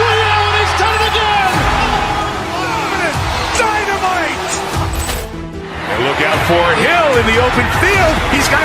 Ray Allen has done it again. Dynamite. And look out for Hill in the open field. He's got